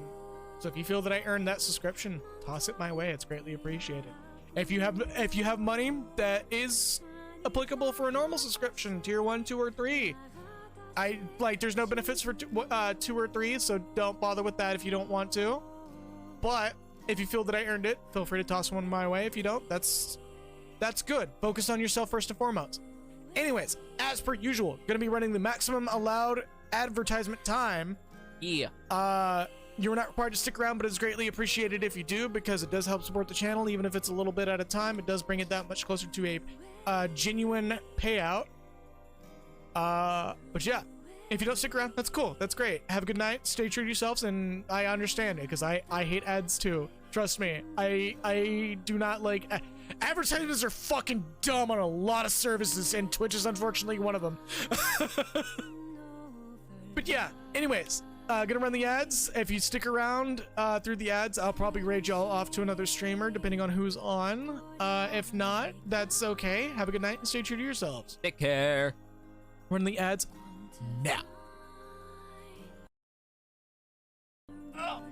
So if you feel that I earned that subscription, toss it my way. It's greatly appreciated. If you have money that is applicable for a normal subscription, tier 1, 2, or 3, there's no benefits for 2 or 3, so don't bother with that if you don't want to. But if you feel that I earned it, feel free to toss one my way. If you don't, that's good. Focus on yourself first and foremost. Anyways, as per usual, gonna be running the maximum allowed advertisement time. Yeah. You're not required to stick around, but it's greatly appreciated if you do, because it does help support the channel, even if it's a little bit at a time. It does bring it that much closer to a genuine payout. But yeah, if you don't stick around, that's cool. That's great. Have a good night. Stay true to yourselves, and I understand it, because I hate ads too. Trust me. I do not like... advertisements are fucking dumb on a lot of services, and Twitch is unfortunately one of them. But yeah, anyways, gonna run the ads. If you stick around through the ads, I'll probably raid y'all off to another streamer, depending on who's on. If not, that's okay. Have a good night and stay true to yourselves. Take care. Run the ads now. Oh.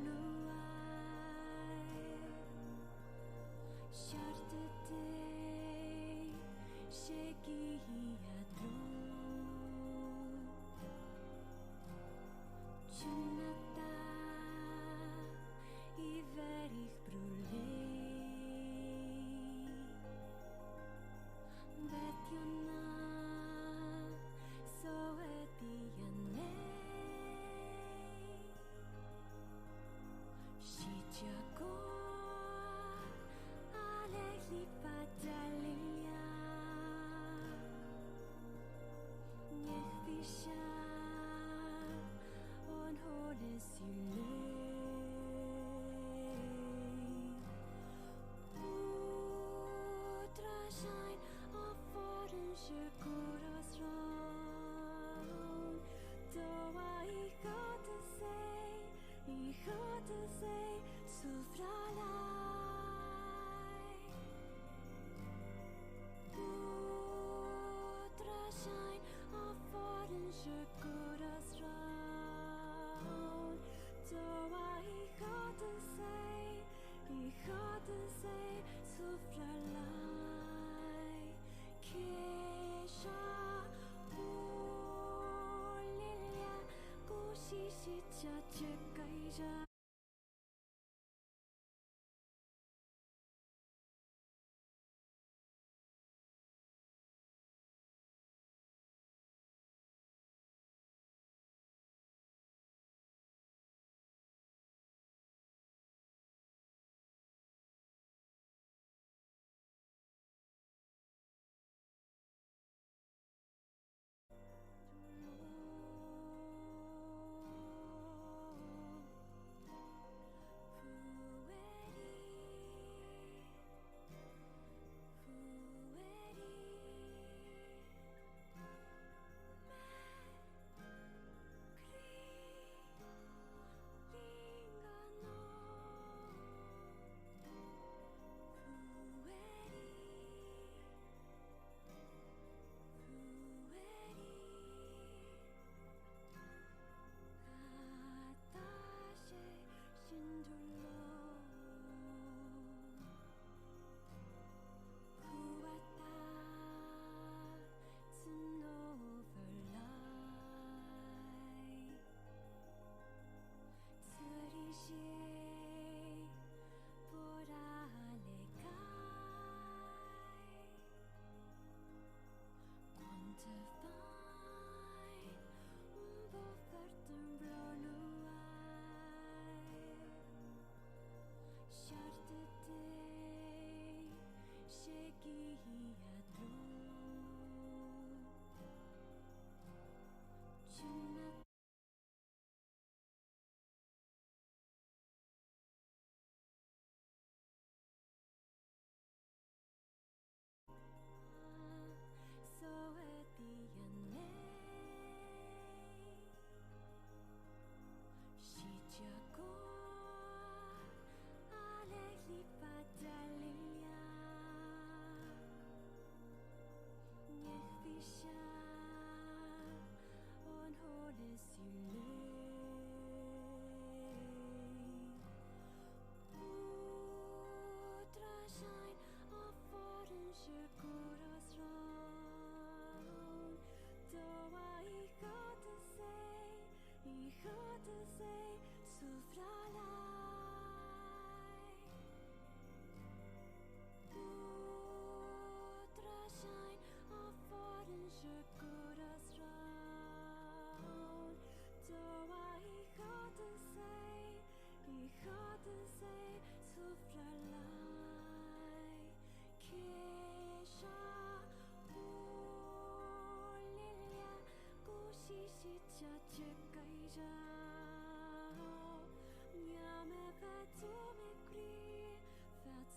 So at the end